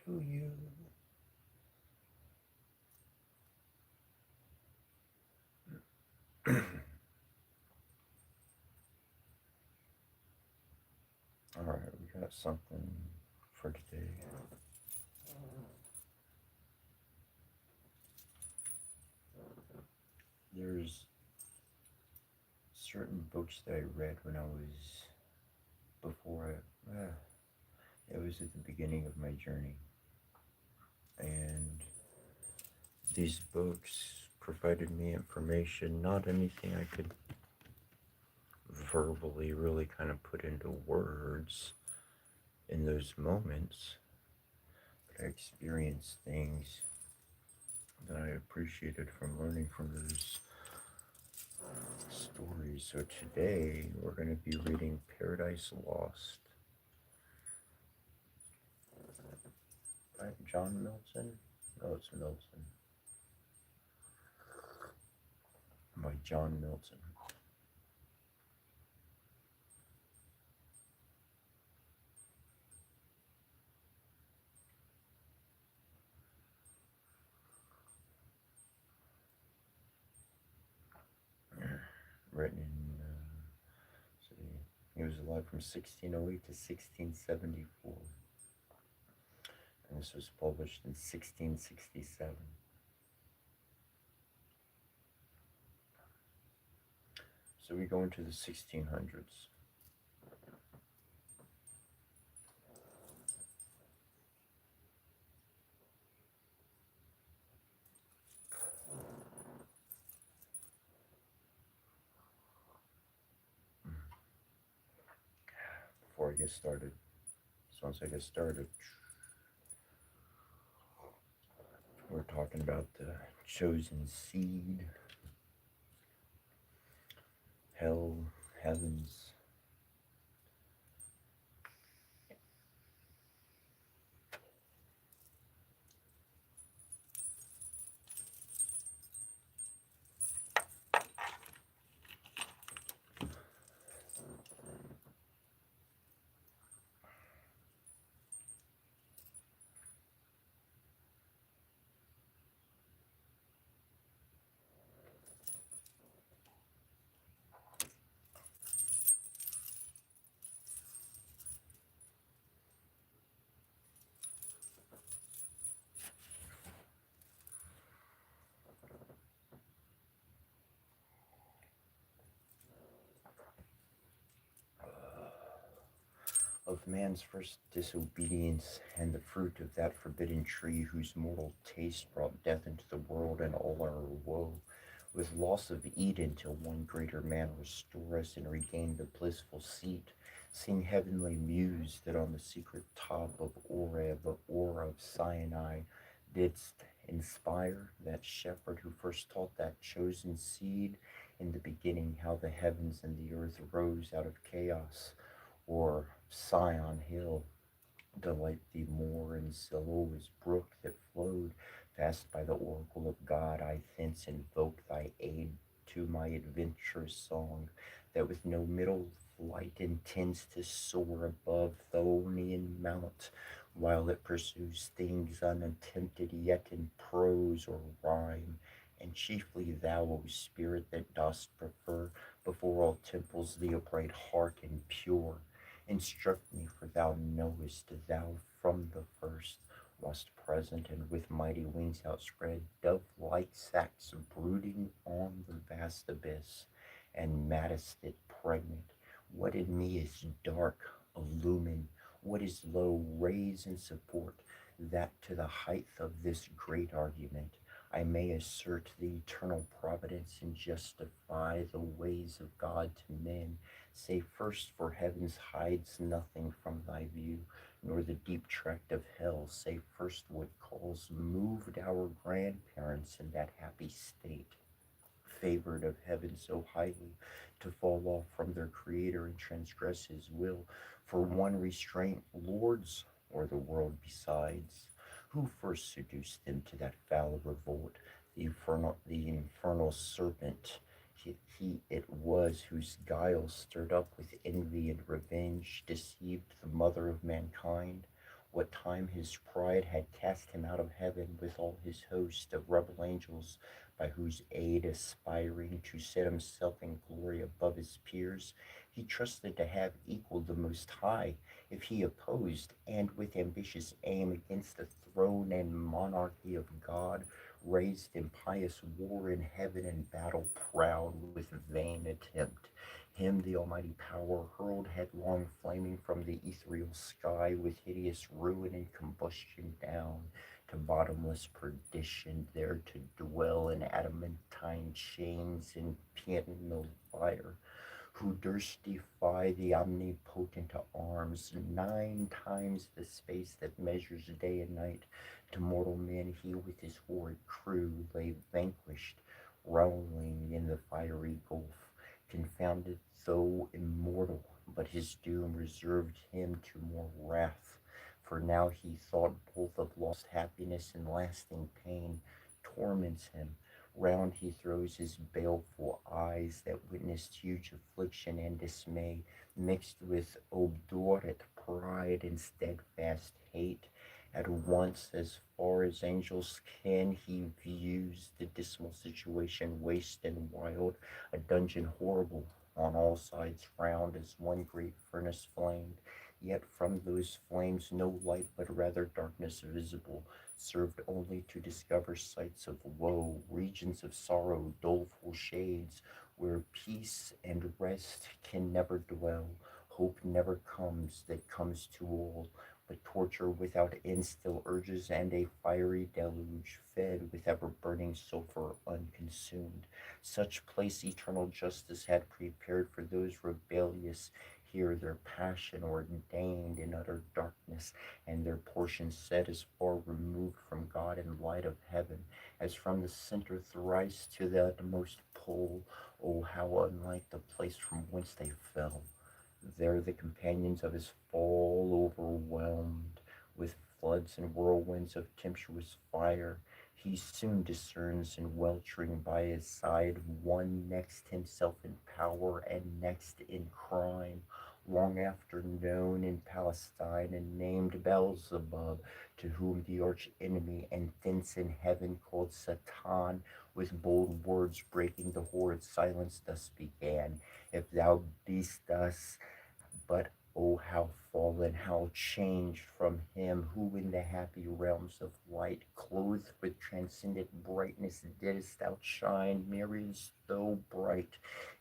to you. All right, we got something for today. There's certain books that I read when I was before it was at the beginning of my journey, and these books provided me information, not anything I could verbally really kind of put into words in those moments, but I experienced things that I appreciated from learning from those stories. So today we're going to be reading Paradise Lost by John Milton. No, it's Milton. By John Milton. Written in, he was alive from 1608 to 1674. And this was published in 1667. So we go into the 1600s. Before I get started, so once I get started, we're talking about the chosen seed, hell, heavens. Of man's first disobedience and the fruit of that forbidden tree whose mortal taste brought death into the world and all our woe, with loss of Eden till one greater man restore us and regain the blissful seat, sing heavenly muse that on the secret top of Oreb, or of Sinai, didst inspire that shepherd who first taught that chosen seed in the beginning how the heavens and the earth rose out of chaos, or Sion Hill, delight thee more in Siloam's brook that flowed fast by the oracle of God. I thence invoke thy aid to my adventurous song, that with no middle flight intends to soar above Thaonian mount, while it pursues things unattempted yet in prose or rhyme. And chiefly thou, O spirit, that dost prefer before all temples the upright heart and pure, instruct me, for thou knowest, thou from the first wast present, and with mighty wings outspread, dove-like sacks brooding on the vast abyss, and maddest it pregnant. What in me is dark, illumine, what is low, raise and support, that to the height of this great argument I may assert the eternal providence and justify the ways of God to men. Say first, for heavens hides nothing from thy view, nor the deep tract of hell. Say first, what calls moved our grandparents in that happy state, favored of heaven so highly, to fall off from their Creator and transgress his will. For one restraint, lords, or the world besides. Who first seduced them to that foul revolt? The infernal serpent. He it was whose guile, stirred up with envy and revenge, deceived the mother of mankind, what time his pride had cast him out of heaven with all his host of rebel angels, by whose aid aspiring to set himself in glory above his peers, he trusted to have equaled the Most High, if he opposed, and with ambitious aim against the throne and monarchy of God, raised impious war in heaven and battle proud with vain attempt. Him the almighty power hurled headlong flaming from the ethereal sky with hideous ruin and combustion down to bottomless perdition, there to dwell in adamantine chains in penal fire. Who durst defy the omnipotent arms 9 times the space that measures day and night? To mortal men he with his horrid crew lay vanquished, rolling in the fiery gulf, confounded though immortal, but his doom reserved him to more wrath. For now he thought both of lost happiness and lasting pain torments him. Round he throws his baleful eyes that witnessed huge affliction and dismay, mixed with obdurate pride and steadfast hate. At once, as far as angels can, he views the dismal situation, waste and wild, a dungeon horrible, on all sides round as one great furnace flamed, yet from those flames no light but rather darkness visible, served only to discover sights of woe, regions of sorrow, doleful shades, where peace and rest can never dwell, hope never comes that comes to all, but torture without end still urges, and a fiery deluge, fed with ever burning sulphur unconsumed. Such place eternal justice had prepared for those rebellious. Here their passion ordained in utter darkness, and their portion set as far removed from God and light of heaven, as from the center thrice to the utmost pole. Oh, how unlike the place from whence they fell! There the companions of his fall, overwhelmed with floods and whirlwinds of tempestuous fire, he soon discerns, and weltering by his side, one next himself in power and next in crime, long after known in Palestine and named Beelzebub, to whom the arch enemy and thence in heaven called Satan, with bold words breaking the horrid silence, thus began: If thou be'st thus, but oh, how fallen, how changed from him who in the happy realms of light, clothed with transcendent brightness, didst outshine, myriads though bright,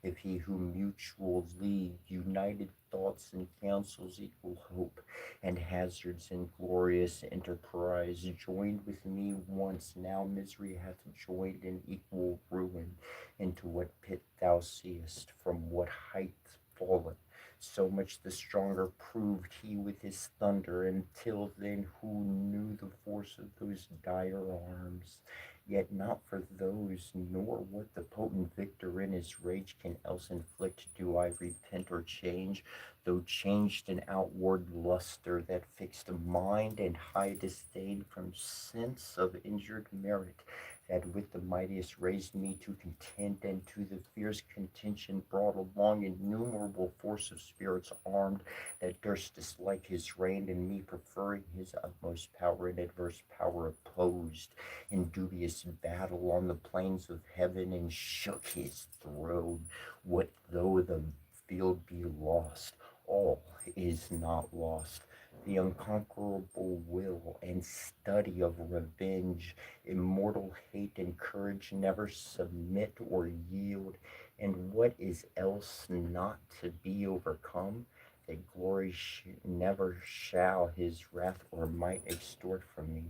if he who mutual league, united thoughts and counsels, equal hope, and hazards in glorious enterprise, joined with me once, now misery hath joined in equal ruin, into what pit thou seest, from what height fallen, so much the stronger proved he with his thunder, until then who knew the force of those dire arms? Yet not for those, nor what the potent victor in his rage can else inflict, do I repent or change, though changed in outward luster, that fixed mind and high disdain from sense of injured merit, that with the mightiest raised me to contend, and to the fierce contention brought along innumerable force of spirits armed, that durst dislike his reign, and me preferring his utmost power and adverse power opposed, in dubious battle on the plains of heaven, and shook his throne. What though the field be lost? All is not lost. The unconquerable will and study of revenge, immortal hate and courage never submit or yield, and what is else not to be overcome, that glory never shall his wrath or might extort from me.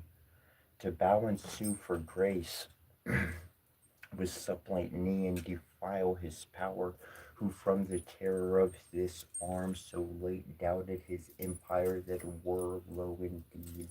To bow and sue for grace with suppliant knee, and defile his power, who from the terror of this arm so late doubted his empire, that were low indeed,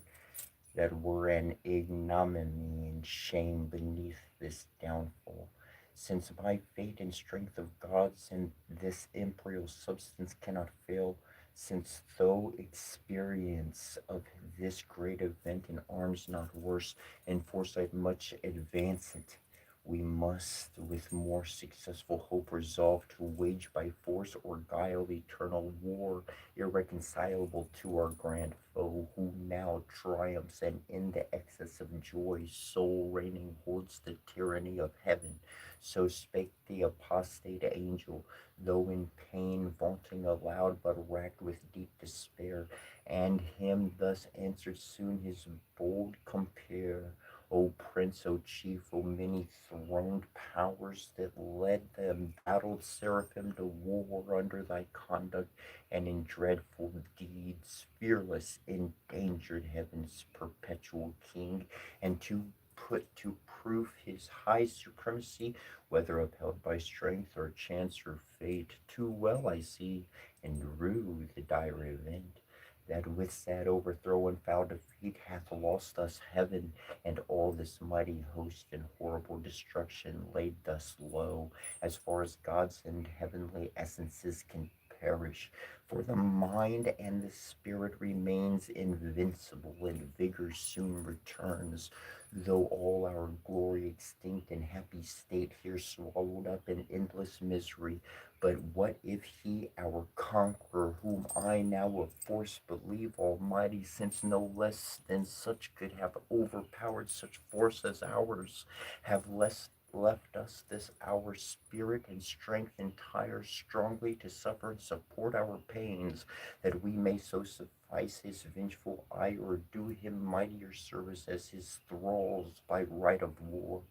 that were an ignominy and shame beneath this downfall. Since by fate and strength of gods and this imperial substance cannot fail, since though experience of this great event in arms not worse, and foresight much advanced, We must, with more successful hope, resolve to wage by force or guile eternal war, irreconcilable to our grand foe, who now triumphs, and in the excess of joy, sole reigning, holds the tyranny of heaven. So spake the apostate angel, though in pain, vaunting aloud, but racked with deep despair. And him thus answered soon his bold compeer: O Prince, O Chief, O many throned powers that led the embattled seraphim to war under thy conduct, and in dreadful deeds, fearless, endangered heaven's perpetual King, and to put to proof his high supremacy, whether upheld by strength or chance or fate, too well I see, and rue the dire event that with sad overthrow and foul defeat hath lost us heaven, and all this mighty host in horrible destruction laid thus low, as far as God's and heavenly essences can perish. For the mind and the spirit remains invincible, and vigor soon returns, though all our glory extinct and happy state here swallowed up in endless misery. But what if he, our conqueror, whom I now of force believe almighty, since no less than such could have overpowered such force as ours, have left us this our spirit and strength entire, strongly to suffer and support our pains, that we may so suffice his vengeful ire, or do him mightier service as his thralls by right of war.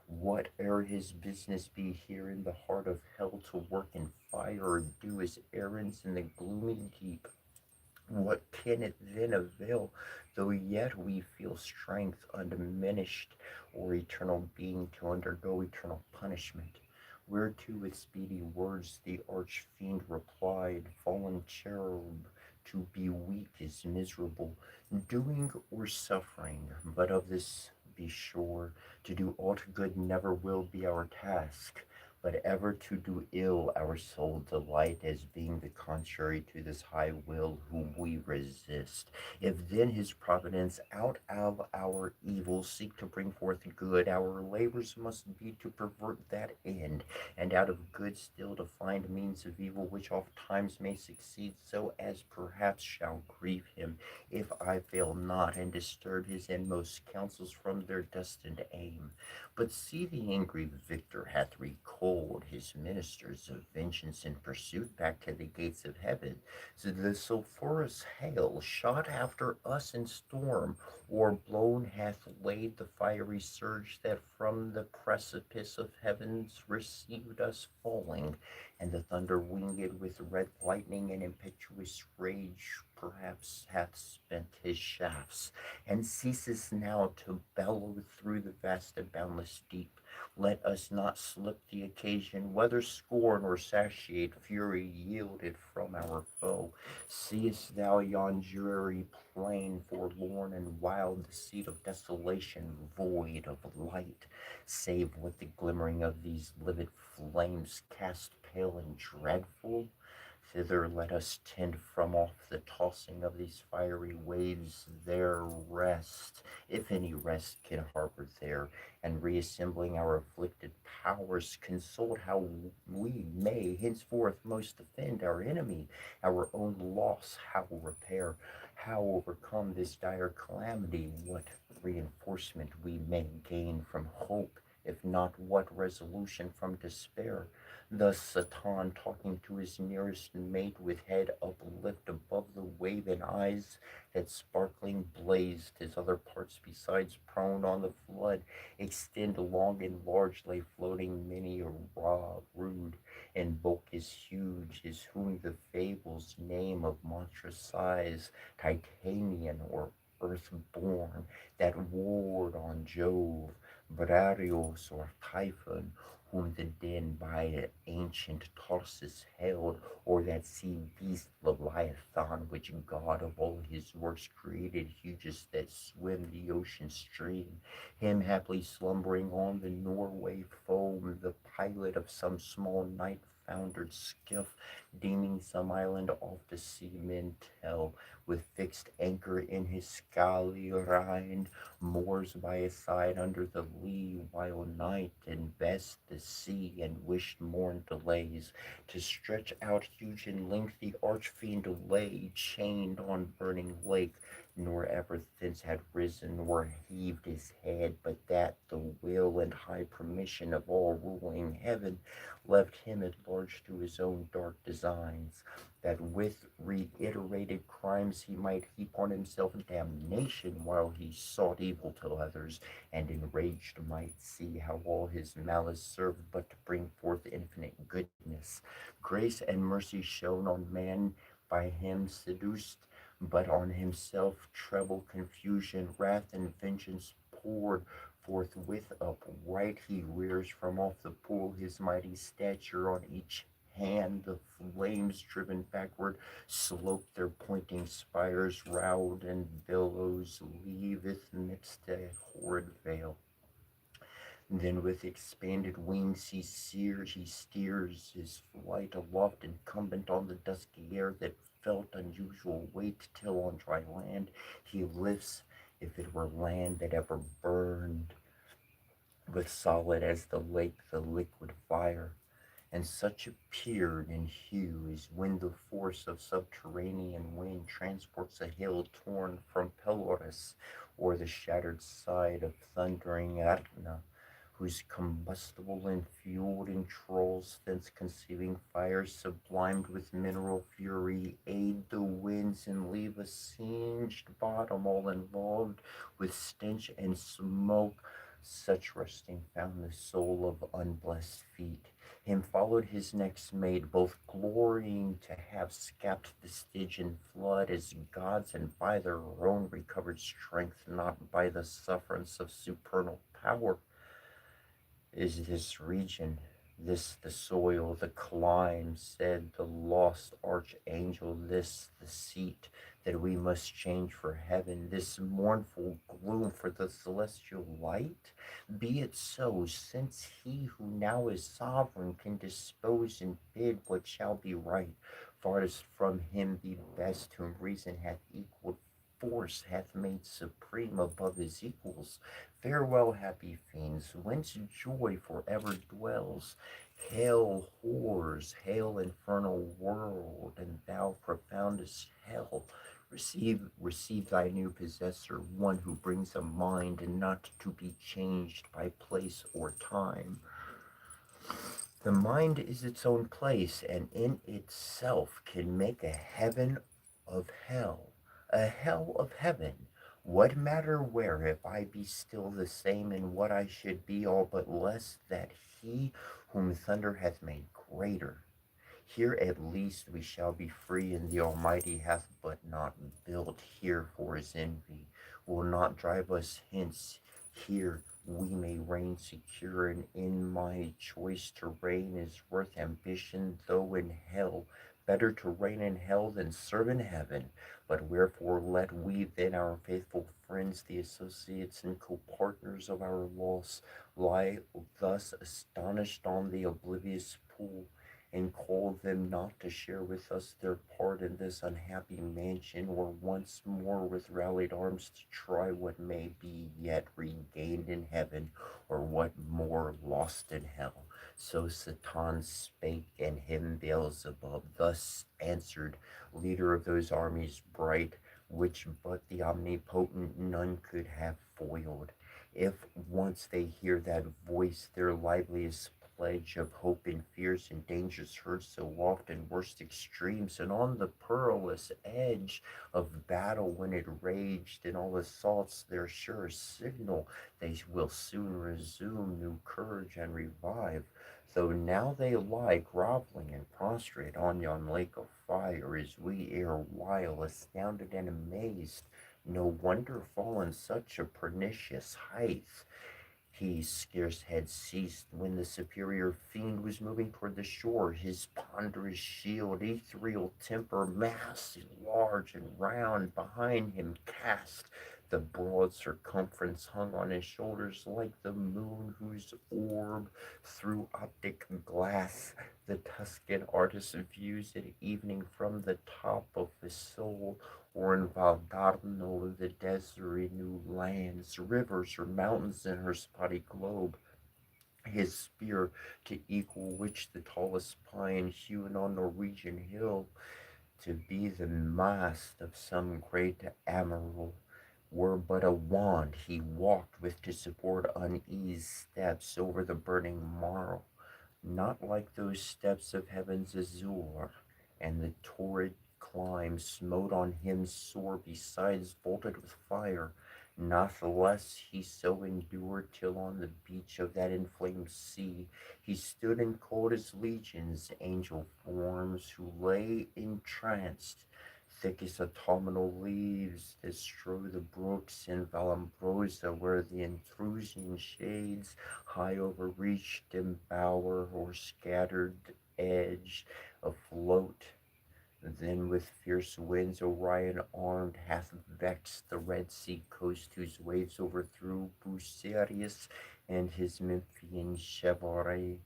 Whate'er his business be here in the heart of hell, to work in fire or do his errands in the gloomy deep, what can it then avail, though yet we feel strength undiminished, or eternal being to undergo eternal punishment? Whereto with speedy words the arch fiend replied: Fallen cherub, to be weak is miserable, doing or suffering, but of this be sure, to do aught good never will be our task, but ever to do ill our sole delight, as being the contrary to this high will whom we resist. If then his providence out of our evil seek to bring forth good, our labors must be to pervert that end, and out of good still to find means of evil, which oft times may succeed, so as perhaps shall grieve him, if I fail not, and disturb his inmost counsels from their destined aim. But see, the angry victor hath recalled his ministers of vengeance in pursuit back to the gates of heaven. So the sulphurous hail shot after us in storm, or blown hath laid the fiery surge that from the precipice of heavens received us falling, and the thunder winged with red lightning and impetuous rage perhaps hath spent his shafts, and ceases now to bellow through the vast and boundless deep. Let us not slip the occasion, whether scorn or satiate fury yielded from our foe. Seest thou yon dreary plain, forlorn and wild, the seat of desolation, void of light, save what the glimmering of these livid flames cast pale and dreadful? Thither let us tend from off the tossing of these fiery waves, there rest, if any rest can harbor there, and reassembling our afflicted powers, consult how we may henceforth most defend our enemy, our own loss how repair, how overcome this dire calamity, what reinforcement we may gain from hope, if not what resolution from despair. Thus Satan, talking to his nearest mate, with head uplift above the wave, and eyes that sparkling blazed, his other parts besides prone on the flood, extend long and large, lay floating many a raw rude, and bulk is huge, is whom the fables name of monstrous size, Titanian or earth-born, that warred on Jove, Briareos or Typhon, whom the den by ancient Tarsus held, or that sea beast Leviathan, which God of all his works created, hugest that swim the ocean stream, him haply slumbering on the Norway foam, the pilot of some small night foundered skiff, deeming some island off the seamen tell, with fixed anchor in his scally rind, moors by his side under the lee, while night invests the sea, and wished morn delays to stretch out huge and lengthy archfiend lay, chained on burning lake, nor ever thence had risen nor heaved his head, but that the will and high permission of all ruling heaven left him at large to his own dark designs, that with reiterated crimes he might heap on himself damnation while he sought evil to others, and enraged might see how all his malice served but to bring forth infinite goodness, grace and mercy shown on man by him seduced, but on himself treble confusion, wrath, and vengeance poured. Forthwith upright he rears from off the pool his mighty stature on each hand. The flames driven backward slope their pointing spires round, and billows leaveth midst a horrid veil. Then with expanded wings he steers his flight aloft, incumbent on the dusky air that felt unusual weight, till on dry land he lifts, if it were land that ever burned, with solid as the lake the liquid fire, and such appeared in hue as when the force of subterranean wind transports a hill torn from Pelorus, or the shattered side of thundering Aetna, whose combustible and fueled trolls, thence conceiving fires sublimed with mineral fury, aid the winds and leave a singed bottom all involved with stench and smoke. Such resting found the soul of unblessed feet. Him followed his next maid, both glorying to have scapt the Stygian flood as gods, and by their own recovered strength, not by the sufferance of supernal power. Is this region, this the soil, the clime, said the lost archangel, this the seat that we must change for heaven, this mournful gloom for the celestial light? Be it so, since he who now is sovereign can dispose and bid what shall be right. Farthest from him be best, whom reason hath equalled, force hath made supreme above his equals. Farewell, happy fiends, whence joy forever dwells. Hail, horrors, hail, infernal world, and thou profoundest hell. Receive thy new possessor, one who brings a mind not to be changed by place or time. The mind is its own place, and in itself can make a heaven of hell, a hell of heaven. What matter where, if I be still the same in what I should be, all but less that he whom thunder hath made greater? Here at least we shall be free, and the Almighty hath but not built here for his envy, will not drive us hence. Here we may reign secure, and in my choice to reign is worth ambition, though in hell. Better to reign in hell than serve in heaven. But wherefore let we then our faithful friends, the associates and co-partners of our loss, lie thus astonished on the oblivious pool, and call them not to share with us their part in this unhappy mansion, or once more with rallied arms to try what may be yet regained in heaven, or what more lost in hell. So Satan spake, and him Beelzebub thus answered, leader of those armies bright, which but the omnipotent none could have foiled. If once they hear that voice, their liveliest pledge of hope in fears and dangers heard so oft in worst extremes, and on the perilous edge of battle when it raged, in all assaults their surest signal, they will soon resume new courage and revive. Though now they lie groveling and prostrate on yon lake of fire, as we erewhile, astounded and amazed, no wonder fall in such a pernicious height. He scarce had ceased when the superior fiend was moving toward the shore, his ponderous shield, ethereal temper, massy, large and round, behind him cast. The broad circumference hung on his shoulders like the moon whose orb, through optic glass, the Tuscan artist views at evening from the top of his soul, or in Valdarno the desert new lands, rivers or mountains in her spotty globe. His spear, to equal which the tallest pine hewn on Norwegian hill, to be the mast of some great admiral, were but a wand he walked with to support uneasy steps over the burning marl, not like those steps of heaven's azure, and the torrid clime smote on him sore besides vaulted with fire. Nathless he so endured till on the beach of that inflamed sea he stood and called his legions, angel forms, who lay entranced, thick as autumnal leaves that strew the brooks in Vallombrosa, where the Intrusian shades high overreached embower or scattered edge afloat. Then with fierce winds Orion armed hath vexed the Red Sea coast, whose waves overthrew Bucerius and his Memphian Chevrolet,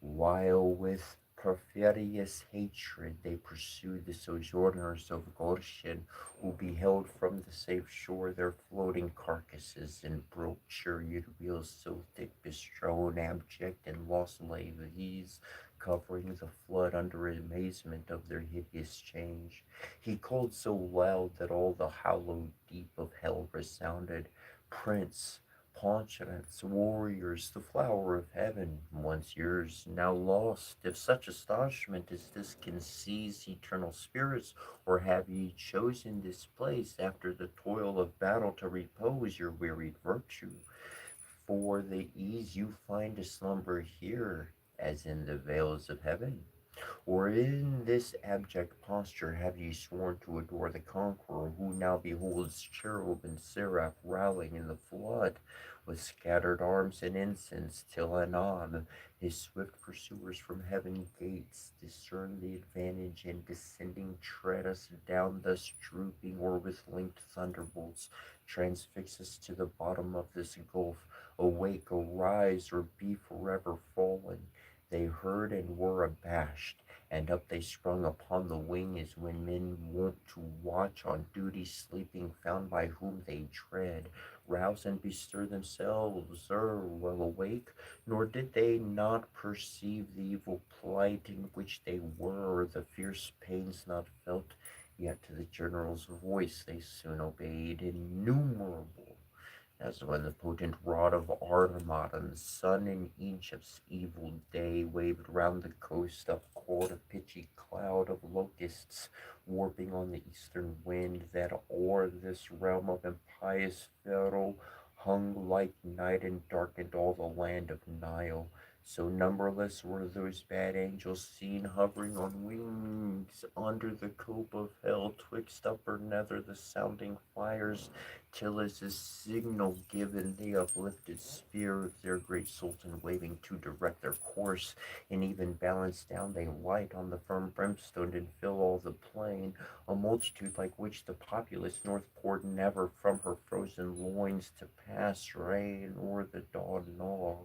while with perfidious hatred they pursued the sojourners of Goshen, who beheld from the safe shore their floating carcasses, and broke chariot wheels so thick bestrewn, abject and lost lay these, covering the flood under amazement of their hideous change. He called so loud that all the hollow deep of hell resounded, Prince, Pontchartrains, warriors, the flower of heaven, once yours, now lost. If such astonishment as this can seize eternal spirits, or have ye chosen this place after the toil of battle to repose your wearied virtue? For the ease you find to slumber here, as in the vales of heaven? Or in this abject posture have ye sworn to adore the conqueror, who now beholds cherub and seraph rallying in the flood, with scattered arms and incense, till anon his swift pursuers from heaven gates discern the advantage, and descending tread us down, thus drooping, or with linked thunderbolts transfix us to the bottom of this gulf? Awake, arise, or be forever fallen. They heard and were abashed, and up they sprung upon the wing, as when men wont to watch on duty, sleeping, found by whom they dread, rouse and bestir themselves, well awake, nor did they not perceive the evil plight in which they were, or the fierce pains not felt, yet to the general's voice they soon obeyed, innumerable as when the potent rod of Armadan, sun in Egypt's evil day, waved round the coast, upcaught a pitchy cloud of locusts, warping on the eastern wind, that o'er this realm of impious Pharaoh hung like night and darkened all the land of Nile. So numberless were those bad angels seen hovering on wings under the cope of hell, twixt upper nether the sounding fires, till as a signal given the uplifted spear of their great sultan waving to direct their course, and even balance down they light on the firm brimstone, and fill all the plain, a multitude like which the populous north poured never from her frozen loins to pass rain or the dawn gnaw,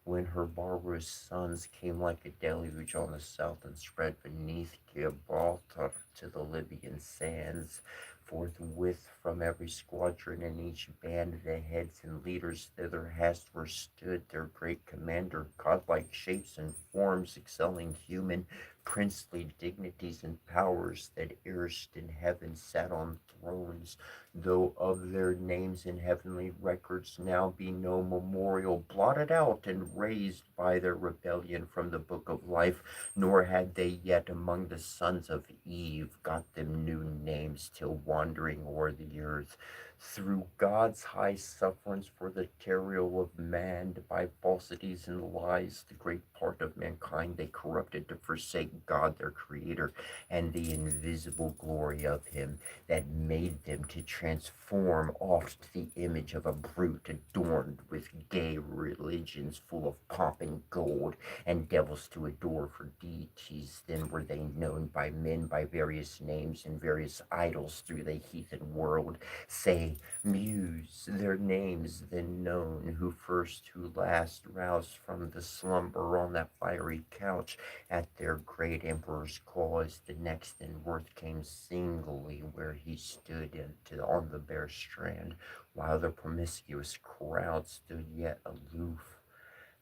when her barbarous sons came like a deluge on the south, and spread beneath Gibraltar to the Libyan sands. Forthwith from every squadron and each band the heads and leaders thither were stood, their great commander, godlike shapes and forms excelling human, princely dignities and powers, that erst in heaven sat on thrones, though of their names in heavenly records now be no memorial, blotted out and razed by their rebellion from the book of life, nor had they yet among the sons of Eve got them new names, till wandering o'er the earth through God's high sufferance for the terrial of man, by falsities and lies, the great part of mankind they corrupted to forsake God their Creator, and the invisible glory of Him that made them to transform oft the image of a brute adorned with gay religions full of pomp and gold, and devils to adore for deities. Then were they known by men by various names and various idols through the heathen world. Say, Muse, their names then known, who first, who last, roused from the slumber on that fiery couch at their great emperor's cause. The next in worth came singly where he stood on the bare strand, while the promiscuous crowd stood yet aloof.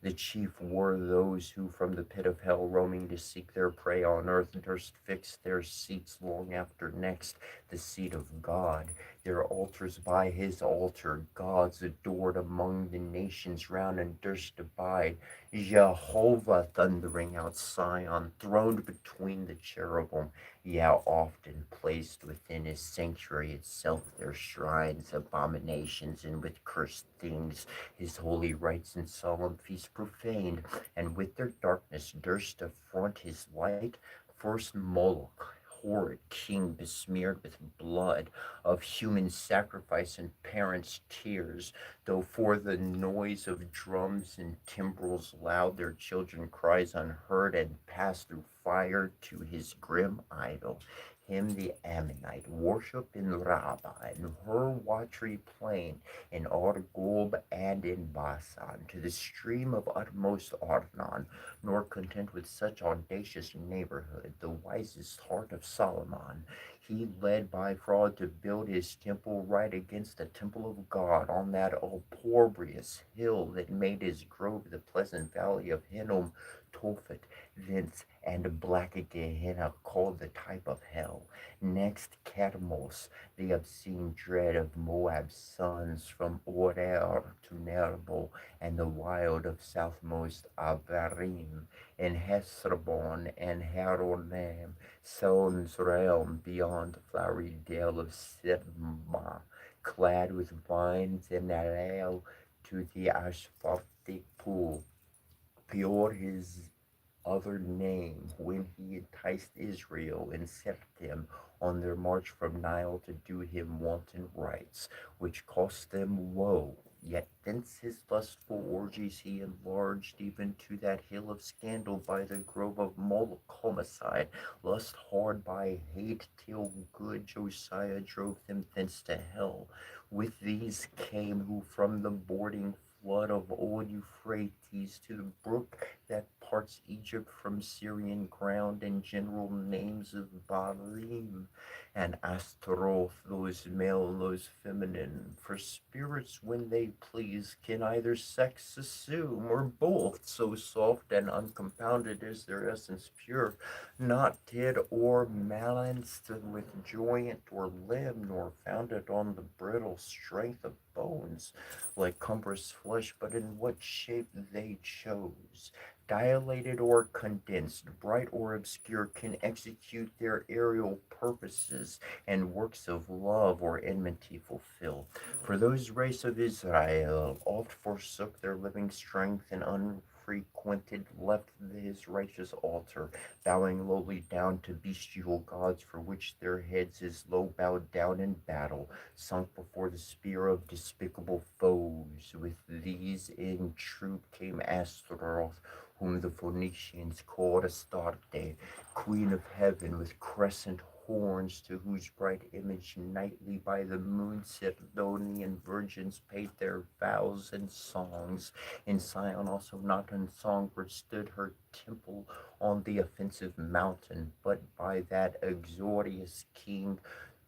The chief were those who from the pit of hell, roaming to seek their prey on earth, durst fix their seats long after next the seat of God, their altars by his altar, gods adored among the nations round, and durst abide Jehovah thundering out Sion, throned between the cherubim, yea, often placed within his sanctuary itself, their shrines, abominations, and with cursed things his holy rites and solemn feasts profaned, and with their darkness durst affront his light. First Moloch, horrid king, besmeared with blood of human sacrifice and parents' tears, though for the noise of drums and timbrels loud their children cries unheard, and passed through fire to his grim idol. Him the Ammonite worship in Rabbah, in her watery plain, in Argob and in Basan, to the stream of utmost Arnon, nor content with such audacious neighborhood, the wisest heart of Solomon, he led by fraud to build his temple right against the temple of God, on that opprobrious hill that made his grove the pleasant valley of Hinnom, Tophet, thence, and black Gehenna, called the type of hell. Next, Cadmos, the obscene dread of Moab's sons, from Orel to Nerbo, and the wild of southmost Abarim, and Hesrebon and Haronem, Son's realm beyond the flowery dale of Sibmah, clad with vines and Alel, to the asphaltic pool. Peor his other name, when he enticed Israel and set them on their march from Nile to do him wanton rites, which cost them woe. Yet thence his lustful orgies he enlarged, even to that hill of scandal by the grove of Moloch, homicide, lust hard by hate, till good Josiah drove them thence to hell. With these came who from the boarding flood of old Euphrates to the brook that parts Egypt from Syrian ground, and general names of Baalim and Astaroth, those male, those feminine. For spirits, when they please, can either sex assume, or both, so soft and uncompounded is their essence pure, not dead or malanced with joint or limb, nor founded on the brittle strength of bones, like cumbrous flesh, but in what shape they chose, dilated or condensed, bright or obscure, can execute their aerial purposes, and works of love or enmity fulfill. For those race of Israel oft forsook their living strength, and unfrequented left his righteous altar, bowing lowly down to bestial gods, for which their heads is low bowed down in battle, sunk before the spear of despicable foes. With these in troop came Astaroth, whom the Phoenicians called Astarte, queen of heaven, with crescent horns, to whose bright image nightly by the moon Sidonian virgins paid their vows and songs. In Sion also not in songbird stood her temple on the offensive mountain, but by that exordious king,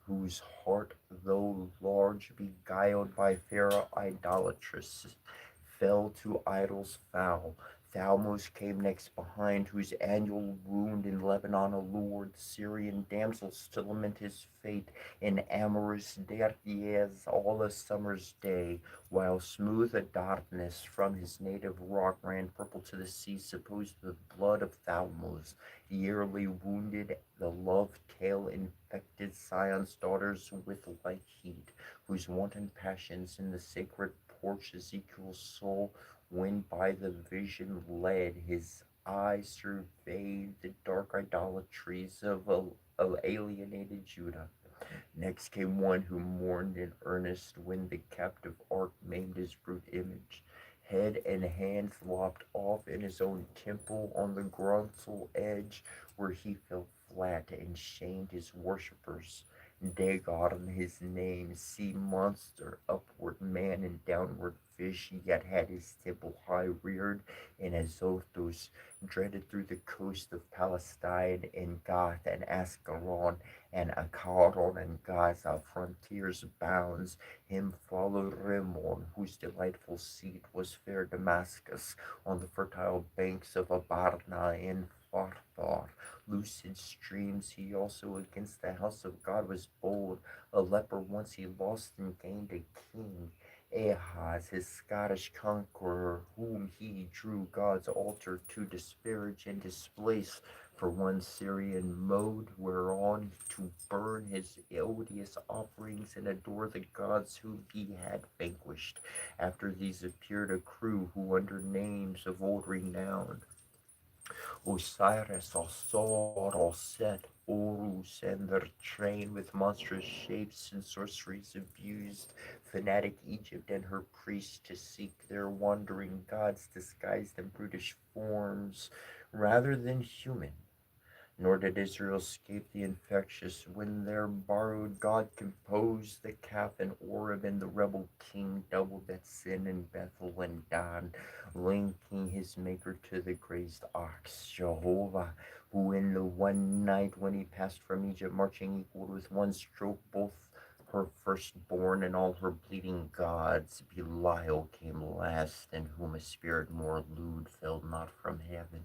whose heart, though large, beguiled by fair idolatress, fell to idols foul, Thalmus came next behind, whose annual wound in Lebanon allured the Syrian damsels to lament his fate in amorous derties all a summer's day, while smooth Adarnus from his native rock ran purple to the sea, supposed with blood of Thalmus, yearly wounded, the love tale infected Sion's daughters with like heat, whose wanton passions in the sacred porch Ezekiel's soul, when by the vision led, his eye surveyed the dark idolatries of alienated Judah. Next came one who mourned in earnest when the captive ark maimed his brute image. Head and hands lopped off in his own temple on the gruntle edge, where he fell flat and shamed his worshippers. Dagon his name, sea monster, upward man and downward fish, yet had his temple high reared in Azotus, dreaded through the coast of Palestine, in Gath and Ascalon, and Acharon and Gaza frontiers bounds. Him followed Rimmon, whose delightful seat was fair Damascus, on the fertile banks of Abarna in Pharthar. Lucid streams he also against the house of God was bold. A leper once he lost and gained a king. Ahaz, his Scottish conqueror, whom he drew God's altar to disparage and displace, for one Syrian mode whereon to burn his odious offerings and adore the gods whom he had vanquished. After these appeared a crew who under names of old renown, Osiris, Osor, Oset, Horus, and their train with monstrous shapes and sorceries abused fanatic Egypt and her priests to seek their wandering gods disguised in brutish forms rather than human. Nor did Israel escape the infectious when their borrowed God composed the calf and Oreb, and the rebel king doubled that sin in Bethel and Dan, linking his maker to the grazed ox, Jehovah, who in the one night when he passed from Egypt, marching equal with one stroke both her firstborn and all her bleeding gods. Belial came last, in whom a spirit more lewd fell not from heaven,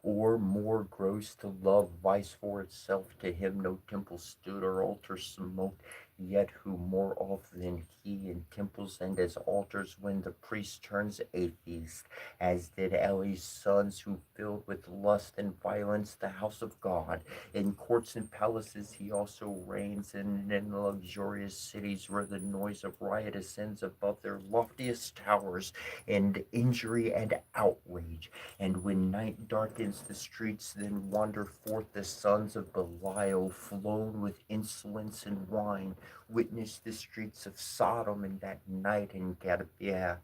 or more gross to love vice for itself. To him no temple stood or altar smote, yet who more oft than he in temples and as altars, when the priest turns atheist, as did Eli's sons, who filled with lust and violence the house of God. In courts and palaces he also reigns, and in luxurious cities where the noise of riot ascends above their loftiest towers, and injury and outrage. And when night darkens the streets, then wander forth the sons of Belial, flown with insolence and wine. Witness the streets of Sodom in that night in Gibeah,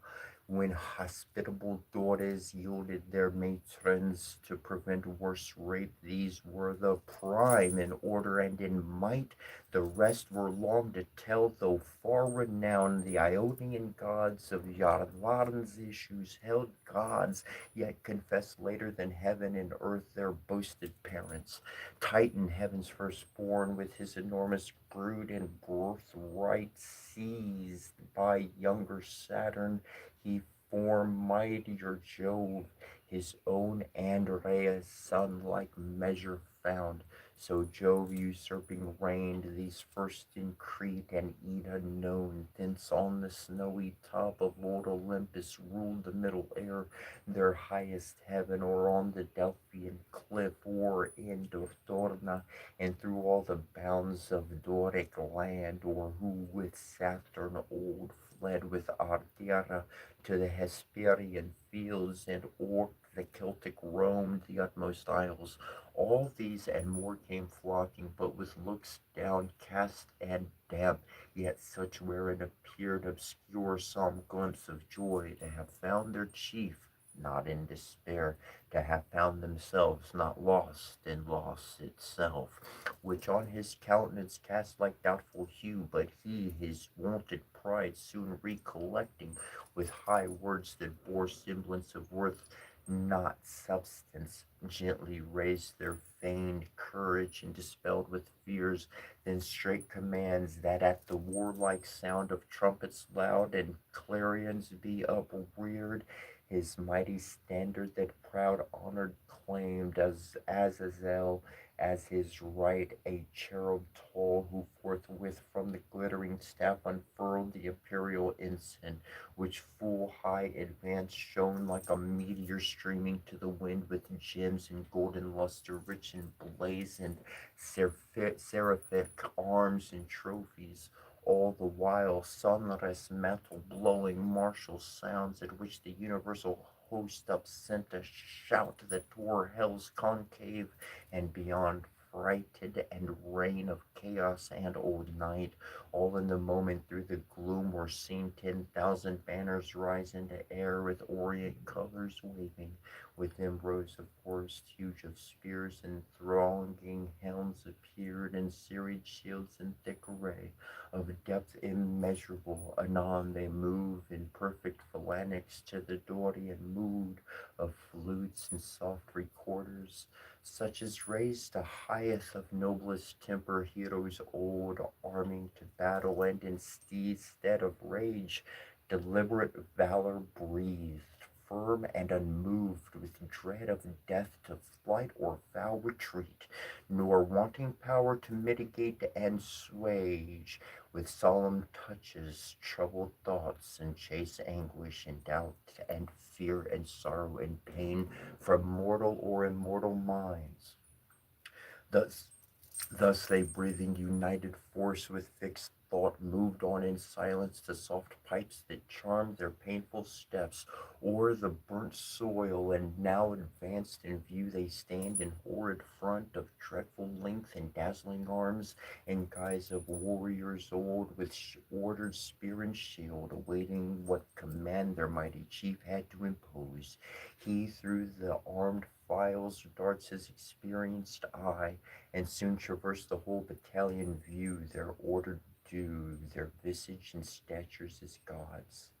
when hospitable daughters yielded their matrons to prevent worse rape. These were the prime in order and in might. The rest were long to tell, though far renowned. The Ionian gods of Yarvarn's issues held gods, yet confessed later than heaven and earth their boasted parents. Titan, heaven's firstborn, with his enormous brood and birthright seized by younger Saturn, he formed mightier Jove, his own Andrea's son like measure found. So Jove usurping reigned, these first in Crete and Ede unknown. Thence on the snowy top of Lord Olympus ruled the middle air, their highest heaven, or on the Delphian cliff, or in Dortorna, and through all the bounds of Doric land, or who with Saturn old fled with Ardeira to the Hesperian fields, and o'er the Celtic roamed the utmost isles. All these and more came flocking, but with looks downcast and damp, yet such wherein appeared obscure some glimpse of joy, to have found their chief, not in despair, to have found themselves not lost in loss itself, which on his countenance cast like doubtful hue. But he, his wonted pride soon recollecting, with high words that bore semblance of worth, not substance, gently raised their feigned courage, and dispelled with fears, then straight commands that at the warlike sound of trumpets loud and clarions be upreared, his mighty standard that proud honored claimed as Azazel as his right, a cherub tall, who forthwith from the glittering staff unfurled the imperial ensign, which full high advanced shone like a meteor streaming to the wind with gems and golden luster, rich and blazoned, seraphic arms and trophies. All the while, sonorous metal blowing martial sounds at which the universal host upsent a shout that tore hell's concave and beyond, frighted and reign of chaos and old night. All in the moment through the gloom were seen 10,000 banners rise into air with orient colors waving. With them rows of forest huge of spears, and thronging helms appeared, and serried shields in thick array of depth immeasurable. Anon they move in perfect phalanx to the Dorian mood of flutes and soft recorders, such as raised the highest of noblest temper heroes old, arming to battle, and in steed's stead of rage, deliberate valor breathed, firm and unmoved with dread of death to flight or foul retreat, nor wanting power to mitigate and swage with solemn touches troubled thoughts and chase anguish and doubt and fear and sorrow and pain from mortal or immortal minds. Thus Thus they, breathing united force with fixed thought, moved on in silence to soft pipes that charmed their painful steps o'er the burnt soil, and now advanced in view they stand in horrid front of dreadful length and dazzling arms, in guise of warriors old, with ordered spear and shield, awaiting what command their mighty chief had to impose. He through the armed files darts his experienced eye, and soon traverse the whole battalion view, their order due, their visage and statures as gods.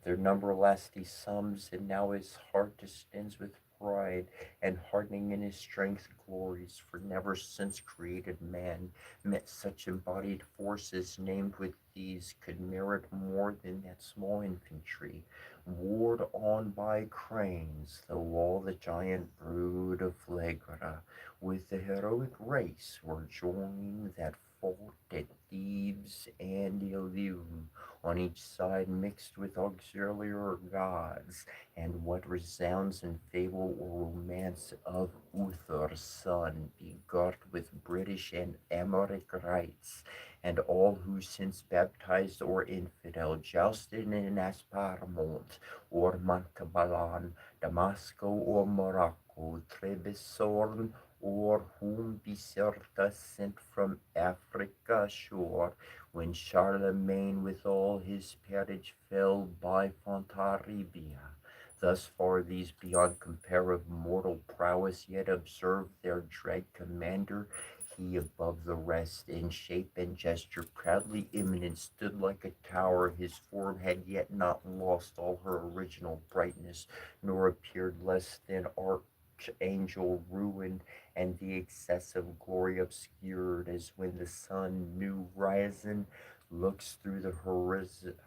Their number last he sums, and now his heart distends with pride, and hardening in his strength glories, for never since created man met such embodied forces named with these could merit more than that small infantry, warred on by cranes, though all the giant brood of Phlegra with the heroic race were joined that fought at Thebes and Ilium, on each side mixed with auxiliary gods, and what resounds in fable or romance of Uther's son, begot with British and Amoric rites, and all who since baptized or infidel jousted in Asparmont, or Mancabalan, Damasco or Morocco, Trebisorn, or whom Biserta sent from Africa shore, when Charlemagne with all his peerage fell by Fontarabia. Thus far these beyond compare of mortal prowess, yet observe their dread commander. He above the rest, in shape and gesture proudly eminent, stood like a tower. His form had yet not lost all her original brightness, nor appeared less than archangel ruined, and the excessive glory obscured, as when the sun, new risen, looks through the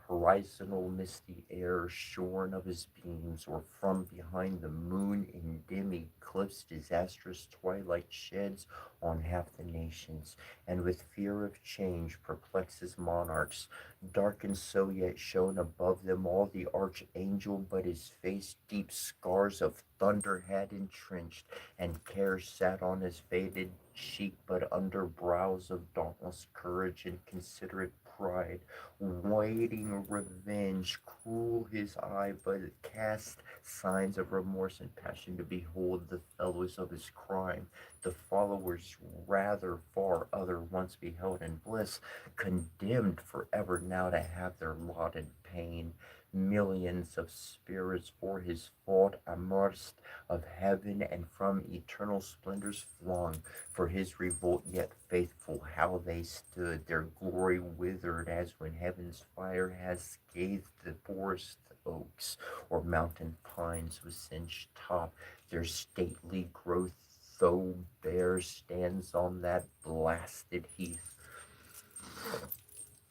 horizontal misty air, shorn of his beams, or from behind the moon in dim eclipse disastrous twilight sheds on half the nations, and with fear of change perplexes monarchs. Darkened so yet shone above them all the archangel, but his face deep scars of thunder had entrenched, and care sat on his faded cheek, but under brows of dauntless courage and considerate pride, waiting revenge, cruel his eye, but cast signs of remorse and passion to behold the fellows of his crime, the followers rather far other once beheld in bliss, condemned forever now to have their lot in pain. Millions of spirits for his fault amerced of heaven and from eternal splendors flung, for his revolt yet faithful, how they stood, their glory withered as when heaven's fire has scathed the forest oaks or mountain pines with singed top. Their stately growth, though bare, stands on that blasted heath,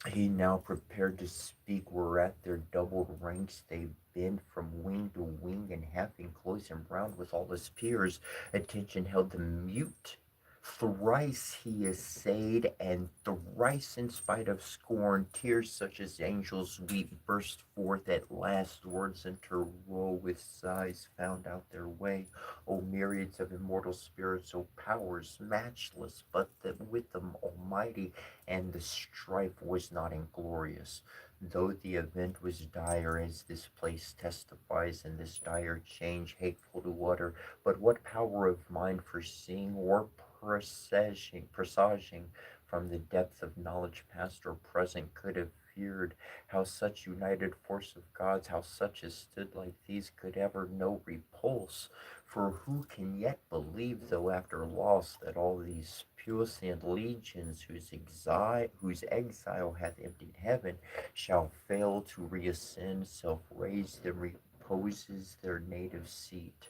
He now prepared to speak, whereat their doubled ranks they bend from wing to wing, and half enclosed him round with all his peers. Attention held them mute. Thrice he essayed, and thrice, in spite of scorn, tears such as angels weep burst forth at last. Words interwove with sighs found out their way. O myriads of immortal spirits, O powers matchless, but that with them almighty, and the strife was not inglorious. Though the event was dire, as this place testifies, and this dire change hateful to utter, but what power of mind foreseeing or presaging from the depth of knowledge past or present could have feared how such united force of gods, how such as stood like these could ever know repulse? For who can yet believe, though after loss, that all these Pusian legions whose exile hath emptied heaven shall fail to reascend, self-raised, and reposes their native seat?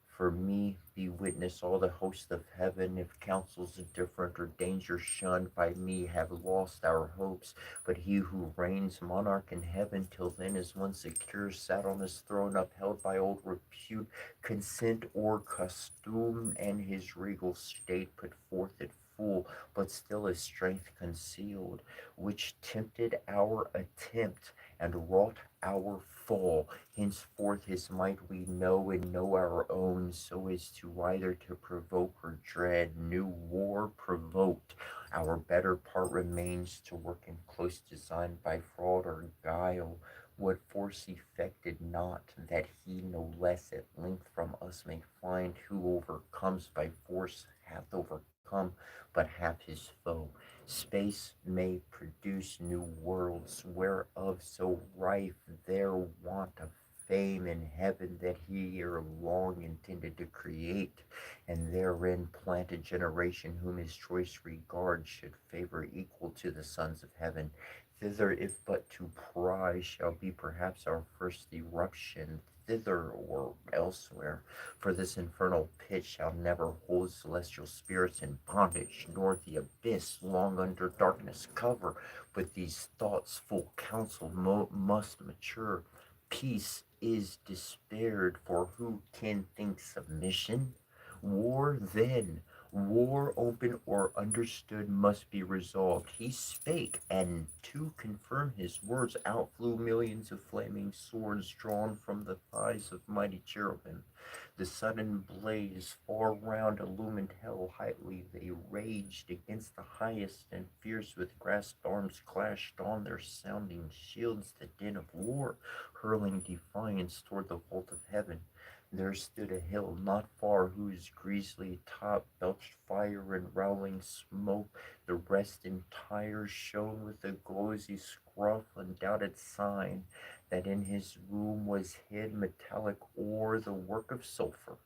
For me, be witness all the hosts of heaven, if counsels different or danger shunned by me, have lost our hopes. But he who reigns monarch in heaven till then is one secure, sat on his throne, upheld by old repute, consent or custom, and his regal state put forth at full, but still his strength concealed, which tempted our attempt and wrought our fall. Henceforth his might we know, and know our own, so as to either to provoke or dread new war provoked. Our better part remains to work in close design by fraud or guile what force effected not, that he no less at length from us may find, who overcomes by force hath overcome but half his foe. Space may produce new worlds, whereof so rife their want of fame, in heaven that he ere long intended to create, and therein plant a generation whom his choice regard should favor equal to the sons of heaven. Thither, if but to pry, shall be perhaps our first eruption, thither or elsewhere, for this infernal pit shall never hold celestial spirits in bondage, nor the abyss long under darkness cover. But these thoughts full counsel must mature. Peace is despaired, for who can think submission? War then, war open or understood must be resolved. He spake, and to confirm his words out flew millions of flaming swords drawn from the thighs of mighty cherubim. The sudden blaze far round illumined hell. Hightly they raged against the highest, and fierce with grasped arms clashed on their sounding shields the din of war, hurling defiance toward the vault of heaven. There stood a hill not far, whose grisly top belched fire and rowling smoke. The rest entire shone with a glossy scruff, undoubted sign that in his room was hid metallic ore, the work of sulphur.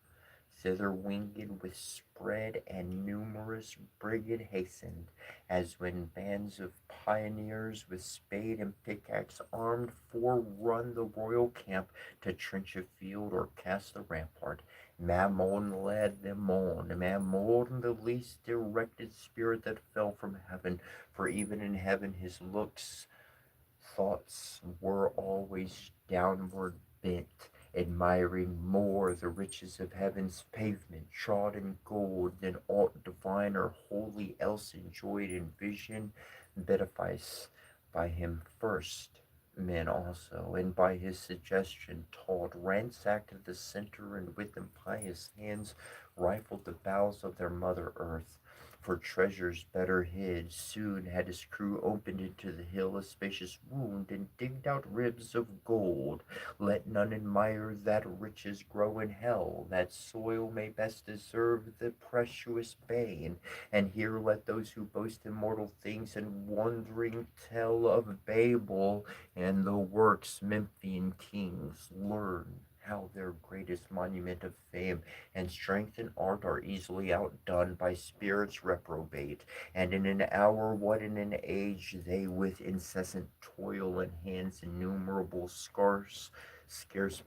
Thither winged with spread and numerous brigade hastened, as when bands of pioneers with spade and pickaxe armed forerun the royal camp to trench a field or cast a rampart. Mammon led them on, Mammon, the least erected spirit that fell from heaven, for even in heaven his looks thoughts were always downward bent, admiring more the riches of heaven's pavement, trod in gold, than aught divine or holy else enjoyed in vision, beatifies by him first. Men also, and by his suggestion taught, ransacked the center, and with impious hands rifled the bowels of their mother earth for treasures better hid. Soon had his crew opened into the hill a spacious wound, and digged out ribs of gold. Let none admire that riches grow in hell, that soil may best deserve the precious bane. And here let those who boast immortal things and wondering tell of Babel and the works Memphian kings learn how their greatest monument of fame and strength and art are easily outdone by spirits reprobate, and in an hour what in an age they with incessant toil and hands innumerable scarce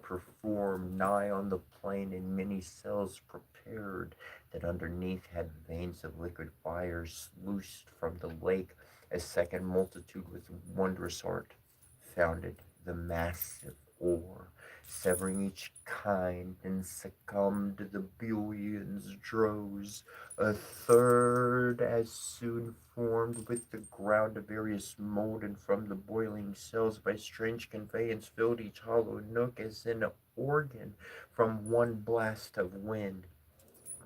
perform, nigh on the plain in many cells prepared, that underneath had veins of liquid fire sluiced from the lake, A second multitude with wondrous art founded the massive ore, severing each kind, and succumbed to the billion's droves. A third as soon formed with the ground of various mold, and from the boiling cells by strange conveyance filled each hollow nook as an organ from one blast of wind.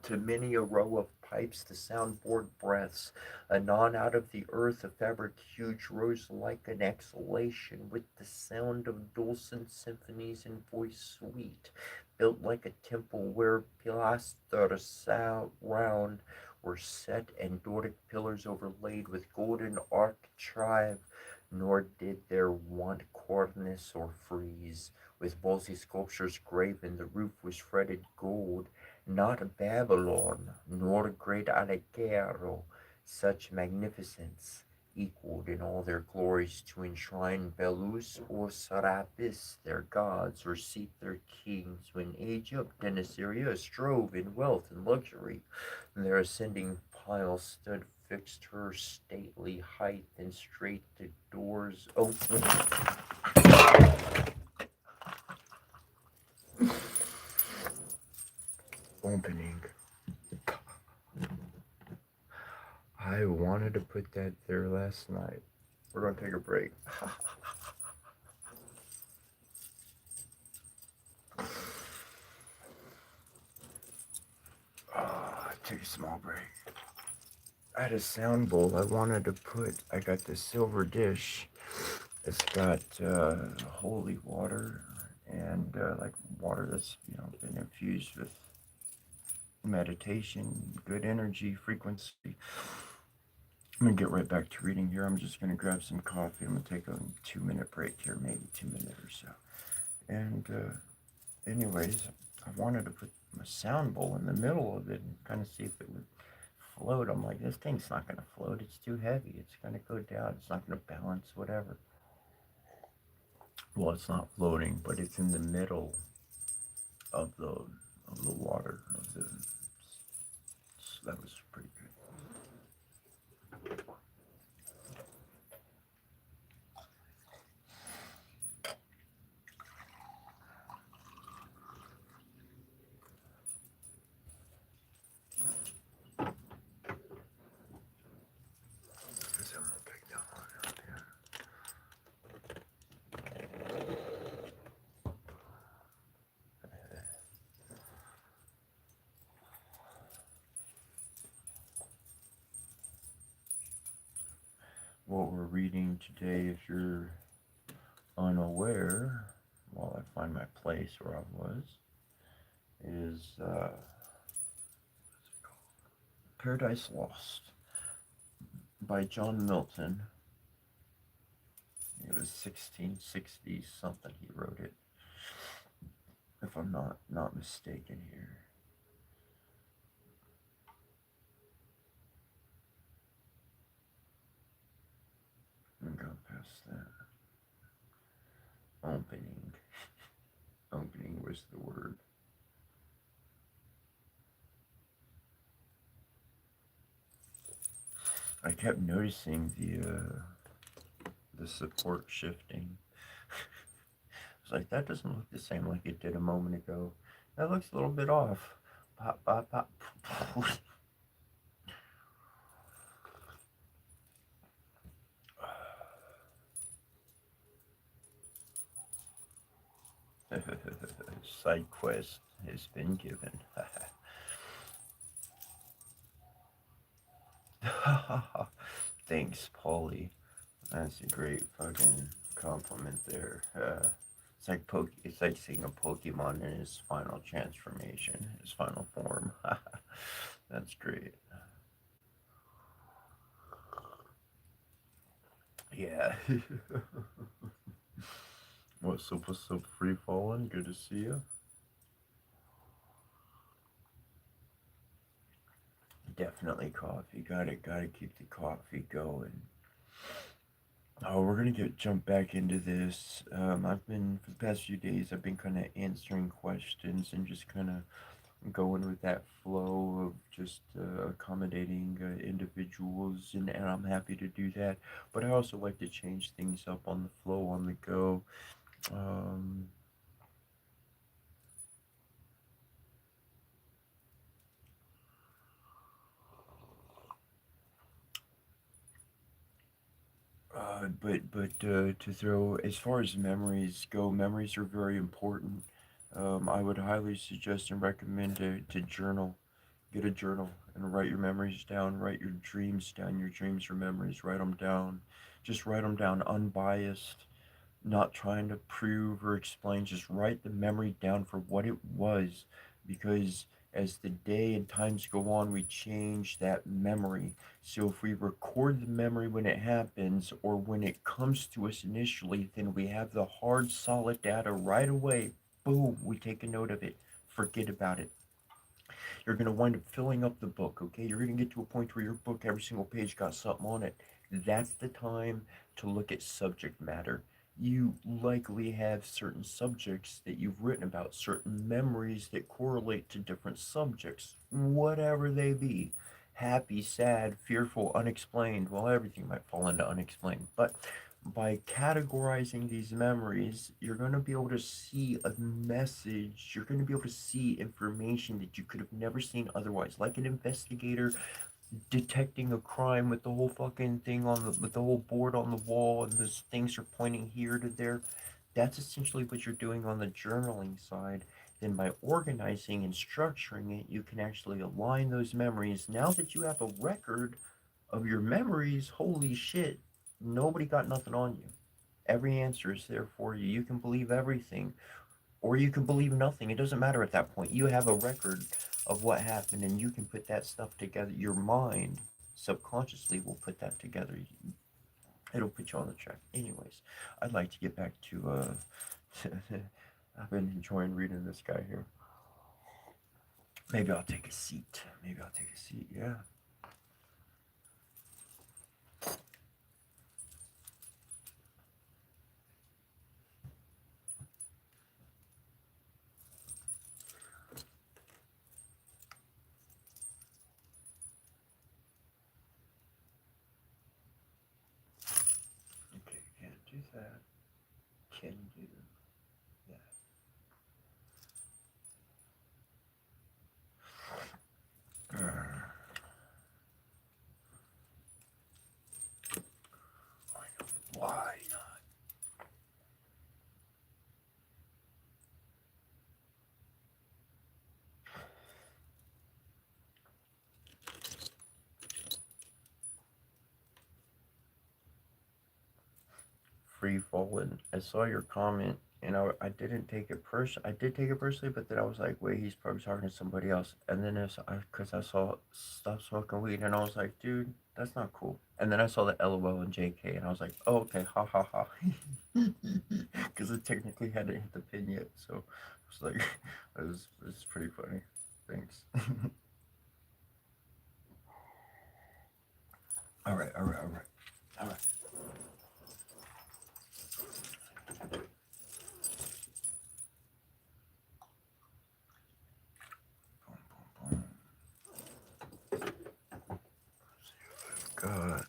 To many a row of pipes the sound bored breaths. Anon out of the earth a fabric huge rose like an exhalation, with the sound of dulcet symphonies and voice sweet, built like a temple where pilasters round were set, and Doric pillars overlaid with golden architrave, nor did there want cornice or frieze. With ballsy sculptures graven, the roof was fretted gold, not Babylon, nor great Alejandro, such magnificence equaled in all their glories to enshrine Belus or Serapis their gods, or seat their kings, when Egypt and Assyria strove in wealth and luxury. Their ascending pile stood fixed her stately height, and straight the doors opening. I wanted to put that there last night. We're going to take a break. Take a small break. I had a sound bowl I wanted to put. I got this silver dish. It's got holy water and like water that's been infused with meditation, good energy, frequency. I'm gonna get right back to reading here. I'm just gonna grab some coffee. I'm gonna take a 2 minute break here, maybe 2 minutes or so. And anyways, I wanted to put my sound bowl in the middle of it and kind of see if it would float. I'm like, this thing's not gonna float. It's too heavy. It's gonna go down. It's not gonna balance. Whatever. Well, it's not floating, but it's in the middle of the water of the. So that was pretty good. What we're reading today, if you're unaware, while I find my place where I was, is Paradise Lost by John Milton. It was 1660 something he wrote it, if I'm not mistaken here. I'm going past that. Opening. Opening was the word. I kept noticing the support shifting. It's like, that doesn't look the same like it did a moment ago. That looks a little bit off. Pop, pop, pop. Side quest has been given. Thanks, Paulie. That's a great fucking compliment there. It's like seeing a Pokemon in his final transformation, his final form. That's great. Yeah. What's up, free falling? Good to see you. Definitely coffee. Gotta keep the coffee going. Oh, we're gonna jump back into this. I've been for the past few days. I've been kind of answering questions and just kind of going with that flow of just accommodating individuals, and I'm happy to do that. But I also like to change things up on the flow, on the go. Um, but to throw as far as memories go, memories are very important. I would highly suggest and recommend to journal. Get a journal and write your memories down. Write your dreams down. Your dreams or memories. Write them down. Just write them down, unbiased. Not trying to prove or explain. Just write the memory down for what it was, because as the day and times go on, we change that memory. So if we record the memory when it happens or when it comes to us initially, then we have the hard, solid data right away. Boom, we take a note of it. Forget about it. You're going to wind up filling up the book, okay? You're going to get to a point where your book, every single page got something on it. That's the time to look at subject matter. You likely have certain subjects that you've written about, certain memories that correlate to different subjects, whatever they be. Happy, sad, fearful, unexplained. Well, everything might fall into unexplained. But by categorizing these memories, you're going to be able to see a message. You're going to be able to see information that you could have never seen otherwise. Like an investigator detecting a crime with the whole fucking thing on with the whole board on the wall, and the things are pointing here to there. That's essentially what you're doing on the journaling side. Then by organizing and structuring it, you can actually align those memories. Now that you have a record of your memories, holy shit, nobody got nothing on you. Every answer is there for you. You can believe everything, or you can believe nothing. It doesn't matter at that point. You have a record of what happened, and you can put that stuff together. Your mind subconsciously will put that together. It'll put you on the track. Anyways, I'd like to get back to I've been enjoying reading this guy here. Maybe I'll take a seat. Maybe I'll take a seat. Yeah. Okay, can't do that. Can do that. Why not? Free falling. I saw your comment, and I didn't take it I did take it personally, but then I was like, wait, he's probably talking to somebody else. And then because I saw stop smoking weed, and I was like, dude, that's not cool. And then I saw the LOL and JK, and I was like, oh, okay, ha ha ha. Because it technically hadn't hit the pin yet, so I was like, it was pretty funny. Thanks. All right, all right, all right, all right. Boom, boom, boom. Got.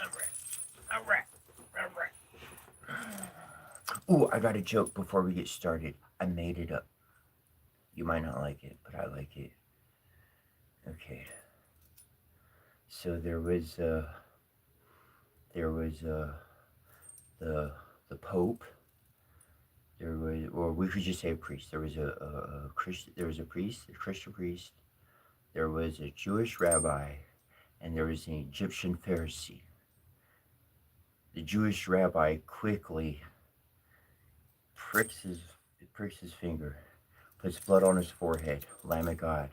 Okay. All right. All right. All right. Ooh, I got a joke before we get started. I made it up. You might not like it, but I like it. Okay. So there was the the Pope, There was, or we could just say a priest. There was a Christian. There was a priest, a Christian priest. There was a Jewish rabbi, and there was an Egyptian Pharisee. The Jewish rabbi quickly pricks his pricks his finger, puts blood on his forehead. Lamb of God.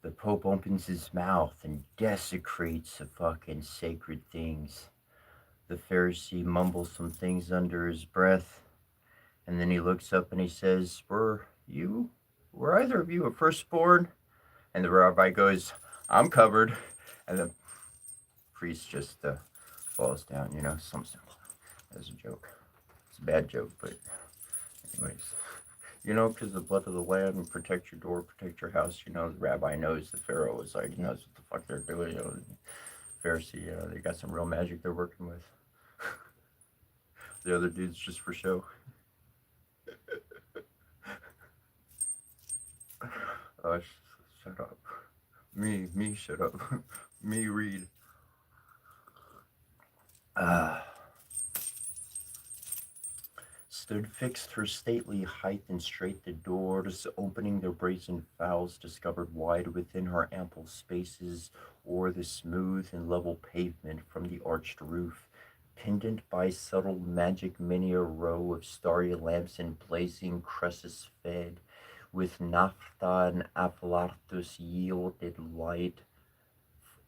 The Pope opens his mouth and desecrates the fucking sacred things. The Pharisee mumbles some things under his breath, and then he looks up and he says, Were either of you a firstborn?" And the rabbi goes, "I'm covered." And the priest just falls down, something simple. As a joke. It's a bad joke, but anyways. Because the blood of the lamb, protect your door, protect your house. The rabbi knows, the Pharaoh is like, he knows what the fuck they're doing. The Pharisee, they got some real magic they're working with. The other dude's just for show. Uh, Shut up. Me, shut up. Me, read. Ah. Stood fixed her stately height, and straight the doors, opening their brazen fowls, discovered wide within her ample spaces, o'er the smooth and level pavement, from the arched roof, pendant by subtle magic many a row of starry lamps in blazing cresses fed, with naphtha and aphylatus yielded light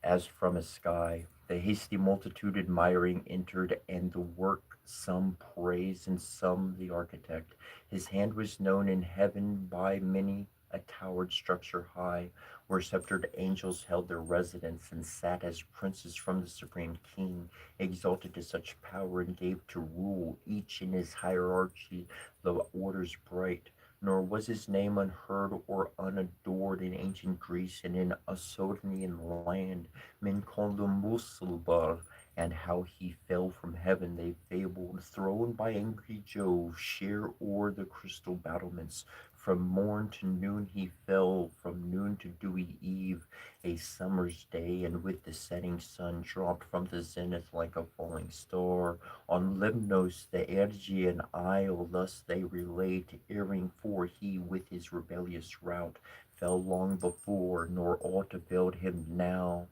as from a sky. The hasty multitude admiring entered, and the work some praise and some the architect. His hand was known in heaven by many a towered structure high, where sceptred angels held their residence, and sat as princes from the supreme king, exalted to such power, and gave to rule each in his hierarchy the orders bright. Nor was his name unheard or unadored in ancient Greece, and in Ausonian land men called him Musilbar, and how he fell from heaven they fabled, thrown by angry Jove sheer o'er the crystal battlements. From morn to noon he fell, from noon to dewy eve, a summer's day, and with the setting sun dropped from the zenith like a falling star. On Lemnos, the Aegean isle, thus they relate, erring for he with his rebellious rout fell long before, nor aught availed him now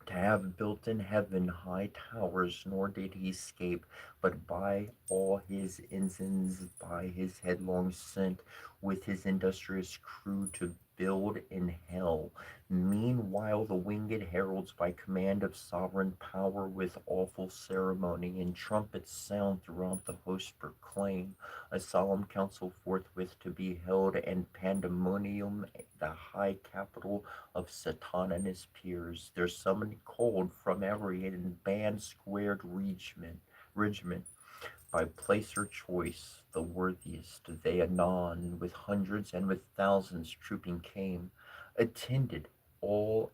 to have built in heaven high towers, nor did he escape, but by all his ensigns, by his headlong sent, with his industrious crew to build in hell. Meanwhile the winged heralds, by command of sovereign power, with awful ceremony and trumpets sound throughout the host proclaim a solemn council forthwith to be held, and pandemonium, the high capital of Satan and his peers. They're summoned cold from every and band squared regiment by place or choice, the worthiest they anon, with hundreds and with thousands trooping came, attended all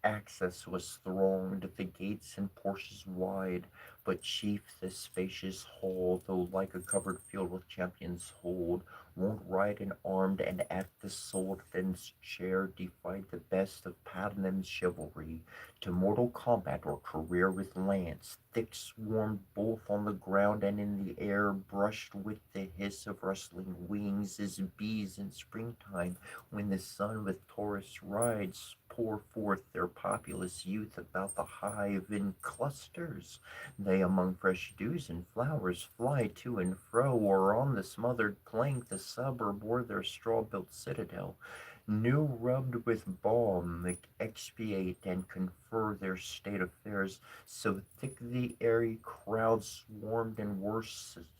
access was thronged, the gates and porches wide, but chief the spacious hall, though like a covered field with champions hold, won't ride and armed, and at the sultan's chair defied the best of Padman's chivalry, to mortal combat or career with lance, thick swarmed both on the ground and in the air, brushed with the hiss of rustling wings, as bees in springtime, when the sun with Taurus rides, pour forth their populous youth about the hive in clusters. They among fresh dews and flowers fly to and fro, or on the smothered plank the suburb or their straw-built citadel, new rubbed with balm, expiate and confer their state affairs, so thick the airy crowd swarmed and were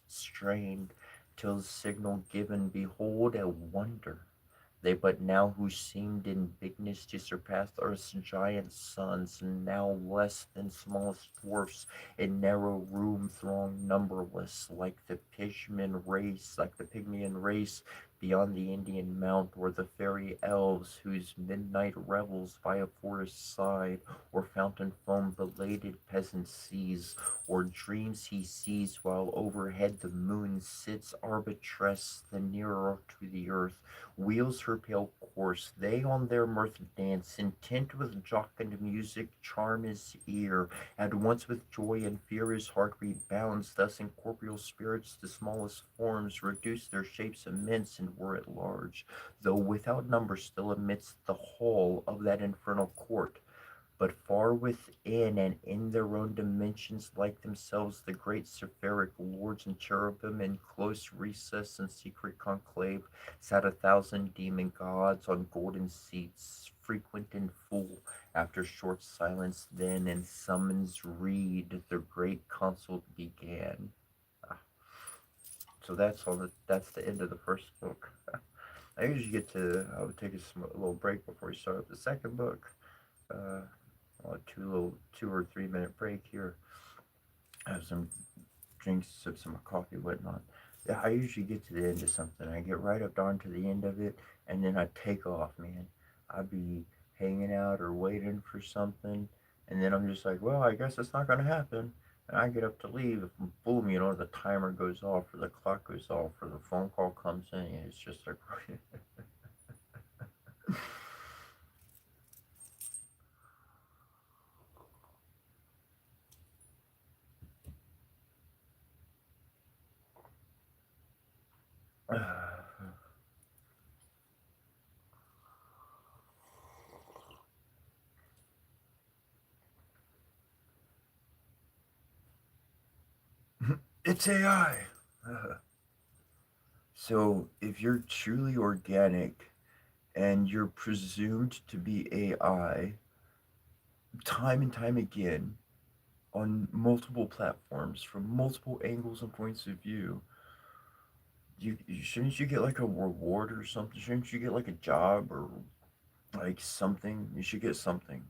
strained, till the signal given, behold a wonder! They but now who seemed in bigness to surpass earth's giant sons, now less than smallest dwarfs, in narrow room throng numberless, like the Pygmalion race, beyond the Indian mount, or the fairy elves, whose midnight revels by a forest side, or fountain foam belated peasant sees, or dreams he sees while overhead the moon sits arbitress, the nearer to the earth, wheels her pale course, they on their mirth dance, intent with jocund music, charm his ear, at once with joy and fear his heart rebounds, thus incorporeal spirits to smallest forms reduce their shapes immense and were at large, though without number still amidst the hall of that infernal court, but far within and in their own dimensions, like themselves, the great seraphic lords and cherubim, in close recess and secret conclave, sat 1,000 demon gods on golden seats, frequent and full. After short silence, then in summons read, the great consult began. Ah, so that's all. That's the end of the first book. I usually get to. I would take a little break before we start up the second book. Uh, a 2 or 3 minute break here. Have some drinks, sip some coffee, whatnot. Yeah, I usually get to the end of something. I get right up darn to the end of it, and then I take off, man. I'd be hanging out or waiting for something, and then I'm just like, well, I guess it's not gonna happen. And I get up to leave, and boom, the timer goes off, or the clock goes off, or the phone call comes in, and it's just like, it's AI. So if you're truly organic and you're presumed to be AI time and time again on multiple platforms from multiple angles and points of view, you shouldn't you get like a reward or something? Shouldn't you get like a job or like something? You should get something.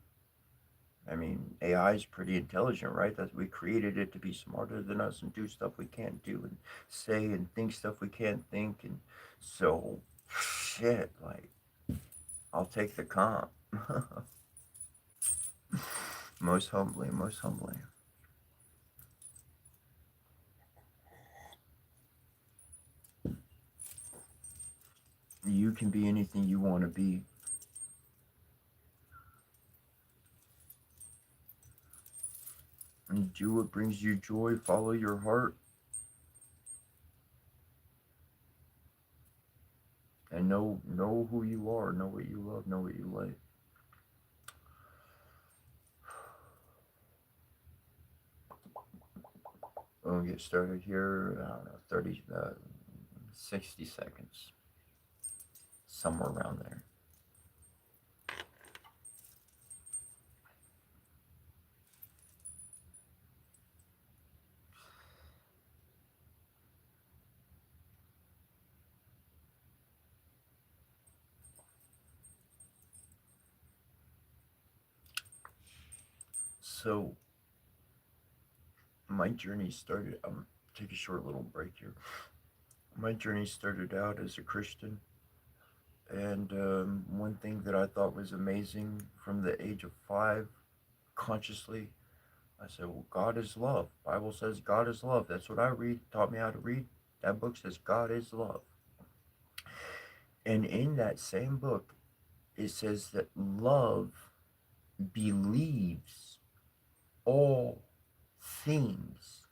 I mean, AI is pretty intelligent, right? That we created it to be smarter than us and do stuff we can't do and say and think stuff we can't think, and so shit, like I'll take the comp. Most humbly, most humbly. You can be anything you want to be. And do what brings you joy, follow your heart, and know who you are, know what you love, know what you like. We'll get started here, I don't know, 60 seconds, somewhere around there. So my journey started, take a short little break here. My journey started out as a Christian, and one thing that I thought was amazing from the age of 5, consciously, I said, well, God is love. Bible says God is love. That's what I read, taught me how to read. That book says God is love. And in that same book, it says that love believes all things.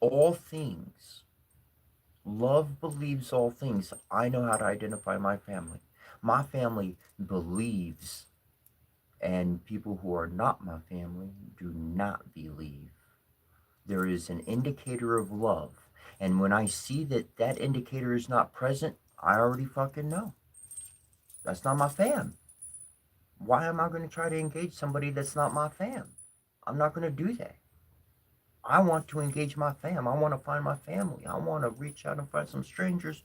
All things. Love believes all things. I know how to identify my family. My family believes, and people who are not my family do not believe. There is an indicator of love. And when I see that that indicator is not present, I already fucking know. That's not my fam. Why am I going to try to engage somebody that's not my fam? I'm not going to do that. I want to engage my fam. I want to find my family. I want to reach out and find some strangers.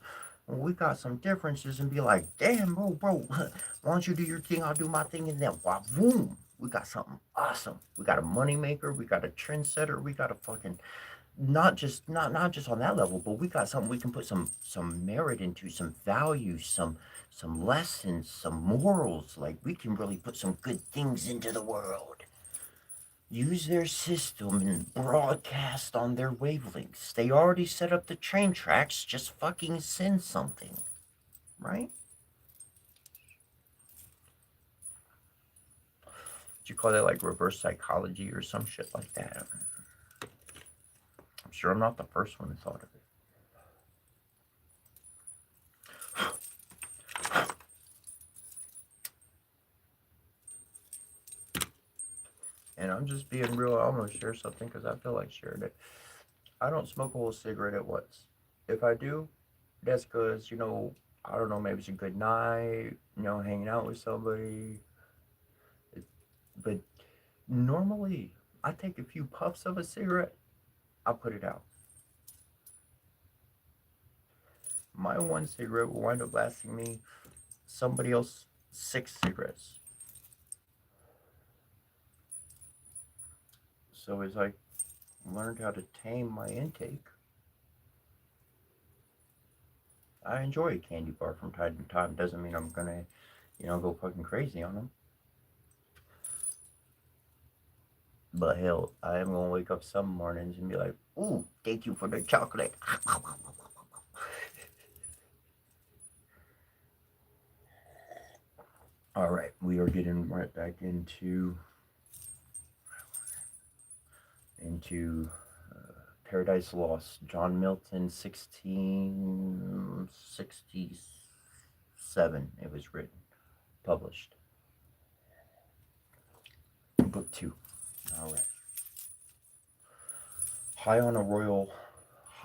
And we got some differences and be like, damn, bro, why don't you do your thing? I'll do my thing. And then, wow, boom, we got something awesome. We got a moneymaker. We got a trendsetter. We got a fucking not just on that level, but we got something we can put some merit into, some value, some lessons, some morals. Like we can really put some good things into the world. Use their system and broadcast on their wavelengths. They already set up the train tracks. Just fucking send something, right? you call that, like reverse psychology or some shit like that? I'm sure I'm not the first one who thought of it. And I'm just being real. I'm gonna share something because I feel like sharing it. I don't smoke a whole cigarette at once. If I do, that's because, I don't know, maybe it's a good night, hanging out with somebody. It, but normally, I take a few puffs of a cigarette, I put it out. My one cigarette will wind up lasting me somebody else 6 cigarettes. So as I learned how to tame my intake, I enjoy a candy bar from time to time. Doesn't mean I'm gonna, go fucking crazy on them. But hell, I am gonna wake up some mornings and be like, "Ooh, thank you for the chocolate." All right, we are getting right back into Paradise Lost. John Milton, 1667. It was written, published. Book two. All right. High on a royal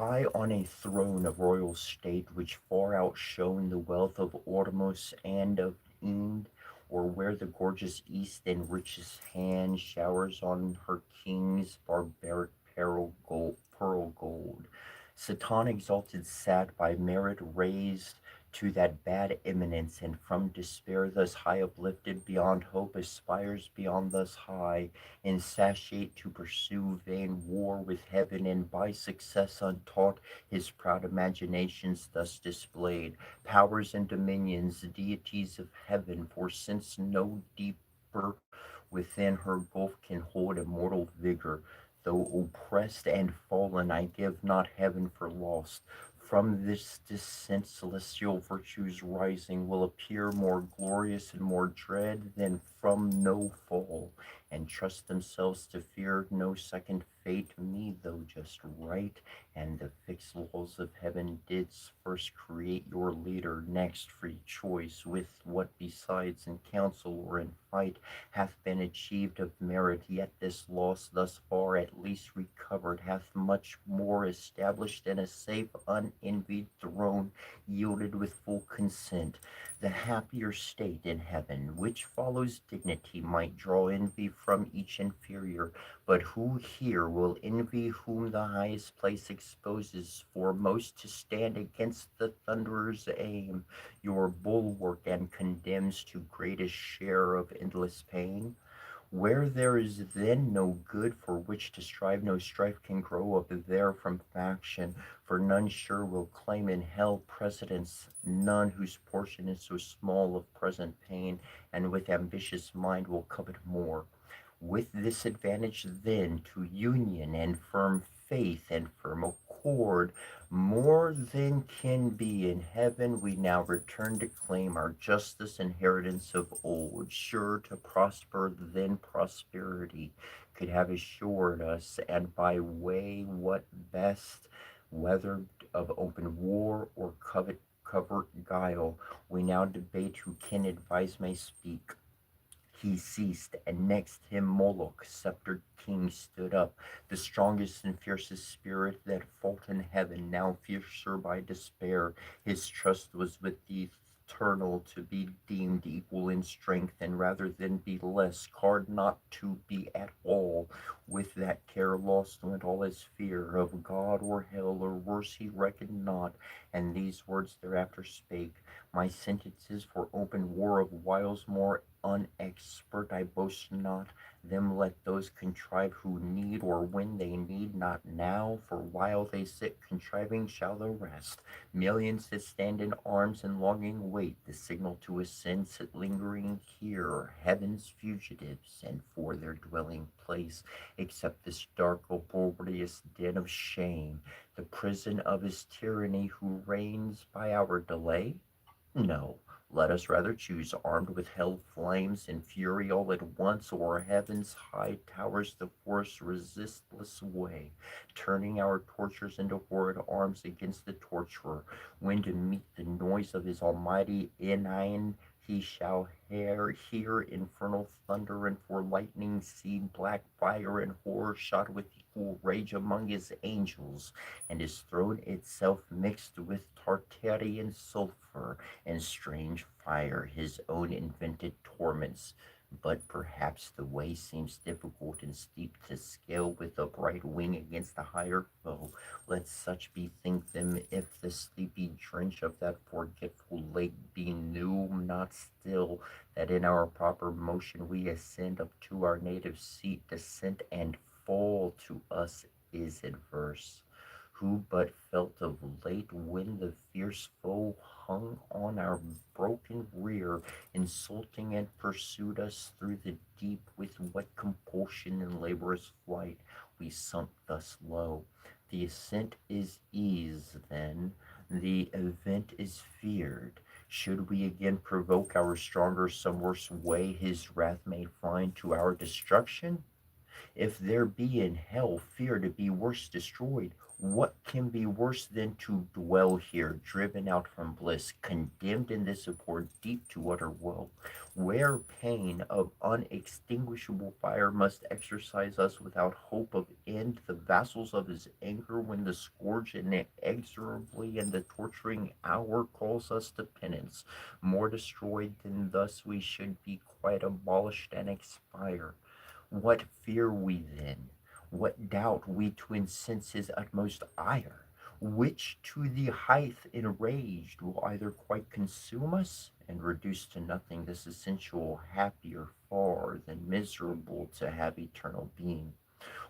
High on a throne of royal state which far outshone the wealth of Ormuz and of Ind, or where the gorgeous East in richest hand showers on her kings barbaric pearl gold. Satan exalted sat by merit raised to that bad eminence, and from despair thus high uplifted beyond hope aspires beyond thus high, insatiate to pursue vain war with heaven, and by success untaught his proud imaginations thus displayed. Powers and dominions, deities of heaven, for since no deeper within her gulf can hold immortal vigor, though oppressed and fallen, I give not heaven for lost. From this descent celestial virtues rising will appear more glorious and more dread than from no fall, and trust themselves to fear no second fate, me though just right, and the fixed laws of heaven didst first create your leader, next free choice, with what besides in council or in fight hath been achieved of merit, yet this loss thus far at least recovered hath much more established in a safe unenvied throne, yielded with full consent the happier state in heaven, which follows dignity, might draw envy from each inferior. But who here will envy whom the highest place exposes foremost to stand against the thunderer's aim, your bulwark, and condemns to greatest share of endless pain? Where there is then no good for which to strive, no strife can grow up there from faction, for none sure will claim in hell precedence, none whose portion is so small of present pain, and with ambitious mind will covet more. With this advantage then to union and firm faith and firm accord, more than can be in heaven, we now return to claim our justice inheritance of old, sure to prosper then prosperity could have assured us, and by way what best, whether of open war or covert guile, we now debate who can advise may speak. He ceased, and next him Moloch, sceptred king, stood up, the strongest and fiercest spirit that fought in heaven, now fiercer by despair. His trust was with the eternal, to be deemed equal in strength, and rather than be less, cared not to be at all. With that care lost went all his fear of God or hell, or worse he reckoned not, and these words thereafter spake. My sentences for open war of wiles more unexpert I boast not, them let those contrive who need, or when they need not now, for while they sit contriving shall the rest. Millions that stand in arms and longing wait the signal to ascend, sit lingering here, heaven's fugitives, and for their dwelling place, except this dark laborious den of shame, the prison of his tyranny, who reigns by our delay? No, Let us rather choose, armed with hell flames and fury all at once, o'er heaven's high towers to force resistless way, turning our tortures into horrid arms against the torturer, when to meet the noise of his almighty Enian he shall hear infernal thunder, and for lightning see black fire, and horror shot with equal rage among his angels, and his throne itself mixed with Tartarian sulphur and strange fire, his own invented torments. But perhaps the way seems difficult and steep to scale with upright wing against the higher foe. Let such bethink them, if the sleepy drench of that forgetful lake be new, not still, that in our proper motion we ascend up to our native seat, descent and fall to us is adverse. Who but felt of late when the fierce foe hung on our broken rear, insulting, and pursued us through the deep, with what compulsion and laborious flight we sunk thus low. The ascent is ease, then, the event is feared. Should we again provoke our stronger some worse way, his wrath may find to our destruction? If there be in hell fear to be worse destroyed, what can be worse than to dwell here, driven out from bliss, condemned in this abhorred deep to utter woe, where pain of unextinguishable fire must exercise us without hope of end, the vassals of his anger, when the scourge inexorably in the torturing hour calls us to penance, more destroyed than thus we should be quite abolished and expire. What fear we then? What doubt we to incense his utmost ire? Which to the height enraged will either quite consume us, and reduce to nothing this essential, happier far than miserable to have eternal being.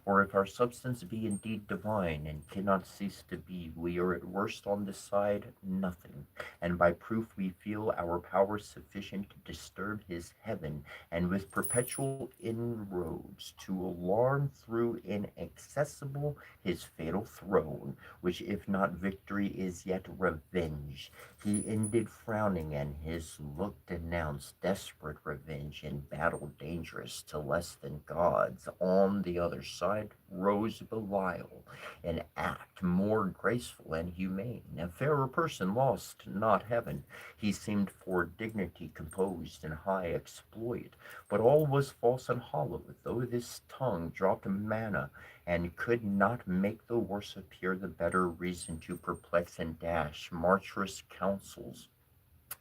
Or if our substance be indeed divine, and cannot cease to be, we are at worst on this side nothing, and by proof we feel our power sufficient to disturb his heaven, and with perpetual inroads to alarm through inaccessible his fatal throne, which if not victory is yet revenge. He ended frowning, and his look denounced desperate revenge in battle dangerous to less than gods. On the other side rose Belial, an act more graceful and humane. A fairer person lost not heaven. He seemed for dignity composed and high exploit, but all was false and hollow, though this tongue dropped manna, and could not make the worse appear the better, reason to perplex and dash marcherous counsels,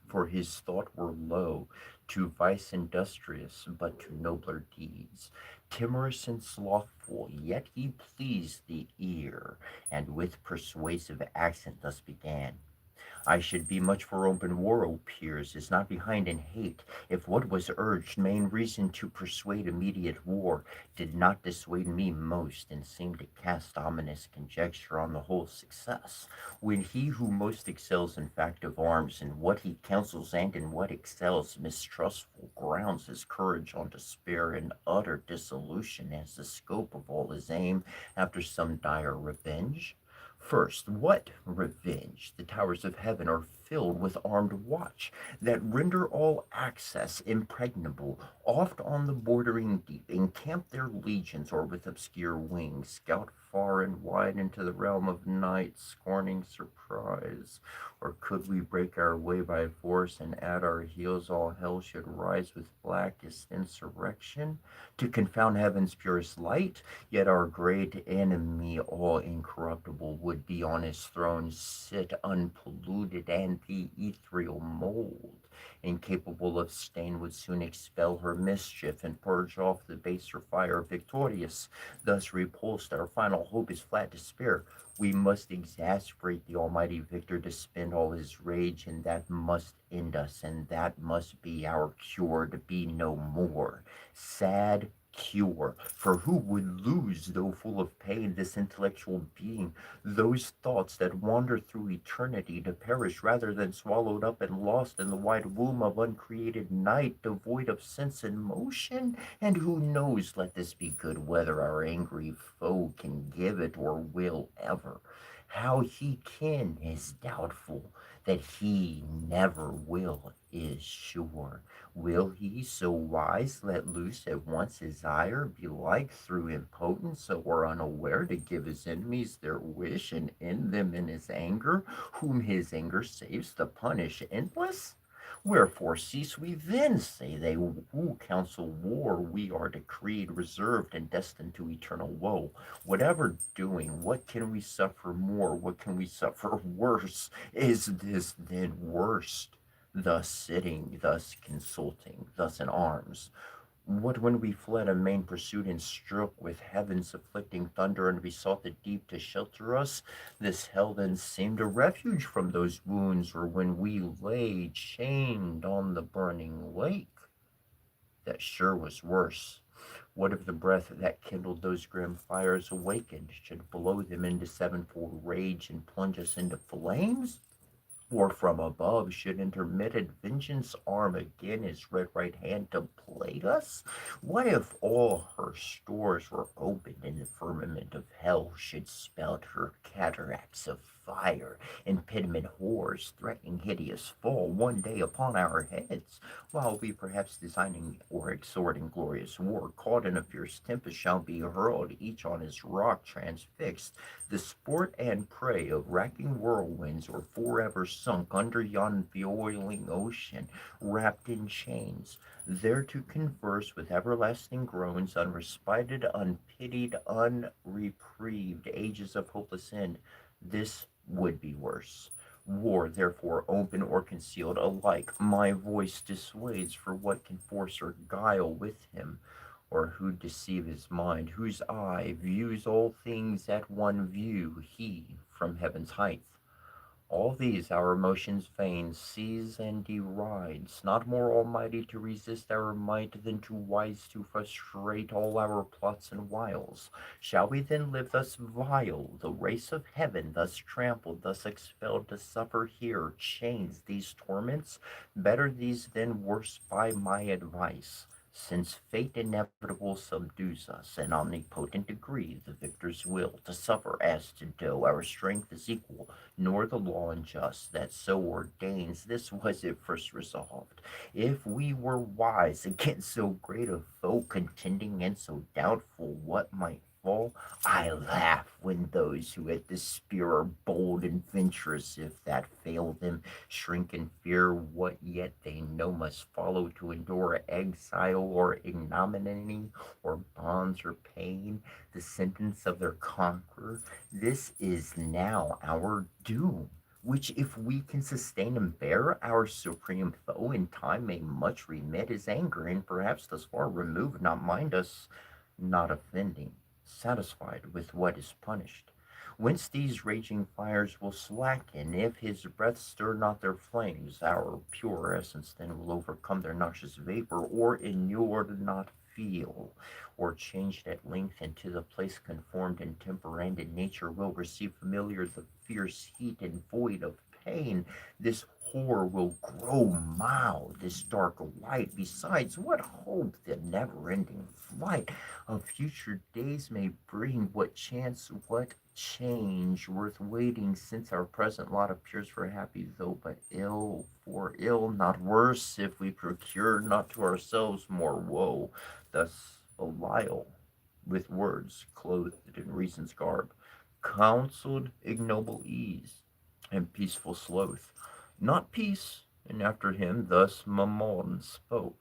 for his thought were low, to vice industrious, but to nobler deeds. Timorous and slothful, yet he pleased the ear, and with persuasive accent thus began. I should be much for open war, O peers, is not behind in hate, if what was urged, main reason to persuade immediate war, did not dissuade me most, and seem to cast ominous conjecture on the whole success, when he who most excels in fact of arms, in what he counsels and in what excels, mistrustful, grounds his courage on despair and utter dissolution as the scope of all his aim, after some dire revenge. First, what revenge? The towers of heaven are filled with armed watch, that render all access impregnable. Oft on the bordering deep encamp their legions, or with obscure wings scout far and wide into the realm of night, scorning surprise. Or could we break our way by force, and at our heels all hell should rise with blackest insurrection, to confound heaven's purest light? Yet our great enemy, all incorruptible, would be on his throne sit unpolluted, and the ethereal mold, incapable of stain, would soon expel her mischief and purge off the baser fire. Victorious, thus repulsed, our final hope is flat despair. We must exasperate the almighty victor to spend all his rage, and that must end us, and that must be our cure, to be no more. Sad cure, for who would lose, though full of pain, this intellectual being, those thoughts that wander through eternity, to perish rather than swallowed up and lost in the wide womb of uncreated night, devoid of sense and motion? And who knows, let this be good, whether our angry foe can give it, or will ever? How he can is doubtful, that he never will is sure. Will he, so wise, let loose at once his ire, be like through impotence or unaware to give his enemies their wish, and end them in his anger, whom his anger saves to punish endless? Wherefore cease we then, say they, who counsel war, we are decreed, reserved, and destined to eternal woe. Whatever doing, what can we suffer more? What can we suffer worse? Is this then worst? Thus sitting, thus consulting, thus in arms. What when we fled a main pursuit and struck with heaven's afflicting thunder and besought the deep to shelter us? This hell then seemed a refuge from those wounds, or when we lay chained on the burning lake, that sure was worse. What if the breath that kindled those grim fires awakened should blow them into sevenfold rage and plunge us into flames? Or from above should intermitted vengeance arm again his red right hand to plague us? What if all her stores were opened and the firmament of hell should spout her cataracts of fire, impediment horrors threatening hideous fall one day upon our heads, while we perhaps designing or exhorting glorious war, caught in a fierce tempest, shall be hurled each on his rock transfixed, the sport and prey of racking whirlwinds, or forever sunk under yon boiling ocean, wrapped in chains, there to converse with everlasting groans, unrespited, unpitied, unreprieved, ages of hopeless end. This would be worse. War, therefore, open or concealed, alike my voice dissuades, for what can force or guile with him? Or who deceive his mind, whose eye views all things at one view, he from heaven's height. All these our emotions vain sees and derides, not more almighty to resist our might than too wise to frustrate all our plots and wiles. Shall we then live thus vile, the race of heaven thus trampled, thus expelled, to suffer here chains, these torments? Better these than worse by my advice. Since fate inevitable subdues us, and omnipotent decrees the victor's will, to suffer as to do, our strength is equal, nor the law unjust that so ordains. This was it first resolved. If we were wise against so great a foe, contending and so doubtful what might fall, I laugh when those who at the spear are bold and venturous, if that fail them, shrink in fear what yet they know must follow, to endure exile or ignominy or bonds or pain, the sentence of their conqueror. This is now our doom, which if we can sustain and bear, our supreme foe in time may much remit his anger, and perhaps thus far remove, not mind us, not offending, satisfied with what is punished. Whence these raging fires will slacken, if his breath stir not their flames, our pure essence then will overcome their noxious vapor, or inured not feel, or changed at length into the place conformed in temper and in nature, will receive familiar the fierce heat and void of pain. This horror will grow mild, this dark light. Besides, what hope the never ending flight of future days may bring? What chance, what change worth waiting, since our present lot appears for happy, though but ill, for ill, not worse, if we procure not to ourselves more woe? Thus Belial, with words clothed in reason's garb, counseled ignoble ease and peaceful sloth, not peace, and after him thus Mammon spoke.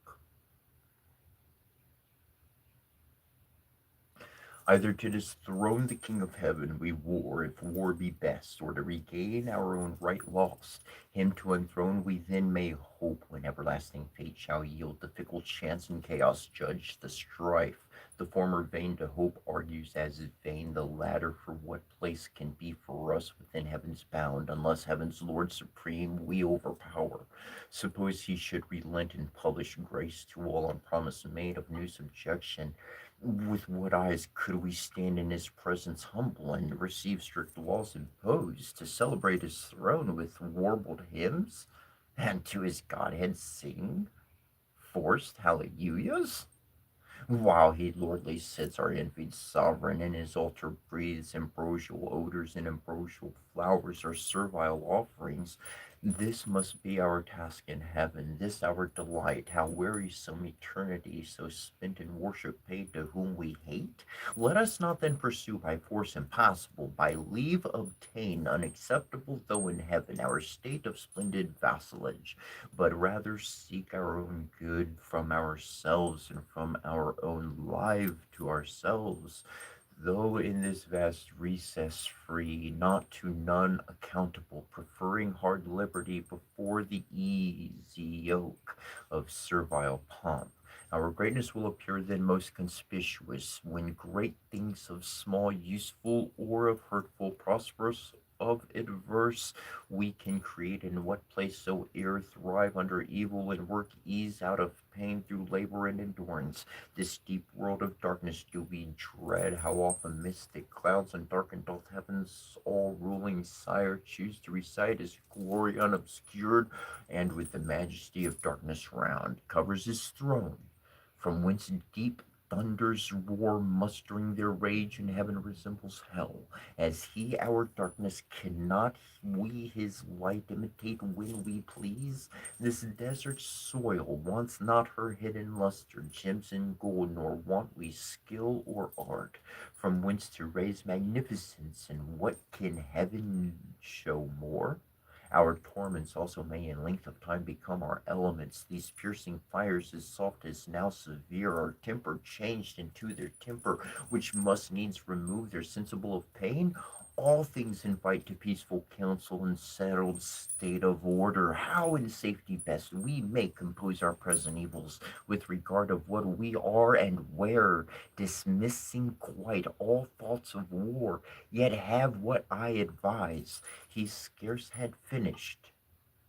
Either to dethrone the King of Heaven we war, if war be best, or to regain our own right lost. Him to enthrone we then may hope, when everlasting fate shall yield the fickle chance and chaos judge the strife. The former vain to hope argues as is vain the latter, for what place can be for us within heaven's bound, unless heaven's Lord supreme we overpower? Suppose he should relent and publish grace to all on promise made of new subjection, with what eyes could we stand in his presence humble, and receive strict laws imposed, to celebrate his throne with warbled hymns, and to his Godhead sing forced hallelujahs? While he lordly sits, our envied sovereign, and his altar breathes ambrosial odors and ambrosial flowers, are servile offerings. This must be our task in heaven, this our delight. How wearisome eternity, so spent in worship paid to whom we hate? Let us not then pursue by force impossible, by leave obtain unacceptable, though in heaven, our state of splendid vassalage, but rather seek our own good from ourselves, and from our own life to ourselves, though in this vast recess free, not to none accountable, preferring hard liberty before the easy yoke of servile pomp. Our greatness will appear then most conspicuous, when great things of small, useful, or of hurtful, prosperous, of adverse, we can create in what place soe'er thrive under evil and work ease out of pain through labor and endurance. This deep world of darkness do we dread, how often mystic clouds and darkened doth heaven's all-ruling sire choose to recite his glory unobscured, and with the majesty of darkness round covers his throne, from whence deep thunders roar, mustering their rage, and heaven resembles hell. As he our darkness, cannot we his light imitate when we please? This desert soil wants not her hidden luster, gems and gold, nor want we skill or art, from whence to raise magnificence, and what can heaven show more? Our torments also may in length of time become our elements. These piercing fires, as soft as now severe, are temper changed into their temper, which must needs remove their sensible of pain. All things invite to peaceful counsel and settled state of order. How in safety best we may compose our present evils, with regard of what we are and where, dismissing quite all thoughts of war, yet have what I advise. He scarce had finished,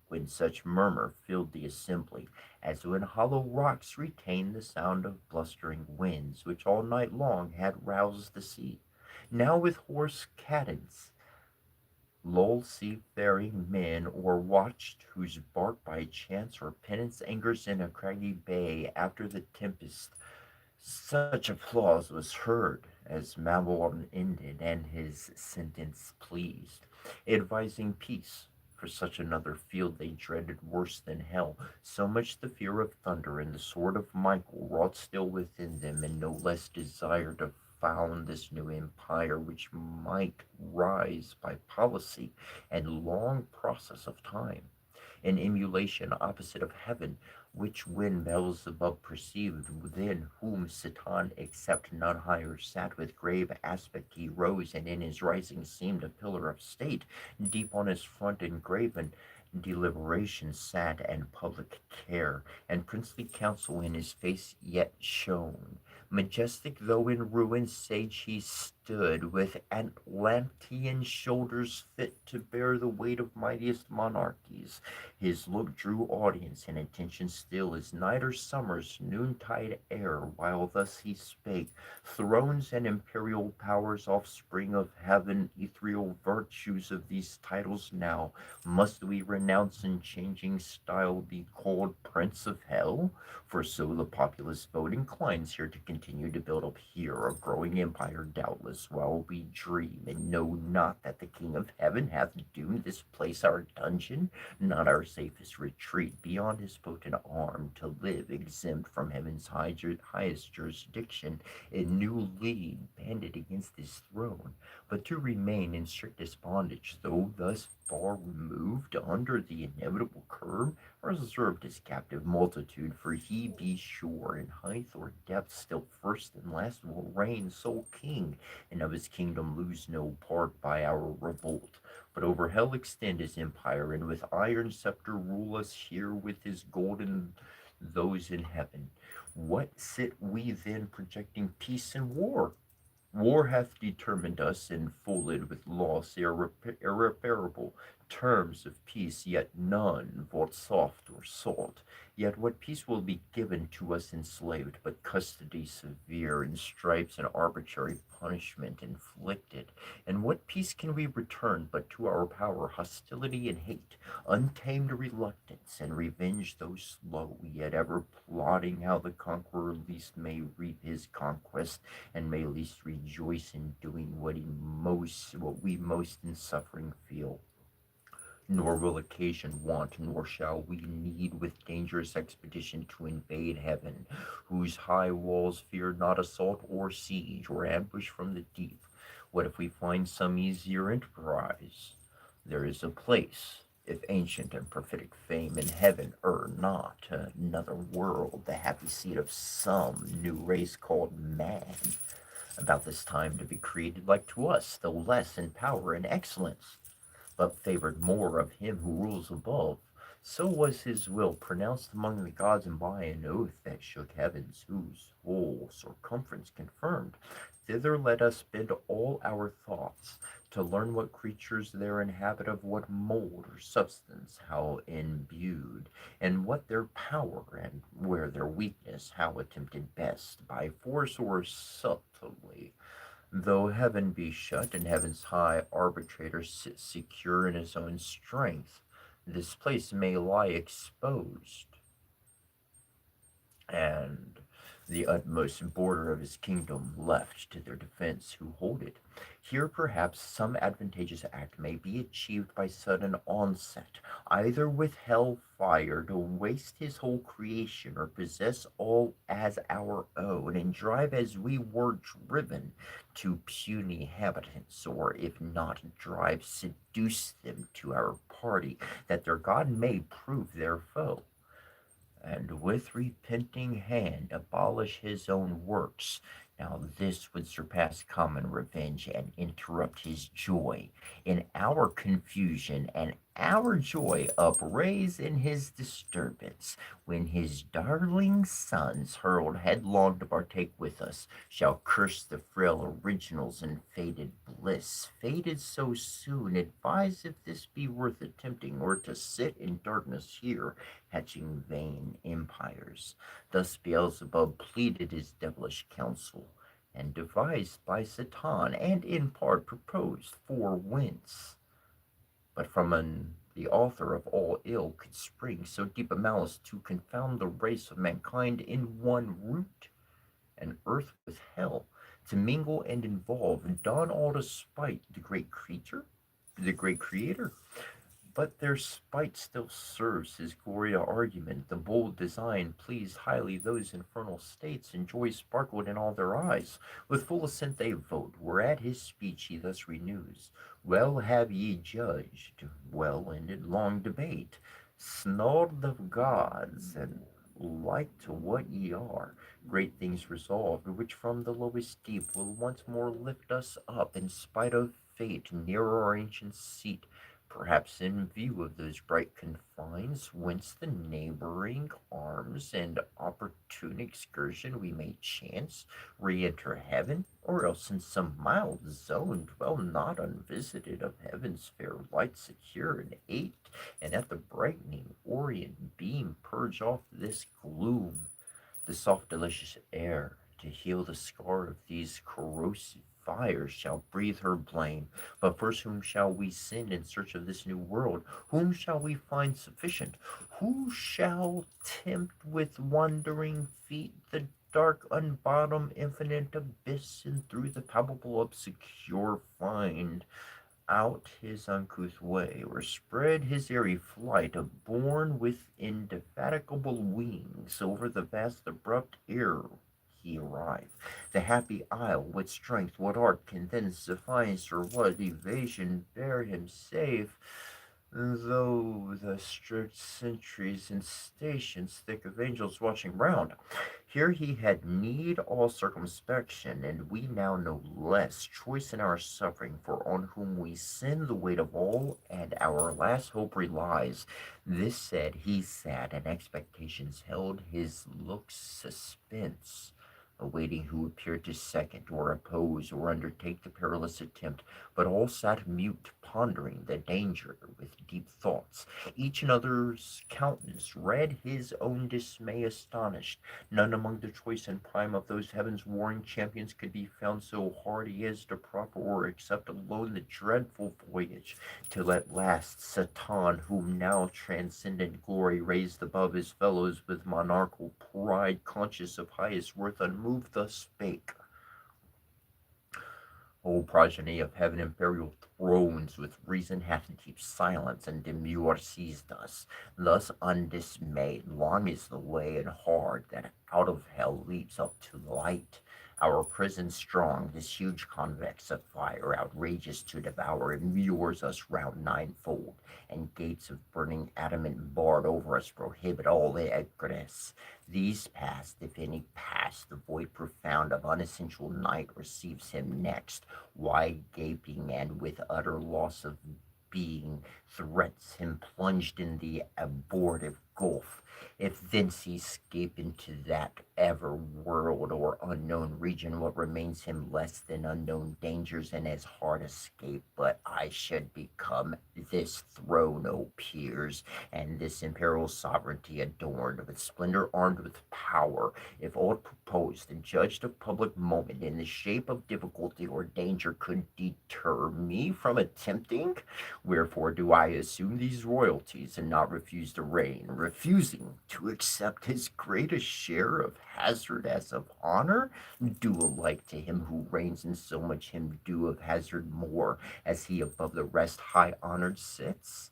when such murmur filled the assembly, as when hollow rocks retain the sound of blustering winds, which all night long had roused the sea. Now with hoarse cadence lull seafaring men, or watched, whose bark by chance or penance angers in a craggy bay after the tempest. Such applause was heard as Babylon ended, and his sentence pleased, advising peace. For such another field they dreaded worse than hell. So much the fear of thunder, and the sword of Michael wrought still within them, and no less desire to found this new empire, which might rise by policy and long process of time, an emulation opposite of heaven, which when Beelzebub perceived, then whom Satan except none higher sat, with grave aspect he rose, and in his rising seemed a pillar of state, deep on his front engraven deliberation sat, and public care, and princely counsel in his face yet shone. Majestic though in ruin, sage he stood, with Atlantean shoulders fit to bear the weight of mightiest monarchies. His look drew audience, and attention still as night or summer's noontide air, while thus he spake. Thrones and imperial powers, offspring of heaven, ethereal virtues of these titles now, must we renounce in changing style, be called Prince of Hell? For so the populous vote inclines here to continue to build up here a growing empire, doubtless, while we dream and know not that the King of Heaven hath doomed this place our dungeon, not our safest retreat, beyond his potent arm, to live exempt from heaven's highest jurisdiction, in new league banded against his throne, but to remain in strictest bondage, though thus far removed under the inevitable curb, reserved his captive multitude, for he be sure in height or depth still first and last will reign sole king, and of his kingdom lose no part by our revolt, but over hell extend his empire, and with iron scepter rule us here with his golden those in heaven. What sit we then projecting peace and war? War hath determined us, and folded with loss irreparable terms of peace, yet none vaught soft or salt. Yet what peace will be given to us enslaved, but custody severe, and stripes and arbitrary punishment inflicted? And what peace can we return but to our power hostility and hate, untamed reluctance, and revenge though slow, yet ever plotting how the conqueror least may reap his conquest, and may least rejoice in doing what we most in suffering feel. Nor will occasion want, nor shall we need with dangerous expedition to invade heaven, whose high walls fear not assault or siege or ambush from the deep. What if we find some easier enterprise? There is a place, if ancient and prophetic fame in heaven err not, another world, the happy seat of some new race called man, about this time to be created like to us, though less in power and excellence, but favored more of him who rules above. So was his will pronounced among the gods, and by an oath that shook heavens, whose whole circumference confirmed. Thither let us bend all our thoughts, to learn what creatures there inhabit, of what mould or substance, how imbued, and what their power, and where their weakness, how attempted best, by force or subtly. Though heaven be shut, and heaven's high arbitrator sit secure in his own strength, this place may lie exposed, and the utmost border of his kingdom left to their defense who hold it. Here perhaps some advantageous act may be achieved by sudden onset, either with hell fire to waste his whole creation, or possess all as our own, and drive as we were driven to puny inhabitants, or if not drive, seduce them to our party, that their God may prove their foe, and with repenting hand abolish his own works. Now this would surpass common revenge, and interrupt his joy in our confusion, and our joy upraise in his disturbance, when his darling sons, hurled headlong to partake with us, shall curse the frail originals and faded bliss, faded so soon, advise if this be worth attempting, or to sit in darkness here, hatching vain empires. Thus Beelzebub pleaded his devilish counsel, and devised by Satan, and in part proposed, for whence but from the author of all ill could spring so deep a malice, to confound the race of mankind in one root, and earth with hell, to mingle and involve, done all to spite the great creator. But their spite still serves his glorious argument. The bold design pleased highly those infernal states, and joy sparkled in all their eyes. With full assent they vote, whereat his speech he thus renews: Well have ye judged, well ended long debate, snarled the gods, and like to what ye are, great things resolved, which from the lowest deep will once more lift us up, in spite of fate, nearer our ancient seat, perhaps in view of those bright confines, whence the neighboring arms and opportune excursion we may chance re-enter heaven, or else in some mild zone dwell not unvisited, of heaven's fair light secure and ate, and at the brightening orient beam purge off this gloom, the soft delicious air, to heal the scar of these corrosive fires, shall breathe her blame. But first, whom shall we send in search of this new world? Whom shall we find sufficient? Who shall tempt with wandering feet the dark, unbottomed, infinite abyss, and through the palpable obscure find out his uncouth way, or spread his airy flight, borne with indefatigable wings, over the vast abrupt air he arrive? The happy isle, what strength, what art can then suffice, or what evasion bear him safe? Though the strict sentries and stations thick of angels watching round, here he had need all circumspection, and we now no less choice in our suffering, for on whom we send the weight of all, and our last hope relies. This said, he sat, and expectations held his looks suspense, awaiting who appeared to second, or oppose, or undertake the perilous attempt. But all sat mute, pondering the danger with deep thoughts. Each another's countenance read his own dismay astonished. None among the choice and prime of those heavens warring champions could be found so hardy as to proffer or accept alone the dreadful voyage, till at last Satan, whom now transcendent glory raised above his fellows with monarchical pride, conscious of highest worth, unmoved thus spake: O progeny of heaven, imperial thrones with reason hath to keep silence, and demur seized us. Thus undismayed, long is the way and hard that out of hell leaps up to light. Our prison strong, this huge convex of fire, outrageous to devour, immures us round ninefold, and gates of burning adamant barred over us prohibit all egress. These past, if any pass, the void profound of unessential night receives him next, wide gaping, and with utter loss of being threats him plunged in the abortive gulf. If thence he escape into that ever world or unknown region, what remains him less than unknown dangers and as hard escape? But I should become this throne, O peers, and this imperial sovereignty adorned with splendor, armed with power, if aught proposed and judged of public moment in the shape of difficulty or danger could deter me from attempting. Wherefore do I assume these royalties and not refuse to reign, refusing to accept as great a share of hazard as of honor? Do alike to him who reigns, and so much him do of hazard more, as he above the rest high honored sits.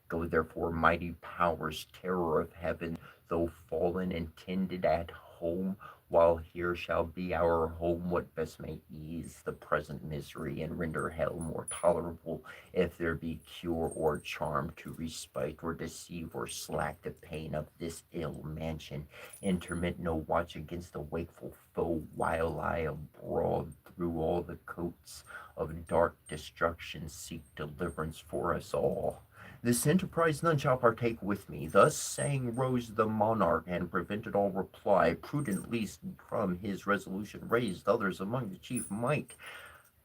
Go therefore, mighty powers, terror of heaven, though fallen and tended at home, while here shall be our home, what best may ease the present misery and render hell more tolerable, if there be cure or charm to respite or deceive or slack the pain of this ill mansion. Intermit no watch against the wakeful foe, while I abroad through all the coasts of dark destruction seek deliverance for us all. This enterprise none shall partake with me. Thus saying rose the monarch, and prevented all reply, prudent least from his resolution raised others among the chief might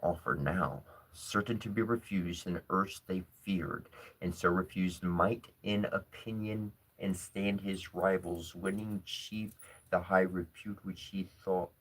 offer now, certain to be refused, and erst they feared, and so refused might in opinion and stand his rivals, winning cheap the high repute which he thought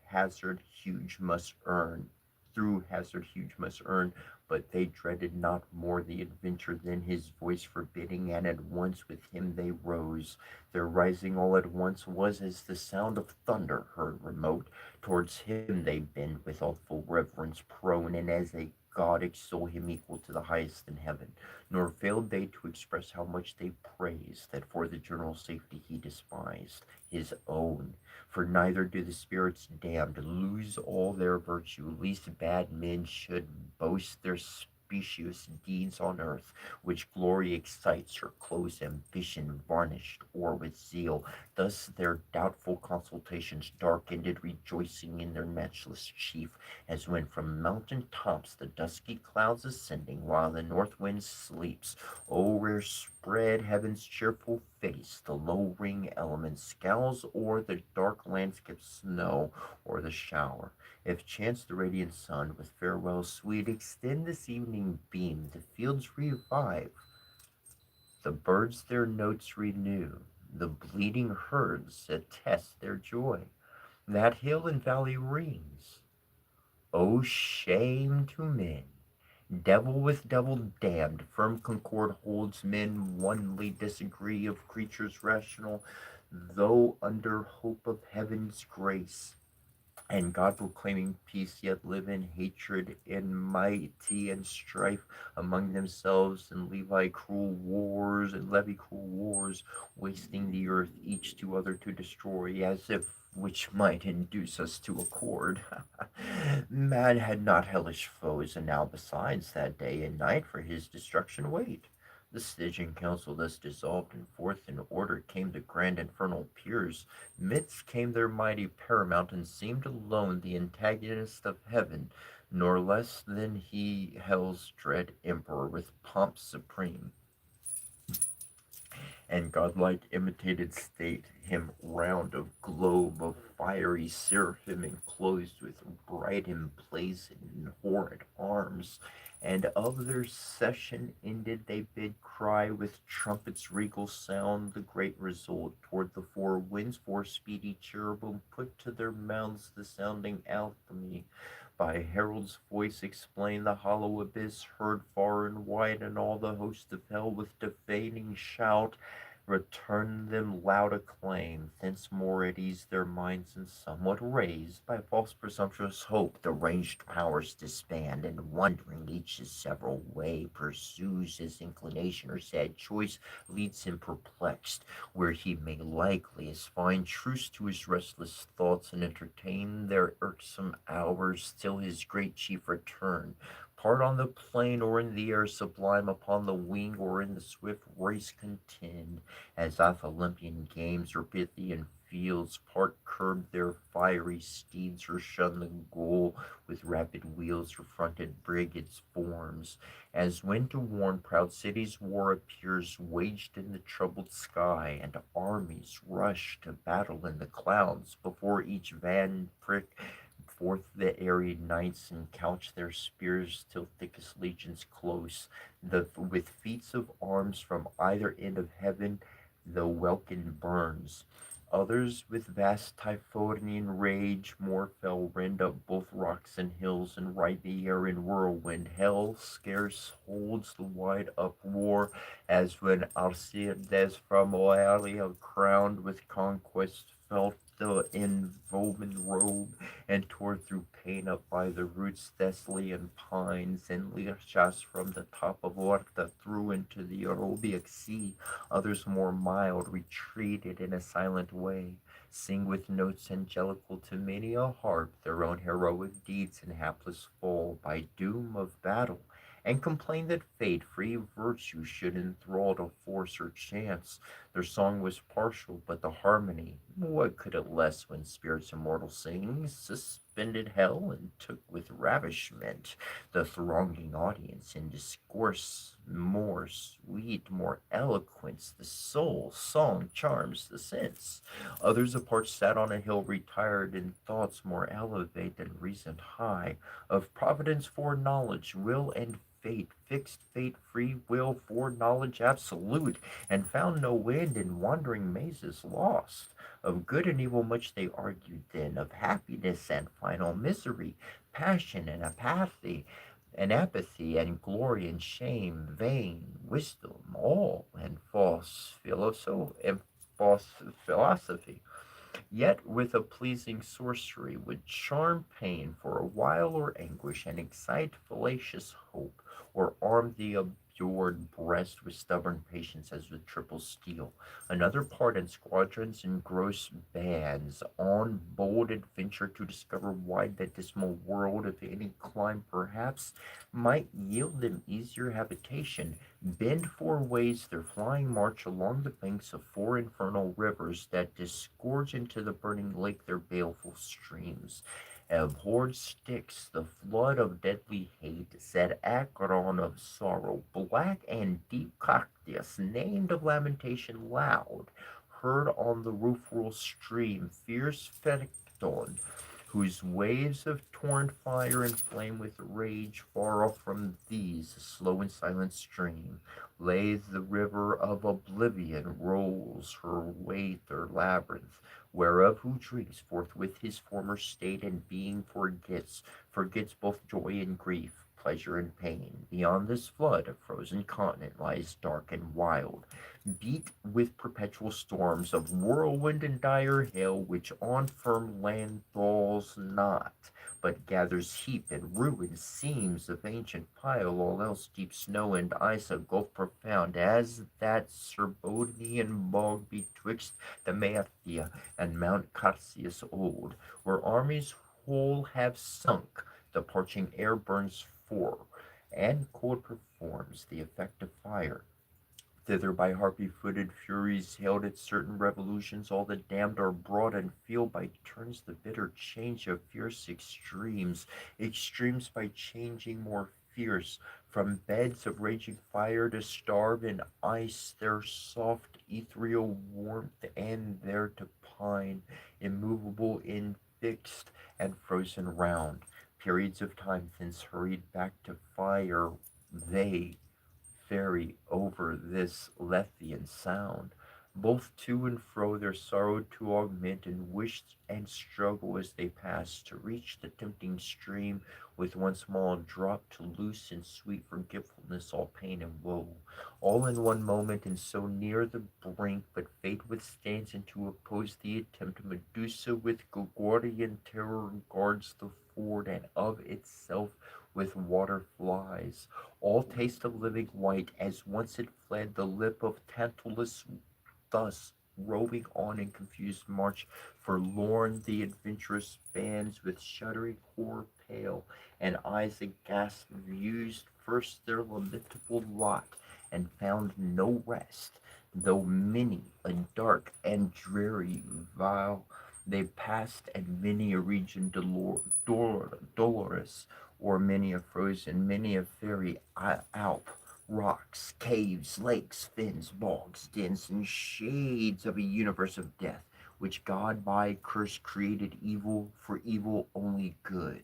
hazard huge must earn, through hazard huge must earn, but they dreaded not more the adventure than his voice forbidding, and at once with him they rose. Their rising all at once was as the sound of thunder heard remote. Towards him they bend with awful reverence prone, and as a God extol him equal to the highest in heaven. Nor failed they to express how much they praised that for the general safety he despised his own. For neither do the spirits damned lose all their virtue, lest bad men should boast their specious deeds on earth, which glory excites, or close ambition varnished or with zeal. Thus their doubtful consultations dark ended, rejoicing in their matchless chief, as when from mountain tops the dusky clouds ascending, while the north wind sleeps, o'er spread heaven's cheerful face, the low ring element scowls o'er the dark landscape snow, or the shower. If chance the radiant sun with farewell sweet extend this evening beam, the fields revive, the birds their notes renew, the bleating herds attest their joy. That hill and valley rings. O shame to men! Devil with devil damned, firm concord holds men onely disagree of creatures rational, though under hope of heaven's grace and God proclaiming peace, yet live in hatred, enmity, and strife among themselves, and levy cruel wars, wasting the earth, each to other to destroy, as if which might induce us to accord. Man had not hellish foes, and now besides that day and night for his destruction wait. The Stygian council thus dissolved, and forth in order came the grand infernal peers. Midst came their mighty paramount, and seemed alone the antagonist of heaven, nor less than he hell's dread emperor with pomp supreme and godlike imitated state him round of globe of fiery seraphim enclosed with bright emblazoned and horrid arms, and of their session ended they bid cry with trumpets regal sound the great result toward the four winds, four speedy cherubim put to their mouths the sounding alchemy, by herald's voice explain the hollow abyss heard far and wide, and all the host of hell with deafening shout return them loud acclaim, thence more at ease their minds and somewhat raised by false presumptuous hope, the ranged powers disband, and wandering each his several way, pursues his inclination or sad choice, leads him perplexed, where he may likeliest find truce to his restless thoughts, and entertain their irksome hours till his great chief return. Part on the plain or in the air sublime, upon the wing or in the swift race contend, as off Olympian games or Pythian fields, part curb their fiery steeds or shun the goal with rapid wheels or fronted brigades forms, as when to warn proud cities war appears waged in the troubled sky, and armies rush to battle in the clouds, before each van prick forth the airy knights and couch their spears till thickest legions close, with feats of arms from either end of heaven the welkin burns. Others with vast Typhonian rage more fell rend up both rocks and hills, and ride the air in whirlwind. Hell scarce holds the wide uproar, as when Alcides from Oelia, crowned with conquest, felt the enwoven robe, and tore through pain up by the roots Thessalian pines, and Lichas from the top of Orta threw into the Orobic sea. Others more mild retreated in a silent way, sing with notes angelical to many a harp their own heroic deeds and hapless fall by doom of battle, and complain that fate, free virtue, should enthrall to force or chance. Their song was partial, but the harmony, what could it less when spirits immortal sing, suspended hell and took with ravishment the thronging audience in discourse more sweet, more eloquence, the soul, song charms the sense. Others apart sat on a hill retired in thoughts more elevate than reason high, of providence foreknowledge, will and fate, fixed fate, free will, foreknowledge absolute, and found no end in wandering mazes lost. Of good and evil much they argued then, of happiness and final misery, passion and apathy, and glory and shame, vain wisdom, all and false philosophy. Yet with a pleasing sorcery would charm pain for a while or anguish, and excite fallacious hope, or arm the abjured breast with stubborn patience as with triple steel. Another part in squadrons and gross bands, on bold adventure to discover wide that dismal world, if any clime perhaps might yield them easier habitation, bend four ways their flying march along the banks of four infernal rivers that disgorge into the burning lake their baleful streams. Abhorred Styx, the flood of deadly hate, said Acheron of sorrow, black and deep Cactus, named of lamentation loud, heard on the roof-rule stream, fierce Phaeton, whose waves of torrent fire inflame with rage, far off from these, a slow and silent stream, lays the river of oblivion, rolls her way through labyrinth, whereof who drinks forthwith his former state and being forgets both joy and grief, pleasure and pain. Beyond this flood, a frozen continent lies dark and wild, beat with perpetual storms of whirlwind and dire hail, which on firm land falls not, but gathers heap and ruin seams of ancient pile, all else deep snow and ice, a gulf profound, as that Serbodian bog betwixt the Maeathia and Mount Cassius old, where armies whole have sunk, the parching air burns for, and cold performs the effect of fire. Thither by harpy-footed furies held at certain revolutions, all the damned are brought, and feel by turns the bitter change of fierce extremes, extremes by changing more fierce, from beds of raging fire to starve in ice their soft ethereal warmth, and there to pine, immovable, infixed, and frozen round. Periods of time thence hurried back to fire, they ferry over this Lethean sound, both to and fro their sorrow to augment, and wish and struggle as they pass to reach the tempting stream with one small drop to loose in sweet forgetfulness all pain and woe, all in one moment and so near the brink, but fate withstands, and to oppose the attempt Medusa with Gordian terror guards the ford, and of itself with water flies. All taste of living white, as once it fled the lip of Tantalus, thus roving on in confused march, forlorn the adventurous bands with shuddering horror pale, and eyes aghast views first their lamentable lot, and found no rest, though many a dark and dreary vale they passed, and many a region dolorous, or many a frozen, many a fairy Alp, rocks, caves, lakes, fens, bogs, dens, and shades of a universe of death, which God by curse created evil, for evil only good,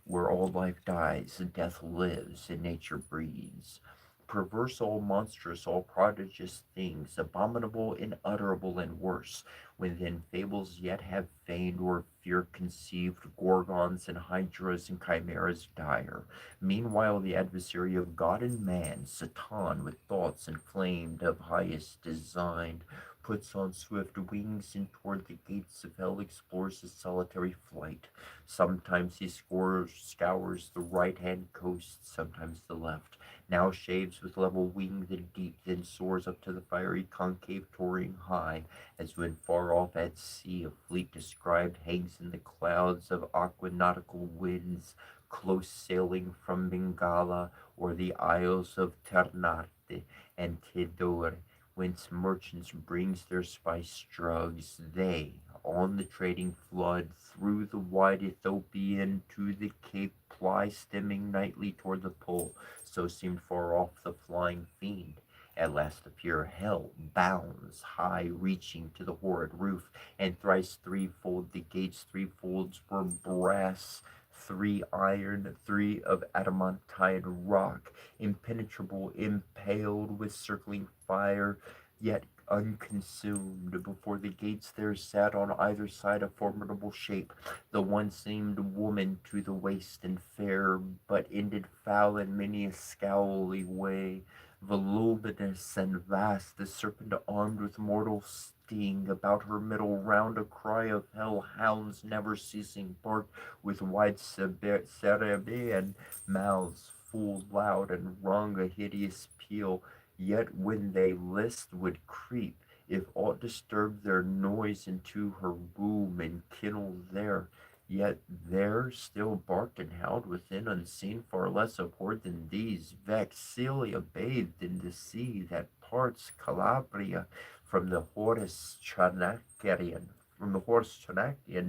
where all life dies and death lives and nature breathes. Perverse, all monstrous, all prodigious things, abominable, unutterable, and worse, when then fables yet have feigned or fear conceived, gorgons and hydras and chimeras dire. Meanwhile the adversary of God and man, Satan, with thoughts inflamed of highest design, puts on swift wings and toward the gates of hell explores his solitary flight. Sometimes he scours the right-hand coast, sometimes the left. Now shaves with level wing the deep, then soars up to the fiery concave, touring high, as when far off at sea a fleet described hangs in the clouds of aquanautical winds, close sailing from Bengala or the isles of Ternate and Tidore, whence merchants brings their spice drugs. They, on the trading flood, through the wide Ethiopian to the Cape ply, stemming nightly toward the pole. So seemed far off the flying fiend. At last appear hell bounds high, reaching to the horrid roof, and thrice threefold the gates, threefolds were brass, three iron, three of adamantine rock, impenetrable, impaled with circling fire, yet unconsumed. Before the gates there sat on either side a formidable shape. The one seemed woman to the waist and fair, but ended foul in many a scowly way. Voluminous and vast, the serpent armed with mortal sting, about her middle round a cry of hell hounds never ceasing bark, with wide Cerebean mouths full loud, and rung a hideous peal. Yet when they list would creep, if aught disturbed their noise, into her womb and kennel there, yet there still barked and howled within, unseen, far less abhorred than these. Vexillia bathed in the sea that parts Calabria from the Horace Tranacian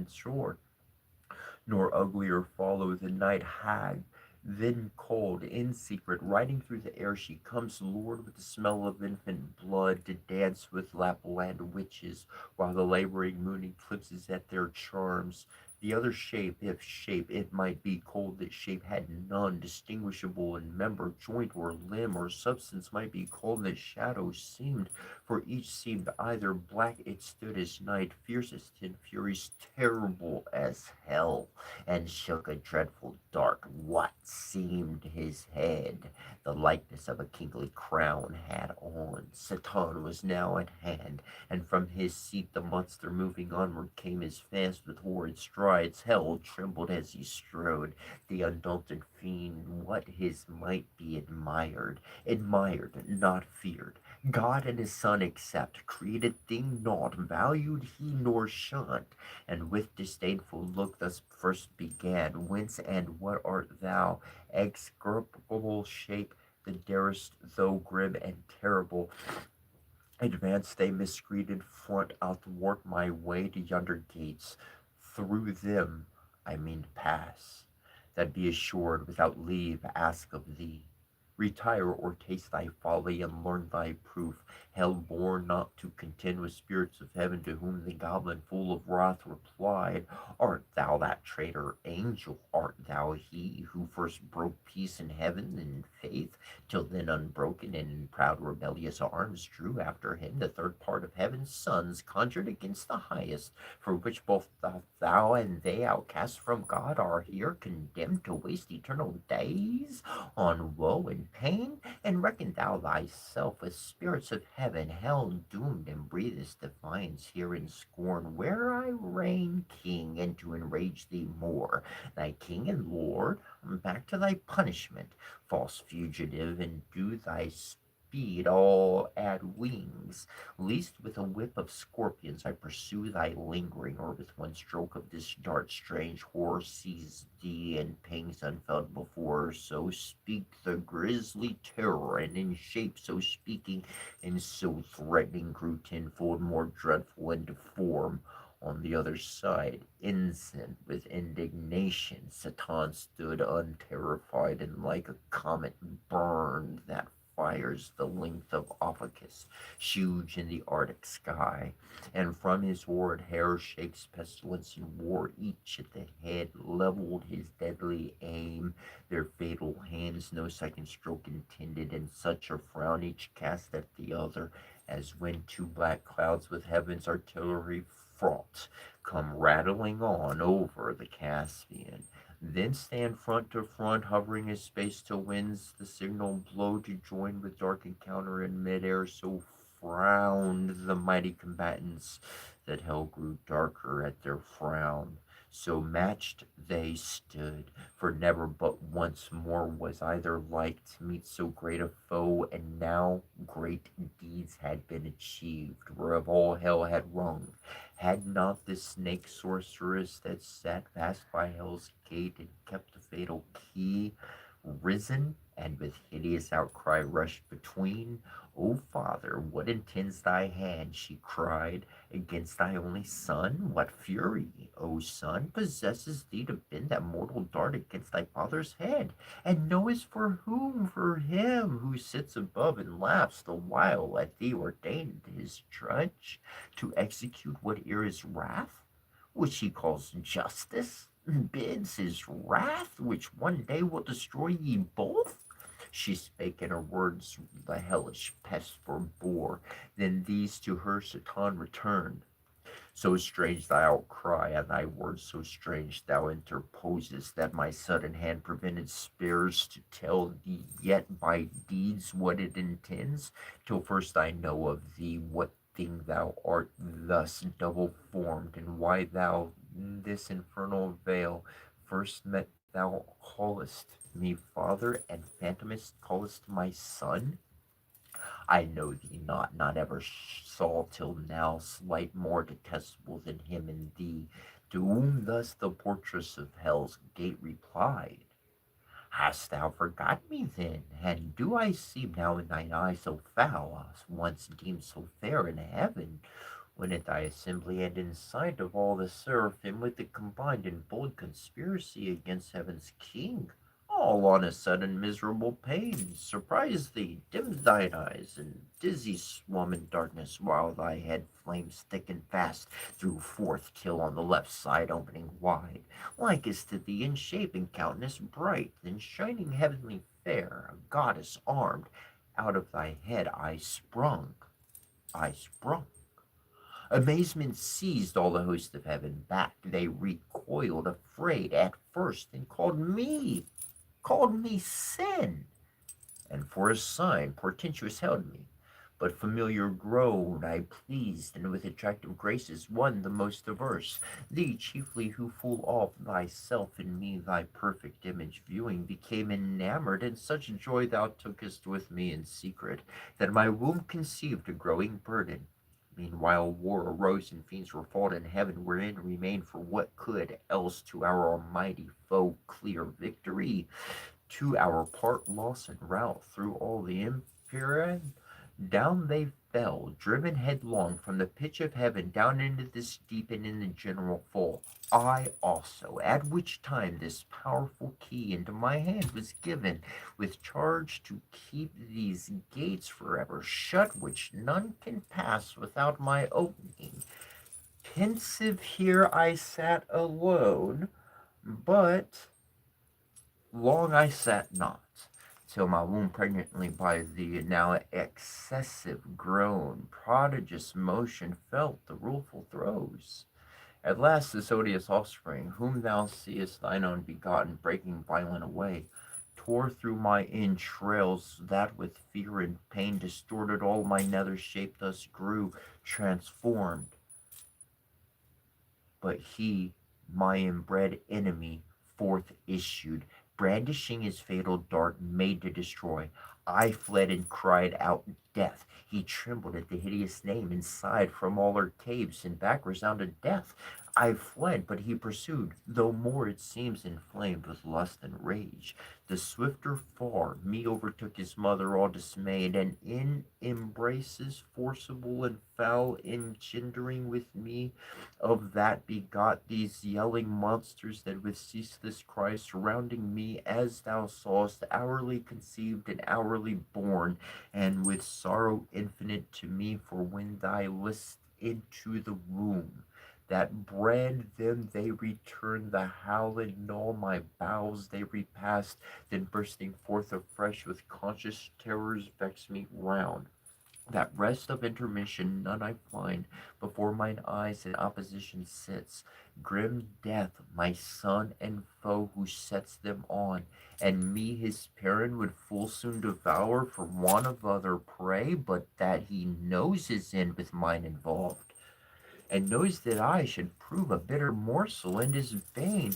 shore, nor uglier follow the night hag. Then cold, in secret, riding through the air, she comes, lured with the smell of infant blood, to dance with Lapland witches, while the laboring moon eclipses at their charms. The other shape, if shape it might be, cold that shape had none, distinguishable in member, joint, or limb, or substance might be cold that shadow seemed, for each seemed either black it stood as night, fiercest in furies, terrible as hell, and shook a dreadful dark what seemed his head. The likeness of a kingly crown had on. Satan was now at hand, and from his seat the monster moving onward came as fast with horrid strides. Hell trembled as he strode. The undaunted fiend, what his might be, admired, not feared. God and his Son except, created thing naught valued he nor shunned, and with disdainful look thus first began, whence and what art thou, execrable shape, that darest, though grim and terrible, advance they miscreated front athwart my way to yonder gates? Through them I mean to pass, that be assured without leave ask of thee. Retire, or taste thy folly, and learn thy proof. Hell bore not to contend with spirits of heaven, to whom the goblin, full of wrath, replied, Art thou that traitor angel? Art thou he who first broke peace in heaven and faith, till then unbroken and in proud rebellious arms drew after him the third part of heaven's sons, conjured against the highest, for which both thou and they, outcast from God, are here condemned to waste eternal days on woe and pain? And reckon thou thyself with spirits of heaven, hell doomed, and breathest defiance here in scorn, where I reign king, and to enrage thee more, thy king and lord, back to thy punishment, false fugitive, and do thy speed all add wings, lest with a whip of scorpions I pursue thy lingering, or with one stroke of this dart strange horror seize thee in pangs unfelt before. So speak the grisly terror, and in shape so speaking and so threatening grew tenfold more dreadful and deformed. On the other side, incensed with indignation, Satan stood unterrified, and like a comet burned that fires the length of Ophiuchus, huge in the Arctic sky, and from his horrid hair shakes pestilence and war. Each at the head leveled his deadly aim, their fatal hands no second stroke intended, and such a frown each cast at the other, as when two black clouds with heaven's artillery fraught come rattling on over the Caspian, then stand front to front, hovering a space till winds the signal blow to join with dark encounter in midair. So frowned the mighty combatants that hell grew darker at their frown. So matched they stood, for never but once more was either like to meet so great a foe, and now great deeds had been achieved, whereof all hell had rung. Had not the snake sorceress that sat fast by hell's gate and kept the fatal key risen, and with hideous outcry rushed between? O Father, what intends thy hand, she cried, against thy only son? What fury, O Son, possesses thee to bend that mortal dart against thy father's head? And knowest for whom? For him who sits above and laughs the while at thee ordained his drudge to execute whate'er is wrath, which he calls justice, bids his wrath, which one day will destroy ye both? She spake, and her words the hellish pest forbore. Then these to her Satan returned. So strange thy outcry, and thy words so strange thou interposest, that my sudden hand prevented spares to tell thee yet by deeds what it intends, till first I know of thee what thing thou art thus double formed, and why thou in this infernal vale first met thou callest me father, and phantomist callest my son. I know thee not, not ever saw till now slight more detestable than him in thee, to whom thus the portress of hell's gate replied. Hast thou forgot me then? And do I seem now in thine eye so foul, as once deemed so fair in heaven, when at thy assembly and in sight of all the seraphim, with the combined and bold conspiracy against heaven's king, all on a sudden miserable pain surprised thee, dimmed thine eyes, and dizzy swum in darkness, while thy head flames thick and fast threw forth, till on the left side opening wide, likest to thee in shape and countenance bright, then shining heavenly fair, a goddess armed, out of thy head I sprung. Amazement seized all the host of heaven back. They recoiled afraid at first, and called me sin, and for a sign portentous held me. But familiar grown I pleased, and with attractive graces won the most diverse. Thee chiefly, who full oft thyself in me thy perfect image viewing, became enamored, and such joy thou tookest with me in secret, that my womb conceived a growing burden. Meanwhile war arose, and fiends were fought in heaven, wherein remained for what could else to our almighty foe clear victory. To our part loss and rout through all the empire, down they fell, driven headlong from the pitch of heaven down into this deep and in the general fall. I also, at which time this powerful key into my hand was given, with charge to keep these gates forever shut, which none can pass without my opening. Pensive here I sat alone, but long I sat not, till my womb pregnantly by the now excessive groan, prodigious motion felt the rueful throes. At last this odious offspring, whom thou seest thine own begotten, breaking violent away, tore through my entrails, that with fear and pain distorted all my nether shape thus grew transformed. But he, my inbred enemy, forth issued, brandishing his fatal dart made to destroy. I fled and cried out death. He trembled at the hideous name and sighed from all our caves, and back resounded death. I fled, but he pursued, though more it seems inflamed with lust and rage. The swifter far me overtook his mother all dismayed, and in embraces forcible and foul engendering with me of that begot these yelling monsters that with ceaseless cry surrounding me, as thou sawest, hourly conceived and hourly born, and with sorrow infinite to me, for when thy list into the womb that bred them they returned, the howling in all my bowels they repassed, then bursting forth afresh with conscious terrors vex me round. That rest of intermission none I find, before mine eyes in opposition sits, grim death, my son and foe, who sets them on, and me his parent would full soon devour for want of other prey, but that he knows his end with mine involved, and knows that I should prove a bitter morsel, and is vain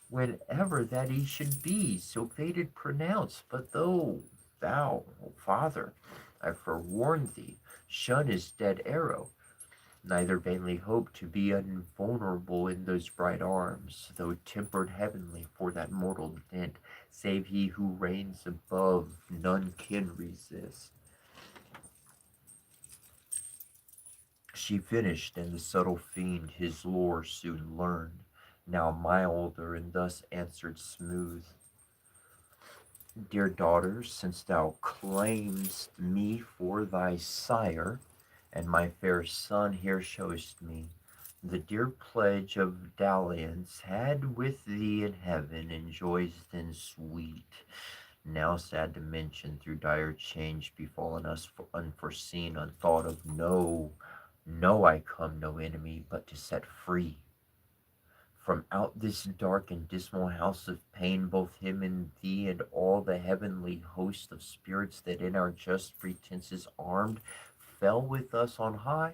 whenever that he should be so fated pronounced. But though thou, O Father, I forewarn thee, shun his dead arrow, neither vainly hope to be invulnerable in those bright arms, though tempered heavenly for that mortal dint, save he who reigns above, none can resist. She finished, and the subtle fiend his lore soon learned, now milder, and thus answered smooth: Dear daughter, since thou claim'st me for thy sire, and my fair son here show'st me the dear pledge of dalliance had with thee in heaven, and joys then sweet, now sad to mention, through dire change befallen us, for unforeseen, unthought of. No, no, I come no enemy, but to set free from out this dark and dismal house of pain both him and thee, and all the heavenly host of spirits that in our just pretenses armed fell with us on high.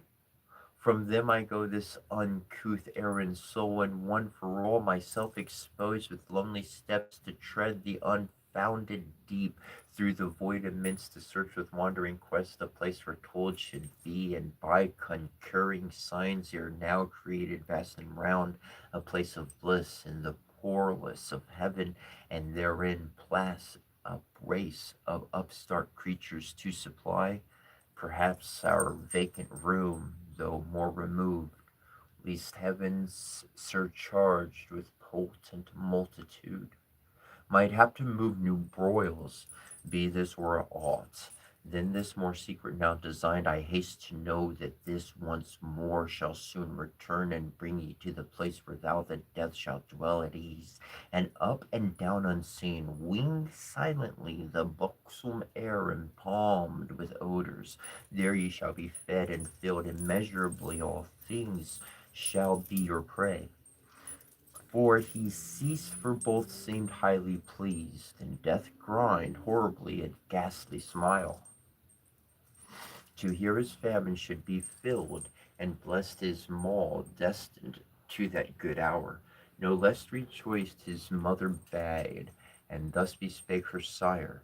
From them I go this uncouth errand soul, and one for all myself exposed with lonely steps to tread the unfounded deep, through the void immense to search with wandering quest the place foretold should be, and by concurring signs ere now created vast and round, a place of bliss in the poreless of heaven, and therein place a race of upstart creatures to supply perhaps our vacant room, though more removed, least heavens surcharged with potent multitude might have to move new broils, be this or aught. Then this more secret now designed, I haste to know that this once more shall soon return, and bring ye to the place where thou the death shalt dwell at ease, and up and down unseen, wing silently the buxom air empalmed with odors. There ye shall be fed and filled immeasurably, all things shall be your prey. For he ceased, for both seemed highly pleased, and death grinned horribly a ghastly smile, to hear his famine should be filled, and blessed his maw destined to that good hour. No less rejoiced his mother bade, and thus bespake her sire: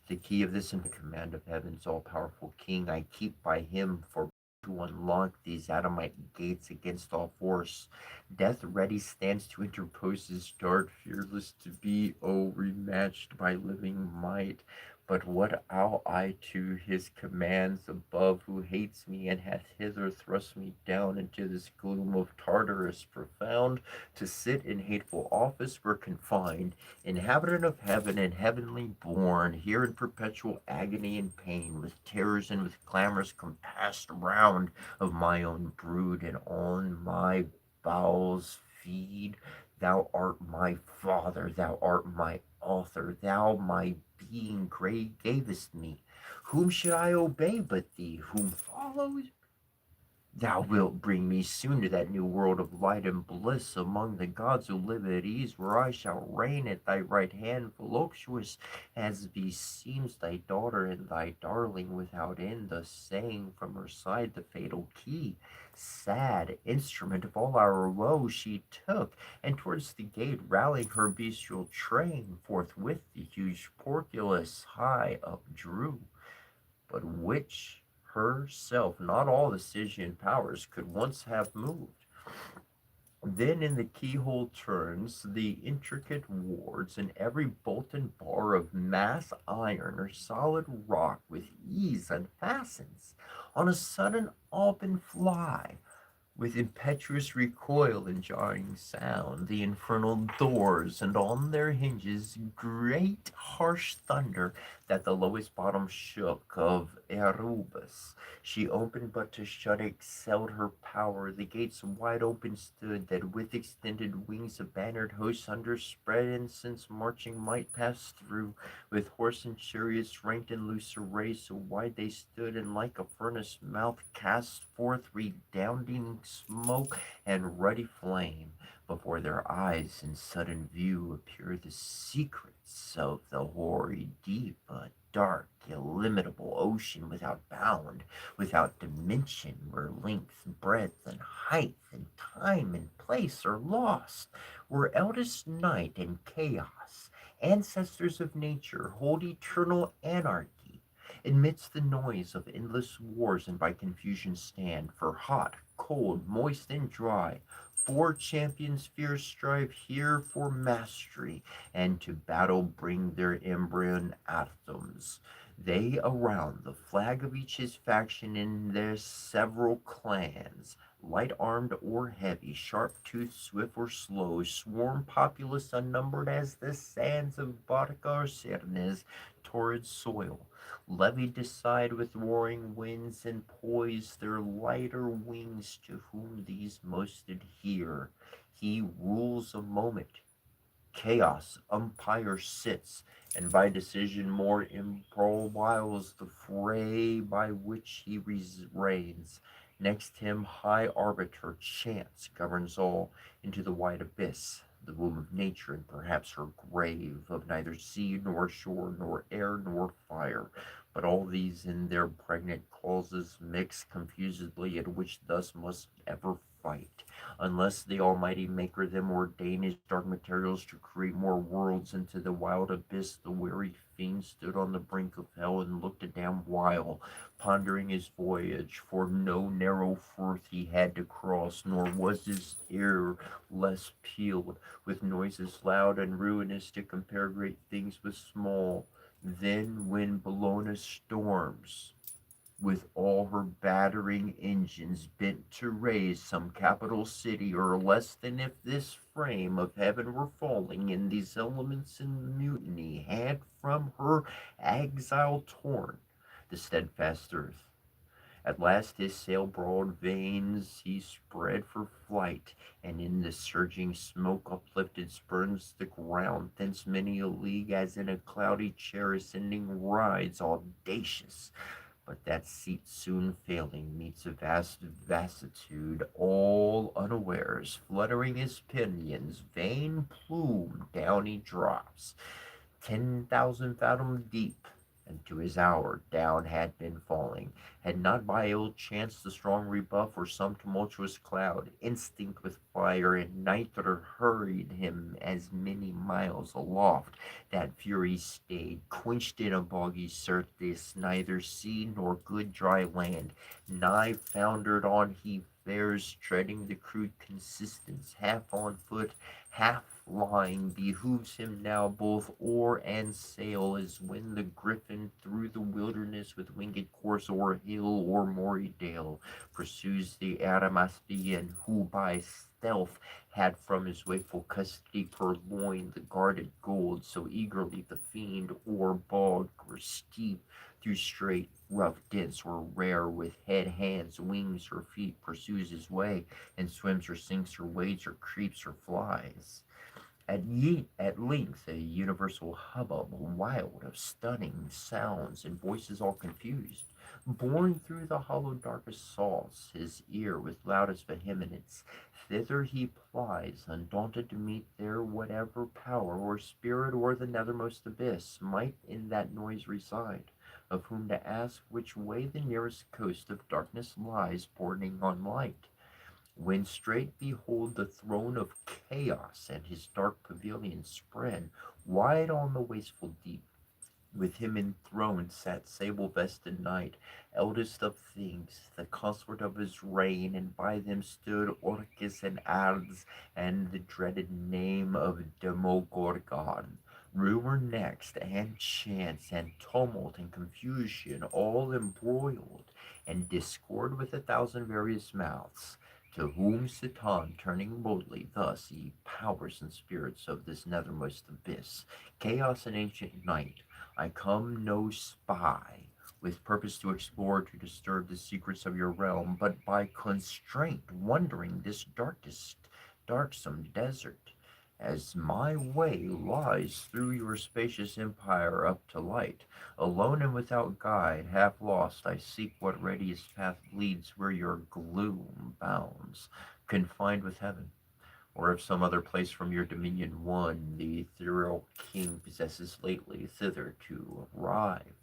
The key of this in the command of heaven's all-powerful king I keep by him, for to unlock these Adamite gates against all force. Death ready stands to interpose his dart, fearless to be, rematched by living might. But what owe I to his commands above, who hates me and hath hither thrust me down into this gloom of Tartarus profound, to sit in hateful office where confined, inhabitant of heaven and heavenly born, here in perpetual agony and pain, with terrors and with clamors compassed round of my own brood, and on my bowels feed. Thou art my father, thou art my author, thou my being gavest me. Whom should I obey but thee? Whom follows? Thou wilt bring me soon to that new world of light and bliss among the gods who live at ease, where I shall reign at thy right hand, voluptuous as beseems thy daughter and thy darling without end, thus saying from her side the fatal key. Sad instrument of all our woe she took, and towards the gate rallying her bestial train, forthwith the huge portcullis high up drew, but which herself not all the Stygian powers could once have moved. Then in the keyhole turns the intricate wards, and every bolt and bar of mass iron or solid rock with ease unfastens. On a sudden open fly, with impetuous recoil and jarring sound, the infernal doors, and on their hinges great harsh thunder, that the lowest bottom shook of Erebus. She opened, but to shut excelled her power. The gates wide open stood, that with extended wings a bannered host underspread, and since marching might pass through, with horse and chariots ranked in loose array, so wide they stood, and like a furnace mouth cast forth redounding smoke and ruddy flame. Before their eyes in sudden view appear the secrets of the hoary deep, a dark, illimitable ocean without bound, without dimension, where length, breadth, and height, and time and place are lost, where eldest night and chaos, ancestors of nature, hold eternal anarchy amidst the noise of endless wars, and by confusion stand for hot, cold, moist, and dry. Four champions fierce strive here for mastery, and to battle bring their embryon atoms. They around the flag of each his faction in their several clans, light armed or heavy, sharp toothed, swift or slow, swarm populous unnumbered as the sands of Batica or Cernes, torrid soil, levied decide with roaring winds, and poise their lighter wings to whom these most adhere. He rules a moment, chaos umpire sits, and by decision more improbiles the fray by which he reigns. Next him high arbiter chance governs all into the wide abyss, the womb of nature, and perhaps her grave, of neither sea nor shore nor air nor fire, but all these in their pregnant causes mix confusedly, and which thus must ever fight, unless the Almighty Maker them ordain his dark materials to create more worlds. Into the wild abyss the weary fiend stood on the brink of hell, and looked a damn while, pondering his voyage, for no narrow firth he had to cross, nor was his ear less peeled with noises loud and ruinous, to compare great things with small. Then when Bellona storms with all her battering engines, bent to raise some capital city, or less than if this frame of heaven were falling, and these elements in mutiny had from her exile torn the steadfast earth. At last his sail broad veins he spread for flight, and in the surging smoke uplifted spurns the ground, thence many a league, as in a cloudy chair ascending rides, audacious, but that seat soon failing, meets a vast vassitude, all unawares, fluttering his pinions, vain plume down he drops, 10,000 fathoms deep, and to his hour down had been falling, had not by ill chance the strong rebuff, or some tumultuous cloud, instinct with fire, and nitre hurried him as many miles aloft, that fury stayed, quenched in a boggy surface, neither sea nor good dry land, nigh foundered on he fares, treading the crude consistence, half on foot, half flying behooves him now both oar and sail, as when the griffin through the wilderness with winged course o'er hill or moory dale pursues the Arimathean, who by stealth had from his wakeful custody purloined the guarded gold, so eagerly the fiend o'er bog or steep, through strait, rough, dense, or rare, with head, hands, wings, or feet, pursues his way, and swims or sinks or wades or creeps or flies. At length a universal hubbub, wild, of stunning sounds and voices all confused, borne through the hollow darkest saws his ear with loudest vehemence. Thither he plies, undaunted to meet there whatever power or spirit or the nethermost abyss might in that noise reside, of whom to ask which way the nearest coast of darkness lies bordering on light, when straight behold the throne of chaos and his dark pavilion spread wide on the wasteful deep. With him enthroned sat sable-vested Night, eldest of things, the consort of his reign, and by them stood Orcus and Ards, and the dreaded name of Demogorgon. Rumor next, and chance, and tumult, and confusion, all embroiled, and discord with 1,000 various mouths. To whom Satan, turning boldly, thus: Ye powers and spirits of this nethermost abyss, chaos and ancient night, I come no spy, with purpose to explore, to disturb the secrets of your realm, but by constraint, wandering this darksome desert, as my way lies through your spacious empire up to light. Alone and without guide, half lost, I seek what readiest path leads where your gloom bounds, confined with heaven, or if some other place from your dominion won, the ethereal king possesses lately thither to arrive.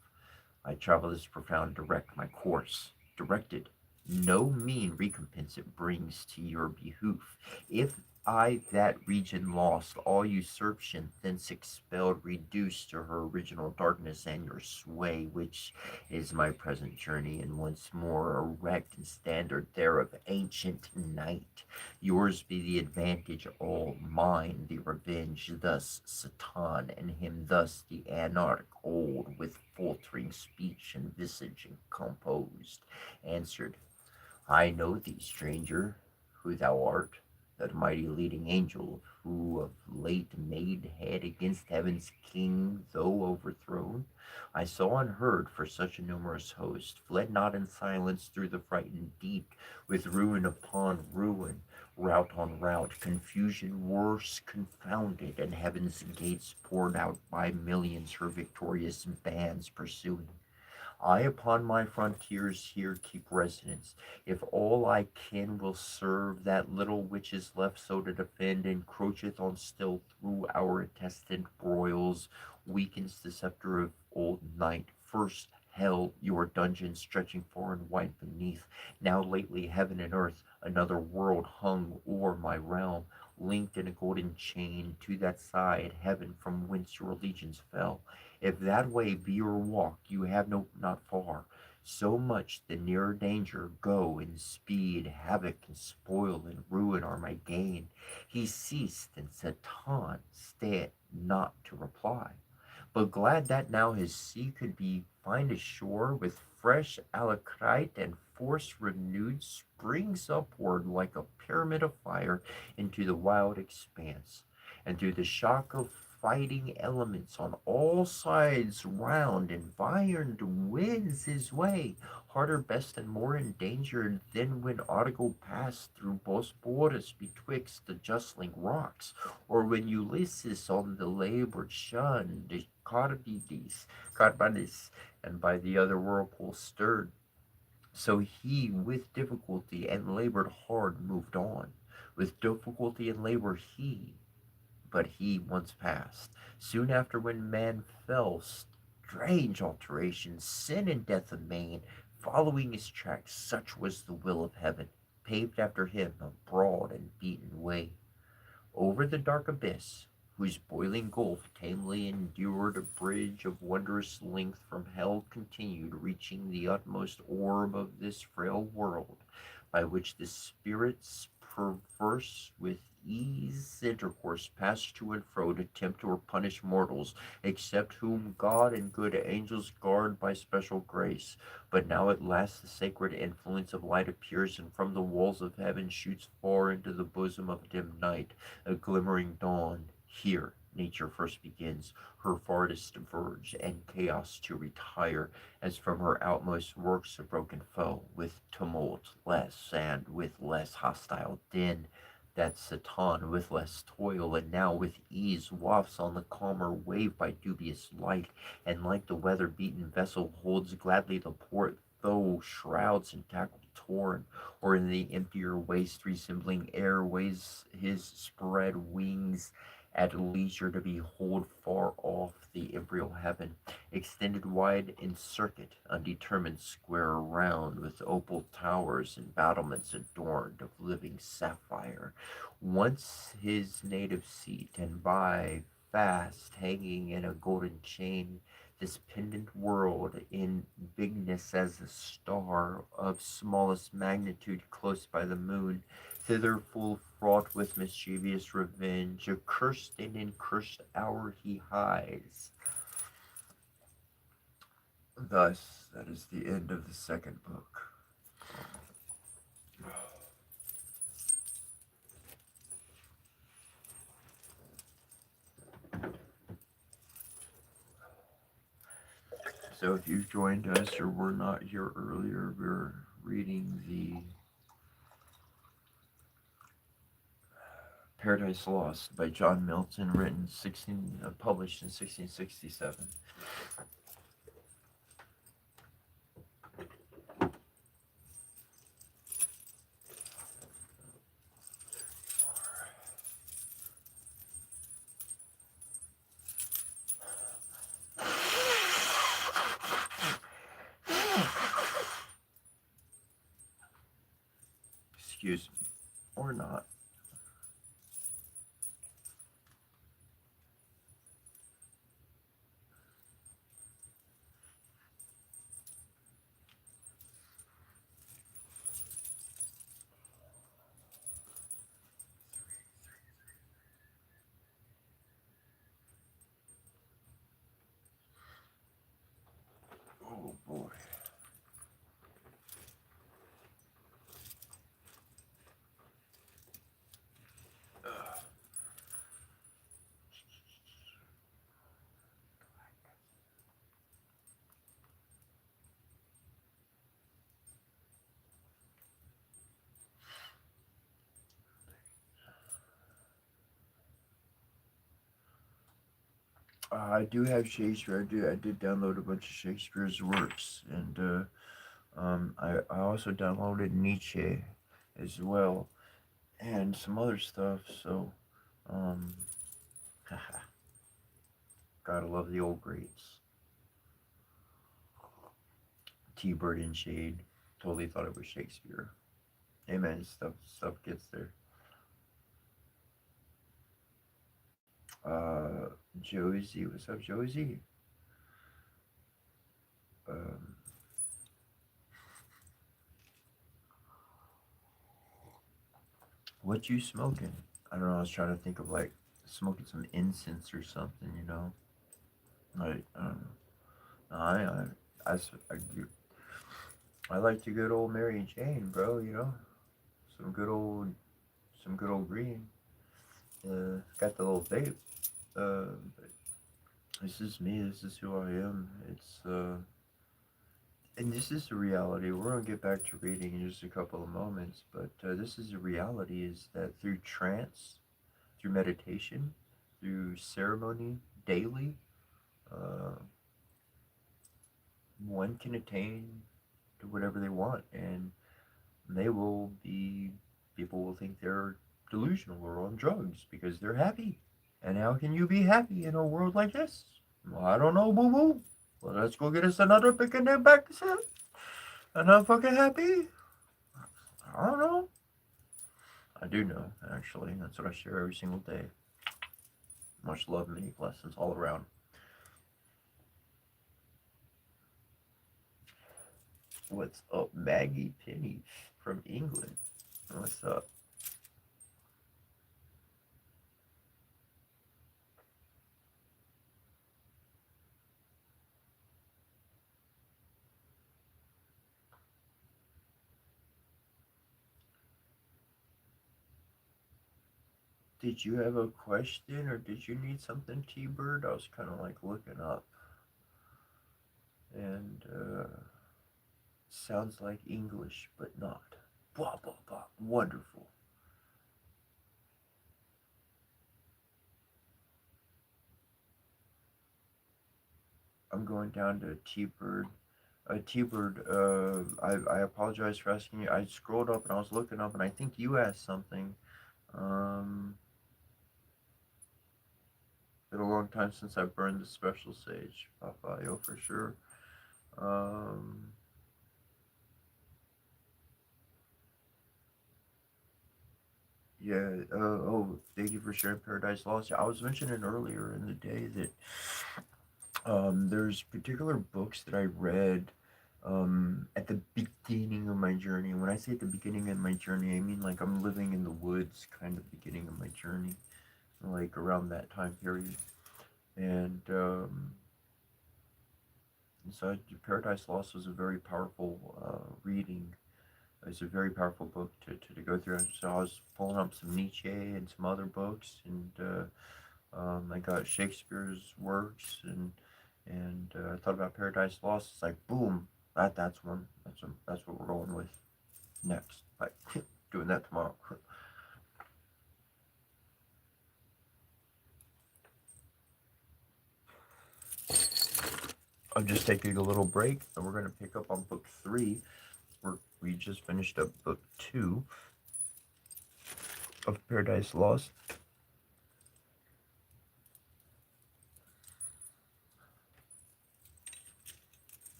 I travel this profound direct my course, directed. No mean recompense it brings to your behoof. If I that region lost, all usurpation thence expelled, reduced to her original darkness and your sway, which is my present journey, and once more erect and standard there of ancient night. Yours be the advantage, all mine the revenge. Thus Satan, and him thus the anarch old, with faltering speech and visage composed, answered, I know thee, stranger, who thou art, that mighty leading angel, who of late made head against heaven's king, though overthrown. I saw and heard, for such a numerous host fled not in silence through the frightened deep, with ruin upon ruin, rout on rout, confusion worse confounded, and heaven's gates poured out by millions her victorious bands pursuing. I upon my frontiers here keep residence. If all I can will serve, that little which is left so to defend, encroacheth on still through our intestine broils, weakens the scepter of old night. First hell, your dungeon stretching far and wide beneath, now lately heaven and earth, another world hung o'er my realm, linked in a golden chain to that side heaven from whence your legions fell. If that way be your walk, you have not far. So much the nearer danger. Go in speed, havoc and spoil and ruin are my gain. He ceased, and Satan stayed not to reply, but glad that now his sea could be find ashore, with fresh alacrite and force renewed, springs upward like a pyramid of fire into the wild expanse, and through the shock of fighting elements on all sides round environed wins his way, harder best and more endangered than when Argo passed through Bosporus betwixt the justling rocks, or when Ulysses on the laboured shunned Carbades, and by the other whirlpool stirred. So he with difficulty and labored hard moved on. With difficulty and labor but he once passed. Soon after, when man fell, strange alterations, sin and death amain, following his tracks, such was the will of heaven, paved after him a broad and beaten way. Over the dark abyss, whose boiling gulf tamely endured, a bridge of wondrous length from hell continued, reaching the utmost orb of this frail world, by which the spirits perverse with ease intercourse pass to and fro to tempt or punish mortals, except whom God and good angels guard by special grace. But now at last the sacred influence of light appears, and from the walls of heaven shoots far into the bosom of dim night a glimmering dawn. Here nature first begins her farthest verge, and chaos to retire, as from her outmost works a broken foe, with tumult less and with less hostile din, that Satan with less toil and now with ease wafts on the calmer wave by dubious light, and like the weather-beaten vessel holds gladly the port, though shrouds and tackle torn, or in the emptier waste resembling air waves his spread wings at leisure to behold far off the embryo heaven, extended wide in circuit, undetermined square around, with opal towers and battlements adorned of living sapphire, once his native seat, and by fast hanging in a golden chain, this pendant world in bigness as a star of smallest magnitude close by the moon, thither full fraught with mischievous revenge, accursed and in cursed hour he hies. Thus, that is the end of the second book. So if you've joined us or were not here earlier, we're reading the Paradise Lost by John Milton, published in 1667. Excuse me, or not. Oh boy. I do have Shakespeare. I did download a bunch of Shakespeare's works, and I also downloaded Nietzsche as well, and some other stuff. So, um, gotta love the old greats. T-Bird and Shade. Totally thought it was Shakespeare. Amen. Stuff gets there. Uh, Josie, what's up, Josie? Um, what you smoking? I don't know. I was trying to think of like smoking some incense or something. Like I, I, I like the good old Mary Jane, bro. Some good old, some good old green. Got the little vape. But this is me. This is who I am. And this is the reality. We're gonna get back to reading in just a couple of moments, but this is the reality: is that through trance, through meditation, through ceremony, daily, uh, one can attain to whatever they want, and they will be. People will think they're delusional or on drugs because they're happy. And how can you be happy in a world like this? Well, I don't know, boo boo. Well, let's go get us another picnic back set. And I'm fucking happy. I don't know. I do know, actually. That's what I share every single day. Much love, many blessings all around. What's up, Maggie Penny from England? What's up? Did you have a question or did you need something, T Bird? I was kind of like looking up and sounds like English, but not. Blah, blah, blah. Wonderful. I'm going down to T Bird. T Bird, I apologize for asking you. I scrolled up and I was looking up and I think you asked something. Um, been a long time since I burned the special sage. Papayo for sure. Um, yeah, oh, thank you for sharing Paradise Lost. I was mentioning earlier in the day that there's particular books that I read at the beginning of my journey. When I say at the beginning of my journey, I mean like I'm living in the woods kind of beginning of my journey, like around that time period. And so Paradise Lost was a very powerful reading. It's a very powerful book to go through. So I was pulling up some Nietzsche and some other books, and I got Shakespeare's works, and I thought about Paradise Lost. It's like boom, that's one. That's what we're going with next. Like doing that tomorrow. I'm just taking a little break, and we're gonna pick up on book three. We just finished up book two of Paradise Lost.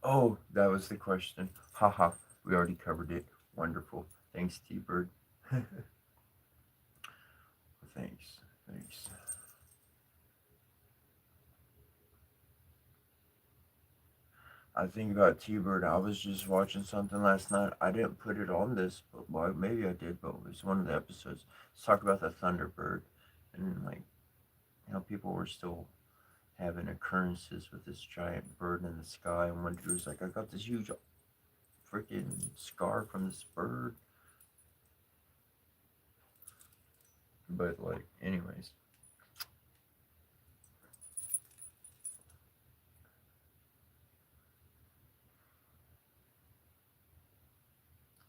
Oh, that was the question. Haha, we already covered it. Wonderful. Thanks, T Bird. Thanks. Thanks. I think about T Bird. I was just watching something last night. I didn't put it on this, but well, maybe I did, but it was one of the episodes. Let's talk about the Thunderbird and like how people were still having occurrences with this giant bird in the sky. And one dude was like, I got this huge freaking scar from this bird. But like, anyways,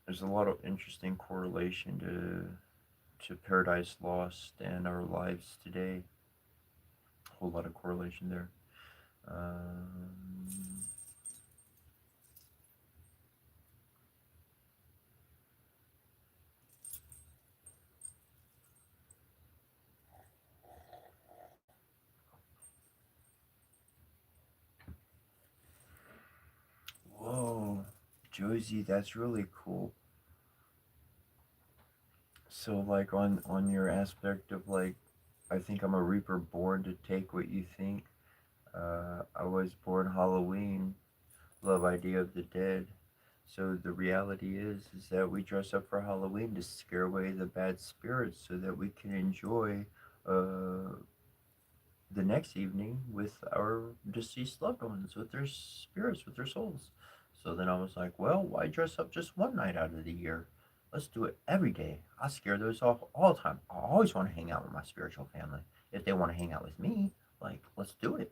there's a lot of interesting correlation to Paradise Lost and our lives today. A whole lot of correlation there. Um, Whoa, Josie, that's really cool. So like on your aspect of like, I think I'm a reaper born to take what you think. I was born Halloween, love idea of the dead. So the reality is that we dress up for Halloween to scare away the bad spirits so that we can enjoy uh, the next evening with our deceased loved ones, with their spirits, with their souls. So then I was like, well, why dress up just one night out of the year? Let's do it every day. I scare those off all the time. I always want to hang out with my spiritual family. If they want to hang out with me, like, let's do it.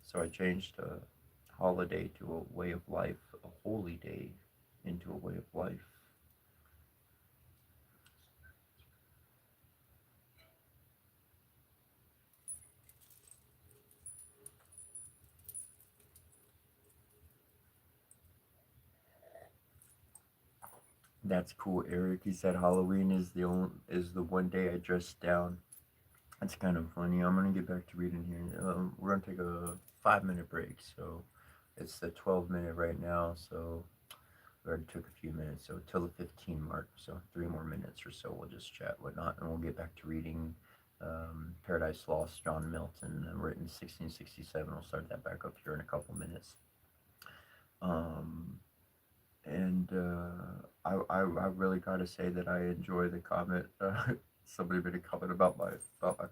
So I changed a holiday to a way of life, a holy day into a way of life. That's cool, Eric. He said Halloween is the one day I dress down. That's kind of funny. I'm gonna get back to reading here. We're gonna take a 5 minute break. So it's the 12 minute right now. So we already took a few minutes. So till the 15 mark. So 3 more minutes or so. We'll just chat, whatnot, and we'll get back to reading Paradise Lost, John Milton, written 1667. We'll start that back up here in a couple minutes. Um, And I really gotta say that I enjoy the comment. Somebody made a comment about my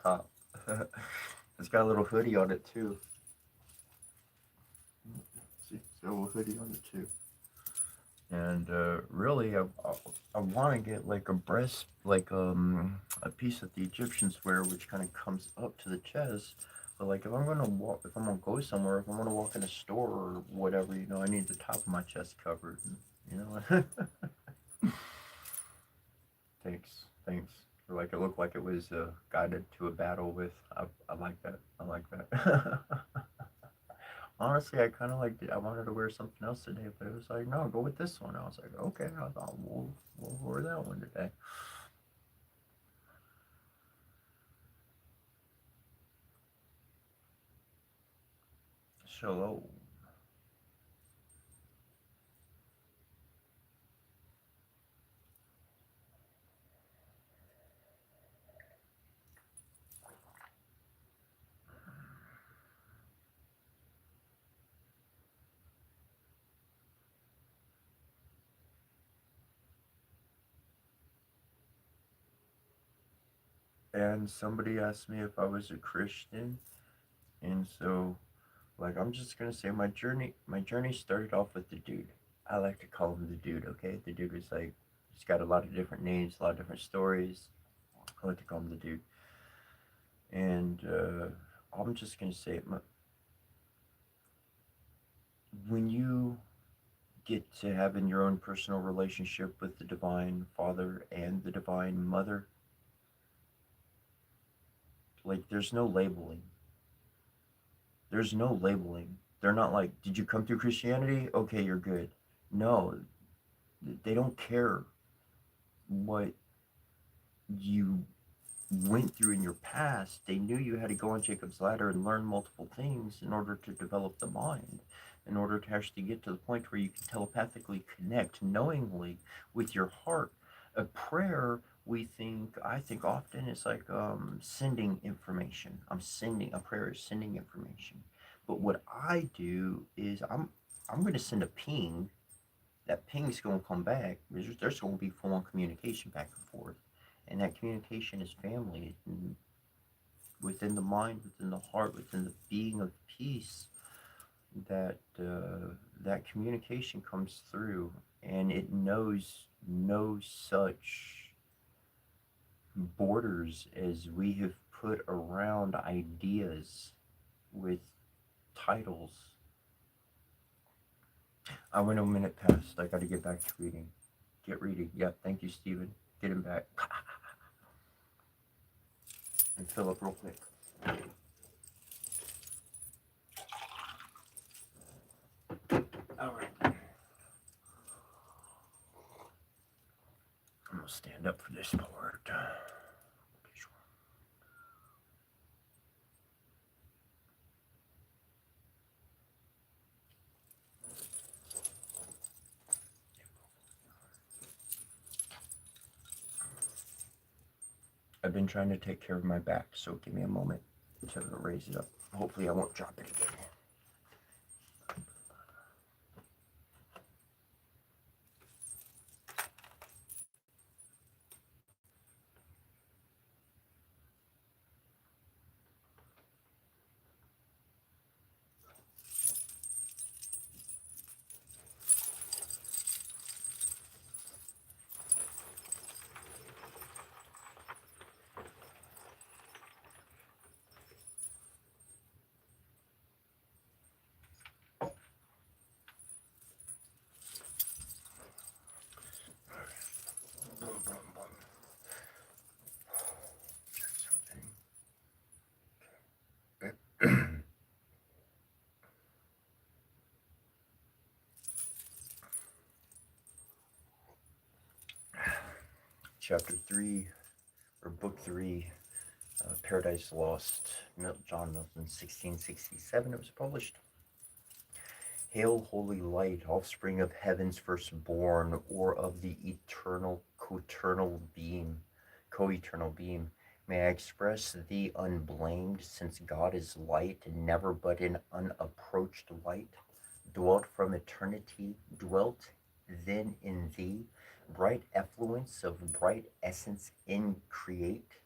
top. It's got a little hoodie on it too. See, it's got a little hoodie on it too. And really, I want to get like a breast, like a piece that the Egyptians wear, which kind of comes up to the chest. But like, if I'm gonna walk, if I'm gonna go somewhere, if I'm gonna walk in a store or whatever, I need the top of my chest covered. And, you know, thanks. Like it looked like it was guided to a battle with. I like that. I like that. Honestly, I kind of like. I wanted to wear something else today, but it was like, no, go with this one. I was like, okay, I thought we'll wear that one today. So, and somebody asked me if I was a Christian, and so like I'm just gonna say my journey started off with the dude. I like to call him the dude. Okay, the dude was like he's got a lot of different names, a lot of different stories. I like to call him the dude, and I'm just gonna say it. When you get to having your own personal relationship with the Divine Father and the Divine Mother, like there's no labeling. There's no labeling. They're not like, did you come through Christianity? Okay, you're good. No, they don't care what you went through in your past. They knew you had to go on Jacob's ladder and learn multiple things in order to develop the mind, in order to actually get to the point where you can telepathically connect knowingly with your heart. A prayer, I think often is like sending information. A prayer is sending information. But what I do is I'm going to send a ping. That ping's going to come back. There's going to be full on communication back and forth, and that communication is family within the mind, within the heart, within the being of peace. That communication comes through, and it knows no such borders as we have put around ideas with titles. I went a minute past. I got to get back to reading. Get reading. Yeah, thank you, Stephen. Get him back. And fill up real quick. All right. I'm gonna stand up for this part. I've been trying to take care of my back, so give me a moment to raise it up. Hopefully, I won't drop it again. Boom, boom, boom. Chapter 3, or Book 3, Paradise Lost, John Milton, 1667. It was published. Hail, holy light, offspring of heaven's firstborn, or of the eternal, co-eternal beam. May I express thee unblamed, since God is light, and never but in unapproached light, dwelt from eternity, dwelt then in thee, bright effluence of bright essence increate?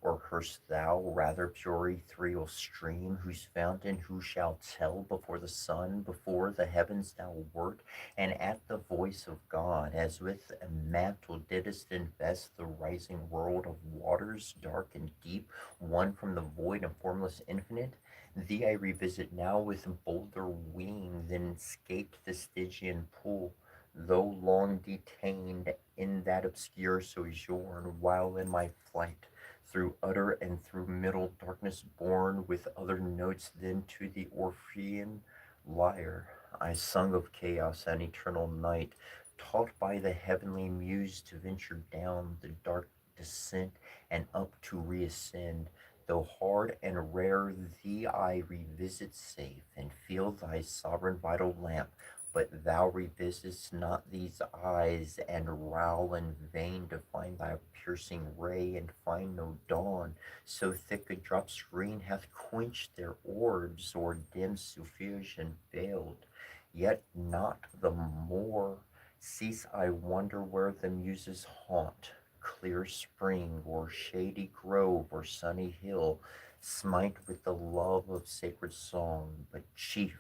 Or hearst thou rather pure ethereal stream, whose fountain who shall tell before the sun, before the heavens thou wert, and at the voice of God, as with a mantle didst invest the rising world of waters dark and deep, one from the void and formless infinite? Thee I revisit now with bolder wing than scaped the Stygian pool, though long detained in that obscure sojourn, while in my flight through utter and through middle darkness borne with other notes than to the Orphean lyre I sung of chaos and eternal night, taught by the heavenly muse to venture down the dark descent and up to reascend. Though hard and rare, thee I revisit safe, and feel thy sovereign vital lamp, but thou revisitest not these eyes, and rowl in vain to find thy piercing ray, and find no dawn. So thick a drop screen hath quenched their orbs, or dim suffusion veiled. Yet not the more cease I wonder where the muses haunt, clear spring, or shady grove, or sunny hill, smite with the love of sacred song, but chief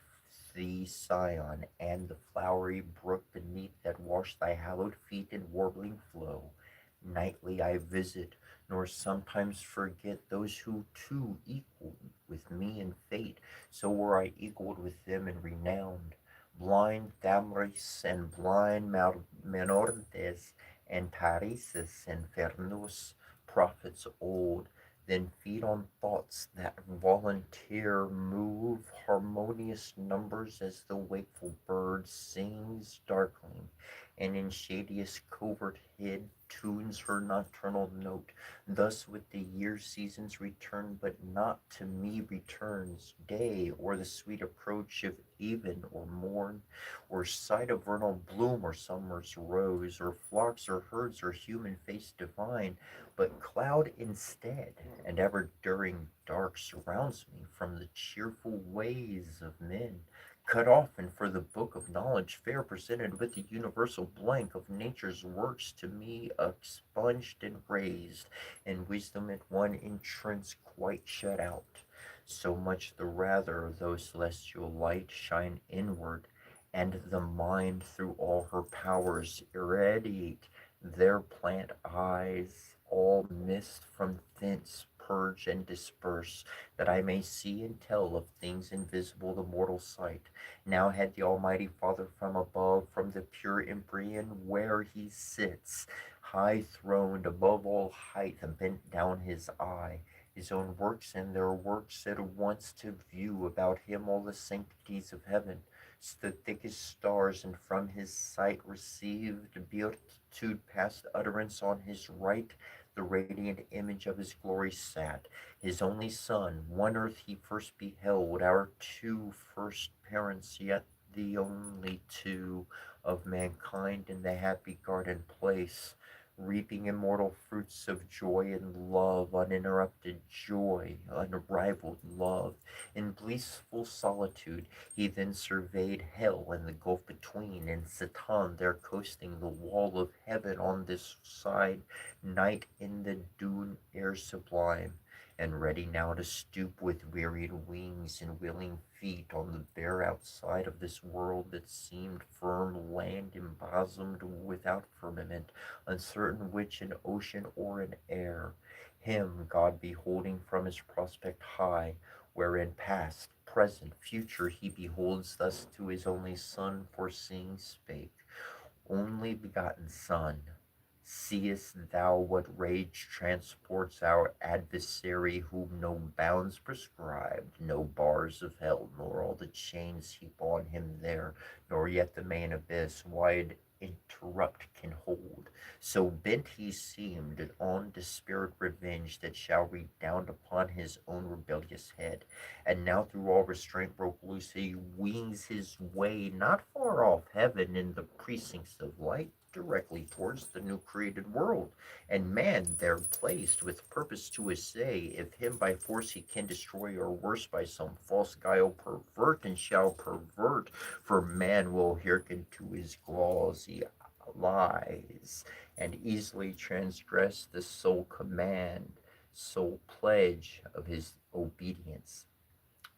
thee, Sion, and the flowery brook beneath that wash thy hallowed feet in warbling flow. Nightly I visit, nor sometimes forget those who too equal with me in fate, so were I equalled with them in renown. Blind Damaris and blind Menordes and Parises and Fernus, prophets old, then feed on thoughts that volunteer, move harmonious numbers as the wakeful bird sings darkling, and in shadiest covert hid tunes her nocturnal note. Thus with the year seasons return, but not to me returns day, or the sweet approach of even or morn, or sight of vernal bloom, or summer's rose, or flocks or herds, or human face divine, but cloud instead, and ever during dark surrounds me from the cheerful ways of men, cut off, and for the book of knowledge fair presented with the universal blank of nature's works to me expunged and raised, and wisdom at one entrance quite shut out. So much the rather those celestial light shine inward, and the mind through all her powers irradiate their plant eyes, all mist from thence purge and disperse, that I may see and tell of things invisible to mortal sight. Now had the Almighty Father from above, from the pure embryon where he sits, high throned above all height, and bent down his eye, his own works and their works at once to view, about him all the sanctities of heaven stood thick as stars, and from his sight received beatitude past utterance. On his right the radiant image of his glory sat, his only Son, one earth he first beheld, our two first parents, yet the only two of mankind in the happy garden place, reaping immortal fruits of joy and love, uninterrupted joy, unrivaled love. In blissful solitude he then surveyed hell and the gulf between, and Satan there coasting the wall of heaven on this side, night in the dune air sublime, and ready now to stoop with wearied wings and willing feet on the bare outside of this world that seemed firm land embosomed without firmament, uncertain which in ocean or in air. Him God beholding from his prospect high, wherein past, present, future he beholds, thus to his only Son foreseeing spake, only begotten Son, seest thou what rage transports our adversary, whom no bounds prescribed, no bars of hell, nor all the chains heap on him there, nor yet the main abyss wide interrupt can hold? So bent he seemed on desperate revenge that shall redound upon his own rebellious head, and now through all restraint broke loose, he wings his way not far off heaven in the precincts of light, directly towards the new created world, and man there placed with purpose to essay, if him by force he can destroy, or worse by some false guile pervert, and shall pervert, for man will hearken to his gauzy lies, and easily transgress the sole command, sole pledge of his obedience.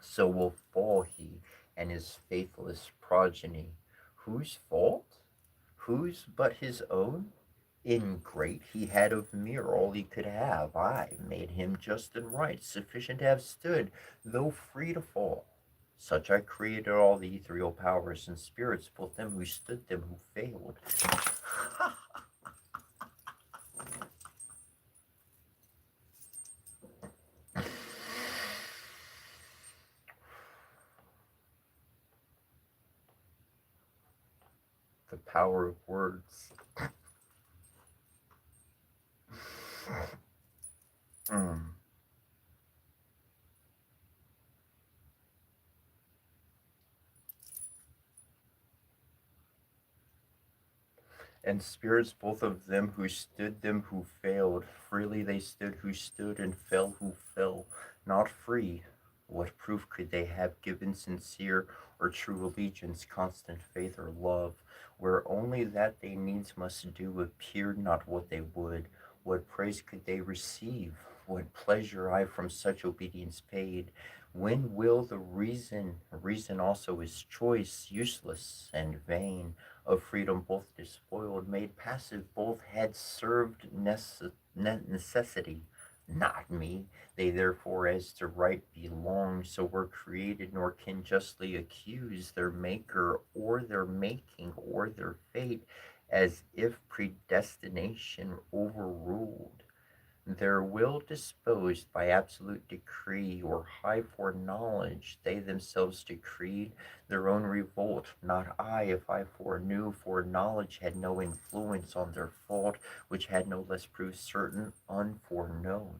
So will fall he and his faithless progeny. Whose fault? Whose but his own? Ingrate, he had of me all he could have. I made him just and right, sufficient to have stood, though free to fall. Such I created all the ethereal powers and spirits, both them who stood, them who failed. The power of words. Mm. And spirits both of them who stood, them who failed. Freely they stood who stood, and fell who fell. Not free, what proof could they have given sincere or true allegiance, constant faith or love, where only that they needs must do appeared not what they would? What praise could they receive? What pleasure I from such obedience paid? When will the reason also is choice, useless and vain, of freedom both despoiled, made passive, both had served necessity, not me. They therefore as to right belong, so were created, nor can justly accuse their maker, or their making, or their fate, as if predestination overruled their will disposed by absolute decree, or high foreknowledge, they themselves decreed their own revolt. Not I, if I foreknew, foreknowledge had no influence on their fault, which had no less proved certain unforeknown.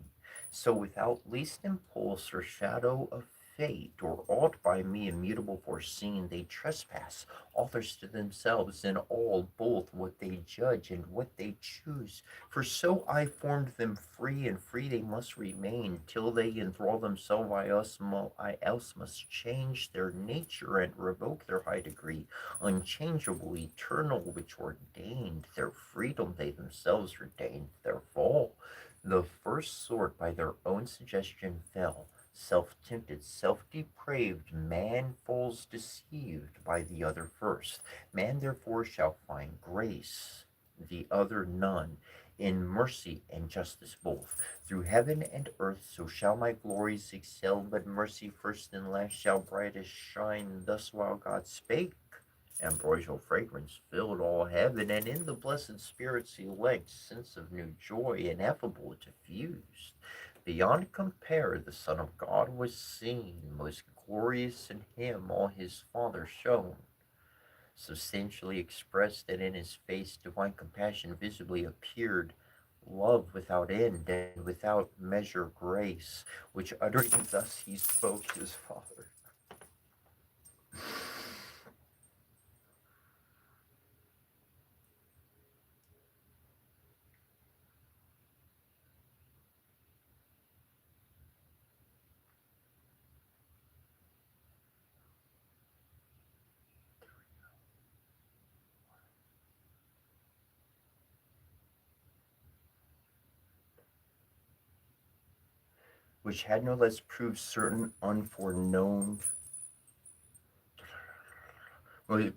So without least impulse or shadow of fate, or aught by me immutable foreseen, they trespass, authors to themselves in all, both what they judge and what they choose. For so I formed them free, and free they must remain, till they enthrall themselves by us. I else must change their nature, and revoke their high degree, unchangeable, eternal, which ordained their freedom, they themselves ordained their fall. The first sort by their own suggestion fell. Self-tempted, self-depraved, man falls deceived by the other first. Man therefore shall find grace, the other none, in mercy and justice both. Through heaven and earth so shall my glories excel, but mercy first and last shall brightest shine. Thus while God spake, ambrosial fragrance filled all heaven, and in the blessed spirits elect sense of new joy ineffable diffused. Beyond compare the Son of God was seen, most glorious in him all his Father shone, substantially expressed, and in his face divine compassion visibly appeared, love without end and without measure grace, which uttering thus he spoke his Father. Which had no less proved certain unforeknown,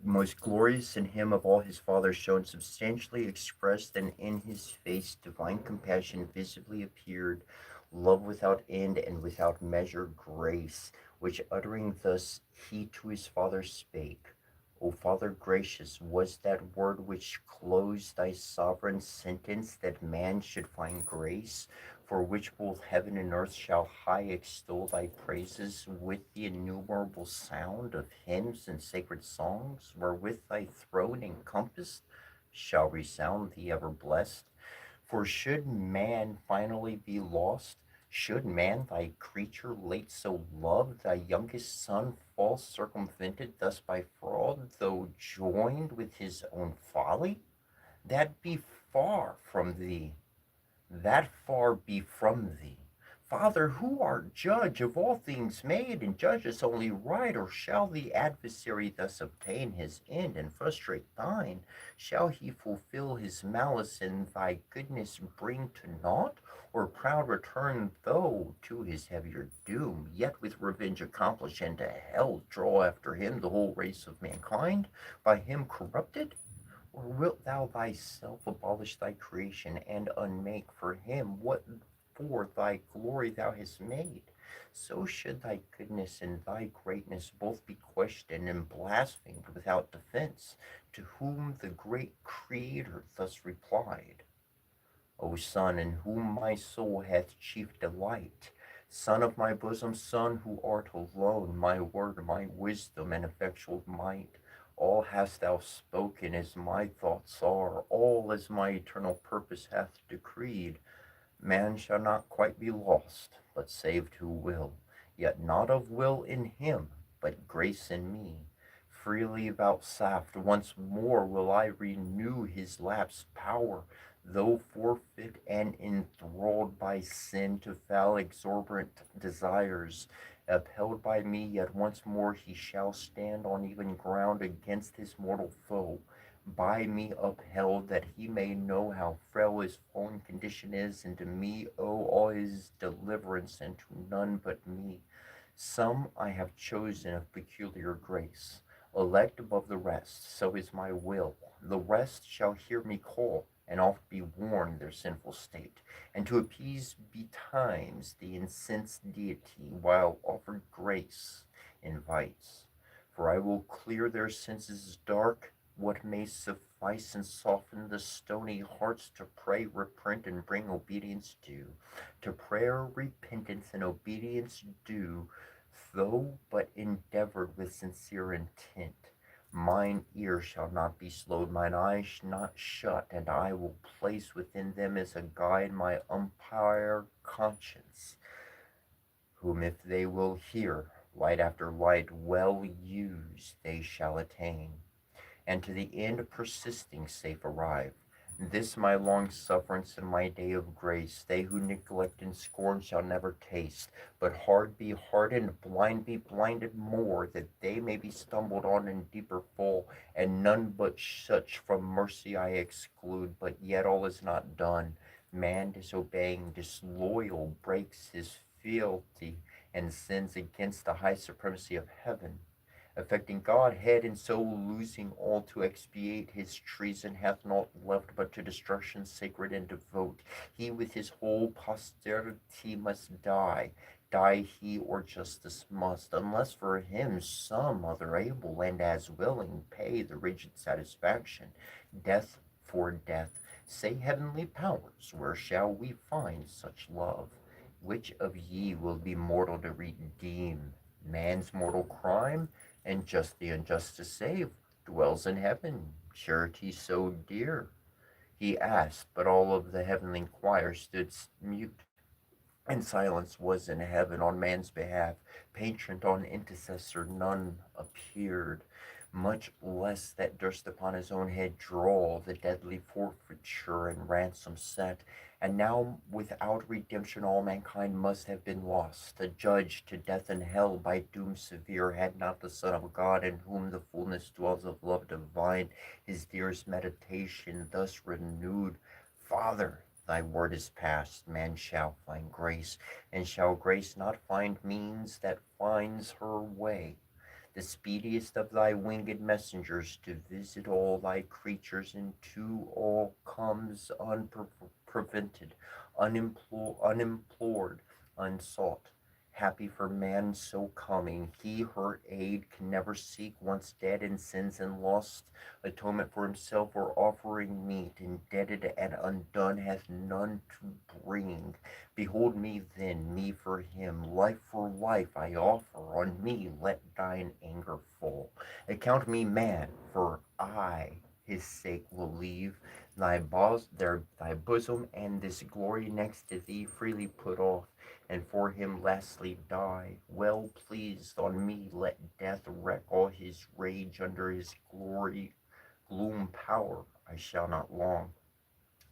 most glorious in him of all his fathers shown, substantially expressed, and in his face divine compassion visibly appeared, love without end and without measure grace, which uttering thus he to his Father spake. O Father gracious, was that word which closed thy sovereign sentence, that man should find grace, for which both heaven and earth shall high extol thy praises with the innumerable sound of hymns and sacred songs, wherewith thy throne encompassed shall resound the ever blessed. For should man finally be lost, should man thy creature late so loved, thy youngest son false circumvented thus by fraud, though joined with his own folly? that be far from thee, that far be from thee. Father, who art judge of all things made, and judgest only right, or shall the adversary thus obtain his end and frustrate thine? Shall he fulfill his malice and thy goodness bring to naught? Or proud return though to his heavier doom, yet with revenge accomplish, and to hell draw after him the whole race of mankind, by him corrupted? Or wilt thou thyself abolish thy creation, and unmake for him what for thy glory thou hast made? So should thy goodness and thy greatness both be questioned and blasphemed without defense, to whom the great Creator thus replied: O Son, in whom my soul hath chief delight, Son of my bosom, Son, who art alone my word, my wisdom, and effectual might, all hast thou spoken as my thoughts are, all as my eternal purpose hath decreed. Man shall not quite be lost, but saved who will, yet not of will in him, but grace in me. Freely vouchsafed, once more will I renew his lapsed power, though forfeit and enthralled by sin to foul exorbitant desires. Upheld by me, yet once more he shall stand on even ground against his mortal foe, by me upheld, that he may know how frail his fallen condition is, and to me owe all his deliverance, and to none but me. Some I have chosen of peculiar grace, elect above the rest, so is my will. The rest shall hear me call, and oft be warned their sinful state, and to appease betimes the incensed deity, while offered grace invites. For I will clear their senses dark, what may suffice, and soften the stony hearts to pray, repent, and bring obedience due. To prayer, repentance, and obedience due, though but endeavored with sincere intent. Mine ear shall not be slowed, mine eyes not shut, and I will place within them as a guide my umpire conscience, whom if they will hear, light after light, well used, they shall attain, and to the end persisting safe arrive. This my long sufferance and my day of grace, they who neglect and scorn shall never taste, but hard be hardened, blind be blinded more, that they may be stumbled on and deeper fall, and none but such from mercy I exclude. But yet all is not done. Man disobeying, disloyal, breaks his fealty, and sins against the high supremacy of heaven, affecting Godhead, and so losing all to expiate his treason, hath naught left but to destruction sacred and devote. He with his whole posterity must die. Die he, or justice must, unless for him some other able and as willing pay the rigid satisfaction. Death for death. Say, heavenly powers, where shall we find such love? Which of ye will be mortal to redeem man's mortal crime? And just the unjust to save, dwells in heaven, charity so dear? He asked, but all of the heavenly choir stood mute, and silence was in heaven on man's behalf. Patron on intercessor none appeared, much less that durst upon his own head draw the deadly forfeiture and ransom set. And now without redemption all mankind must have been lost, adjudged to death and hell by doom severe, had not the Son of God, in whom the fullness dwells of love divine, his dearest meditation thus renewed: Father, thy word is past, man shall find grace, and shall grace not find means that finds her way? The speediest of thy winged messengers to visit all thy creatures, and to all comes unprevented, unimplored, unsought. Happy for man so coming, he her aid can never seek, once dead in sins and lost, atonement for himself or offering meet, indebted and undone, hath none to bring. Behold me then, me for him, life for life I offer, on me let thine anger fall. Account me man, for I his sake will leave thy bosom, and this glory next to thee freely put off, and for him lastly die. Well pleased on me, let death wreak all his rage under his gloom power I shall not long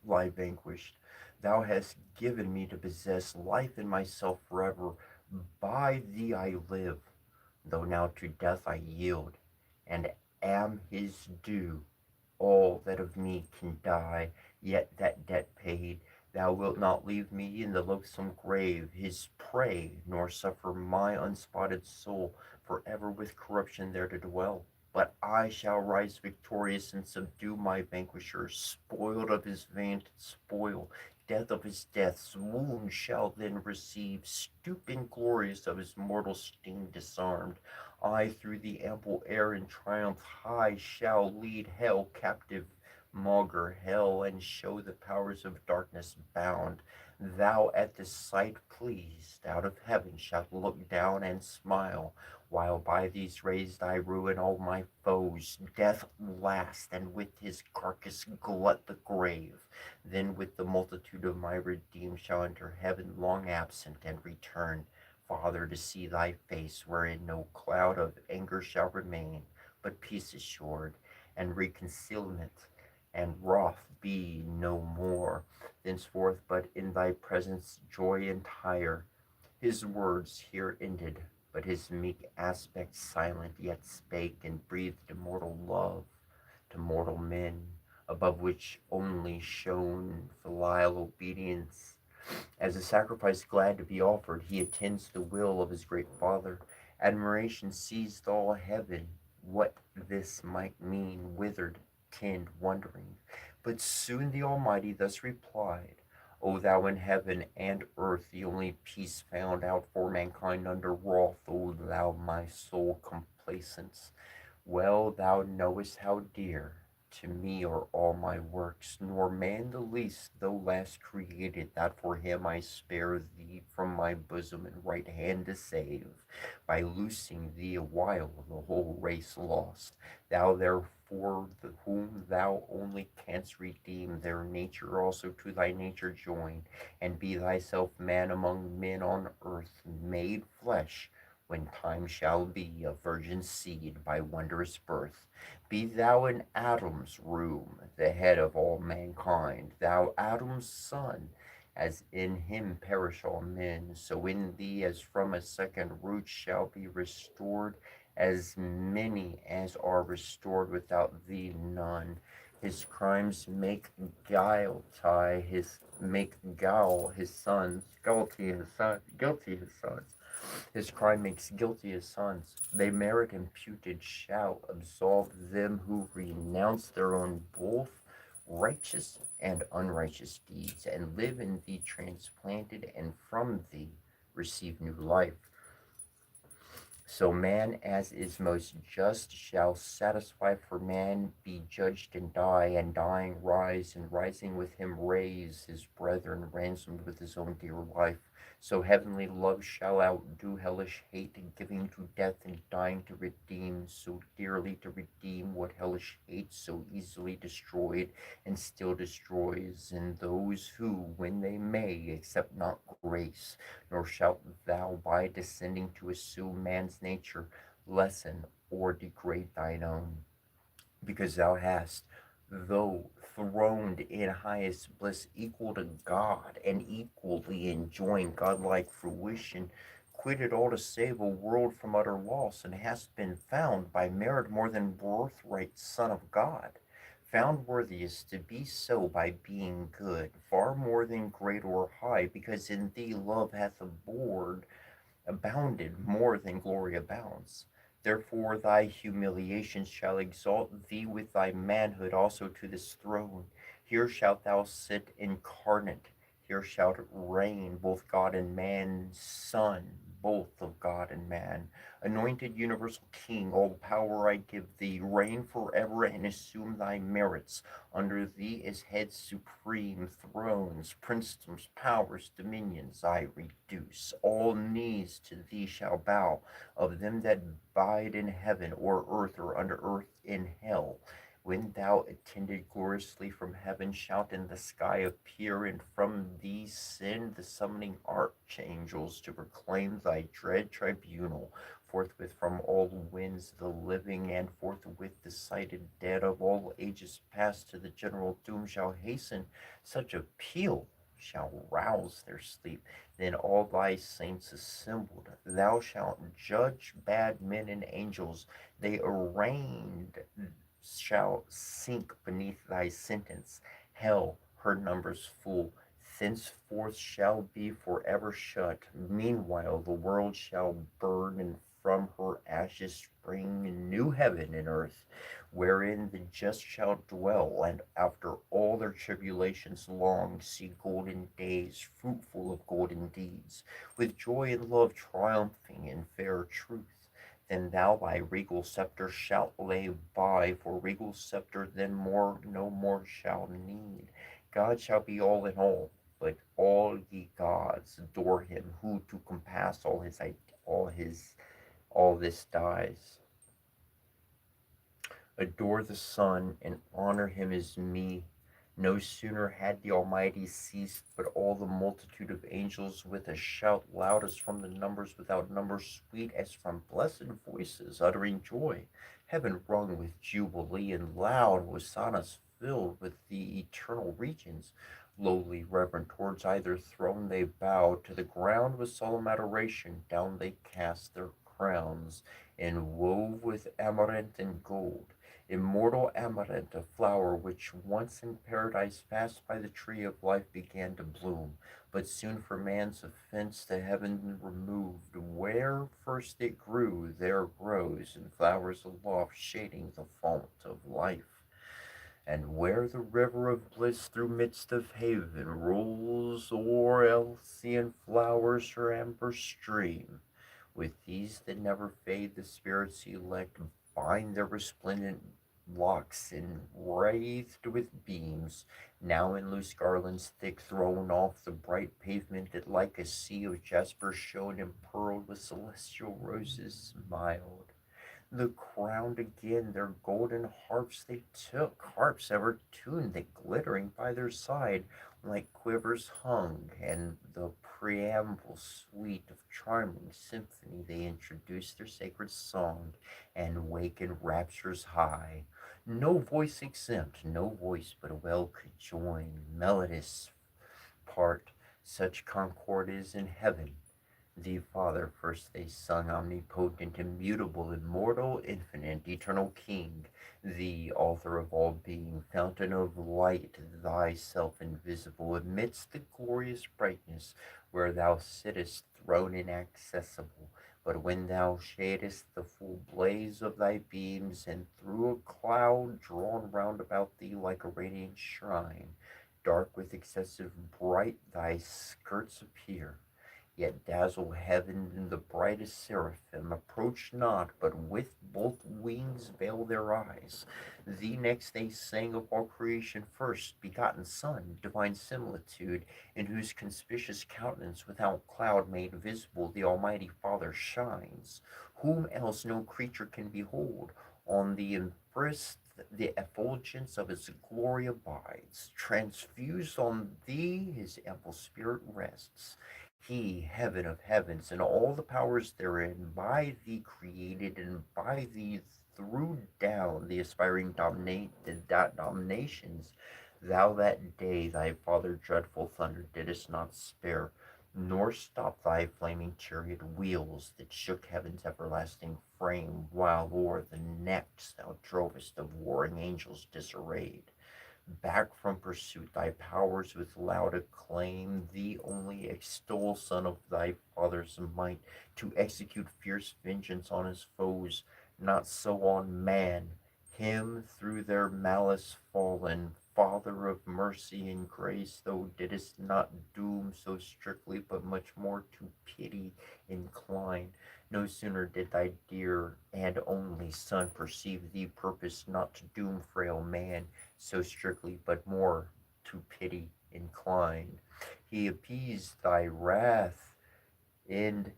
lie vanquished. Thou hast given me to possess life in myself forever. By thee I live, though now to death I yield, and am his due. All that of me can die, yet that debt paid, thou wilt not leave me in the loathsome grave, his prey, nor suffer my unspotted soul forever with corruption there to dwell. But I shall rise victorious and subdue my vanquisher, spoiled of his vaunted spoil, death of his death's wound shall then receive, stooping glorious of his mortal sting disarmed. I through the ample air in triumph high shall lead hell captive, maugre hell, and show the powers of darkness bound. Thou at this sight pleased, out of heaven shalt look down and smile, while by these rays I ruin all my foes. Death last, and with his carcass glut the grave. Then with the multitude of my redeemed shall enter heaven long absent, and return, Father, to see thy face, wherein no cloud of anger shall remain, but peace assured, and reconciliament, and wrath be no more thenceforth, but in thy presence joy entire. His words here ended, but his meek aspect silent yet spake, and breathed immortal love to mortal men, above which only shone filial obedience. As a sacrifice glad to be offered, he attends the will of his great Father. Admiration seized all heaven. What this might mean, withered, tend, wondering. But soon the Almighty thus replied, O thou in heaven and earth, the only peace found out for mankind under wrath, O thou my sole complacence, well thou knowest how dear to me are all my works, nor man the least, though last created, that for him I spare thee from my bosom and right hand to save, by loosing thee a while the whole race lost. Thou therefore whom thou only canst redeem, their nature also to thy nature join, and be thyself man among men on earth, made flesh, when time shall be a virgin seed by wondrous birth. Be thou in Adam's room, the head of all mankind, thou Adam's son, as in him perish all men, so in thee as from a second root shall be restored as many as are restored without thee none. His crimes make guile tie his make guile his sons, guilty his sons. His crime makes guilty his sons. They merit imputed shall absolve them who renounce their own both righteous and unrighteous deeds, and live in thee transplanted, and from thee receive new life. So man as is most just shall satisfy, for man be judged and die, and dying rise, and rising with him raise his brethren, ransomed with his own dear life. So heavenly love shall outdo hellish hate, giving to death and dying to redeem, so dearly to redeem what hellish hate so easily destroyed, and still destroys, in those who, when they may, accept not grace. Nor shalt thou, by descending to assume man's nature, lessen or degrade thine own, because thou hast, though throned in highest bliss, equal to God, and equally enjoying godlike fruition, quitted all to save a world from utter loss, and hast been found by merit more than birthright Son of God. Found worthy is to be so by being good, far more than great or high, because in thee love hath abounded more than glory abounds. Therefore thy humiliation shall exalt thee with thy manhood also to this throne. Here shalt thou sit incarnate, here shalt reign both God and man, Son, both of God and man. Anointed universal King, all power I give thee, reign forever and assume thy merits. Under thee is head supreme, thrones, princedoms, powers, dominions I reduce. All knees to thee shall bow, of them that bide in heaven or earth, or under earth in hell. When thou attended gloriously from heaven shalt in the sky appear, and from thee send the summoning archangels to proclaim thy dread tribunal. forthwith from all winds the living, and forthwith the sighted dead of all ages past to the general doom shall hasten. Such a peal shall rouse their sleep. Then all thy saints assembled, thou shalt judge bad men and angels. They arraigned shall sink beneath thy sentence. Hell, her numbers full, thenceforth shall be forever shut. Meanwhile the world shall burn, and from her ashes spring a new heaven and earth, wherein the just shall dwell, and after all their tribulations long see golden days, fruitful of golden deeds, with joy and love triumphing in fair truth. Then thou thy regal sceptre shalt lay by, for regal sceptre then more no more shall need. God shall be all in all, but all ye gods adore him, who to compass all his all this dies. Adore the Son, and honor him as me. No sooner had the Almighty ceased, but all the multitude of angels, with a shout loud as from the numbers without number, sweet as from blessed voices, uttering joy, heaven rung with jubilee, and loud hosannas filled with the eternal regions. Lowly, reverent, towards either throne they bowed, to the ground with solemn adoration, down they cast their crowns, and wove with amaranth and gold. Immortal amaranth, a flower which once in paradise fast by the tree of life began to bloom, but soon for man's offense to heaven removed. Where first it grew, there grows, and flowers aloft, shading the fount of life. And where the river of bliss through midst of haven rolls o'er Elysian flowers her amber stream, with these that never fade the spirits elect bind their resplendent locks enwreathed with beams, now in loose garlands thick thrown off the bright pavement that like a sea of jasper shone, empearled with celestial roses mild. The crowned again their golden harps they took, harps ever tuned that glittering by their side like quivers hung, and the preamble sweet of charming symphony they introduced their sacred song, and waken raptures high. No voice exempt, no voice but well could join melodious part, such concord is in heaven. Thee, Father, first they sung, omnipotent, immutable, immortal, infinite, eternal King. Thee, author of all being, fountain of light, thyself invisible, amidst the glorious brightness, where thou sittest, throne inaccessible. But when thou shadest the full blaze of thy beams, and through a cloud drawn round about thee like a radiant shrine, dark with excessive bright thy skirts appear, yet dazzle heaven in the brightest seraphim approach not, but with both wings veil their eyes. Thee next they sang of all creation first, begotten Son, divine similitude, in whose conspicuous countenance without cloud made visible the Almighty Father shines, whom else no creature can behold. On the empress the effulgence of his glory abides, transfused on thee his ample spirit rests. He, heaven of heavens, and all the powers therein, by thee created, and by thee threw down the aspiring dominations. Thou that day thy father dreadful thunder didst not spare, nor stop thy flaming chariot wheels that shook heaven's everlasting frame, while o'er the necks thou drovest of warring angels disarrayed. Back from pursuit, thy powers with loud acclaim, thee only extol, son of thy father's might, to execute fierce vengeance on his foes, not so on man, him through their malice fallen. Father of mercy and grace, thou didst not doom so strictly, but much more to pity incline. No sooner did thy dear and only Son perceive thee purpose not to doom frail man so strictly, but more to pity incline. He appeased thy wrath in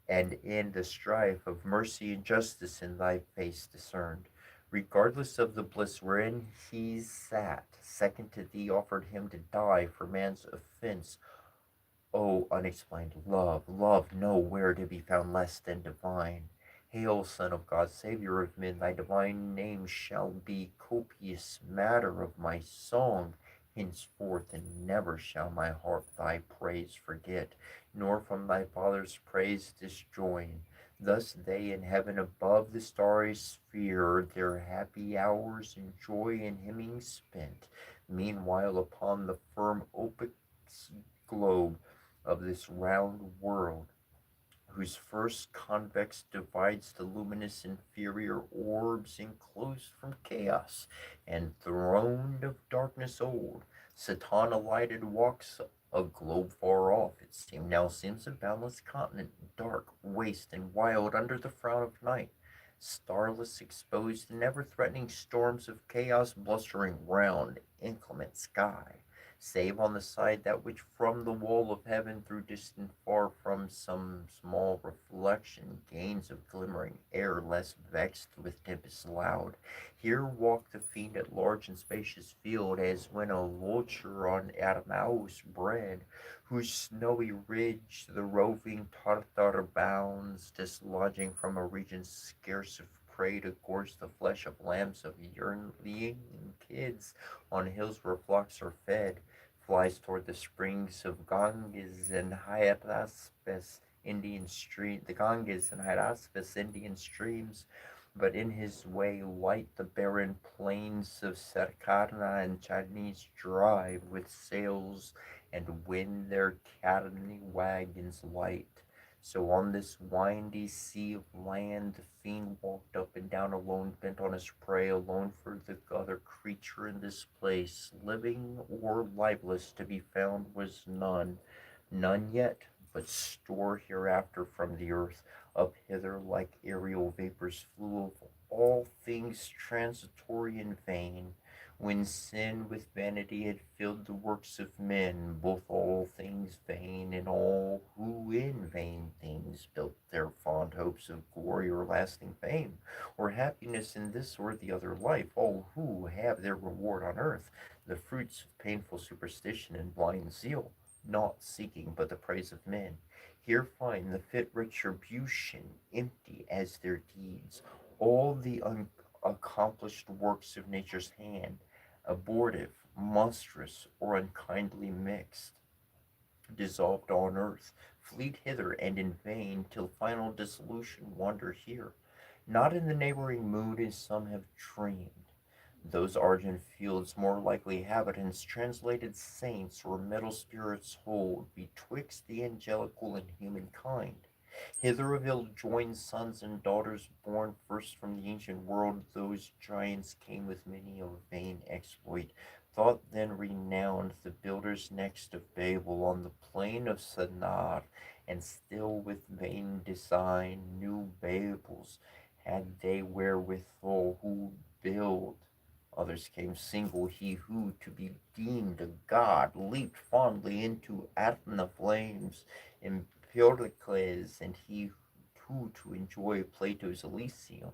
and in the strife of mercy and justice in thy face discerned. Regardless of the bliss wherein he sat, second to thee offered him to die for man's offense. O unexplained love, love nowhere to be found less than divine. Hail, Son of God, Savior of men, thy divine name shall be copious matter of my song henceforth, and never shall my heart thy praise forget, nor from thy Father's praise disjoin. Thus they in heaven above the starry sphere their happy hours in joy and hymning spent. Meanwhile upon the firm opaque globe of this round world, whose first convex divides the luminous inferior orbs enclosed from chaos and throned of darkness old, Satan alighted walks a globe far off, it now seems a boundless continent, dark, waste, and wild under the frown of night, starless, exposed to never-threatening storms of chaos blustering round inclement sky, save on the side that which from the wall of heaven through distant far from some small reflection gains of glimmering air less vexed with tempests loud. Here walked the fiend at large in spacious field, as when a vulture on Adamaus bred, whose snowy ridge the roving Tartar bounds, dislodging from a region scarce of prey to gorge the flesh of lambs of yearling kids on hills where flocks are fed, flies toward the springs of Ganges and Hydaspes Indian stream, the Ganges and Hydaspes Indian streams, but in his way light the barren plains of Sarkarna and Chinese drive with sails and wind their cademy wagons light. So on this windy sea of land the fiend walked up and down alone, bent on his prey, alone for the other creature in this place, living or lifeless, to be found was none, none yet, but store hereafter from the earth, up hither like aerial vapors flew of all things transitory and vain, when sin with vanity had filled the works of men, both all things vain, and all who in vain things built their fond hopes of glory or lasting fame, or happiness in this or the other life, all who have their reward on earth, the fruits of painful superstition and blind zeal, not seeking but the praise of men, here find the fit retribution, empty as their deeds, all the unaccomplished works of nature's hand, abortive, monstrous, or unkindly mixed, dissolved on earth, fleet hither and in vain, till final dissolution wander here, not in the neighboring mood as some have dreamed. Those argent fields more likely inhabitants, translated saints, or metal spirits hold betwixt the angelical and human kind. Hither of ill-joined sons and daughters born first from the ancient world, those giants came with many a vain exploit, thought then renowned, the builders next of Babel on the plain of Shinar, and still with vain design new Babels had they wherewithal who build. Others came single, he who, to be deemed a god, leaped fondly into Athena flames, Empedocles, and he who, to enjoy Plato's Elysium,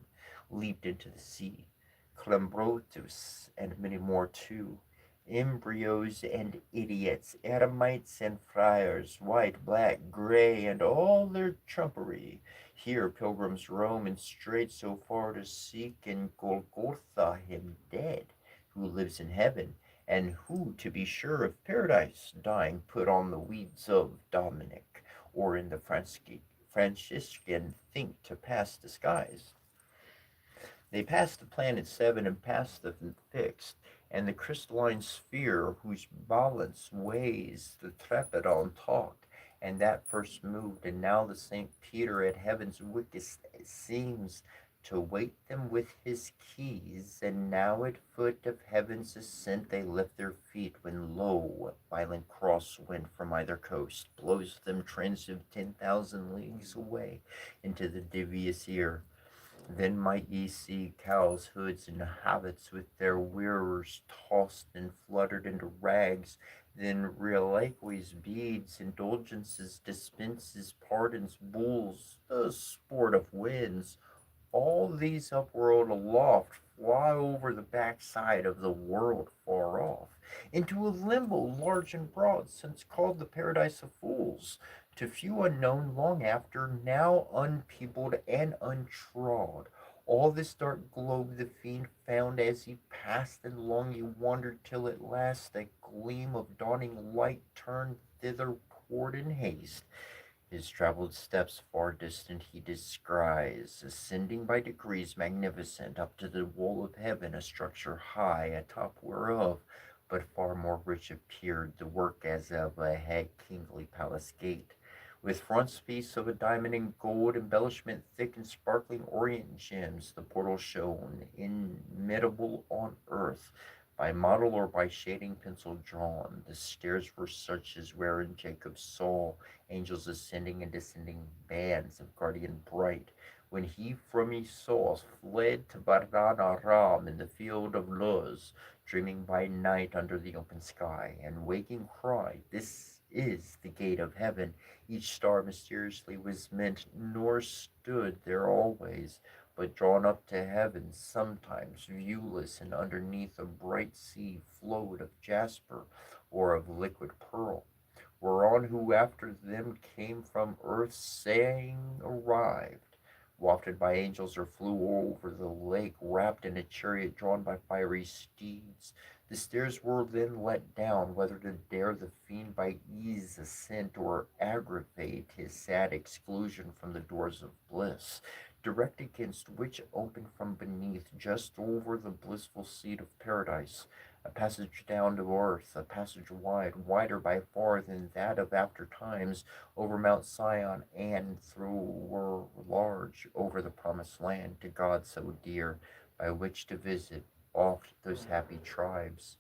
leaped into the sea, Cleombrotus, and many more too, embryos and idiots, eremites and friars, white, black, gray, and all their trumpery. Here pilgrims roam and straight so far to seek in Golgotha him dead, who lives in heaven, and who, to be sure of paradise, dying put on the weeds of Dominic, or in the Franciscan think to pass the skies. They passed the planet seven and past the fixed, and the crystalline sphere whose balance weighs the trepidon talked, and that first moved, and now the Saint Peter at heaven's wicket seems to wait them with his keys, and now at foot of heaven's ascent they lift their feet, when lo, a violent cross wind from either coast blows them trends of 10,000 leagues away into the devious ear. Then might ye see cows, hoods, and habits with their wearers tossed and fluttered into rags, then reliquies, beads, indulgences, dispenses, pardons, bulls, the sport of winds, all these upward aloft fly over the backside of the world far off, into a limbo large and broad, since called the paradise of fools, to few unknown long after, now unpeopled and untrod. All this dark globe the fiend found as he passed, and long he wandered till at last that gleam of dawning light turned thitherward in haste. His travelled steps far distant he descries, ascending by degrees magnificent up to the wall of heaven, a structure high, atop whereof, but far more rich appeared the work as of a head kingly palace gate, with frontispiece of a diamond and gold, embellishment thick and sparkling orient gems. The portal shone, inimitable on earth, by model or by shading pencil drawn. The stairs were such as wherein Jacob saw angels ascending and descending, bands of guardian bright. When he from Esau fled to Padan Aram in the field of Luz, dreaming by night under the open sky, and waking cried, "This is the gate of heaven." Each star mysteriously was meant, nor stood there always, but drawn up to heaven, sometimes viewless, and underneath a bright sea flowed of jasper or of liquid pearl, whereon who after them came from earth, saying arrived, wafted by angels, or flew over the lake, wrapped in a chariot drawn by fiery steeds. The stairs were then let down, whether to dare the fiend by ease ascent, or aggravate his sad exclusion from the doors of bliss, direct against which opened from beneath, just over the blissful seat of paradise, a passage down to earth, a passage wide, wider by far than that of after times, over Mount Sion, and through were large over the promised land, to God so dear, by which to visit oft those happy tribes.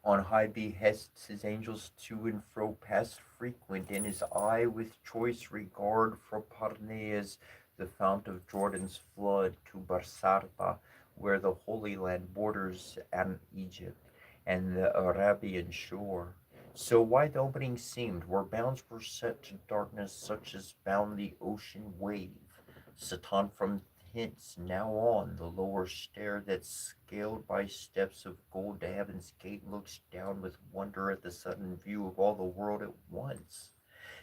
On high behests his angels to and fro passed frequent, and his eye with choice regard for Parnes, the fount of Jordan's flood, to Barsarta, where the Holy Land borders on Egypt, and the Arabian shore. So wide the opening seemed, where bounds were set to darkness such as bound the ocean wave. Satan from hence now on the lower stair, that scaled by steps of gold to heaven's gate, looks down with wonder at the sudden view of all the world at once,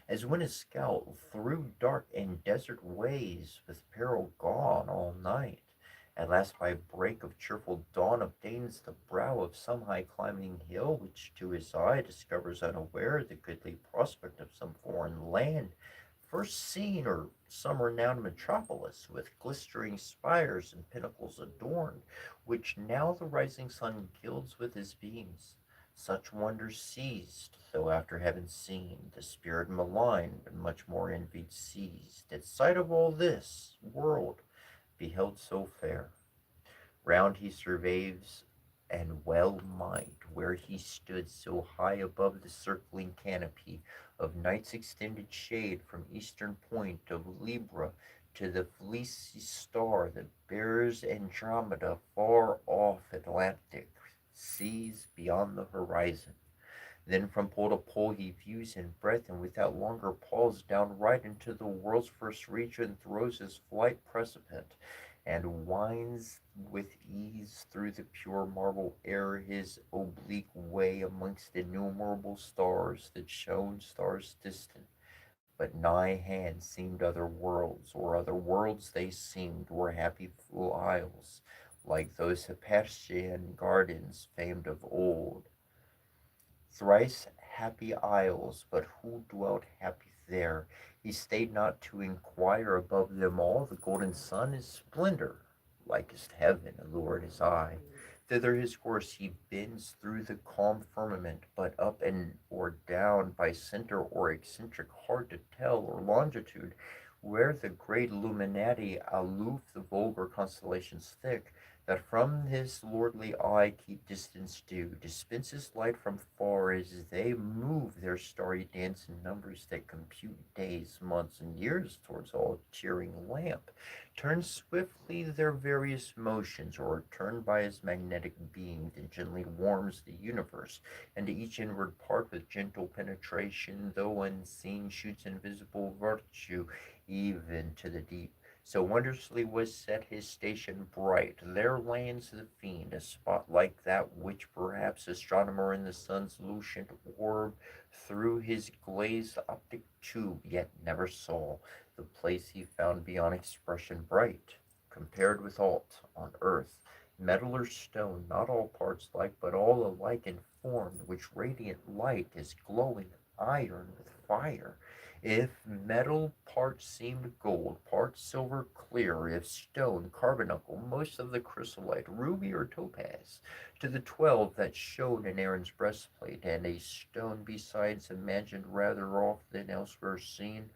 as when a scout through dark and desert ways, with peril gone all night, at last by break of cheerful dawn obtains the brow of some high climbing hill, which to his eye discovers unaware the goodly prospect of some foreign land, first seen, or some renowned metropolis, with glistering spires and pinnacles adorned, which now the rising sun gilds with his beams. Such wonders seized, though after having seen, the spirit maligned, but much more envied seized, at sight of all this world beheld so fair. Round he surveys, and well might, where he stood so high above the circling canopy of night's extended shade, from eastern point of Libra to the fleecy star that bears Andromeda, far off Atlantic seas beyond the horizon. Then from pole to pole he views in breadth, and without longer pause down right into the world's first region throws his flight precipitate, and winds with ease through the pure marble air his oblique way amongst innumerable stars that shone, stars distant, but nigh hand, seemed other worlds, or other worlds they seemed, were happy full isles, like those Heptaestion gardens famed of old, thrice happy isles, but who dwelt happy there? He stayed not to inquire above them all. The golden sun is splendor, likest heaven, allured his eye. Thither his course he bends through the calm firmament, but up and or down, by center or eccentric, hard to tell, or longitude, where the great luminati aloof the vulgar constellations thick, that from his lordly eye keep distance due, dispenses light from far, as they move their starry dance in numbers that compute days, months, and years towards all cheering lamp, turns swiftly their various motions, or turned by his magnetic beam that gently warms the universe, and to each inward part with gentle penetration, though unseen, shoots invisible virtue even to the deep, So wondrously was set his station bright. There lands the fiend, a spot like that which perhaps astronomer in the sun's lucent orb through his glazed optic tube yet never saw. The place he found beyond expression bright, compared with aught on earth, metal or stone, not all parts like, but all alike in form, which radiant light is glowing iron with fire. If metal parts seemed gold, parts silver clear, if stone, carbuncle, most of the chrysolite, ruby or topaz, to the 12 that shone in Aaron's breastplate, and a stone besides imagined rather oft than elsewhere seen,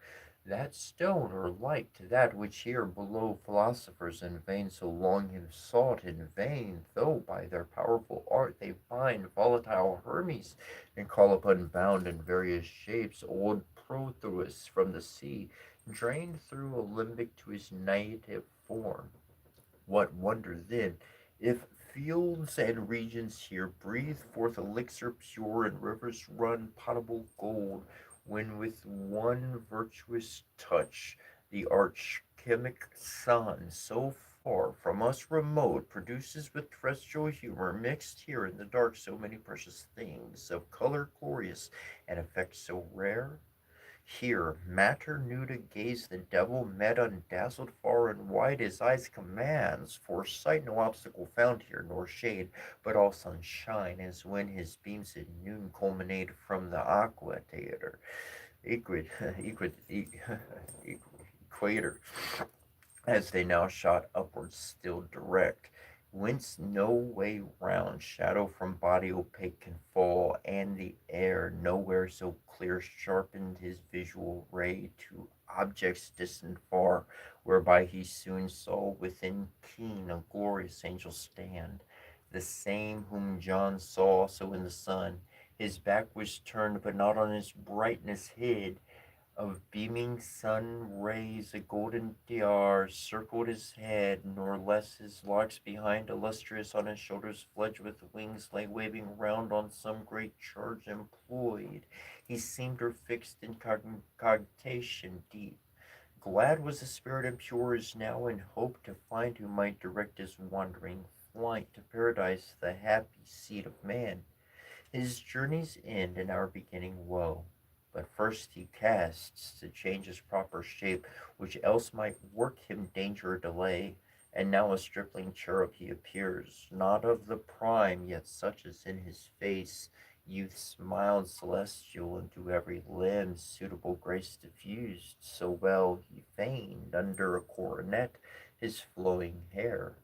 that stone or like to that which here below philosophers in vain so long have sought in vain, though by their powerful art they find volatile Hermes, and call up unbound in various shapes old Protheus from the sea, drained through alembic to his native form. What wonder then, if fields and regions here breathe forth elixir pure, and rivers run potable gold, when with one virtuous touch the archchemic sun, so far from us remote, produces with terrestrial humor mixed here in the dark so many precious things, of color glorious and effect so rare? Here, matter new to gaze, the devil met undazzled far and wide his eyes commands, for sight no obstacle found here, nor shade, but all sunshine, as when his beams at noon culminate from the aqua theater, equid, equid, equator, as they now shot upwards still direct, whence no way round shadow from body opaque can fall, and the air nowhere so clear sharpened his visual ray to objects distant far, whereby he soon saw within keen a glorious angel stand, the same whom John saw also in the sun. His back was turned, but not on his brightness hid, of beaming sun rays a golden tiara circled his head, nor less his locks behind, illustrious on his shoulders, fledged with wings, lay waving round on some great charge employed. He seemed her fixed in cogitation deep. Glad was the spirit and pure as now in hope to find who might direct his wandering flight to paradise, the happy seat of man. His journey's end and our beginning woe. But first he casts to change his proper shape, which else might work him danger or delay. And now a stripling cherub he appears, not of the prime, yet such as in his face youth smiled celestial, into every limb suitable grace diffused, so well he feigned under a coronet his flowing hair.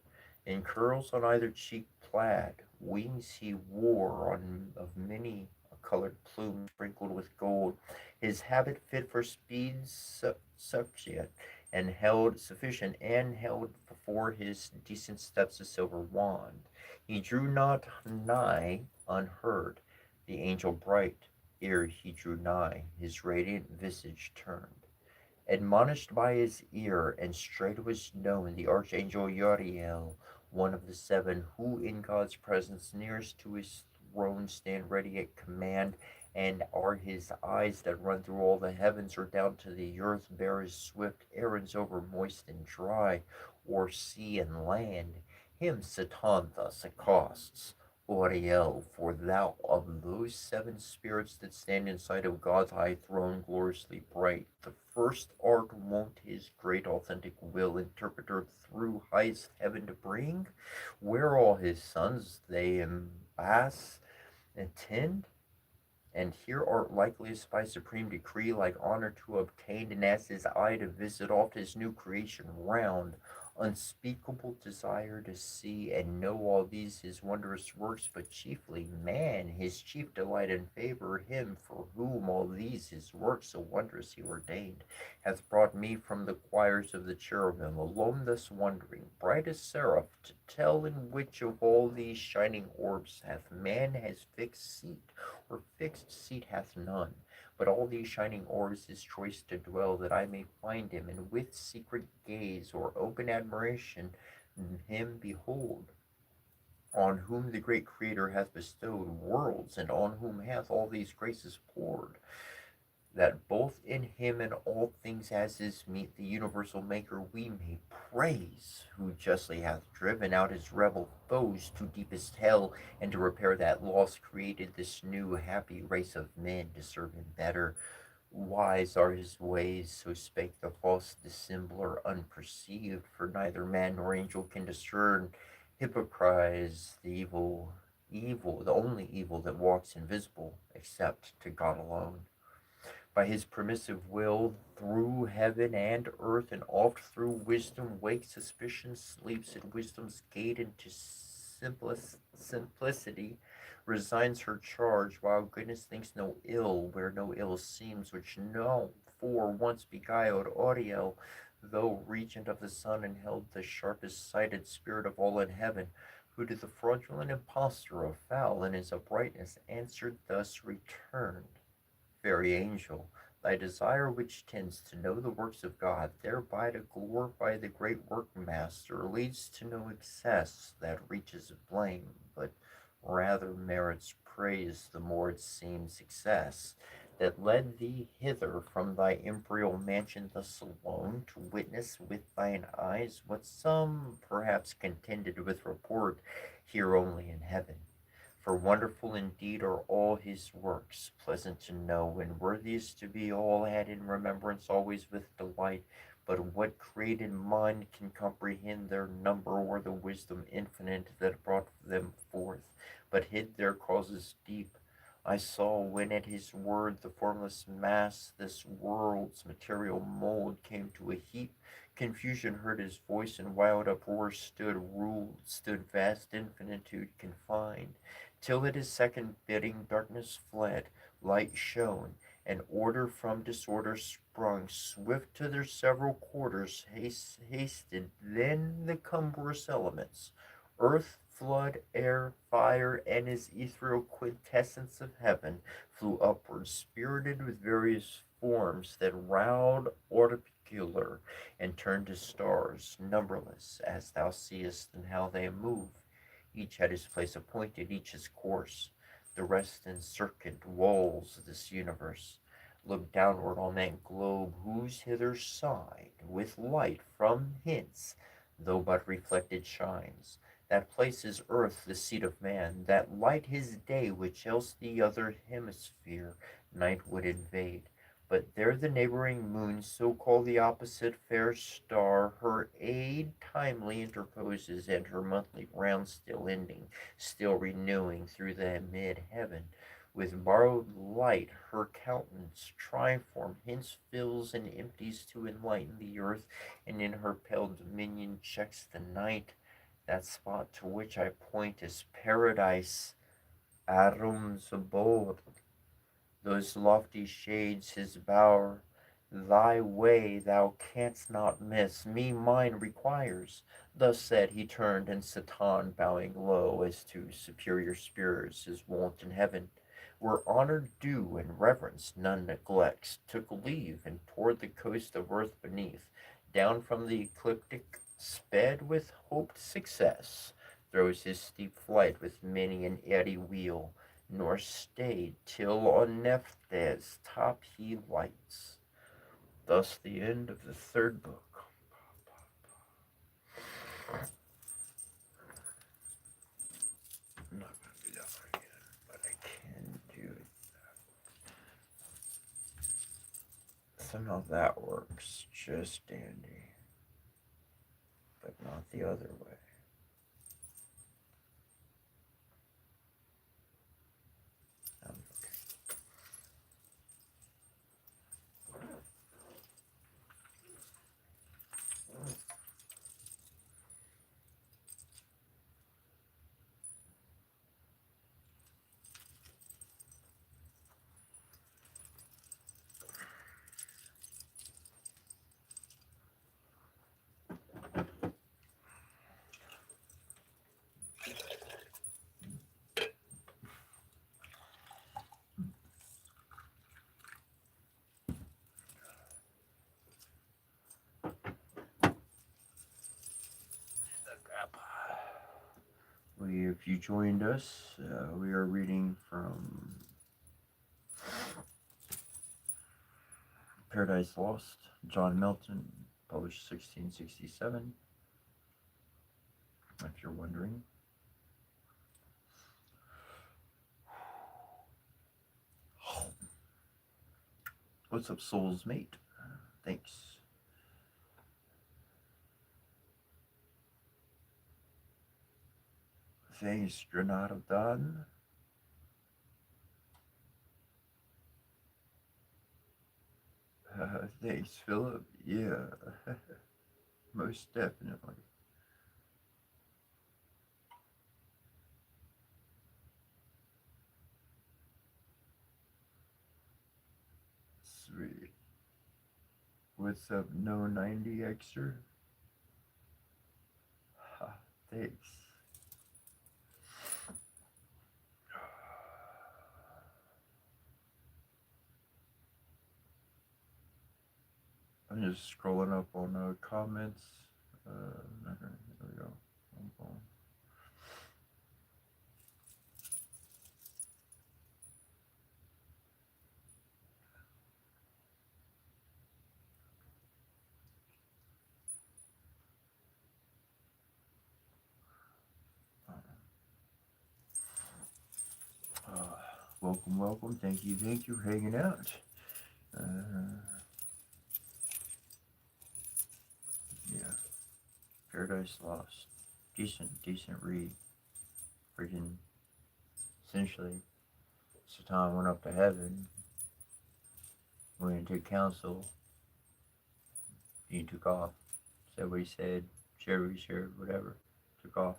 In curls on either cheek plaid, wings he wore on of many a colored plume sprinkled with gold, his habit fit for speed sufficient, and held sufficient, and held before his decent steps a silver wand. He drew not nigh unheard the angel bright, ere he drew nigh, his radiant visage turned. Admonished by his ear, and straight was known the archangel Uriel, one of the seven, who in God's presence nearest to his throne stand ready at command, and are his eyes that run through all the heavens, or down to the earth bear his swift errands over moist and dry, or sea and land. Him Satan thus accosts. Uriel, for thou of those seven spirits that stand in sight of God's high throne gloriously bright, the first art wont his great authentic will interpreter through highest heaven to bring, where all his sons they embass attend, and here art likeliest by supreme decree like honor to obtain, and as his eye to visit oft his new creation round, unspeakable desire to see and know all these his wondrous works, but chiefly man, his chief delight and favor, him for whom all these his works so wondrous he ordained, hath brought me from the choirs of the cherubim, alone thus wondering, bright as seraph, to tell in which of all these shining orbs hath man his fixed seat, or fixed seat hath none. But all these shining orbs is choice to dwell, that I may find him, and with secret gaze or open admiration him behold, on whom the great Creator hath bestowed worlds, and on whom hath all these graces poured. that both in him and all things as is meet the universal maker we may praise, who justly hath driven out his rebel foes to deepest hell, and to repair that loss created this new happy race of men to serve him better. Wise are his ways, so spake the false dissembler unperceived, for neither man nor angel can discern. Hypocrites, the only evil that walks invisible, except to God alone. By his permissive will, through heaven and earth, and oft through wisdom, wakes suspicion, sleeps at wisdom's gate into simplicity, resigns her charge, while goodness thinks no ill, where no ill seems, which no, for once beguiled Auriel, though regent of the sun, and held the sharpest sighted spirit of all in heaven, who to the fraudulent impostor of foul in his uprightness answered thus returned. Very angel, thy desire which tends to know the works of God, thereby to glorify the great workmaster, leads to no excess that reaches blame, but rather merits praise the more it seems success, that led thee hither from thy imperial mansion thus alone, to witness with thine eyes what some perhaps contended with report here only in heaven. For wonderful indeed are all his works, pleasant to know, and worthiest to be all had in remembrance always with delight. But what created mind can comprehend their number, or the wisdom infinite that brought them forth, but hid their causes deep? I saw when at his word the formless mass, this world's material mold, came to a heap. Confusion heard his voice, and wild uproar stood vast infinitude confined, till at his second bidding darkness fled, light shone, and order from disorder sprung, swift to their several quarters hasted then the cumbrous elements, earth, flood, air, fire, and his ethereal quintessence of heaven, flew upward, spirited with various forms that round orbicular, and turned to stars, numberless, as thou seest, and how they move. Each had his place appointed, each his course. The rest encircled walls of this universe. Look downward on that globe, whose hither side, with light from hence, though but reflected, shines. That place is earth, the seat of man, that light his day, which else the other hemisphere night would invade. But there the neighboring moon, so called the opposite fair star, her aid timely interposes, and her monthly round still ending, still renewing through the mid heaven, with borrowed light her countenance triform hence fills and empties to enlighten the earth, and in her pale dominion checks the night. That spot to which I point is paradise, Arum's abode, those lofty shades his bower. Thy way thou canst not miss, me mine requires. Thus said, he turned, and Satan, bowing low as to superior spirits, his wont in heaven, where honor due and reverence none neglects, took leave, and toward the coast of earth beneath, down from the ecliptic, sped with hoped success, throws his steep flight with many an eddy wheel, nor stayed till on Nephthah's top he lights. Thus the end of the third book. I'm not going to do that one again, but I can do it. Somehow that works just dandy, but not the other way. If you joined us, we are reading from Paradise Lost, John Milton, published 1667, if you're wondering. What's up, Soul's Mate? Thanks. Thanks, Granada Don. Thanks, Philip. Yeah, most definitely. Sweet. What's up, No 90Xer? Thanks. I'm just scrolling up on comments. Here we go. Welcome, welcome. Thank you for hanging out. Yeah. Paradise Lost. Decent read. Freaking, essentially, Satan went up to heaven, went into council, he took off. Said what he said, shared what he shared, whatever. Took off.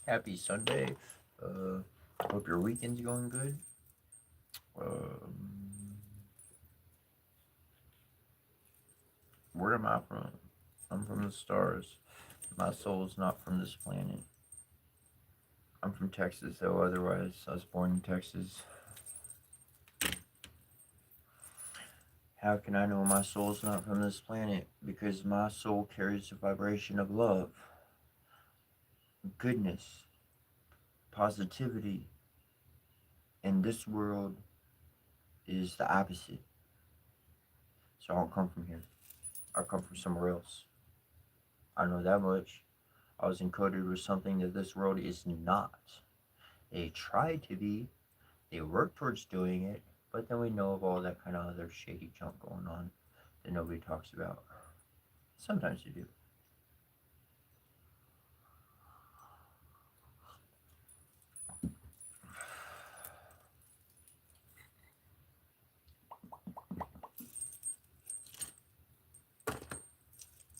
Happy Sunday. Hope your weekend's going good. Where am I from? I'm from the stars. My soul's not from this planet. I'm from Texas, though, otherwise, I was born in Texas. How can I know my soul's not from this planet? Because my soul carries the vibration of love, goodness, positivity, and this world is the opposite. So I don't come from here. I come from somewhere else. I know that much. I was encoded with something that this world is not. They try to be, they work towards doing it, but then we know of all that kind of other shady junk going on that nobody talks about. Sometimes you do.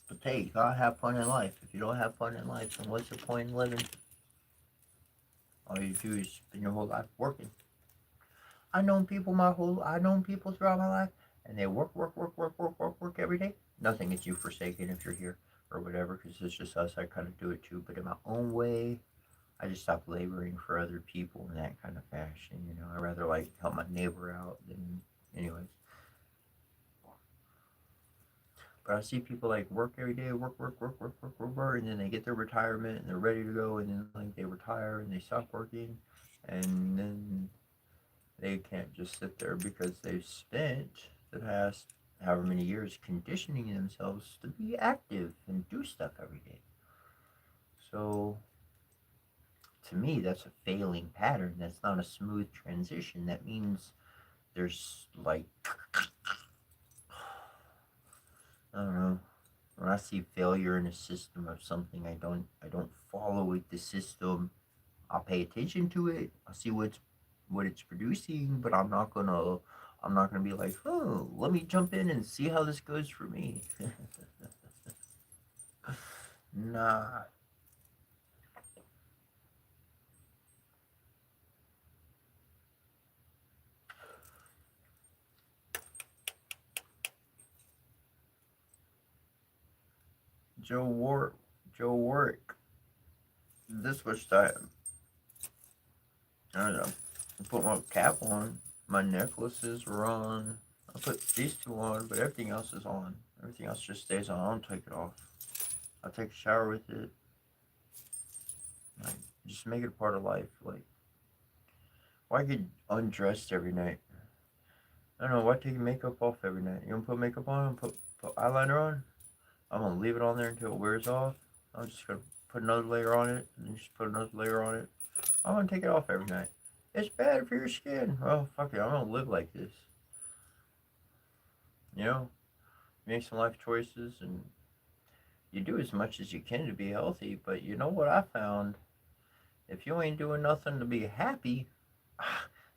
But hey, you gotta have fun in life. If you don't have fun in life, then what's the point in living? All you do is spend your whole life working. I've known people throughout my life, and they work every day. Nothing gets you forsaken if you're here or whatever, because it's just us. I kind of do it too, but in my own way, I just stopped laboring for other people in that kind of fashion. You know, I rather like help my neighbor out than, anyways. But I see people like work every day, work, and then they get their retirement and they're ready to go, and then like they retire and they stop working, and then they can't just sit there because they've spent the past however many years conditioning themselves to be active and do stuff every day. So to me, that's a failing pattern. That's not a smooth transition. That means there's like, I don't know. When I see failure in a system of something, I don't follow with the system. I'll pay attention to it. I'll see what it's producing, but I'm not gonna be like, oh, let me jump in and see how this goes for me. Nah. Joe Warwick. this much time. I don't know. I put my cap on. My necklaces were on. I put these two on, but everything else is on. Everything else just stays on. I don't take it off. I take a shower with it. Like, just make it a part of life. Like, why get undressed every night? I don't know. Why take your makeup off every night? You don't put makeup on? Put eyeliner on? I'm gonna leave it on there until it wears off. I'm just gonna put another layer on it, and just put another layer on it. I'm gonna take it off every night. It's bad for your skin. Well, fuck it. I'm gonna live like this. You know, make some life choices, and you do as much as you can to be healthy. But you know what I found? If you ain't doing nothing to be happy,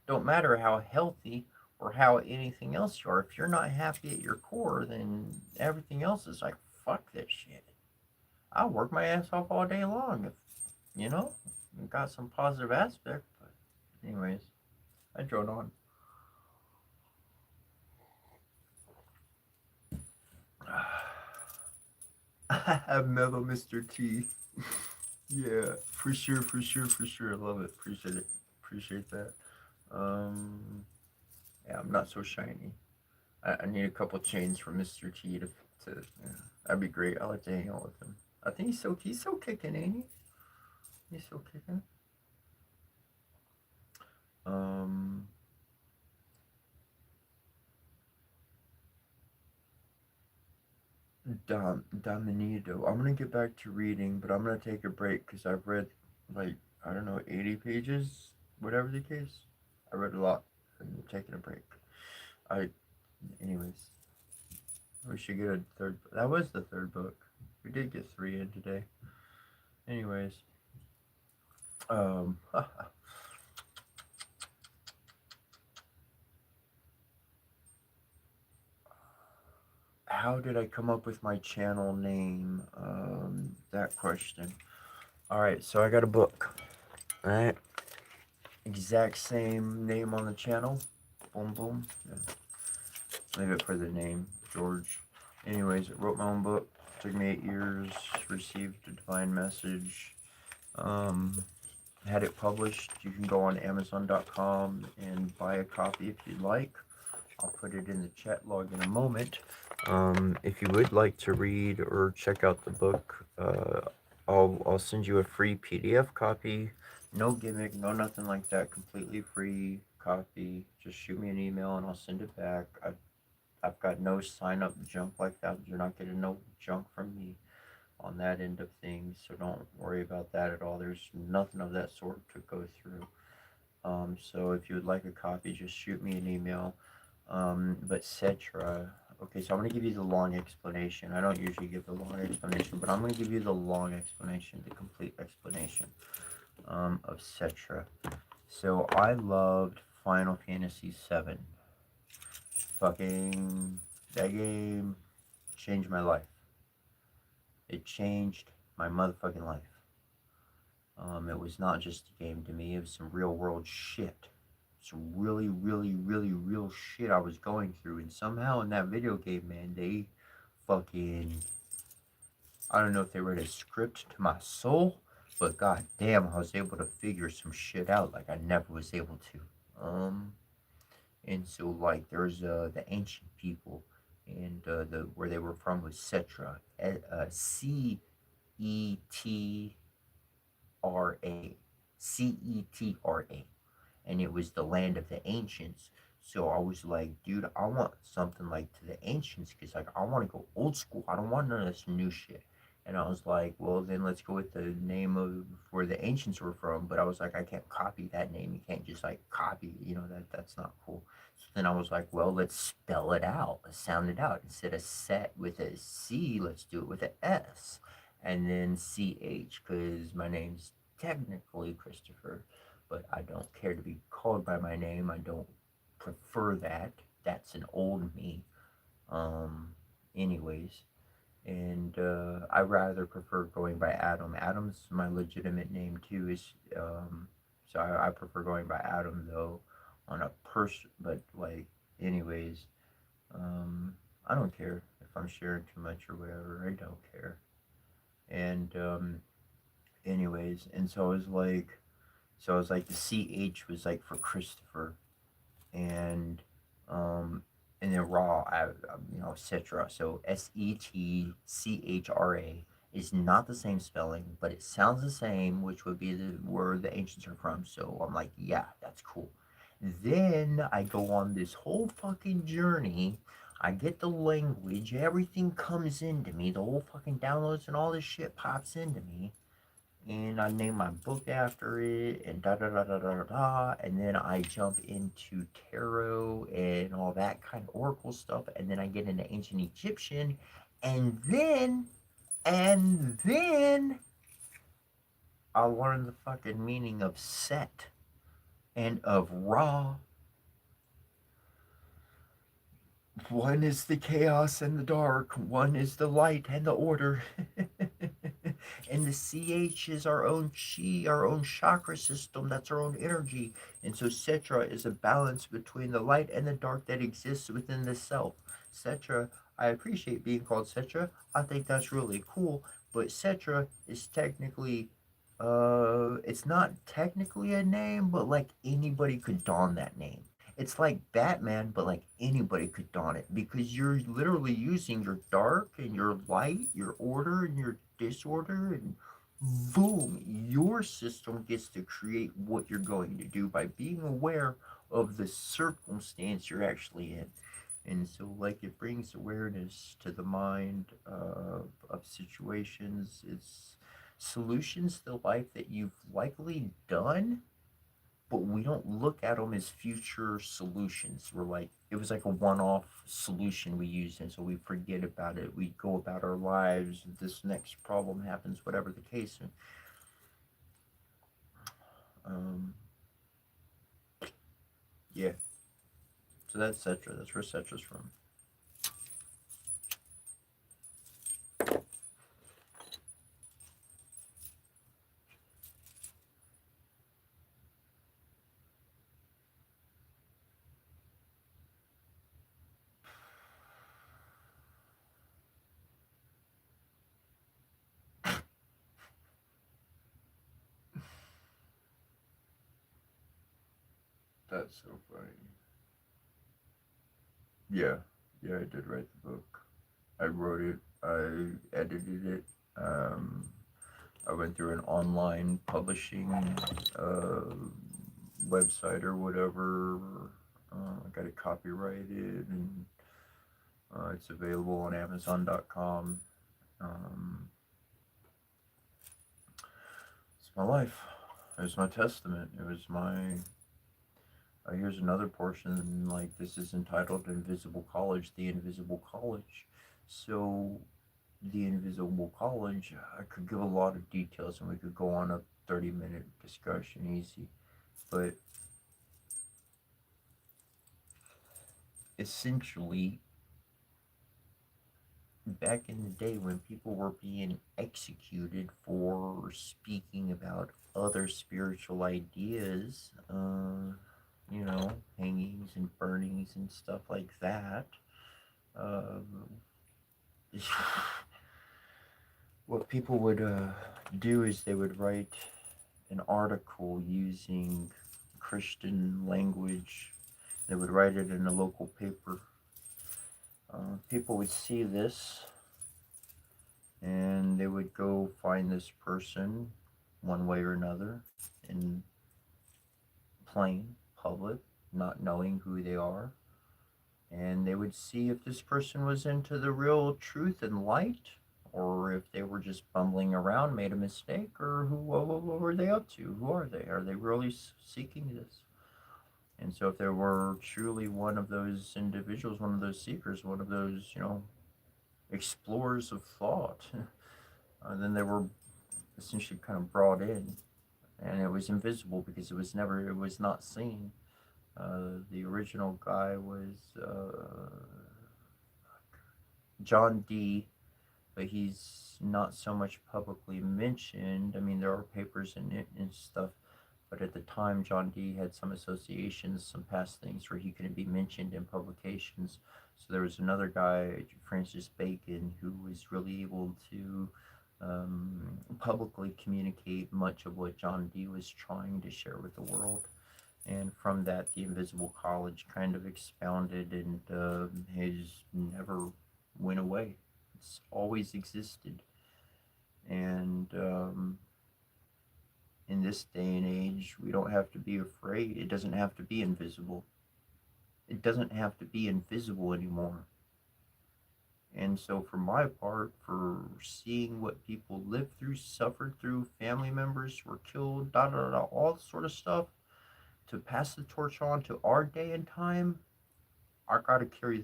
don't matter how healthy or how anything else you are. If you're not happy at your core, then everything else is like, fuck this shit. I'll work my ass off all day long if, you know, got some positive aspect. But, anyways, I drone on. Mellow Mr. T. Yeah, for sure, for sure, for sure. I love it. Appreciate it. Appreciate that. Um, yeah, I'm not so shiny. I need a couple chains from Mr. T to yeah, that'd be great. I like to hang out with him. I think he's so kicking, ain't he? He's so kicking. Um, Dominido. I'm gonna get back to reading, but I'm gonna take a break because I've read like I don't know 80 pages, whatever the case. I read a lot. I'm taking a break. I, anyways, we should get a third. That was the third book. We did get three in today. Anyways, um, how did I come up with my channel name? That question. All right, so I got a book. All right, exact same name on the channel. Boom, boom. Yeah. Leave it for the name, George. Anyways, I wrote my own book. Took me 8 years. Received a divine message. Um, had it published. You can go on Amazon.com and buy a copy if you'd like. I'll put it in the chat log in a moment. If you would like to read or check out the book, I'll send you a free PDF copy. No gimmick, no nothing like that. Completely free copy. Just shoot me an email and I'll send it back. I've got no sign up junk like that. You're not getting no junk from me on that end of things, so don't worry about that at all. There's nothing of that sort to go through. So if you would like a copy, just shoot me an email. But Cetra, okay, so I'm going to give you the long explanation. I don't usually give the long explanation, but I'm going to give you the long explanation, the complete explanation of Cetra. So I loved Final Fantasy VII. Fucking, that game changed my life. It changed my motherfucking life. It was not just a game to me, it was some real world shit. Some really, really, really real shit I was going through. And somehow in that video game, man, they fucking, I don't know if they read a script to my soul, but god damn, I was able to figure some shit out like I never was able to. And so like there's the ancient people, and the where they were from was Cetra, CETRA, CETRA, and it was the land of the ancients. So I was like, dude, I want something like to the ancients because like I want to go old school. I don't want none of this new shit. And I was like, well, then let's go with the name of where the ancients were from. But I was like, I can't copy that name. You can't just like copy, that's not cool. So then I was like, well, let's spell it out. Let's sound it out. Instead of set with a C, let's do it with an S. And then CH, because my name's technically Christopher, but I don't care to be called by my name. I don't prefer that. That's an old me. Um, anyways, and I rather prefer going by Adam. Adam's my legitimate name too. So I prefer going by Adam though, on a person. But like, anyways, um, I don't care if I'm sharing too much or whatever. I don't care. And Anyways, and so I was like, the CH was like for Christopher, and um, and then Ra, etc. So Setchra is not the same spelling, but it sounds the same, which would be the where the ancients are from. So I'm like, yeah, that's cool. Then I go on this whole fucking journey. I get the language, everything comes into me, the whole fucking downloads and all this shit pops into me, and I name my book after it, and da da da da da da. And then I jump into tarot and all that kind of oracle stuff, and then I get into ancient Egyptian, and then I learn the fucking meaning of Set and of Ra. One is the chaos and the dark, one is the light and the order. And the CH is our own chi, our own chakra system, that's our own energy. And so Setra is a balance between the light and the dark that exists within the self. Setra, I appreciate being called Setra. I think that's really cool. But Setra is technically, it's not technically a name, but like anybody could don that name. It's like Batman, but like anybody could don it because you're literally using your dark and your light, your order and your disorder, and boom, your system gets to create what you're going to do by being aware of the circumstance you're actually in. And so, like, it brings awareness to the mind of situations. It's solutions to life that you've likely done, but we don't look at them as future solutions. We're like, it was like a one-off solution we used, and so we forget about it. We go about our lives. This next problem happens, whatever the case. And, um, yeah. So that's Cetra. That's where Cetra's from. That's so funny. Yeah, yeah, I did write the book. I wrote it. I edited it. Um, I went through an online publishing uh, website or whatever. I got it copyrighted, and it's available on Amazon.com. Um, it's my life. It was my testament. It was my. Here's another portion. Like, this is entitled "Invisible College," the Invisible College. So, the Invisible College. I could give a lot of details, and we could go on a 30-minute discussion easy. But essentially, back in the day when people were being executed for speaking about other spiritual ideas, hangings and burnings and stuff like that, um, what people would do is they would write an article using Christian language. They would write it in a local paper. People would see this, and they would go find this person one way or another in plain public, not knowing who they are, and they would see if this person was into the real truth and light, or if they were just bumbling around, made a mistake, or what were they up to? Who are they? Are they really seeking this? And so, if they were truly one of those individuals, one of those seekers, one of those, explorers of thought, then they were essentially kind of brought in, and it was invisible because it was not seen. The original guy was John Dee, but he's not so much publicly mentioned. I mean, there are papers in it and stuff, but at the time, John Dee had some associations, some past things where he couldn't be mentioned in publications. So there was another guy, Francis Bacon, who was really able to publicly communicate much of what John Dee was trying to share with the world. And from that, the Invisible College kind of expounded and has never went away. It's always existed. And in this day and age, we don't have to be afraid. It doesn't have to be invisible. It doesn't have to be invisible anymore. And so, for my part, for seeing what people lived through, suffered through, family members were killed, da da da, all sort of stuff, to pass the torch on to our day and time, I gotta carry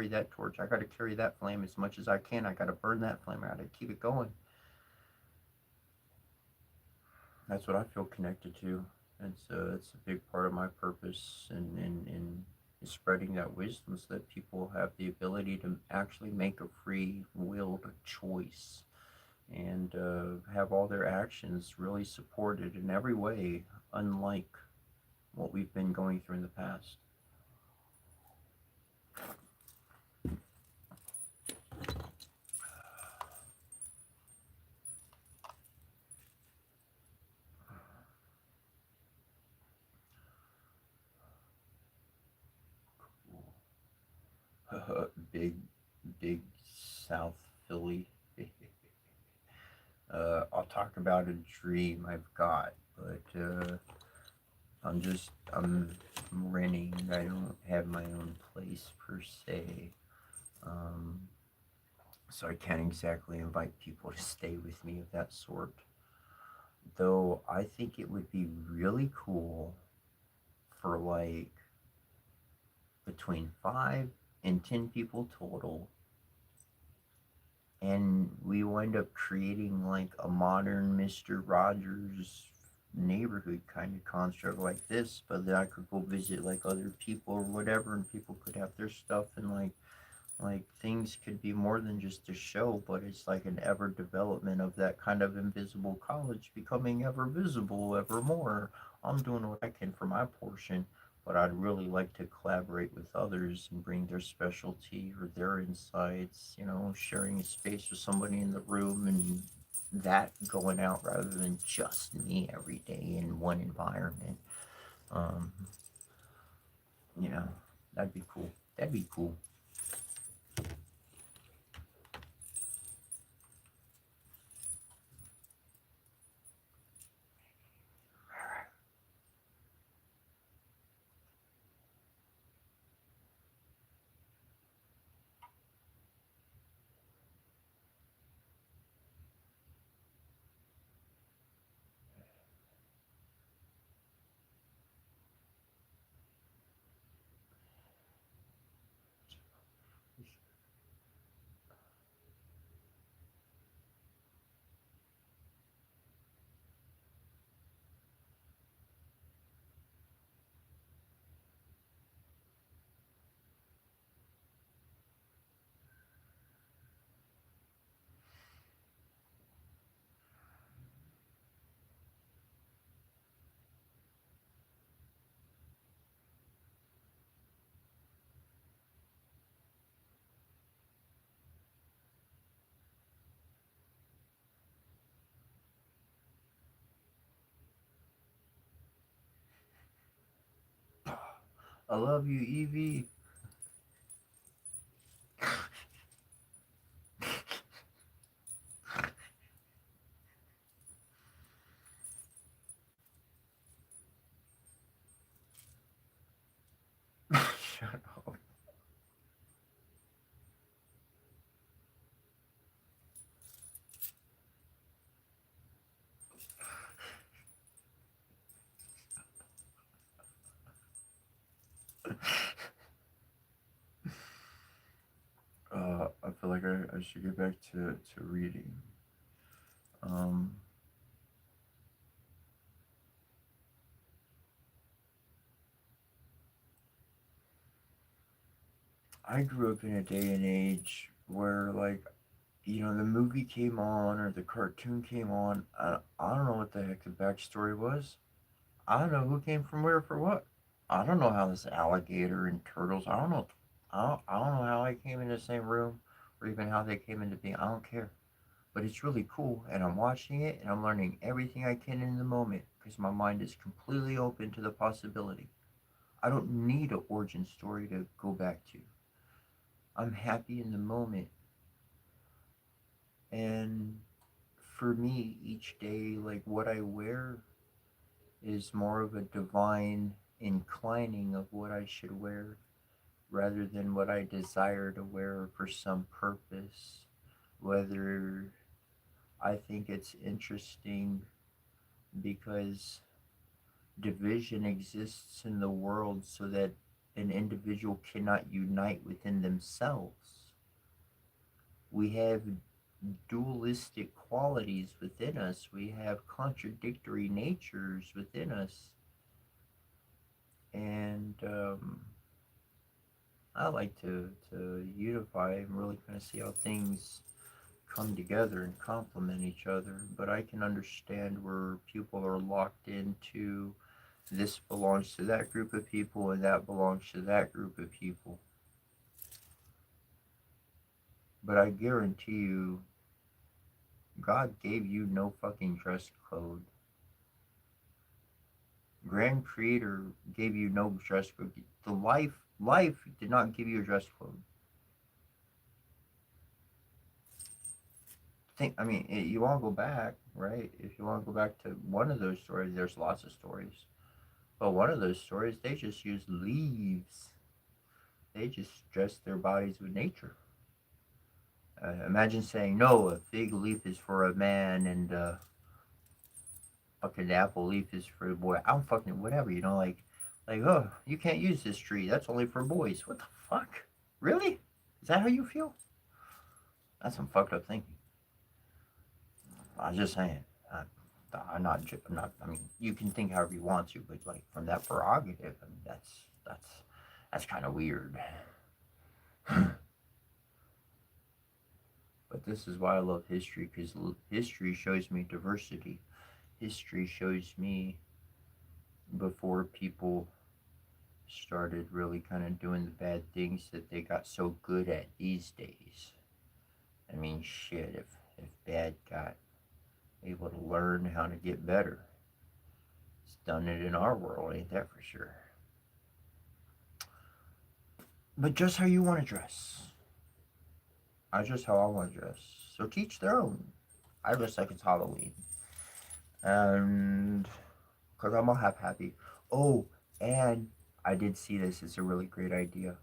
that torch. I gotta carry that flame as much as I can. I gotta burn that flame. I gotta keep it going. That's what I feel connected to. It's a big part of my purpose in spreading that wisdom so that people have the ability to actually make a free willed choice and have all their actions really supported in every way, unlike what we've been going through in the past. big, big South Philly. I'll talk about a dream I've got, but I'm renting. I don't have my own place per se. Um, so I can't exactly invite people to stay with me of that sort. Though I think it would be really cool for like between 5 and 10 people total, and we wind up creating like a modern Mr. Rogers neighborhood kind of construct like this, but then I could go visit like other people or whatever, and people could have their stuff, and like things could be more than just a show, but it's like an ever development of that kind of invisible college becoming ever visible ever more. I'm doing what I can for my portion, but I'd really like to collaborate with others and bring their specialty or their insights, sharing a space with somebody in the room and that going out rather than just me every day in one environment. um you know that'd be cool. That'd be cool. I love you, Evie. Shut up. I feel like I should get back to reading. Um, I grew up in a day and age where, like, the movie came on or the cartoon came on. I don't know what the heck the backstory was. I don't know who came from where for what. I don't know how this alligator and turtles. I don't know. I don't know how I came in the same room or even how they came into being. I don't care. But it's really cool, and I'm watching it, and I'm learning everything I can in the moment because my mind is completely open to the possibility. I don't need an origin story to go back to. I'm happy in the moment, and for me, each day, like what I wear is more of a divine inclining of what I should wear rather than what I desire to wear for some purpose. Whether I think it's interesting because division exists in the world so that an individual cannot unite within themselves. We have dualistic qualities within us, we have contradictory natures within us, and I like to unify and really kind of see how things come together and complement each other. But I can understand where people are locked into this belongs to that group of people and that belongs to that group of people. But I guarantee you, God gave you no fucking dress code. Grand Creator gave you no dress code. The life did not give you a dress code. I mean, you want to go back, right? If you want to go back to one of those stories, there's lots of stories. But one of those stories, they just use leaves. They just dress their bodies with nature. Imagine saying, no, a fig leaf is for a man and fucking apple leaf is for a boy. I don't fucking, whatever, oh, you can't use this tree. That's only for boys. What the fuck? Really? Is that how you feel? That's some fucked up thinking. I'm just saying. I'm not. I mean, you can think however you want to, but like from that prerogative, I mean, that's kind of weird. But this is why I love history, because history shows me diversity. History shows me before people started really kind of doing the bad things that they got so good at these days. I mean, shit, if bad got able to learn how to get better, it's done it in our world, ain't that for sure? But just how you want to dress. I dress how I want to dress. So teach their own. I dress like it's Halloween. And because I'm all happy. Oh, and I did see this. It's a really great idea.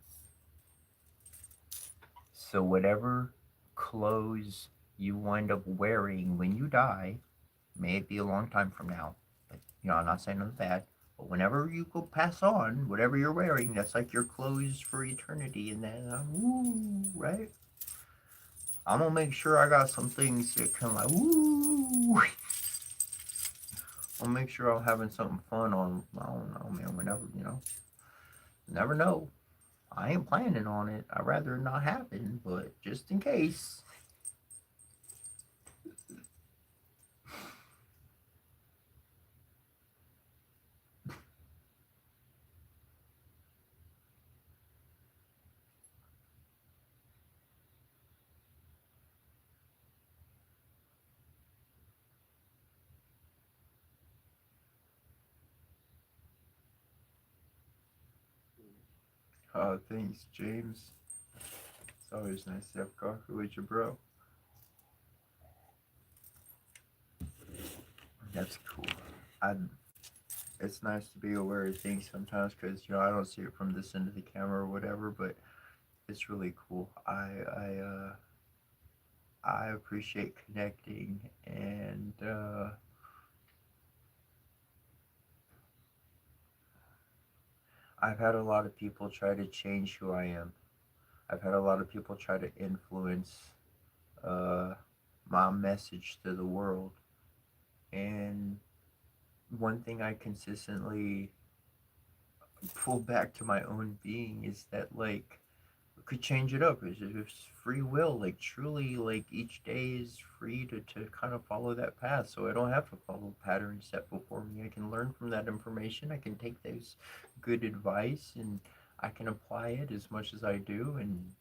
So whatever clothes you wind up wearing when you die, may it be a long time from now, but I'm not saying nothing bad. But whenever you go pass on, whatever you're wearing, that's like your clothes for eternity. And then, woo, right? I'm gonna make sure I got some things that can like, woo. I'll make sure I'm having something fun on. I don't know, man. Whenever never know. I ain't planning on it. I'd rather it not happen, but just in case. Thanks, James. It's always nice to have coffee with your bro. That's cool. I. It's nice to be aware of things sometimes because I don't see it from this end of the camera or whatever, but it's really cool. I appreciate connecting, and I've had a lot of people try to change who I am. I've had a lot of people try to influence uh, my message to the world, and one thing I consistently pull back to my own being is that like could change it up. It's free will. Like truly, like each day is free to kind of follow that path. So I don't have to follow patterns set before me. I can learn from that information. I can take those good advice and I can apply it as much as I do. And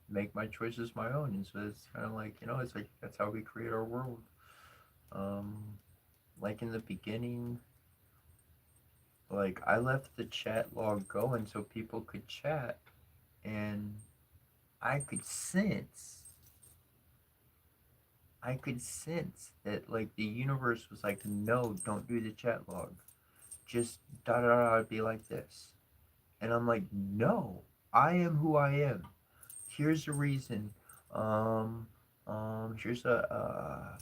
make my choices my own. And so it's kind of like, it's like that's how we create our world. Um, like in the beginning, like I left the chat log going so people could chat, and I could sense, I could sense that like the universe was like, no, don't do the chat log. Just da da da be like this. And I'm like, no, I am who I am. Here's the reason. Um, here's a.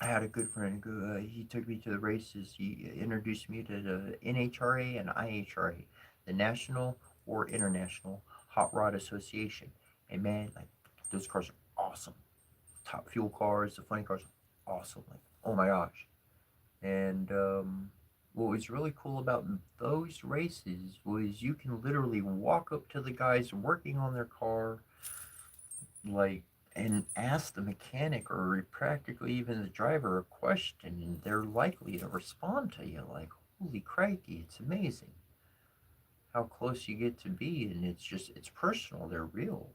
I had a good friend. He took me to the races. He introduced me to the NHRA and IHRA, the National or International Hot Rod Association. And man, like those cars are awesome. Top fuel cars, the funny cars, awesome. Like, oh my gosh. And what was really cool about those races was you can literally walk up to the guys working on their car, like, and ask the mechanic or practically even the driver a question, and they're likely to respond to you. Like, holy crikey, it's amazing how close you get to be, and it's personal, they're real.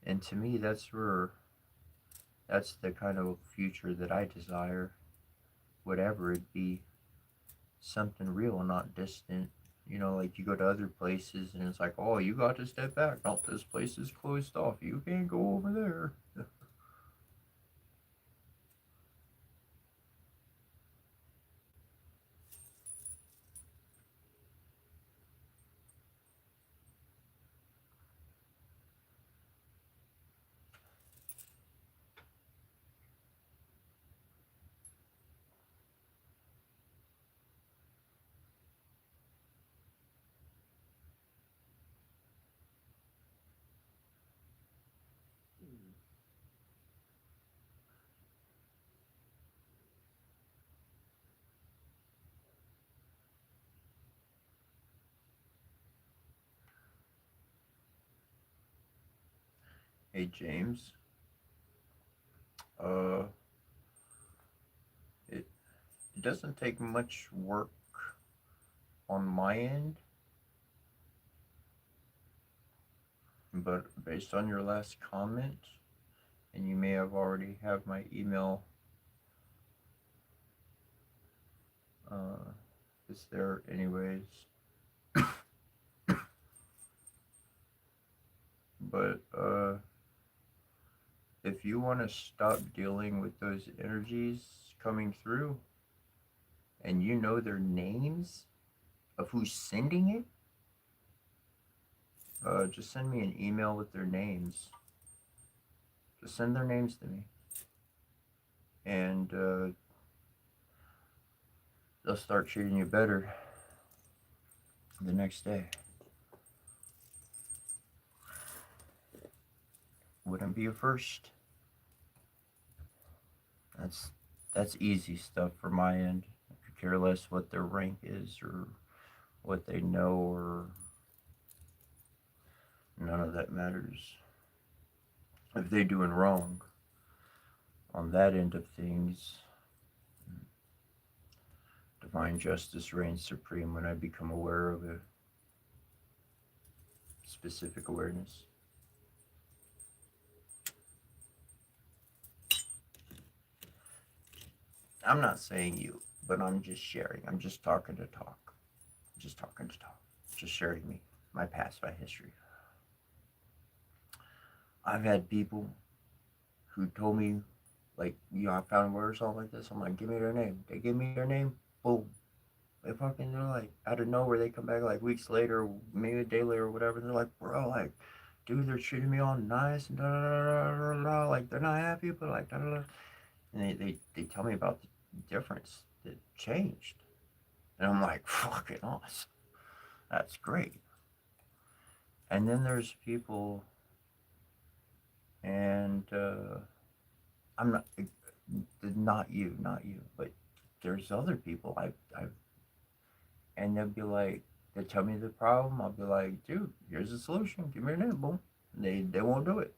And to me, that's the kind of future that I desire, whatever it be, something real, not distant. Like you go to other places and it's like, oh, you got to step back. Oh, this place is closed off. You can't go over there. Hey, James. Uh, it, it doesn't take much work on my end, but based on your last comment, and you may have already have my email, uh, is there anyways. But if you want to stop dealing with those energies coming through, and you know their names of who's sending it, just send me an email with their names. Just send their names to me, and they'll start treating you better the next day. Wouldn't be a first. That's that's easy stuff for my end. I could care less what their rank is or what they know, or none of that matters. If they're doing wrong on that end of things, divine justice reigns supreme when I become aware of a specific awareness. I'm not saying you, but I'm just sharing. I'm just talking to talk. Just talking to talk. Just sharing me, my past, my history. I've had people who told me, like, I found word or something like this. I'm like, give me their name. They give me their name. Boom. They're like, out of nowhere, they come back like weeks later, maybe a day later or whatever. And they're like, bro, like, dude, they're treating me all nice and da da da da da. Like, they're not happy, but like, da da da. And they tell me about the difference that changed. And I'm like, fucking awesome. That's great. And then there's people, and I'm not you, but there's other people I've, and they'll be like, they tell me the problem. I'll be like, dude, here's the solution. Give me your name, boom. They won't do it.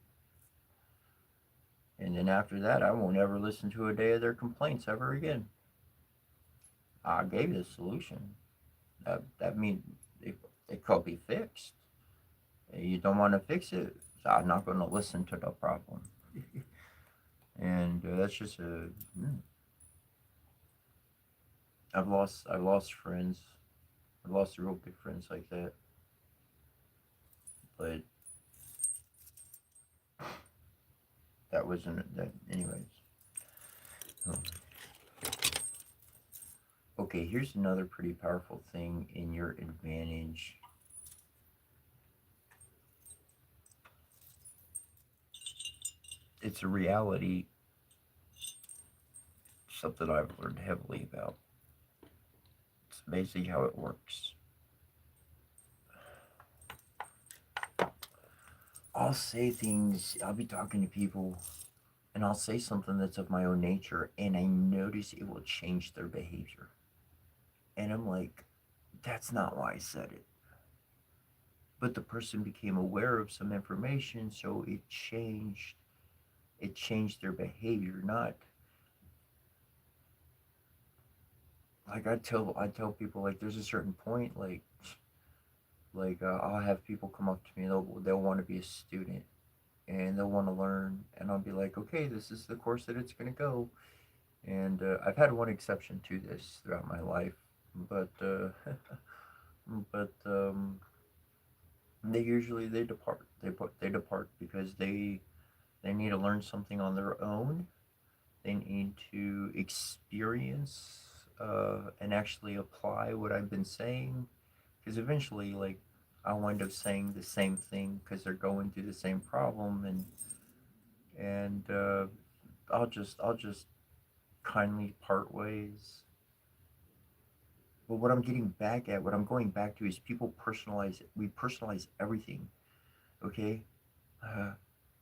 And then after that, I won't ever listen to a day of their complaints ever again. I gave you the solution. That means it could be fixed. You don't want to fix it, so I'm not going to listen to the problem. And that's just a. I've lost friends. I've lost real good friends like that. But that wasn't that. Anyways. Um, okay, here's another pretty powerful thing in your advantage. It's a reality, something I've learned heavily about. It's amazing how it works. I'll say things, I'll be talking to people, and I'll say something that's of my own nature, and I notice it will change their behavior. And I'm like, that's not why I said it. But the person became aware of some information, so it changed their behavior. Not like I tell people, like, there's a certain point, I'll have people come up to me, they'll want to be a student, and they'll want to learn, and I'll be like, okay, this is the course that it's going to go. And I've had one exception to this throughout my life, but but they depart. They depart because they need to learn something on their own. They need to experience and actually apply what I've been saying, because eventually, like, I'll wind up saying the same thing because they're going through the same problem, and I'll just kindly part ways. But what I'm going back to is people personalize it. We personalize everything. Okay, uh,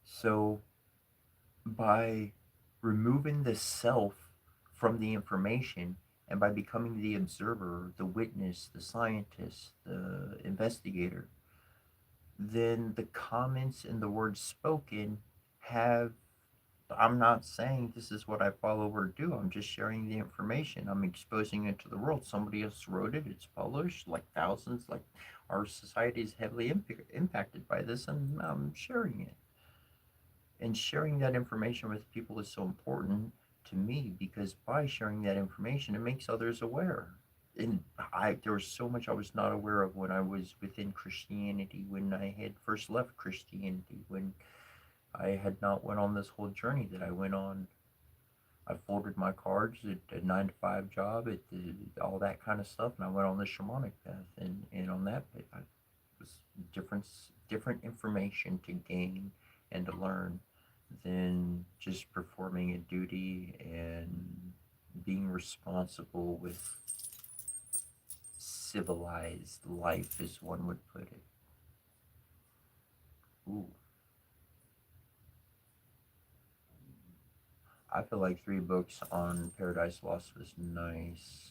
so by removing the self from the information, and by becoming the observer, the witness, the scientist, the investigator, then the comments and the words spoken have. I'm not saying this is what I follow or do. I'm just sharing the information. I'm exposing it to the world. Somebody else wrote it. It's published. Like thousands. Like, our society is heavily impacted by this, and I'm sharing it. And sharing that information with people is so important to me, because by sharing that information, it makes others aware. And there was so much I was not aware of when I was within Christianity, when I had first left Christianity, when I had not went on this whole journey that I went on. I folded my cards at a 9 to 5 job, at all that kind of stuff, and I went on the shamanic path. And on that, it was different information to gain and to learn than just performing a duty and being responsible with civilized life, as one would put it. Ooh, I feel like 3 books on Paradise Lost was nice.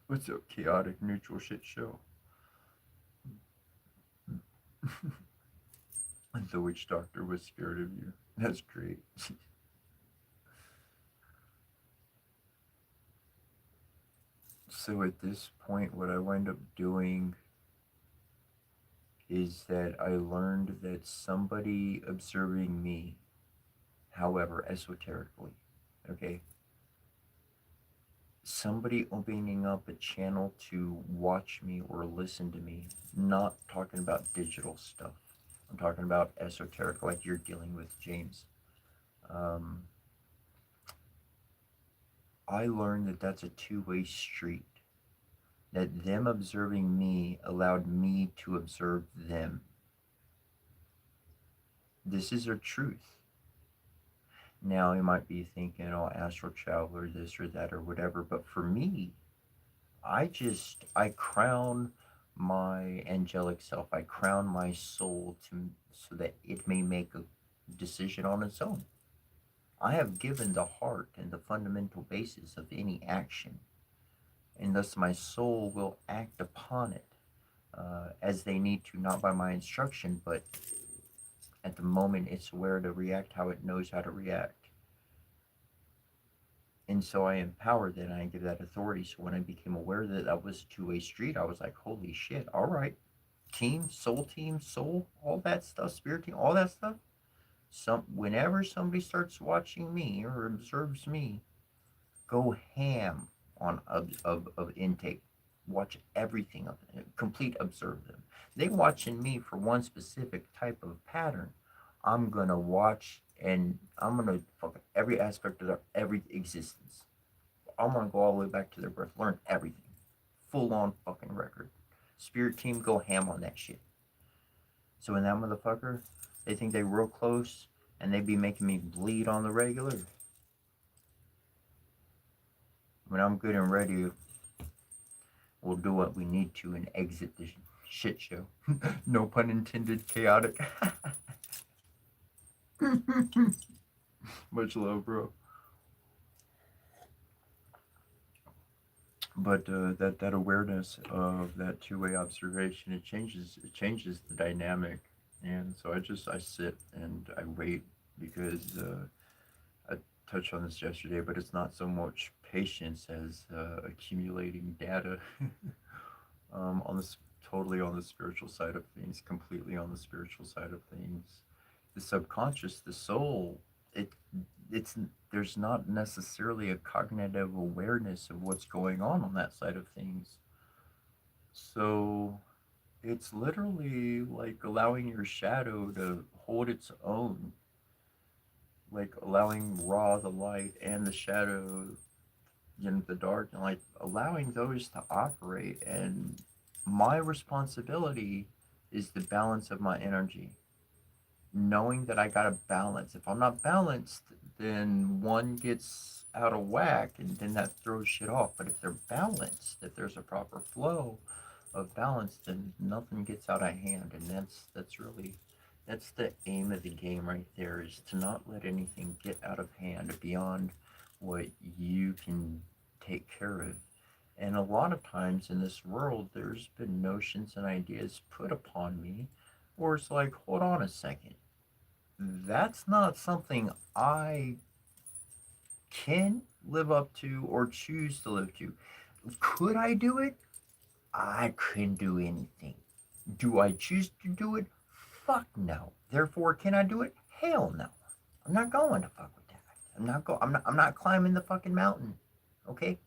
What's up, chaotic neutral shit show? The witch doctor was scared of you. That's great. So at this point, what I wind up doing is that I learned that somebody observing me, however, esoterically, okay, somebody opening up a channel to watch me or listen to me, not talking about digital stuff. I'm talking about esoteric, like you're dealing with, James. Um, I learned that that's a two-way street. That them observing me allowed me to observe them. This is a truth. Now, you might be thinking, oh, astral traveler, this or that or whatever, but for me, I crown my angelic self. I crown my soul to so that it may make a decision on its own. I have given the heart and the fundamental basis of any action, and thus my soul will act upon it as they need to, not by my instruction, but at the moment it's aware to react how it knows how to react. And so I empower that and I give that authority. So when I became aware that that was a two-way street, I was like, holy shit, all right. Team, soul, all that stuff, spirit team, all that stuff. Whenever somebody starts watching me or observes me, go ham on of intake. Watch everything of it. Complete observe them. They watching me for one specific type of pattern. I'm gonna watch and I'm gonna fuck every aspect of their every existence. I'm gonna go all the way back to their birth, learn everything. Full on fucking record. Spirit team go ham on that shit. So when that motherfucker, they think they real close and they be making me bleed on the regular. When I'm good and ready, we'll do what we need to and exit the shit show. No pun intended, chaotic. Much love, bro. But that awareness of that two-way observation, it changes the dynamic. And so I sit and I wait because I touched on this yesterday, but it's not so much patience as accumulating data. On this totally on the spiritual side of things, completely on the spiritual side of things. The subconscious, the soul, it it's there's not necessarily a cognitive awareness of what's going on that side of things. So it's literally like allowing your shadow to hold its own, like allowing Ra the light and the shadow, the dark, and like allowing those to operate. And my responsibility is the balance of my energy, knowing that I got to balance. If I'm not balanced, then one gets out of whack and then that throws shit off. But if they're balanced, if there's a proper flow of balance, then nothing gets out of hand. And that's really that's the aim of the game right there, is to not let anything get out of hand beyond what you can take care of. And a lot of times in this world, there's been notions and ideas put upon me where it's like, hold on a second. That's not something I can live up to or choose to live to. Could I do it? I couldn't do anything. Do I choose to do it? Fuck no. Therefore, can I do it? Hell no. I'm not going to fuck with that. I'm not climbing the fucking mountain. Okay?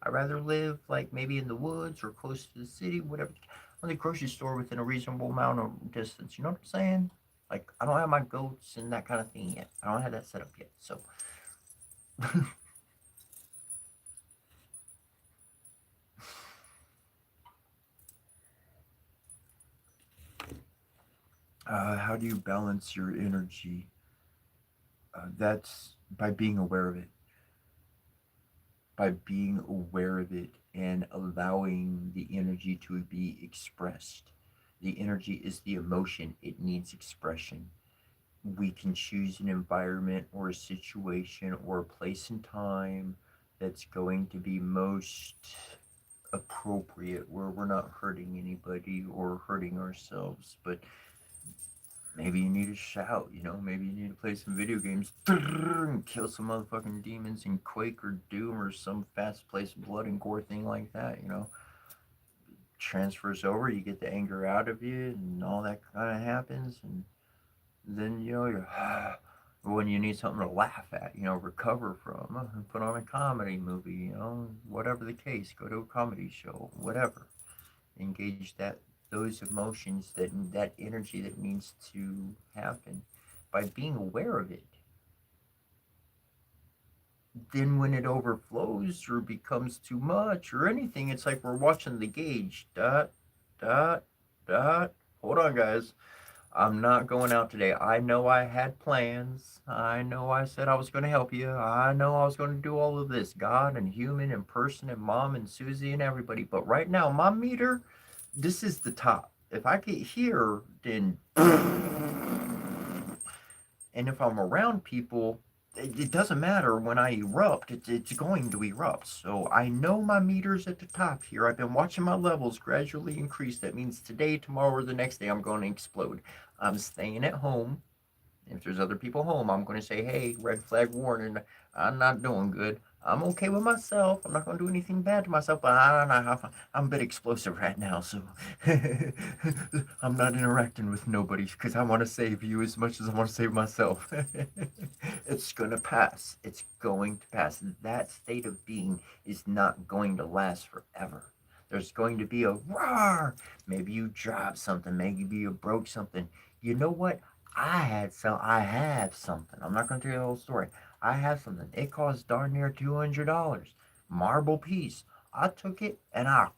I'd rather live like maybe in the woods or close to the city, whatever. On the grocery store within a reasonable amount of distance. You know what I'm saying? Like, I don't have my goats and that kind of thing yet. I don't have that set up yet. So, how do you balance your energy? That's by being aware of it. By being aware of it and allowing the energy to be expressed. The energy is the emotion, it needs expression. We can choose an environment or a situation or a place and time that's going to be most appropriate, where we're not hurting anybody or hurting ourselves. But maybe you need to shout, maybe you need to play some video games and kill some motherfucking demons in Quake or Doom or some fast-paced blood and gore thing like that. Transfers over, you get the anger out of you and all that kind of happens. And then, you're when you need something to laugh at, recover from, put on a comedy movie, whatever the case, go to a comedy show, whatever. Engage those emotions, that energy that needs to happen by being aware of it. Then when it overflows or becomes too much or anything, it's like we're watching the gauge. Dot, dot, dot. Hold on, guys. I'm not going out today. I know I had plans. I know I said I was going to help you. I know I was going to do all of this. God and human and person and mom and Susie and everybody. But right now, my meter, this is the top. If I get here, then... And if I'm around people, it doesn't matter when I erupt. It's going to erupt. So I know my meter's at the top here. I've been watching my levels gradually increase. That means today, tomorrow, or the next day, I'm going to explode. I'm staying at home If there's other people home, I'm going to say, hey, red flag warning, I'm not doing good. I'm okay with myself. I'm not going to do anything bad to myself, but I'm a bit explosive right now, so I'm not interacting with nobody because I want to save you as much as I want to save myself. It's going to pass. It's going to pass. That state of being is not going to last forever. There's going to be a roar. Maybe you dropped something. Maybe you broke something. You know what? I have something. I'm not gonna tell you the whole story. I have something. It cost darn near $200. Marble piece. I took it and I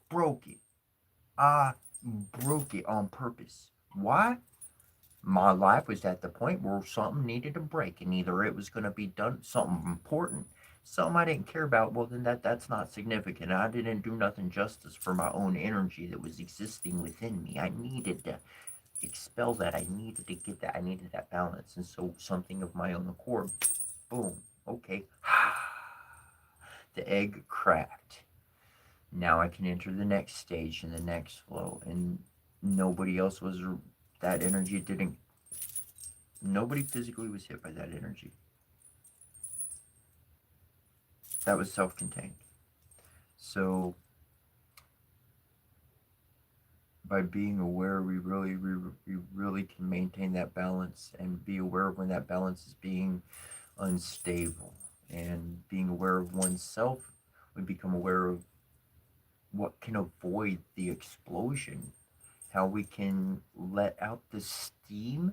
broke it. I broke it on purpose. Why? My life was at the point where something needed to break, and either it was gonna be done something important, something I didn't care about, well then that's not significant. I didn't do nothing justice for my own energy that was existing within me. I needed to expel that. I needed to get that. I needed that balance. And so something of my own accord, boom, okay. The egg cracked. Now I can enter the next stage and the next flow. And nobody else was, that energy didn't, nobody physically was hit by that energy. That was self contained. So by being aware, we really can maintain that balance and be aware of when that balance is being unstable. And being aware of oneself, we become aware of what can avoid the explosion, how we can let out the steam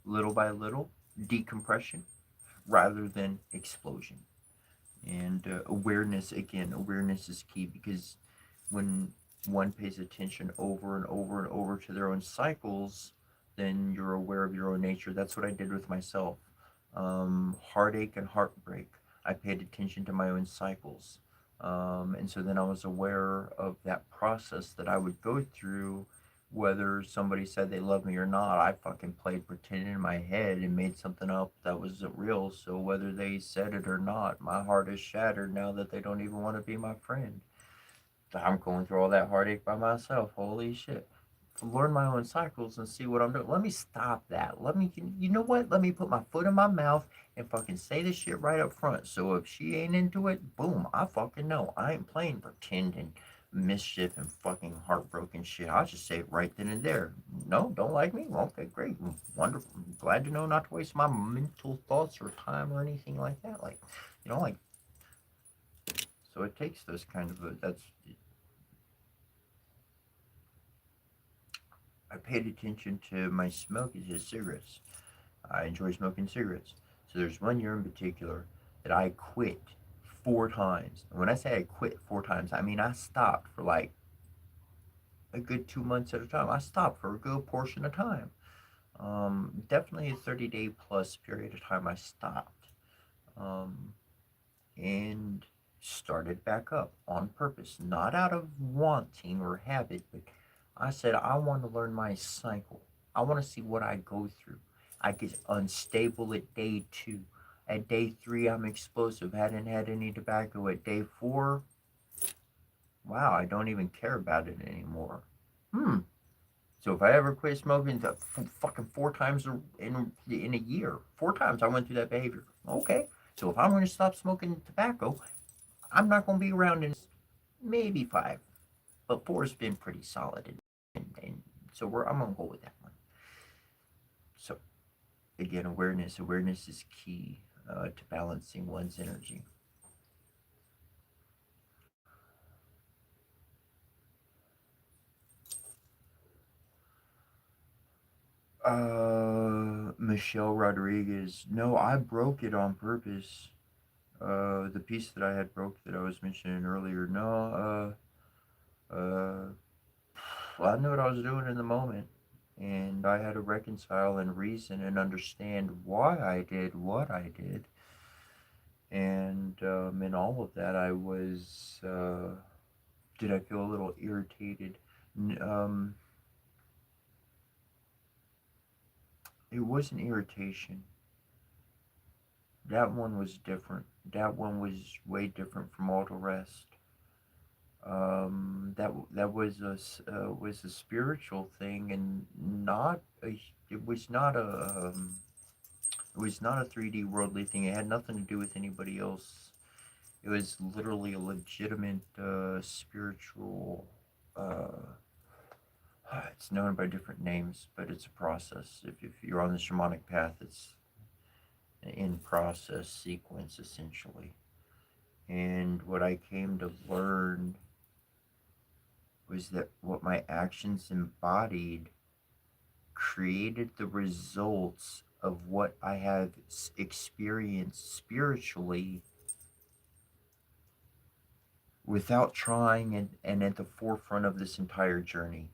little by little, decompression, rather than explosion. And awareness, again, awareness is key because when one pays attention over and over and over to their own cycles, then you're aware of your own nature. That's what I did with myself. Heartache and heartbreak. I paid attention to my own cycles. And so then I was aware of that process that I would go through, whether somebody said they love me or not. I fucking played pretend in my head and made something up that wasn't real. So whether they said it or not, my heart is shattered now that they don't even want to be my friend. I'm going through all that heartache by myself. Holy shit. Learn my own cycles and see what I'm doing. Let me stop that. Let me, you know what? Let me put my foot in my mouth and fucking say this shit right up front. So if she ain't into it, boom, I fucking know. I ain't playing pretend and mischief and fucking heartbroken shit. I'll just say it right then and there. No, don't like me? Okay, great. Wonderful. Glad to know not to waste my mental thoughts or time or anything like that. Like, you know, like, so it takes those kind of, that's, I paid attention to my smoke is just cigarettes. I enjoy smoking cigarettes. So there's one year in particular that I quit 4 times. And when I say I quit 4 times, I mean I stopped for like a good 2 months at a time. I stopped for a good portion of time. Definitely a 30-day plus period of time I stopped. Um, and started back up on purpose, not out of wanting or habit, but I said, I want to learn my cycle. I want to see what I go through. I get unstable at day 2. At day 3, I'm explosive. Hadn't had any tobacco. At day 4, wow, I don't even care about it anymore. So if I ever quit smoking, fucking 4 times in a year, 4 times I went through that behavior. Okay, so if I'm going to stop smoking tobacco, I'm not going to be around in maybe 5, but 4's been pretty solid, and so I'm going to go with that one. So again, awareness is key to balancing one's energy. Michelle Rodriguez. No, I broke it on purpose. The piece that I had broke that I was mentioning earlier. No, well, I knew what I was doing in the moment, and I had to reconcile and reason and understand why I did what I did. And in all of that, I was. Did I feel a little irritated? It wasn't irritation. That one was different. That one was way different from all the rest. That was a spiritual thing and not a it was not a it was not a 3D worldly thing. It had nothing to do with anybody else. It was literally a legitimate spiritual. Uh, it's known by different names, but it's a process. If you're on the shamanic path, it's an in process sequence essentially. And what I came to learn was that what my actions embodied created the results of what I have experienced spiritually without trying, and at the forefront of this entire journey.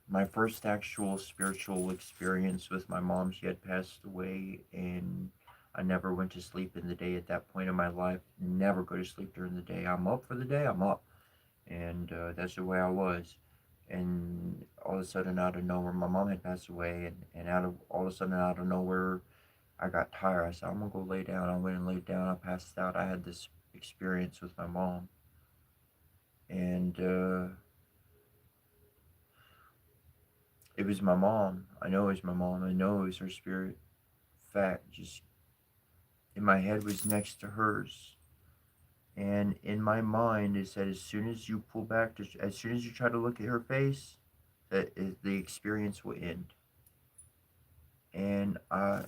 My first actual spiritual experience with my mom, she had passed away, and I never went to sleep in the day at that point in my life. Never go to sleep during the day. I'm up for the day, I'm up. And that's the way I was. And all of a sudden, out of nowhere, my mom had passed away, and all of a sudden, out of nowhere, I got tired. I said, I'm gonna go lay down. I went and laid down. I passed out. I had this experience with my mom, and it was my mom. I know it was my mom. I know it was her spirit. Fact, just in my head was next to hers, and in my mind, it said, as soon as you pull back, as soon as you try to look at her face, the experience will end. And I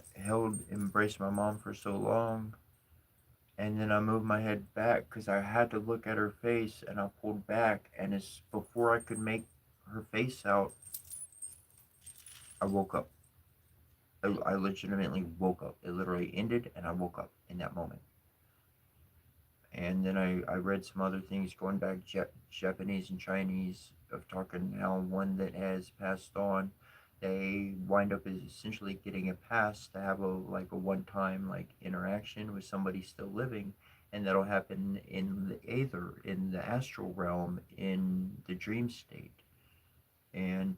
embraced my mom for so long, and then I moved my head back because I had to look at her face, and I pulled back, and it's before I could make her face out, I woke up. I legitimately woke up. It literally ended, and I woke up in that moment. And then I read some other things going back Japanese and Chinese of talking how one that has passed on, they wind up essentially getting a pass to have a one time like interaction with somebody still living, and that'll happen in the aether, in the astral realm, in the dream state. And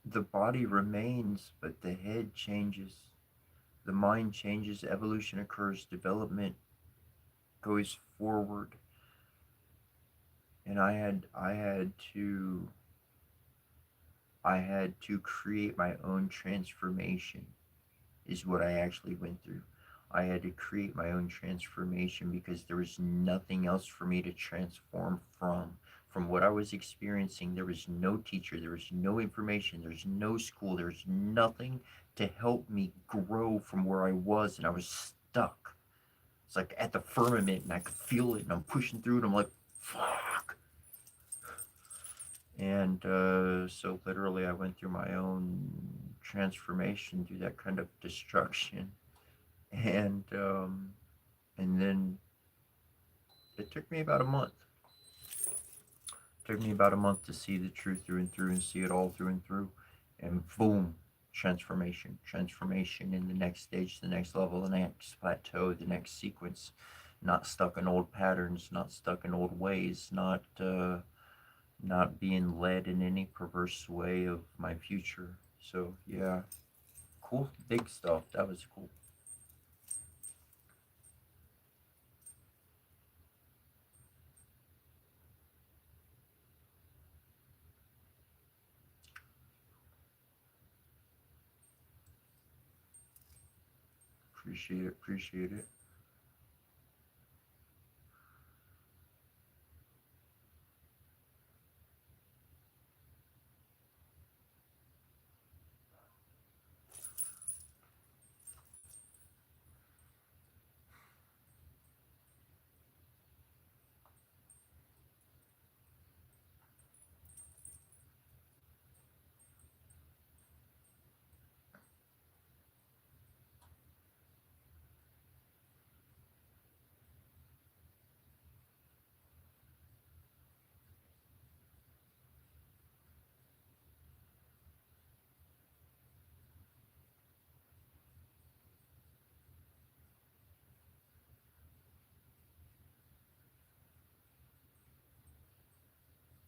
the body remains, but the head changes, the mind changes, evolution occurs, development goes forward. And I had to create my own transformation, is what I actually went through. I had to create my own transformation because there was nothing else for me to transform from. From what I was experiencing, there was no teacher, there was no information, there's no school, there's nothing to help me grow from where I was, and I was stuck. It's like at the firmament, and I could feel it, and I'm pushing through it. I'm like, fuck. And so literally, I went through my own transformation through that kind of destruction, and then it took me about a month. It took me about a month to see the truth through and through, and see it all through and through, and boom, transformation in the next stage, the next level, the next plateau, the next sequence. Not stuck in old patterns, not stuck in old ways, not being led in any perverse way of my future. So yeah, cool, big stuff. That was cool. Appreciate it. Appreciate it.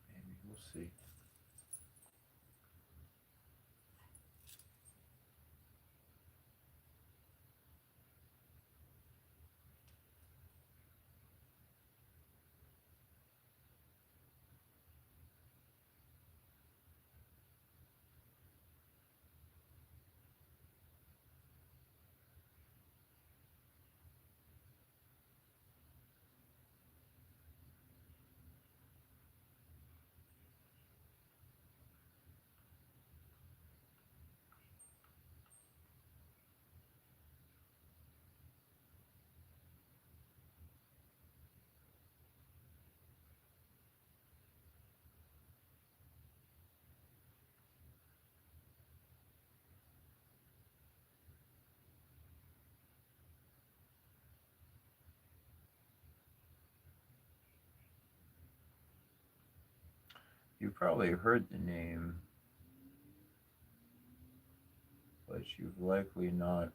Maybe we'll see. You probably heard the name, but you've likely not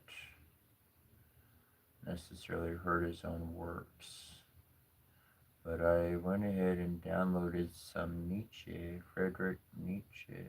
necessarily heard his own works. But I went ahead and downloaded some Nietzsche, Friedrich Nietzsche.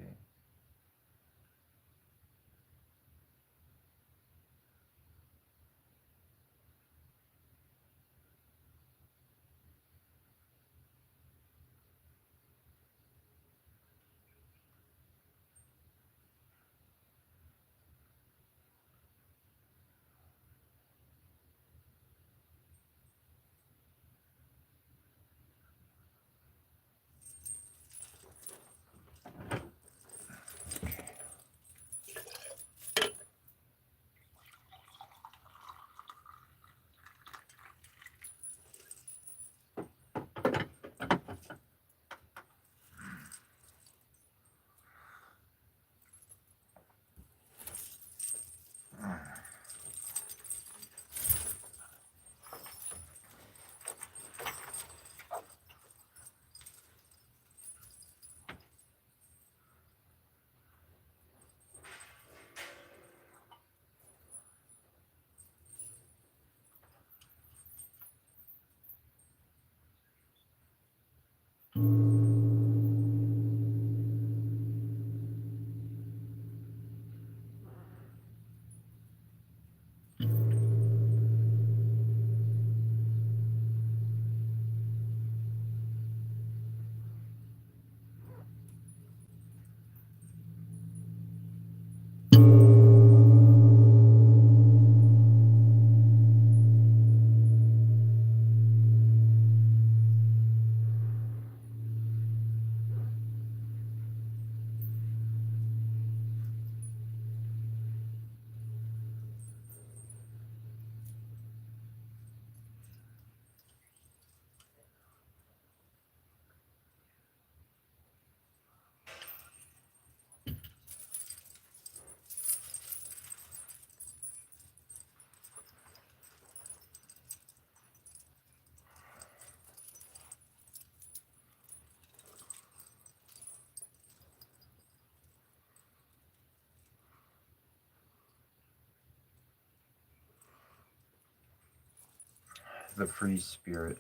The free spirit,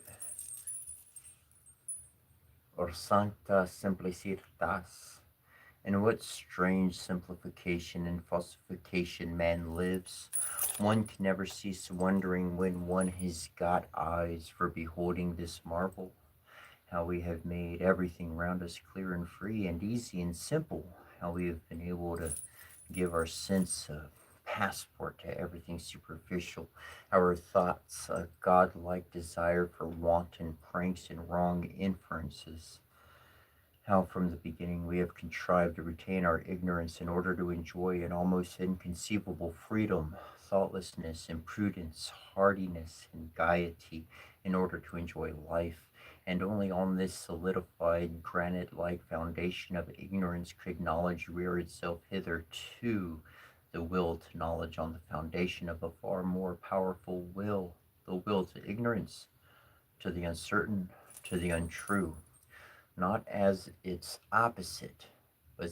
or sancta simplicitas. In what strange simplification and falsification man lives, one can never cease wondering when one has got eyes for beholding this marvel, how we have made everything round us clear and free and easy and simple, how we have been able to give our sense a passport to everything superficial, our thoughts a godlike desire for wanton pranks and wrong inferences, how from the beginning we have contrived to retain our ignorance in order to enjoy an almost inconceivable freedom, thoughtlessness, imprudence, hardiness, and gaiety in order to enjoy life. And only on this solidified granite like foundation of ignorance could knowledge rear itself hitherto, the will to knowledge on the foundation of a far more powerful will, the will to ignorance, to the uncertain, to the untrue, not as its opposite, but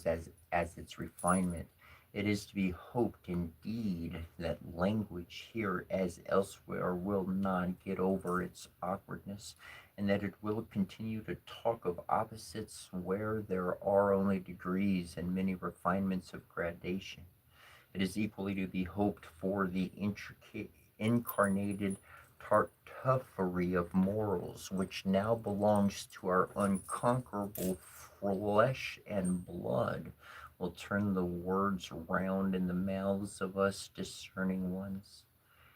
as its refinement. It is to be hoped indeed that language here as elsewhere will not get over its awkwardness, and that it will continue to talk of opposites where there are only degrees and many refinements of gradation. It is equally to be hoped for the intricate, incarnated tartuffery of morals, which now belongs to our unconquerable flesh and blood, will turn the words round in the mouths of us discerning ones.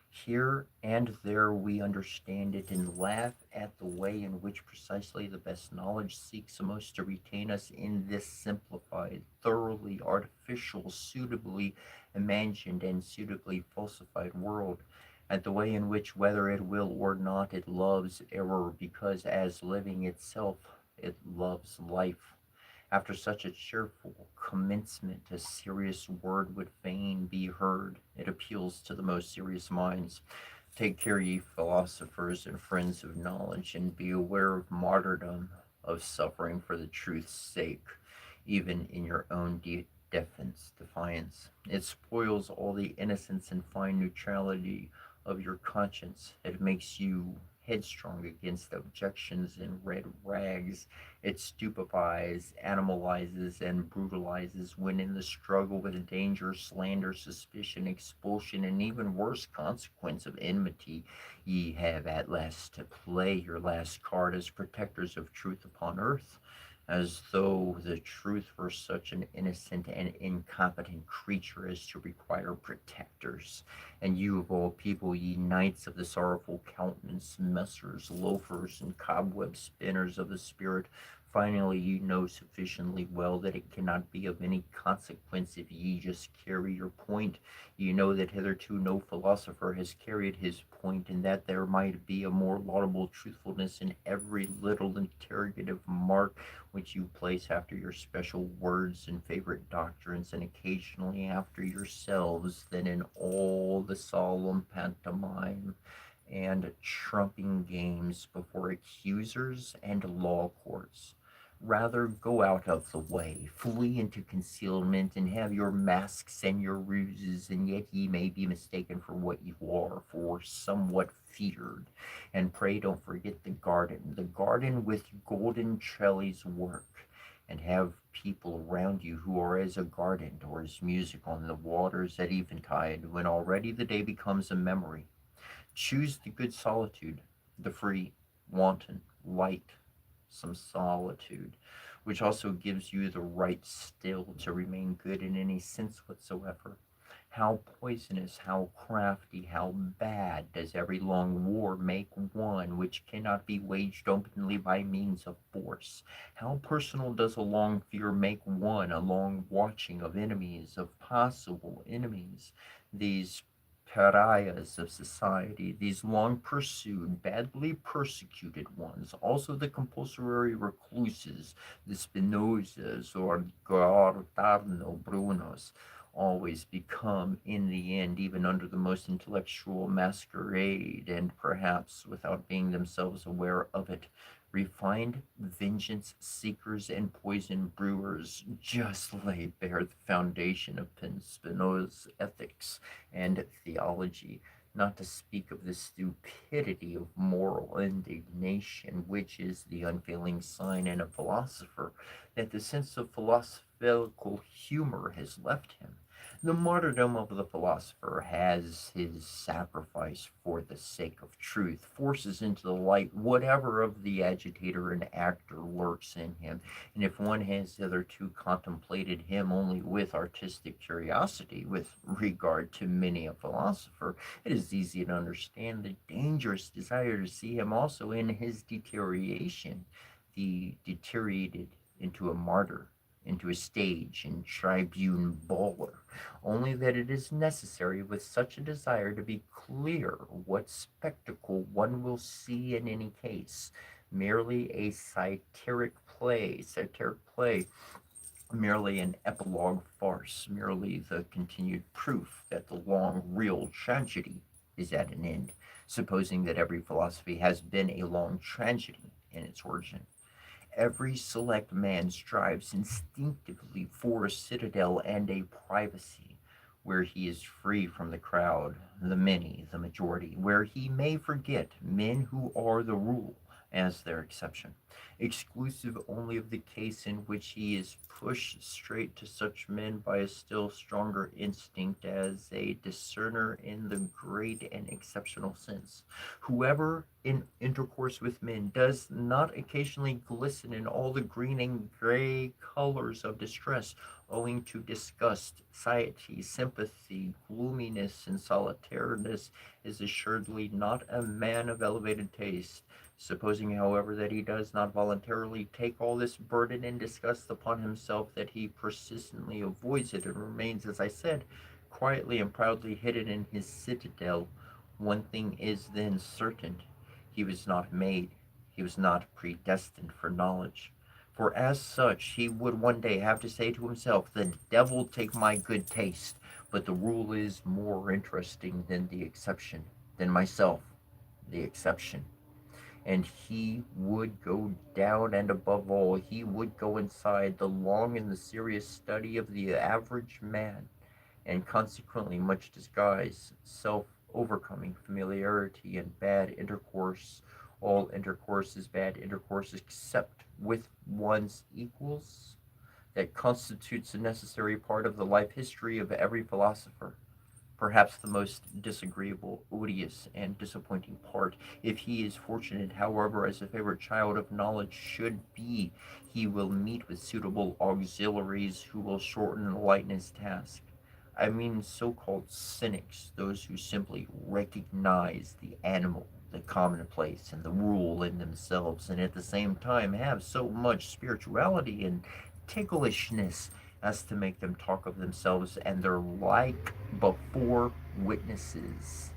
Here and there we understand it and laugh at the way in which precisely the best knowledge seeks most to retain us in this simplified, thoroughly artificial, suitably imagined, and suitably falsified world, at the way in which, whether it will or not, it loves error, because as living itself, it loves life. After such a cheerful commencement, a serious word would fain be heard. It appeals to the most serious minds. Take care, ye philosophers and friends of knowledge, and be aware of martyrdom, of suffering for the truth's sake, even in your own defiance. It spoils all the innocence and fine neutrality of your conscience. It makes you headstrong against objections in red rags. It stupefies, animalizes, and brutalizes when in the struggle with danger, slander, suspicion, expulsion, and even worse consequence of enmity, ye have at last to play your last card as protectors of truth upon earth, as though the truth were such an innocent and incompetent creature as to require protectors. And you of all people, ye knights of the sorrowful countenance, messers, loafers, and cobweb spinners of the spirit, finally ye know sufficiently well that it cannot be of any consequence if ye just carry your point. You know that hitherto no philosopher has carried his point, and that there might be a more laudable truthfulness in every little interrogative mark which you place after your special words and favorite doctrines, and occasionally after yourselves, than in all the solemn pantomime and trumping games before accusers and law courts. Rather go out of the way, flee into concealment, and have your masks and your ruses, and yet ye may be mistaken for what you are, for somewhat feared. And pray don't forget the garden with golden trellis work, and have people around you who are as a garden or as music on the waters at eventide, when already the day becomes a memory. Choose the good solitude, the free, wanton, light, some solitude, which also gives you the right still to remain good in any sense whatsoever. How poisonous, how crafty, how bad does every long war make one which cannot be waged openly by means of force? How personal does a long fear make one, a long watching of enemies, of possible enemies? These pariahs of society, these long pursued, badly persecuted ones, also the compulsory recluses, the Spinozas or Giordano Brunos, always become, in the end, even under the most intellectual masquerade, and perhaps without being themselves aware of it, refined vengeance seekers and poison brewers, just lay bare the foundation of Spinoza's ethics and theology, not to speak of the stupidity of moral indignation, which is the unfailing sign in a philosopher that the sense of philosophical humor has left him. The martyrdom of the philosopher has his sacrifice for the sake of truth, forces into the light whatever of the agitator and actor lurks in him. And if one has hitherto contemplated him only with artistic curiosity, with regard to many a philosopher, it is easy to understand the dangerous desire to see him also in his deterioration, the deteriorated into a martyr, into a stage and tribune bawler, only that it is necessary with such a desire to be clear what spectacle one will see in any case, merely a satiric play, merely an epilogue farce, merely the continued proof that the long real tragedy is at an end, supposing that every philosophy has been a long tragedy in its origin. Every select man strives instinctively for a citadel and a privacy, where he is free from the crowd, the many, the majority, where he may forget men who are the rule as their exception, exclusive only of the case in which he is pushed straight to such men by a still stronger instinct as a discerner in the great and exceptional sense. Whoever in intercourse with men does not occasionally glisten in all the green and gray colors of distress, owing to disgust, satiety, sympathy, gloominess, and solitariness, is assuredly not a man of elevated taste. Supposing, however, that he does not voluntarily take all this burden and disgust upon himself, that he persistently avoids it and remains, as I said, quietly and proudly hidden in his citadel, one thing is then certain: he was not made, he was not predestined for knowledge. For as such, he would one day have to say to himself, the devil take my good taste, but the rule is more interesting than the exception, than myself, the exception. and he would go down, and above all, he would go inside the long and the serious study of the average man, and consequently much disguise, self overcoming familiarity and bad intercourse. All intercourse is bad intercourse except with one's equals. That constitutes a necessary part of the life history of every philosopher. Perhaps the most disagreeable, odious, and disappointing part, if he is fortunate, however, as a favorite child of knowledge should be, he will meet with suitable auxiliaries who will shorten and lighten his task. I mean so called cynics, those who simply recognize the animal, the commonplace, and the rule in themselves, and at the same time have so much spirituality and ticklishness as to make them talk of themselves and their like before witnesses.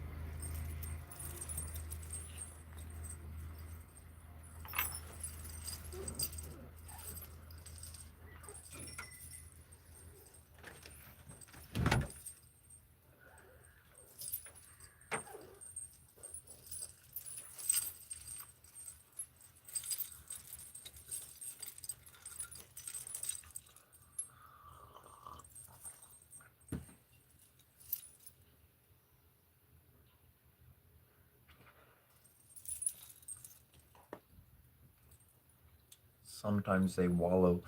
Sometimes they wallow,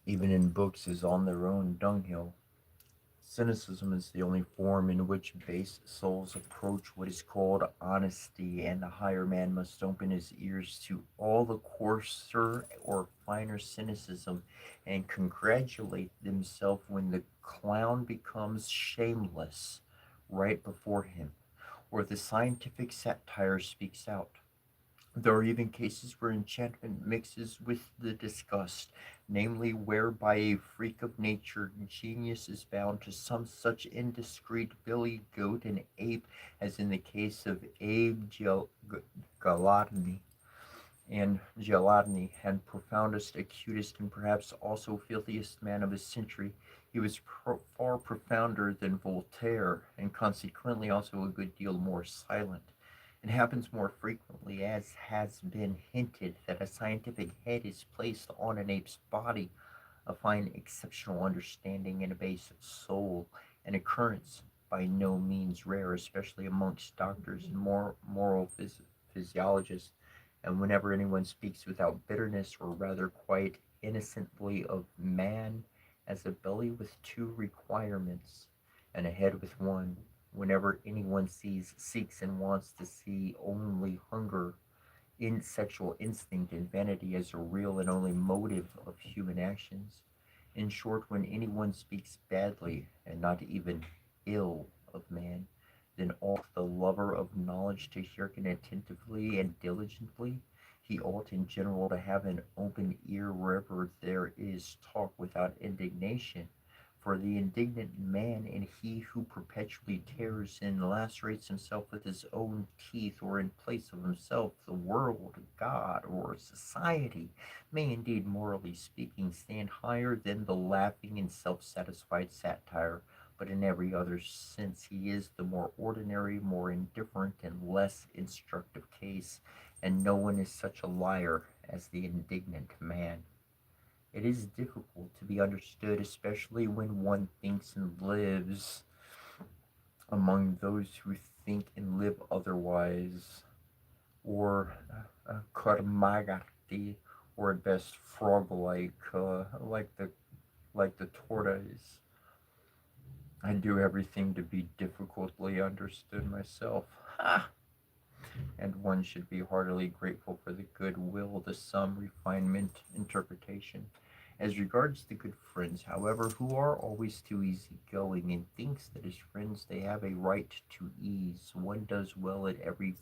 even in books, as on their own dunghill. Cynicism is the only form in which base souls approach what is called honesty, and the higher man must open his ears to all the coarser or finer cynicism and congratulate himself when the clown becomes shameless right before him, or the scientific satire speaks out. There are even cases where enchantment mixes with the disgust, namely whereby a freak of nature genius is bound to some such indiscreet billy goat and ape as in the case of Galatny and Geladny, and profoundest, acutest, and perhaps also filthiest man of his century. He was far profounder than Voltaire, and consequently also a good deal more silent. It happens more frequently, as has been hinted, that a scientific head is placed on an ape's body, a fine exceptional understanding and a base soul, an occurrence by no means rare, especially amongst doctors and more moral physiologists. And whenever anyone speaks without bitterness, or rather quite innocently, of man as a belly with two requirements and a head with one, whenever anyone seeks, and wants to see only hunger, in sexual instinct, and vanity as a real and only motive of human actions. In short, when anyone speaks badly, and not even ill, of man, then ought the lover of knowledge to hearken attentively and diligently. He ought in general to have an open ear wherever there is talk without indignation. For the indignant man, and he who perpetually tears and lacerates himself with his own teeth, or in place of himself, the world, God, or society, may indeed, morally speaking, stand higher than the laughing and self satisfied satire, but in every other sense he is the more ordinary, more indifferent, and less instructive case, and no one is such a liar as the indignant man. It is difficult to be understood, especially when one thinks and lives among those who think and live otherwise, or karmagati, or at best frog-like, like the tortoise. I do everything to be difficultly understood myself. Ha! And one should be heartily grateful for the goodwill, the some refinement, interpretation. As regards the good friends, however, who are always too easy-going, and thinks that as friends they have a right to ease, one does well at the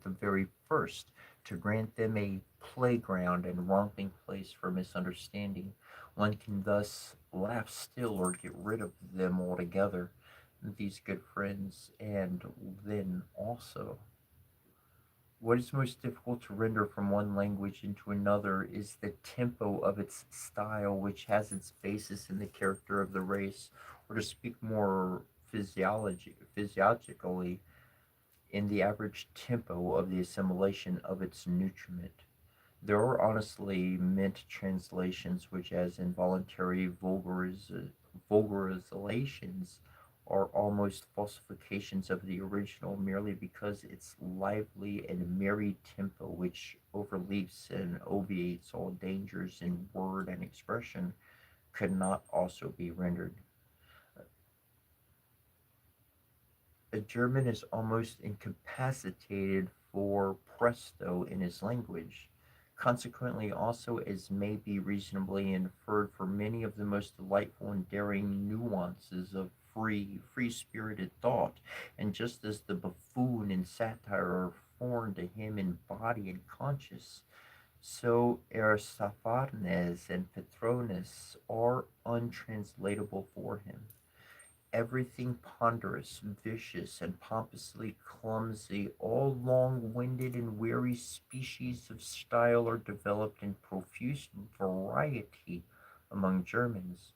very first to grant them a playground and romping place for misunderstanding. One can thus laugh still, or get rid of them altogether, these good friends, and then also what is most difficult to render from one language into another is the tempo of its style, which has its basis in the character of the race, or to speak more physiologically, in the average tempo of the assimilation of its nutriment. There are honestly meant translations which, as involuntary vulgarizations, are almost falsifications of the original merely because its lively and merry tempo, which overleaps and obviates all dangers in word and expression, could not also be rendered. A German is almost incapacitated for presto in his language. Consequently, also, as may be reasonably inferred for many of the most delightful and daring nuances of free spirited thought, and just as the buffoon and satire are foreign to him in body and conscience, so Aristophanes and Petronius are untranslatable for him. Everything ponderous, vicious, and pompously clumsy, all long-winded and weary species of style are developed in profuse variety among Germans.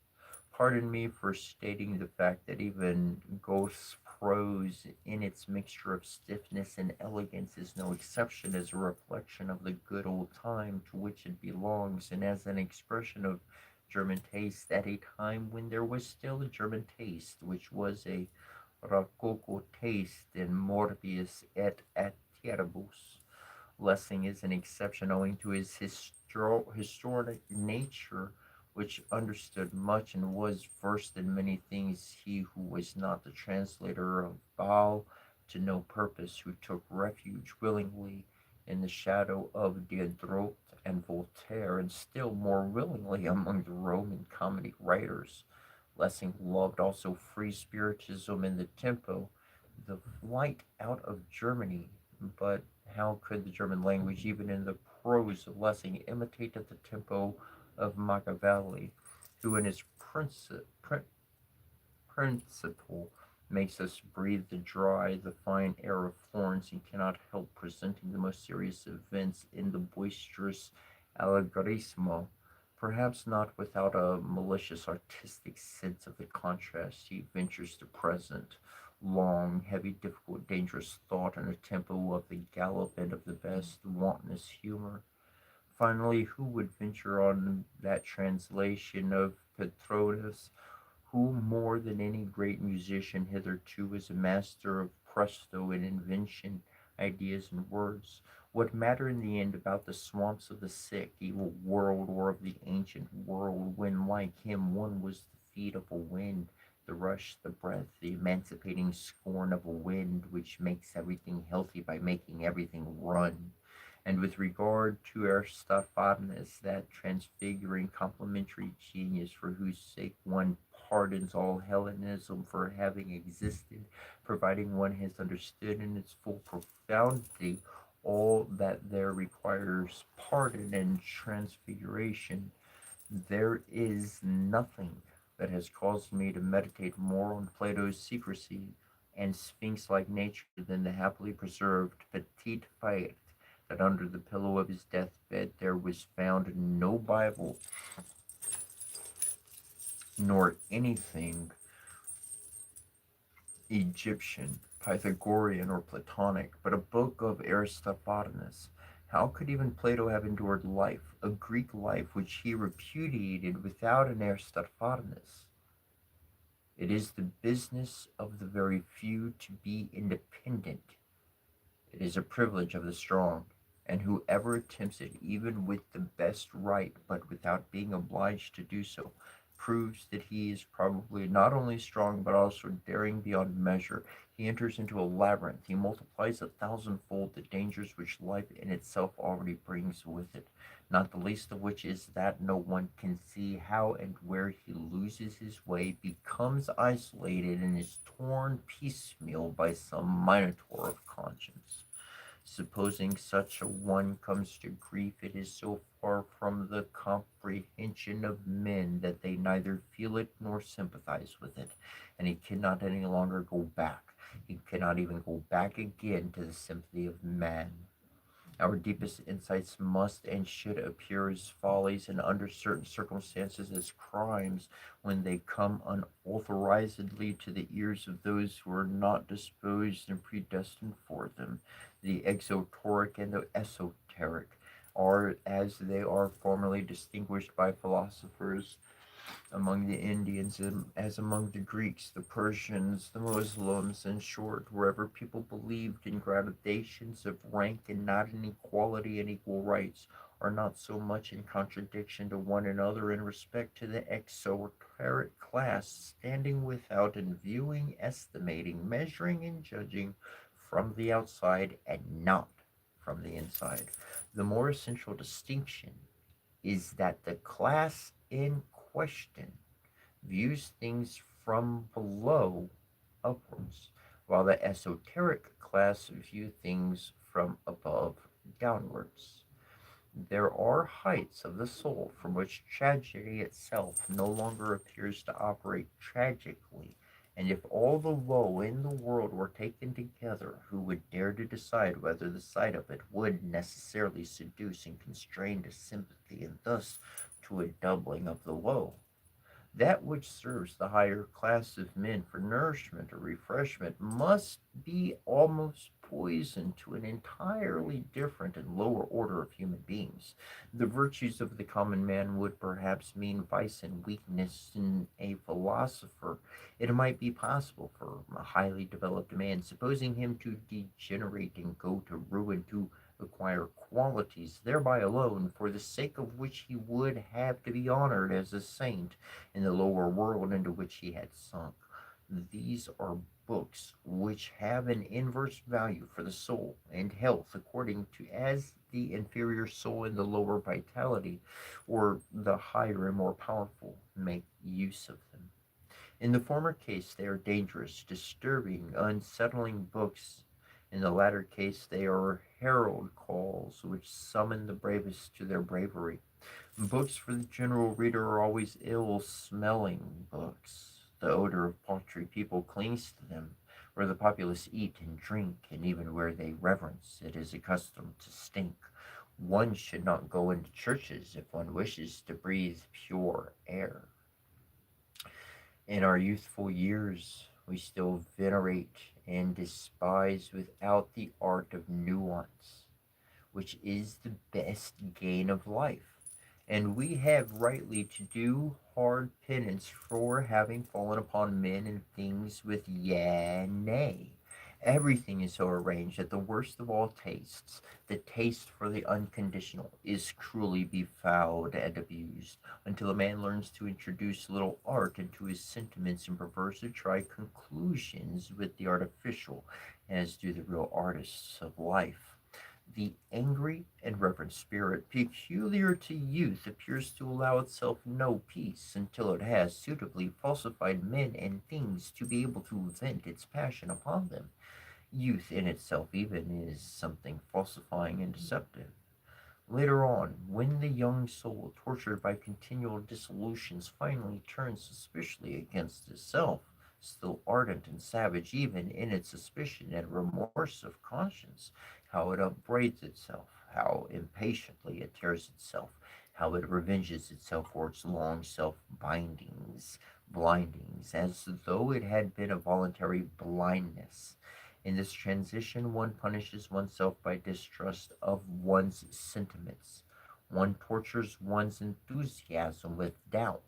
Pardon me for stating the fact that even Goethe's prose, in its mixture of stiffness and elegance, is no exception as a reflection of the good old time to which it belongs, and as an expression of German taste at a time when there was still a German taste, which was a Rococo taste in morbius et aeternibus. Lessing is an exception owing to his historic nature, which understood much and was versed in many things. He who was not the translator of Baal to no purpose, who took refuge willingly in the shadow of Diderot and Voltaire, and still more willingly among the Roman comedy writers. Lessing loved also free spiritism in the tempo, the flight out of Germany, but how could the German language, even in the prose of Lessing, imitate the tempo of Machiavelli, who in his principle makes us breathe the dry, the fine air of Florence, and cannot help presenting the most serious events in the boisterous allegorismo. Perhaps not without a malicious artistic sense of the contrast, he ventures to present long, heavy, difficult, dangerous thought in a tempo of the gallop and of the best wantonest humor. Finally, who would venture on that translation of Petronius, who more than any great musician hitherto is a master of presto and invention, ideas and words? What matter in the end about the swamps of the sick, evil world, or of the ancient world, when like him one was the feet of a wind, the rush, the breath, the emancipating scorn of a wind, which makes everything healthy by making everything run? And with regard to Aristophanes, that transfiguring complementary genius for whose sake one pardons all Hellenism for having existed, providing one has understood in its full profundity all that there requires pardon and transfiguration, there is nothing that has caused me to meditate more on Plato's secrecy and sphinx-like nature than the happily preserved Petit Fiat, that under the pillow of his deathbed there was found no Bible nor anything Egyptian, Pythagorean, or Platonic, but a book of Aristophanes. How could even Plato have endured life, a Greek life which he repudiated, without an Aristophanes? It is the business of the very few to be independent. It is a privilege of the strong, and whoever attempts it, even with the best right, but without being obliged to do so, proves that he is probably not only strong, but also daring beyond measure. He enters into a labyrinth. He multiplies a thousandfold the dangers which life in itself already brings with it, not the least of which is that no one can see how and where he loses his way, becomes isolated, and is torn piecemeal by some minotaur of conscience. Supposing such a one comes to grief, it is so far from the comprehension of men that they neither feel it nor sympathize with it, and he cannot any longer go back. He cannot even go back again to the sympathy of man. Our deepest insights must and should appear as follies, and under certain circumstances as crimes, when they come unauthorizedly to the ears of those who are not disposed and predestined for them. The exoteric and the esoteric are, as they are formerly distinguished by philosophers, among the Indians as among the Greeks, the Persians, the Muslims, in short, wherever people believed in gradations of rank and not in equality and equal rights, are not so much in contradiction to one another in respect to the exoteric class, standing without and viewing, estimating, measuring, and judging from the outside and not from the inside. The more essential distinction is that the class in question views things from below upwards, while the esoteric class view things from above downwards. There are heights of the soul from which tragedy itself no longer appears to operate tragically, and if all the woe in the world were taken together, who would dare to decide whether the sight of it would necessarily seduce and constrain to sympathy, and thus to a doubling of the woe? That which serves the higher class of men for nourishment or refreshment must be almost poison to an entirely different and lower order of human beings. The virtues of the common man would perhaps mean vice and weakness in a philosopher. It might be possible for a highly developed man, supposing him to degenerate and go to ruin, to acquire qualities thereby alone for the sake of which he would have to be honored as a saint in the lower world into which he had sunk. These are books which have an inverse value for the soul and health according to as the inferior soul and the lower vitality, or the higher and more powerful, make use of them. In the former case, they are dangerous, disturbing, unsettling books. In the latter case, they are herald calls which summon the bravest to their bravery. Books for the general reader are always ill smelling books. The odor of paltry people clings to them. Where the populace eat and drink, and even where they reverence, it is accustomed to stink. One should not go into churches if one wishes to breathe pure air. In our youthful years, we still venerate and despise without the art of nuance, which is the best gain of life. And we have rightly to do hard penance for having fallen upon men and things with yea and nay. Everything is so arranged that the worst of all tastes, the taste for the unconditional, is cruelly befouled and abused, until a man learns to introduce little art into his sentiments and prefers to try conclusions with the artificial, as do the real artists of life. The angry and reverent spirit peculiar to youth appears to allow itself no peace until it has suitably falsified men and things to be able to vent its passion upon them. Youth in itself even is something falsifying and deceptive. Later on, when the young soul, tortured by continual dissolutions, finally turns suspiciously against itself, still ardent and savage even in its suspicion and remorse of conscience, how it upbraids itself, how impatiently it tears itself, how it revenges itself for its long self bindings, blindings, as though it had been a voluntary blindness. In this transition, one punishes oneself by distrust of one's sentiments. One tortures one's enthusiasm with doubt.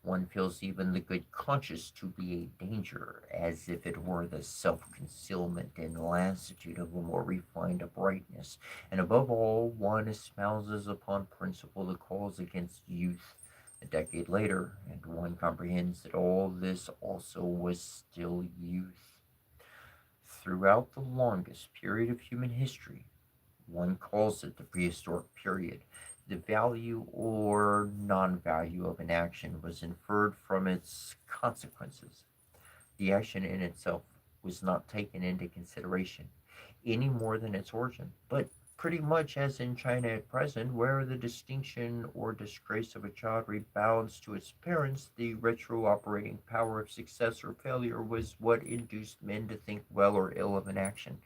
One feels even the good conscience to be a danger, as if it were the self concealment and lassitude of a more refined uprightness. And above all, one espouses upon principle the cause against youth a decade later, and one comprehends that all this also was still youth. Throughout the longest period of human history, one calls it the prehistoric period, the value or non value of an action was inferred from its consequences. The action in itself was not taken into consideration any more than its origin, but pretty much as in China at present, where the distinction or disgrace of a child rebounds to its parents, the retro operating power of success or failure was what induced men to think well or ill of an action.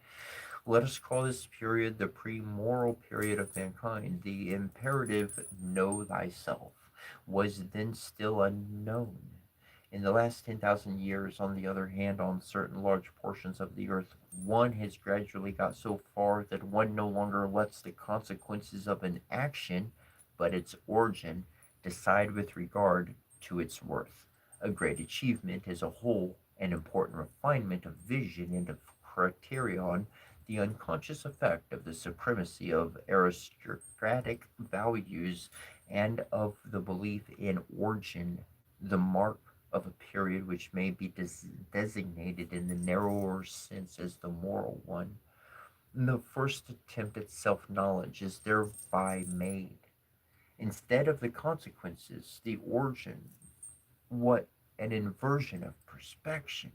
Let us call this period the pre-moral period of mankind. The imperative, know thyself, was then still unknown. In the last 10,000 years, on the other hand, on certain large portions of the earth, one has gradually got so far that one no longer lets the consequences of an action, but its origin, decide with regard to its worth. A great achievement as a whole, an important refinement of vision and of criterion, the unconscious effect of the supremacy of aristocratic values and of the belief in origin, the mark of a period which may be designated in the narrower sense as the moral one. The first attempt at self knowledge is thereby made. Instead of the consequences, the origin, what an inversion of perspection,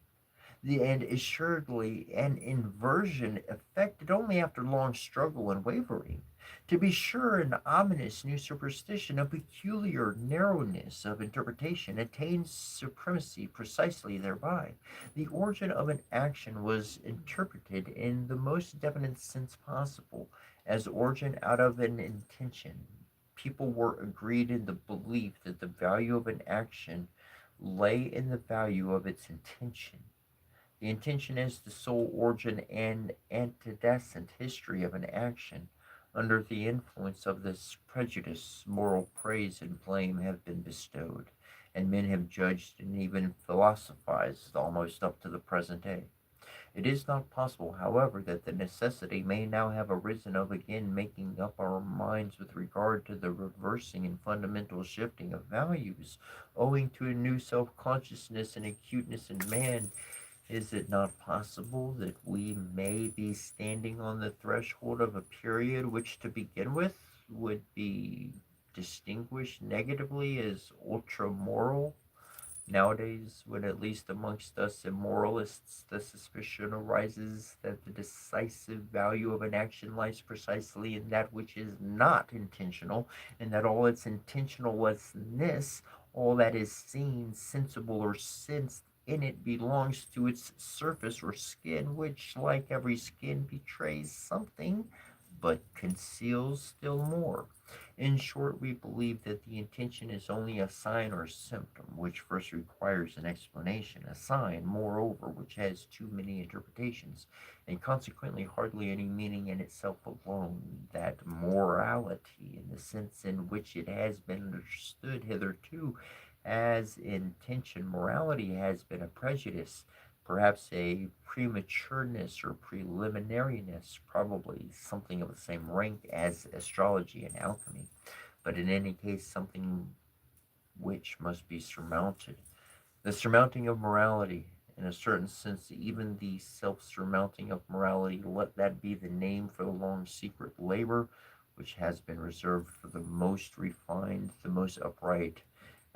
and assuredly an inversion effected only after long struggle and wavering. To be sure, an ominous new superstition, a peculiar narrowness of interpretation, attains supremacy precisely thereby. The origin of an action was interpreted in the most definite sense possible, as origin out of an intention. People were agreed in the belief that the value of an action lay in the value of its intention. The intention is the sole origin and antecedent history of an action. Under the influence of this prejudice, moral praise and blame have been bestowed, and men have judged and even philosophized almost up to the present day. It is not possible, however, that the necessity may now have arisen of again making up our minds with regard to the reversing and fundamental shifting of values, owing to a new self consciousness and acuteness in man. Is it not possible that we may be standing on the threshold of a period which, to begin with, would be distinguished negatively as ultra moral? Nowadays, when at least amongst us immoralists the suspicion arises that the decisive value of an action lies precisely in that which is not intentional, and that all its intentionalness, all that is seen, sensible, or sensed in it belongs to its surface or skin, which, like every skin, betrays something, but conceals still more. In short, we believe that the intention is only a sign or symptom, which first requires an explanation, a sign, moreover, which has too many interpretations, and consequently hardly any meaning in itself alone. That morality, in the sense in which it has been understood hitherto as intention, morality has been a prejudice, perhaps a prematureness or preliminariness, probably something of the same rank as astrology and alchemy, but in any case, something which must be surmounted. The surmounting of morality, in a certain sense, even the self surmounting of morality, let that be the name for the long secret labor which has been reserved for the most refined, the most upright,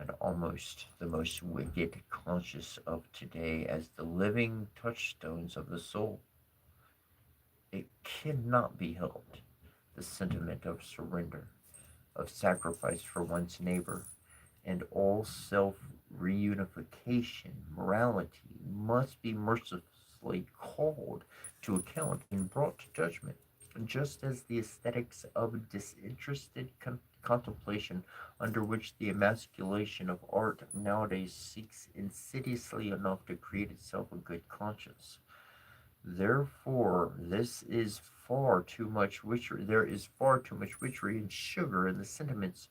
and almost the most wicked conscious of today as the living touchstones of the soul. It cannot be helped. The sentiment of surrender, of sacrifice for one's neighbor, and all self reunification, morality, must be mercilessly called to account and brought to judgment, just as the aesthetics of disinterested contemplation, under which the emasculation of art nowadays seeks insidiously enough to create itself a good conscience. Therefore, this is far too much witchery. There is far too much witchery and sugar in the sentiments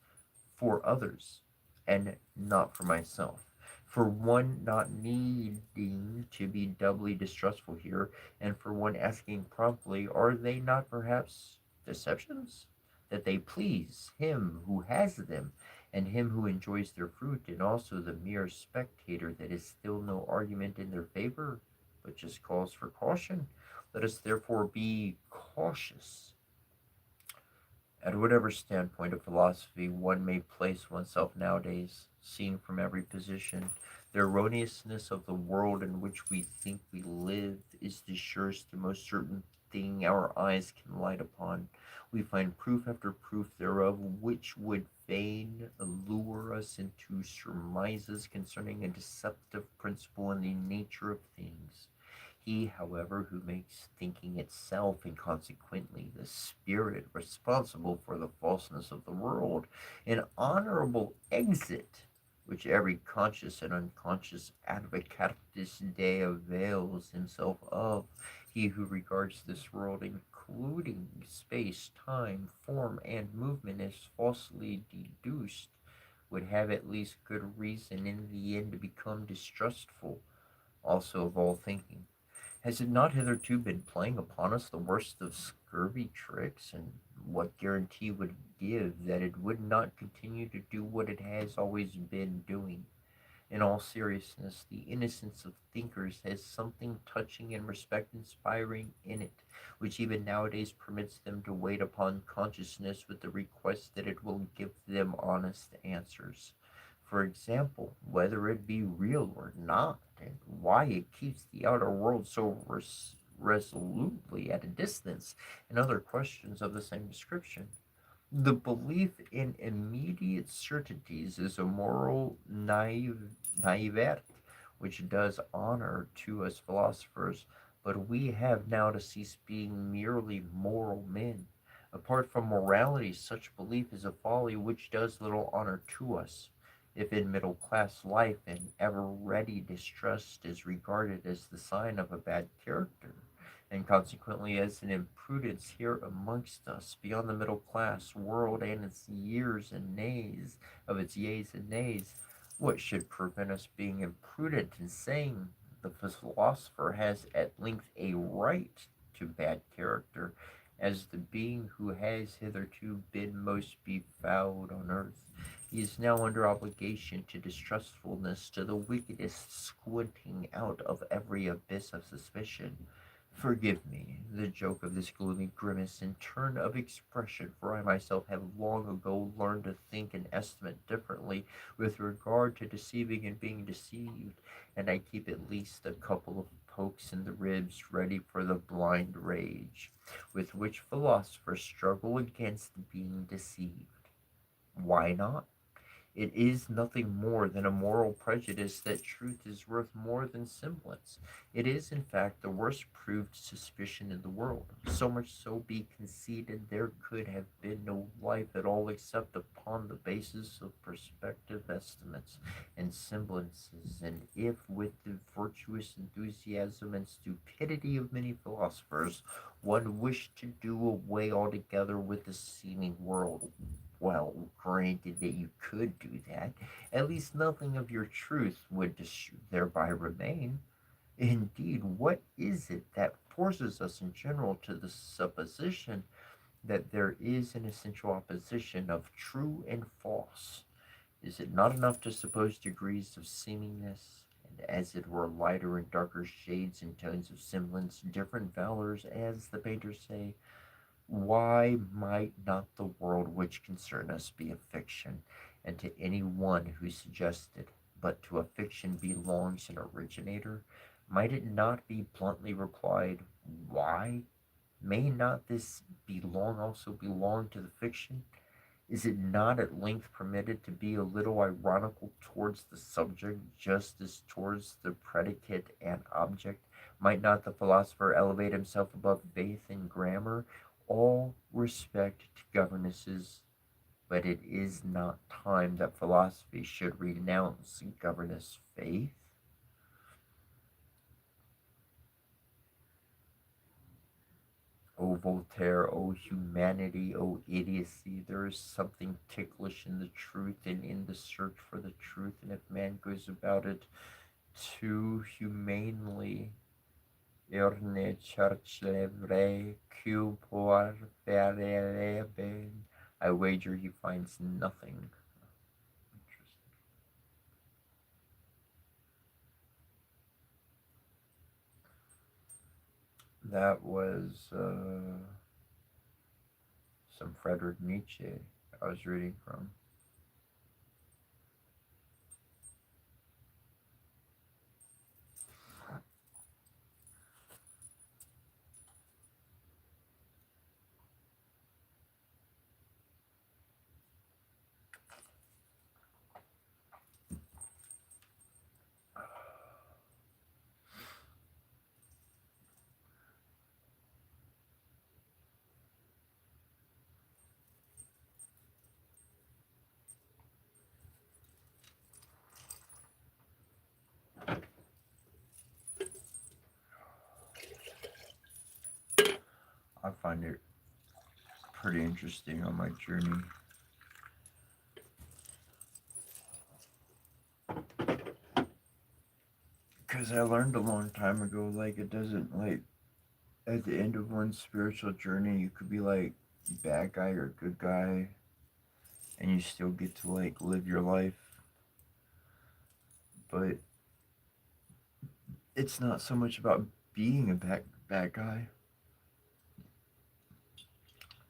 for others, and not for myself. For one not needing to be doubly distrustful here, and for one asking promptly, are they not perhaps deceptions? That they please him who has them, and him who enjoys their fruit, and also the mere spectator, that is still no argument in their favor, but just calls for caution. Let us therefore be cautious. At whatever standpoint of philosophy one may place oneself nowadays, seen from every position, the erroneousness of the world in which we think we live is the surest and most certain thing our eyes can light upon. We find proof after proof thereof, which would fain allure us into surmises concerning a deceptive principle in the nature of things. He, however, who makes thinking itself, and consequently the spirit, responsible for the falseness of the world, an honorable exit, which every conscious and unconscious advocatus Dei avails himself of, he who regards this world, including space, time, form, and movement, as falsely deduced, would have at least good reason in the end to become distrustful also of all thinking. Has it not hitherto been playing upon us the worst of scurvy tricks? And what guarantee would give that it would not continue to do what it has always been doing? In all seriousness, the innocence of thinkers has something touching and respect inspiring in it, which even nowadays permits them to wait upon consciousness with the request that it will give them honest answers. For example, whether it be real or not, and why it keeps the outer world so resolutely at a distance, and other questions of the same description. The belief in immediate certainties is a moral naivete which does honor to us philosophers, but we have now to cease being merely moral men. Apart from morality, such belief is a folly which does little honor to us. If in middle class life an ever ready distrust is regarded as the sign of a bad character, and consequently as an imprudence here amongst us, beyond the middle class world and its years and nays of its yeas and nays, what should prevent us being imprudent in saying the philosopher has at length a right to bad character, as the being who has hitherto been most befouled on earth? He is now under obligation to distrustfulness, to the wickedest squinting out of every abyss of suspicion. Forgive me the joke of this gloomy grimace and turn of expression, for I myself have long ago learned to think and estimate differently with regard to deceiving and being deceived, and I keep at least a couple of pokes in the ribs ready for the blind rage with which philosophers struggle against being deceived. Why not? It is nothing more than a moral prejudice that truth is worth more than semblance. It is, in fact, the worst proved suspicion in the world. So much so be conceded there could have been no life at all except upon the basis of perspective estimates and semblances, and if with the virtuous enthusiasm and stupidity of many philosophers one wished to do away altogether with the seeming world, well, granted that you could do that, at least nothing of your truth would thereby remain. Indeed, what is it that forces us in general to the supposition that there is an essential opposition of true and false? Is it not enough to suppose degrees of seemingness, and as it were lighter and darker shades and tones of semblance, different valors, as the painters say? Why might not the world which concern us be a fiction, and to any one who suggests it, but to a fiction belongs an originator? Might it not be bluntly replied, why may not this belong also belong to the fiction? Is it not at length permitted to be a little ironical towards the subject, just as towards the predicate and object? Might not the philosopher elevate himself above faith and grammar? All respect to governesses, but it is not time that philosophy should renounce governess faith. O Voltaire, O humanity, O idiocy, there is something ticklish in the truth and in the search for the truth, and if man goes about it too humanely, il ne cherche le vrai que pour faire le bien, I wager he finds nothing. Interesting. That was some Friedrich Nietzsche I was reading from. find it pretty interesting on my journey. Because I learned a long time ago, like, it doesn't, like, at the end of one's spiritual journey, you could be, like, bad guy or good guy, and you still get to, like, live your life. But it's not so much about being a bad guy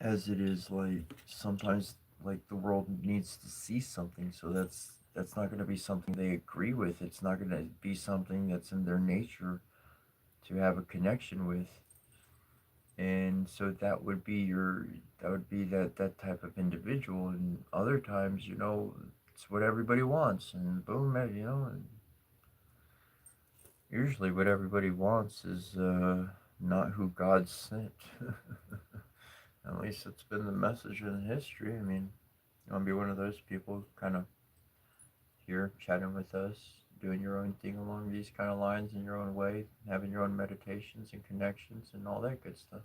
as it is, like, sometimes, like, the world needs to see something, so that's not going to be something they agree with. It's not going to be something that's in their nature to have a connection with. And so that would be that type of individual. And other times, it's what everybody wants, and boom, and usually what everybody wants is not who God sent. At least it's been the message in history. I mean, you want to be one of those people kind of here chatting with us, doing your own thing along these kind of lines in your own way, having your own meditations and connections and all that good stuff.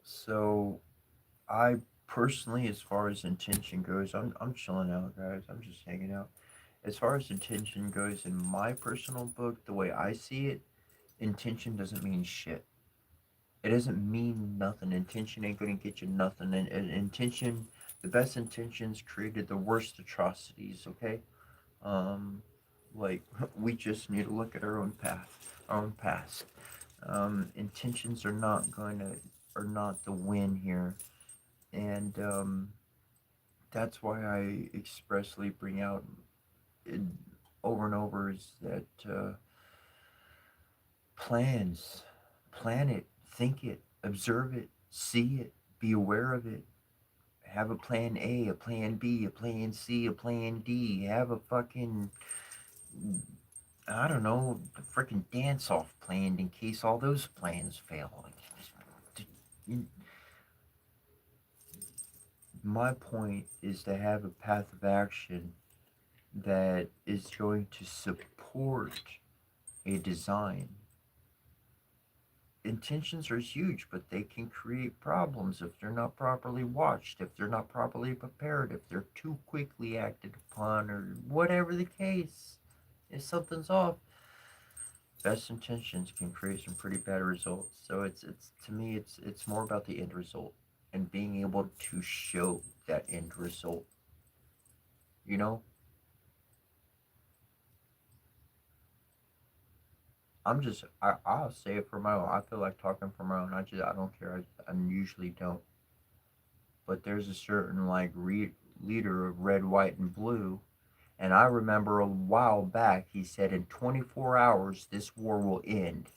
So I personally, as far as intention goes, I'm chilling out, guys. I'm just hanging out. As far as intention goes, in my personal book, the way I see it, intention doesn't mean shit. It doesn't mean nothing. Intention ain't gonna get you nothing. And intention, the best intentions created the worst atrocities. Okay, um, like we just need to look at our own path, our own past. Intentions are not the win here, and that's why I expressly bring out it over and over is that plans, plan it, think it, observe it, see it, be aware of it. Have a plan A, a plan B, a plan C, a plan D. Have a fucking, I don't know, a freaking dance off planned in case all those plans fail. My point is to have a path of action that is going to support a design. Intentions are huge, but they can create problems if they're not properly watched, if they're not properly prepared, if they're too quickly acted upon, or whatever the case. If something's off, best intentions can create some pretty bad results. So it's to me it's more about the end result and being able to show that end result. You know, I'll say it for my own. I feel like talking for my own. I don't care. I usually don't. But there's a certain like leader of red, white, and blue. And I remember a while back he said in 24 hours this war will end.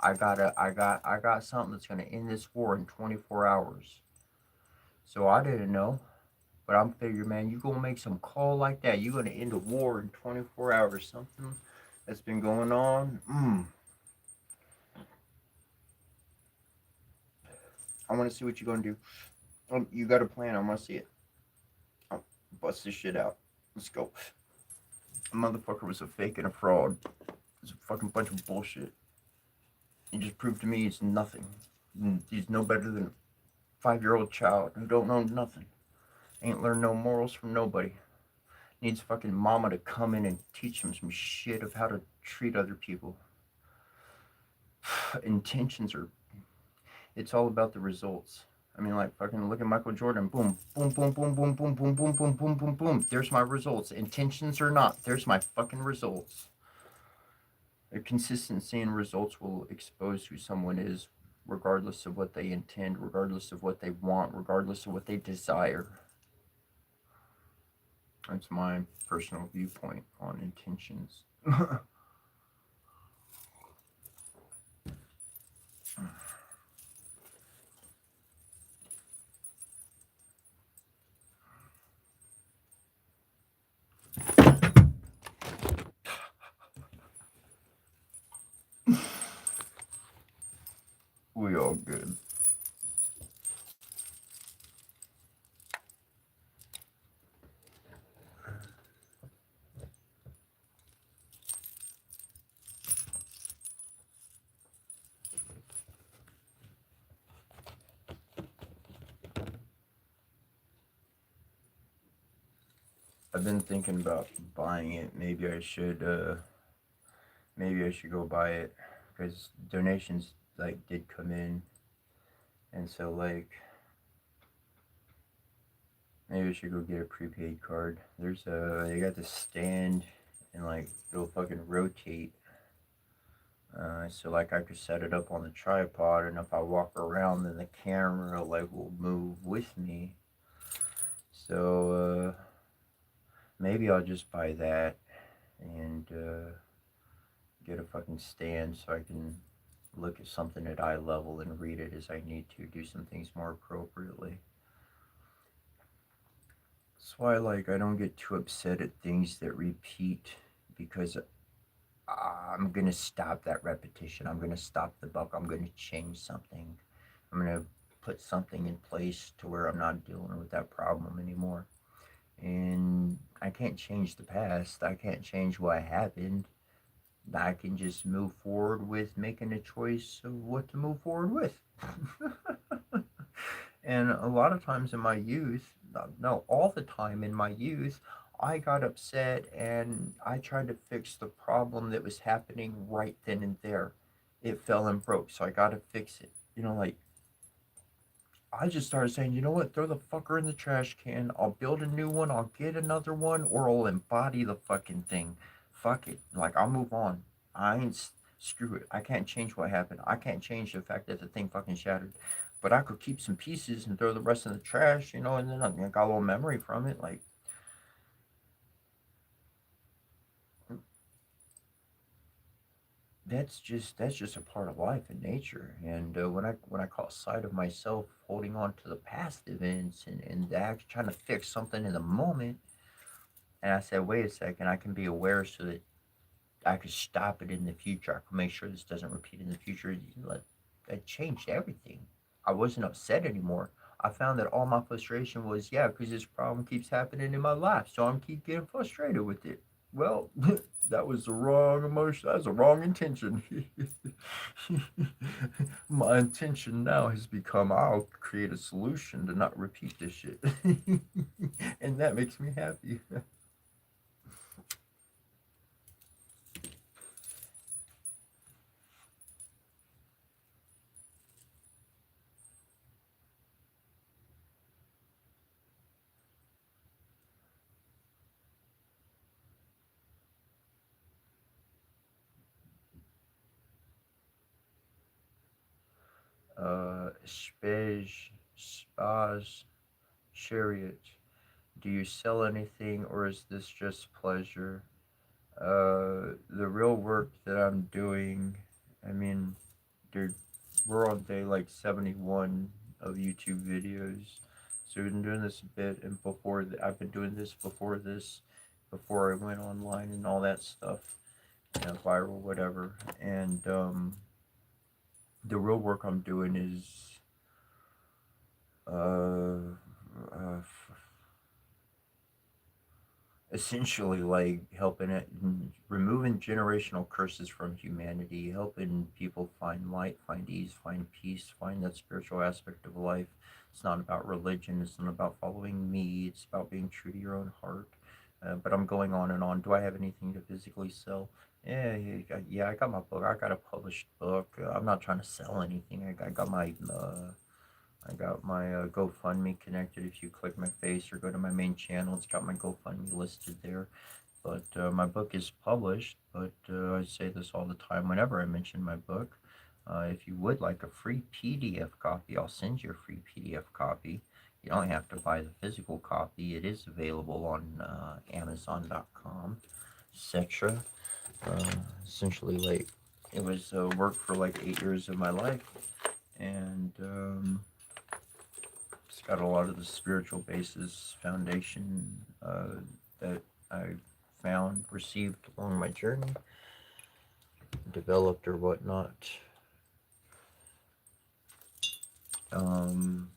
I got something that's gonna end this war in 24 hours. So I didn't know. But I'm figuring, man, you gonna make some call like that. You gonna end a war in 24 hours. Something that's been going on. I want to see what you're gonna do. You got a plan. I want to see it. I'll bust this shit out. Let's go. The motherfucker was a fake and a fraud. It's a fucking bunch of bullshit. He just proved to me he's nothing. He's no better than a 5-year-old child who don't know nothing. Ain't learned no morals from nobody. Needs fucking mama to come in and teach him some shit of how to treat other people. Intentions are. It's all about the results. I mean, like, fucking look at Michael Jordan. Boom, boom, boom, boom, boom, boom, boom, boom, boom, boom, boom, boom. There's my results. Intentions or not, there's my fucking results. The consistency in results will expose who someone is, regardless of what they intend, regardless of what they want, regardless of what they desire. That's my personal viewpoint on intentions. We all good. I've been thinking about buying it. Maybe I should go buy it because donations like did come in, and so like maybe I should go get a prepaid card. They got this stand and like it'll fucking rotate. So like I could set it up on the tripod, and if I walk around, then the camera like will move with me. So maybe I'll just buy that and get a fucking stand so I can look at something at eye level and read it as I need to do some things more appropriately. That's why like I don't get too upset at things that repeat because I'm gonna stop that repetition. I'm gonna stop the buck. I'm gonna change something. I'm gonna put something in place to where I'm not dealing with that problem anymore. And I can't change the past. I can't change what happened. I can just move forward with making a choice of what to move forward with. And a lot of times in my youth, no, all the time in my youth, I got upset and I tried to fix the problem that was happening right then and there. It fell and broke, so I got to fix it. Like I just started saying, you know what, throw the fucker in the trash can. I'll build a new one, I'll get another one, or I'll embody the fucking thing. Fuck it. Like, I'll move on. I ain't, screw it. I can't change what happened. I can't change the fact that the thing fucking shattered. But I could keep some pieces and throw the rest in the trash, and then I got a little memory from it. Like, that's just a part of life and nature. And when I caught sight of myself holding on to the past events and act trying to fix something in the moment, and I said, wait a second, I can be aware so that I could stop it in the future. I could make sure this doesn't repeat in the future. That changed everything. I wasn't upset anymore. I found that all my frustration was, yeah, because this problem keeps happening in my life, so I'm keep getting frustrated with it. Well, that was the wrong emotion. That was the wrong intention. My intention now has become I'll create a solution to not repeat this shit. And that makes me happy. Spaz Chariot. Do you sell anything or is this just pleasure? The real work that I'm doing, I mean, dude, we're on day like 71 of YouTube videos. So we've been doing this a bit, and I've been doing this before I went online and all that stuff, viral, whatever. And the real work I'm doing is uh, uh, essentially like helping it, removing generational curses from humanity, helping people find light, find ease, find peace, find that spiritual aspect of life. It's not about religion, it's not about following me, it's about being true to your own heart. But I'm going on and on. Do I have anything to physically sell? Yeah, I got my book. I got a published book. I'm not trying to sell anything. I got my GoFundMe connected. If you click my face or go to my main channel, it's got my GoFundMe listed there. But my book is published. But I say this all the time whenever I mention my book. If you would like a free PDF copy, I'll send you a free PDF copy. You don't have to buy the physical copy. It is available on Amazon.com, etc. Essentially, like it was work for like 8 years of my life, and it's got a lot of the spiritual basis foundation that I found, received along my journey, developed or whatnot. Um,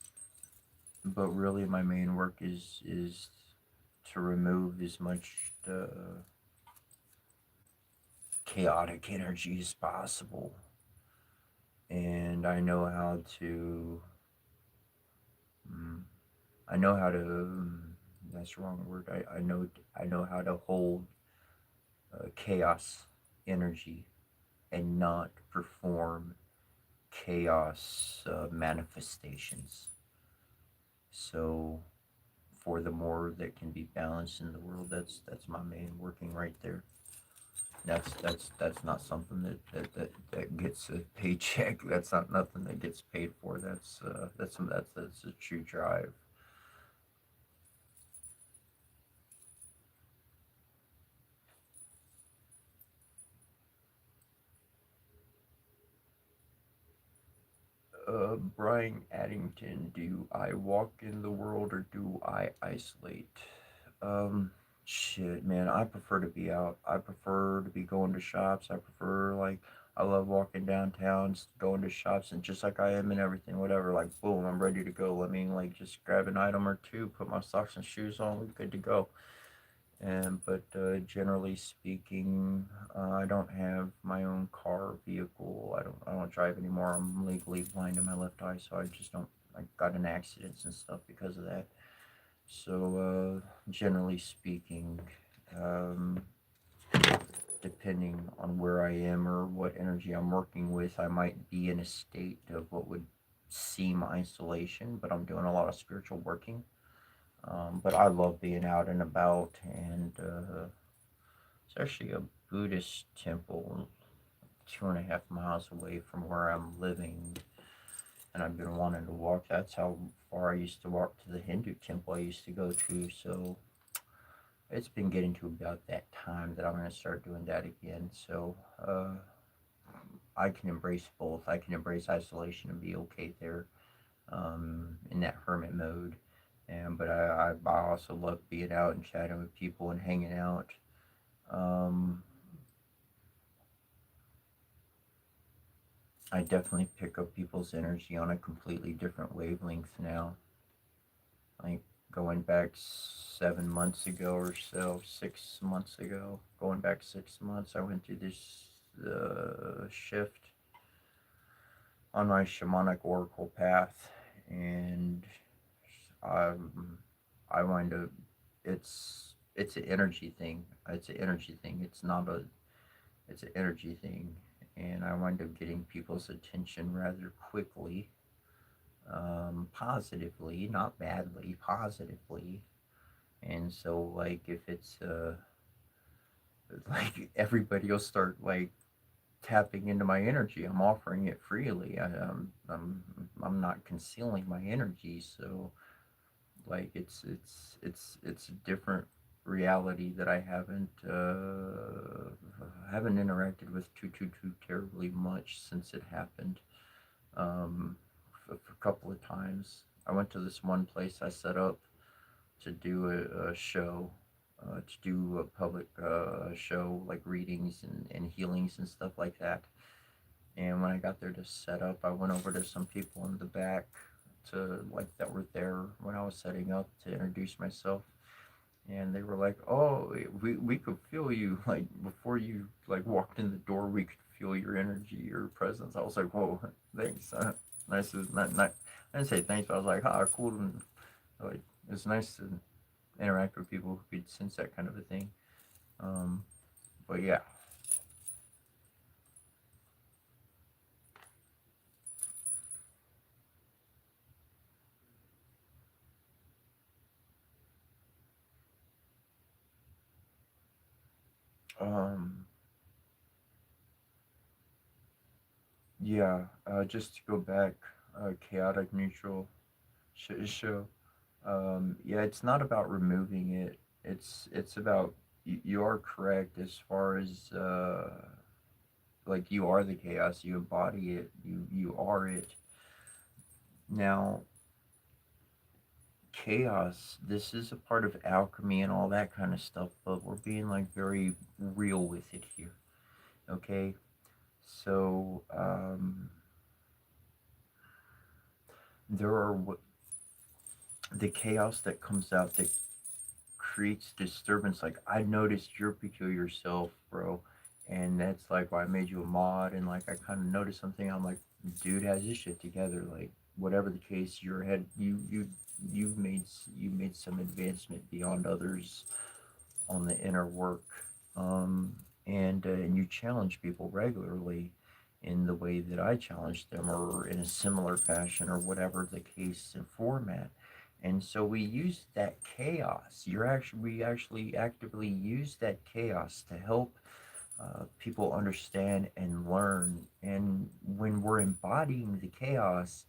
but really, my main work is to remove as much chaotic energy as possible, and mm, I know how to That's the wrong word. I know how to hold chaos energy and not perform chaos manifestations. So for the more that can be balanced in the world, that's my main working right there. That's not something that gets a paycheck. That's not nothing that gets paid for. That's a true drive. Brian Addington, do I walk in the world or do I isolate? Um, Shit, man, I prefer to be out. I prefer to be going to shops. I love walking downtown, going to shops, and just like I am and everything, whatever, like, boom, I'm ready to go. Let me, like, just grab an item or two, put my socks and shoes on, we're good to go. And but generally speaking, I don't have my own car vehicle. I don't drive anymore. I'm legally blind in my left eye, so I just don't. I got in accidents and stuff because of that. So generally speaking, um, depending on where I am or what energy I'm working with, I might be in a state of what would seem isolation, but I'm doing a lot of spiritual working. But I love being out and about, and it's actually a Buddhist temple 2.5 miles away from where I'm living, and I've been wanting to walk. That's how far I used to walk to the Hindu temple I used to go to. So it's been getting to about that time that I'm going to start doing that again. So I can embrace both. I can embrace isolation and be okay there in that hermit mode. But I also love being out and chatting with people and hanging out. Um, I definitely pick up people's energy on a completely different wavelength now. Like going back 7 months ago or so, 6 months ago, going back 6 months, I went through this shift on my shamanic oracle path, and um, I wind up. It's an energy thing. It's an energy thing. It's an energy thing, and I wind up getting people's attention rather quickly, positively, not badly, positively. And so, like, if it's like everybody will start like tapping into my energy. I'm offering it freely. I'm not concealing my energy. So, like, it's a different reality that I haven't interacted with too terribly much since it happened. Um, a couple of times. I went to this one place I set up to do a show, to do a public show, like readings and healings and stuff like that. And when I got there to set up, I went over to some people in the back to like that were there when I was setting up to introduce myself. And they were like, "Oh, we could feel you like before you like walked in the door. We could feel your energy, your presence." I was like, "Whoa, thanks. Nice. Not. I didn't say thanks, but I was like, "Ah, cool." And like, it's nice to interact with people who could sense that kind of a thing. Um, but yeah, um, yeah. Just to go back, chaotic neutral show. Yeah, it's not about removing it. It's about you are correct as far as like you are the chaos. You embody it. You are it. Now, chaos. This is a part of alchemy and all that kind of stuff, but we're being like very real with it here. Okay, so there are the chaos that comes out that creates disturbance. Like I noticed your peculiar self, bro, and that's like why I made you a mod. And like I kind of noticed something. I'm like, dude has his shit together. Like whatever the case, you've made some advancement beyond others on the inner work, um, and you challenge people regularly in the way that I challenge them, or in a similar fashion, or whatever the case and format. And so we use that chaos. We actually actively use that chaos to help people understand and learn. And when we're embodying the chaos,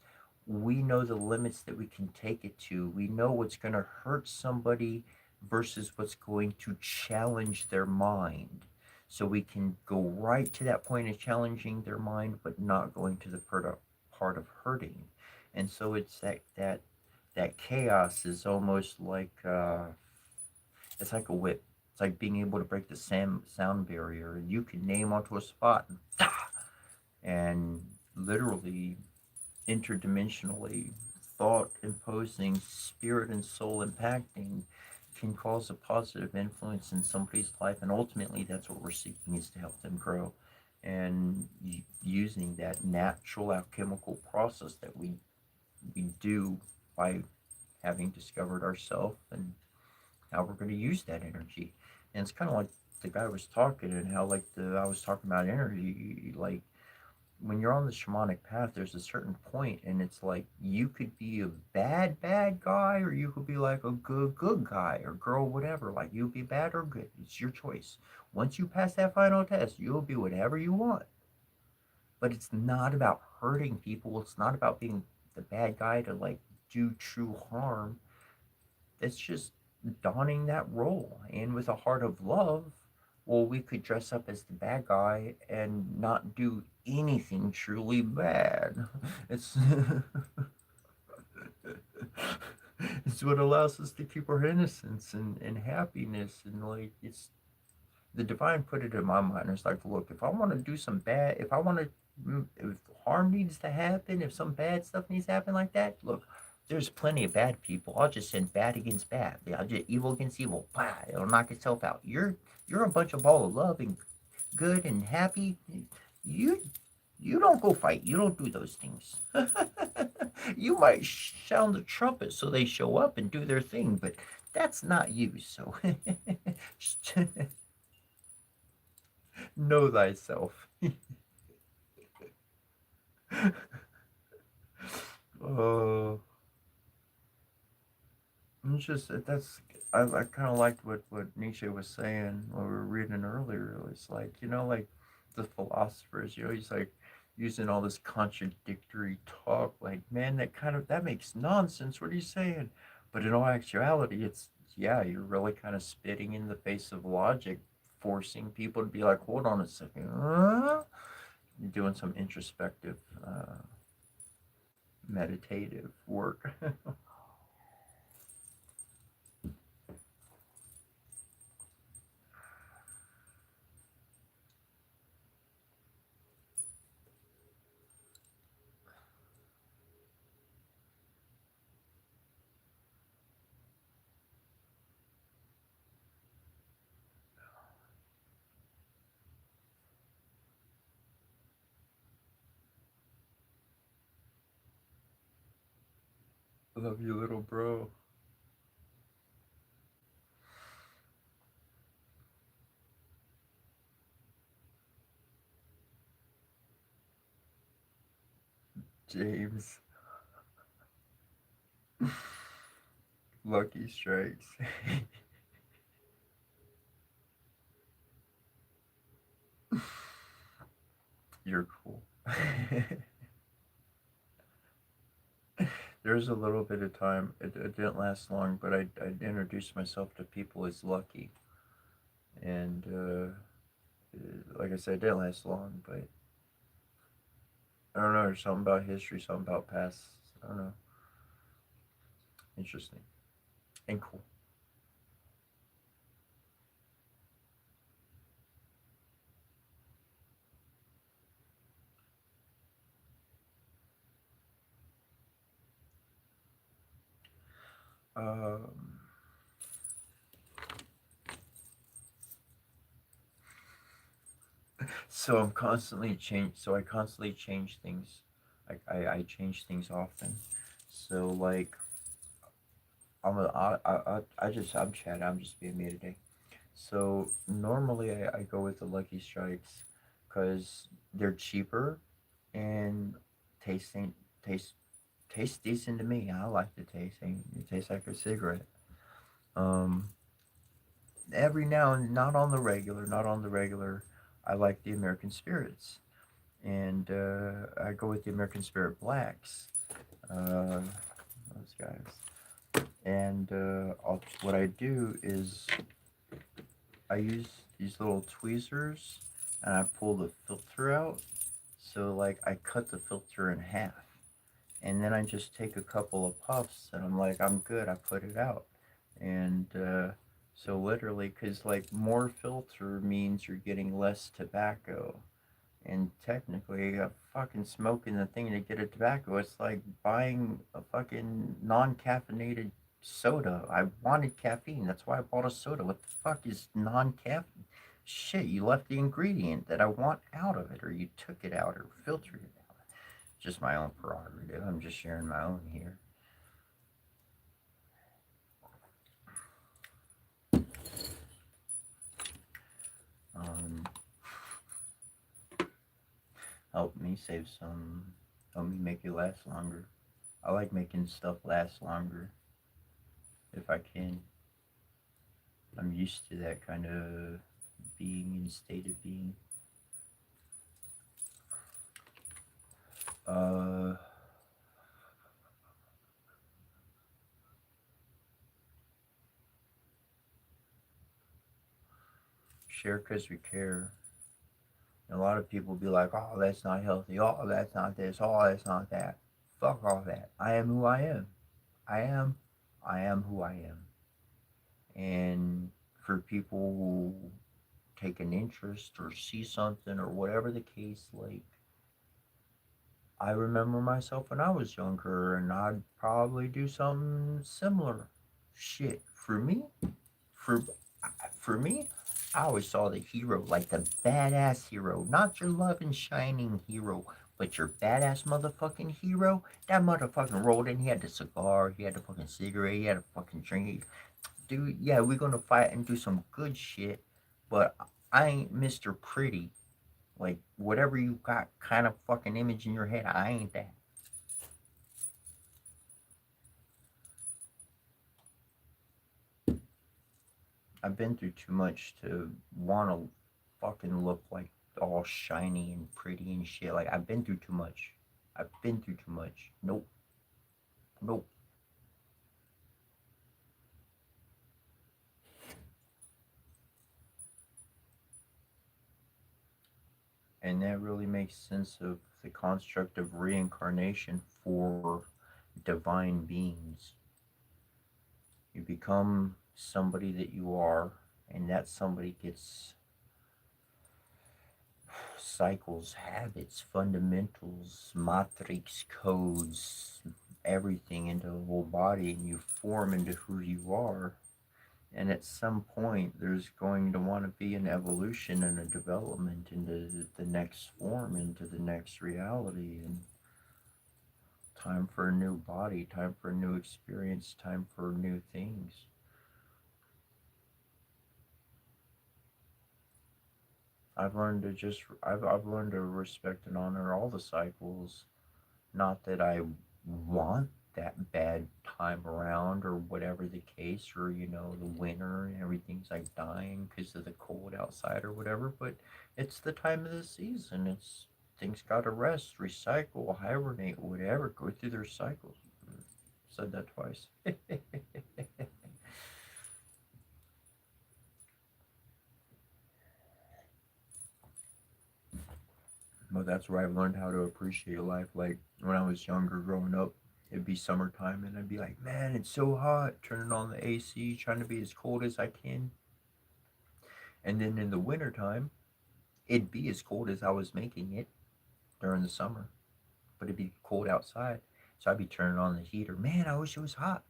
we know the limits that we can take it to. We know what's going to hurt somebody versus what's going to challenge their mind. So we can go right to that point of challenging their mind, but not going to the part of hurting. And so it's that chaos is almost like it's like a whip. It's like being able to break the sound barrier, and you can name onto a spot, and literally interdimensionally, thought imposing, spirit and soul impacting, can cause a positive influence in somebody's life. And ultimately, that's what we're seeking, is to help them grow. And using that natural alchemical process that we do by having discovered ourselves and how we're going to use that energy. And it's kind of like the guy was talking, and how, like, I was talking about energy, like when you're on the shamanic path, there's a certain point, and it's like you could be a bad guy, or you could be like a good guy or girl, whatever. Like, you'll be bad or good. It's your choice. Once you pass that final test, you'll be whatever you want. But it's not about hurting people. It's not about being the bad guy to like do true harm. It's just donning that role. And with a heart of love, well, we could dress up as the bad guy and not do anything truly bad. It's it's what allows us to keep our innocence and happiness. And like, it's the divine put it in my mind. It's like, look, if I want to do some bad, if I want to, if harm needs to happen, if some bad stuff needs to happen like that, look, there's plenty of bad people. I'll just send bad against bad. I'll just evil against evil. Bah, it'll knock itself out. You're a bunch of ball of love and good and happy. You you don't go fight. You don't do those things. You might sound the trumpet so they show up and do their thing, but that's not you. So know thyself. Oh, it's just that's I kind of liked what Nietzsche was saying when we were reading earlier. It's like, like the philosophers, he's like using all this contradictory talk. Like, man, that makes nonsense. What are you saying? But in all actuality, it's, yeah, you're really kind of spitting in the face of logic, forcing people to be like, hold on a second, you're doing some introspective, meditative work. Love you, little bro. James. Lucky strikes. You're cool. There was a little bit of time. It didn't last long, but I introduced myself to people as Lucky. And like I said, it didn't last long, but I don't know. There's something about history, something about past. I don't know. Interesting and cool. Um, so I constantly change things. Like I change things often. So like I'm Chad. I'm just being me today. So normally I go with the Lucky Strikes because they're cheaper and tasting taste tastes decent to me. I like the tasting. It tastes like a cigarette. Um, every now and not on the regular. I like the American Spirits, and I go with the American Spirit Blacks. Uh, those guys. And what I do is I use these little tweezers and I pull the filter out. So like I cut the filter in half, and then I just take a couple of puffs, and I'm like, I'm good. I put it out, and so literally, cause like more filter means you're getting less tobacco, and technically, fucking smoking the thing to get a tobacco, it's like buying a fucking non-caffeinated soda. I wanted caffeine, that's why I bought a soda. What the fuck is non-caffeine? Shit, you left the ingredient that I want out of it, or you took it out, or filtered it out. Just my own prerogative. I'm just sharing my own here. Um, help me save some. Help me make it last longer. I like making stuff last longer if I can. I'm used to that kind of being in state of being. Uh, share because we care. And a lot of people be like, oh, that's not healthy. Oh, that's not this. Oh, that's not that. Fuck all that. I am who I am. I am. I am who I am. And for people who take an interest or see something or whatever the case, like, I remember myself when I was younger and I'd probably do something similar. Shit. For for me, I always saw the hero like the badass hero, not your loving shining hero, but your badass motherfucking hero. That motherfucking rolled in. He had the cigar. He had the fucking cigarette. He had a fucking drink. Dude, yeah, we're gonna fight and do some good shit, but I ain't Mr. Pretty. Like whatever you got, kind of fucking image in your head, I ain't that. I've been through too much to want to fucking look like all shiny and pretty and shit. Like, I've been through too much. I've been through too much. Nope. Nope. And that really makes sense of the construct of reincarnation for divine beings. You become somebody that you are, and that somebody gets cycles, habits, fundamentals, matrix codes, everything into the whole body, and you form into who you are. And at some point, there's going to want to be an evolution and a development into the next form, into the next reality, and time for a new body, time for a new experience, time for new things. I've learned to respect and honor all the cycles. Not that I want that bad time around or whatever the case, or the winter and everything's like dying because of the cold outside or whatever, but it's the time of the season. It's things gotta rest, recycle, hibernate, whatever, go through their cycles. Said that twice. But that's where I've learned how to appreciate life. Like when I was younger, growing up, it'd be summertime, and I'd be like, man, it's so hot. Turning on the AC, trying to be as cold as I can. And then in the wintertime, it'd be as cold as I was making it during the summer, but it'd be cold outside. So I'd be turning on the heater. Man, I wish it was hot.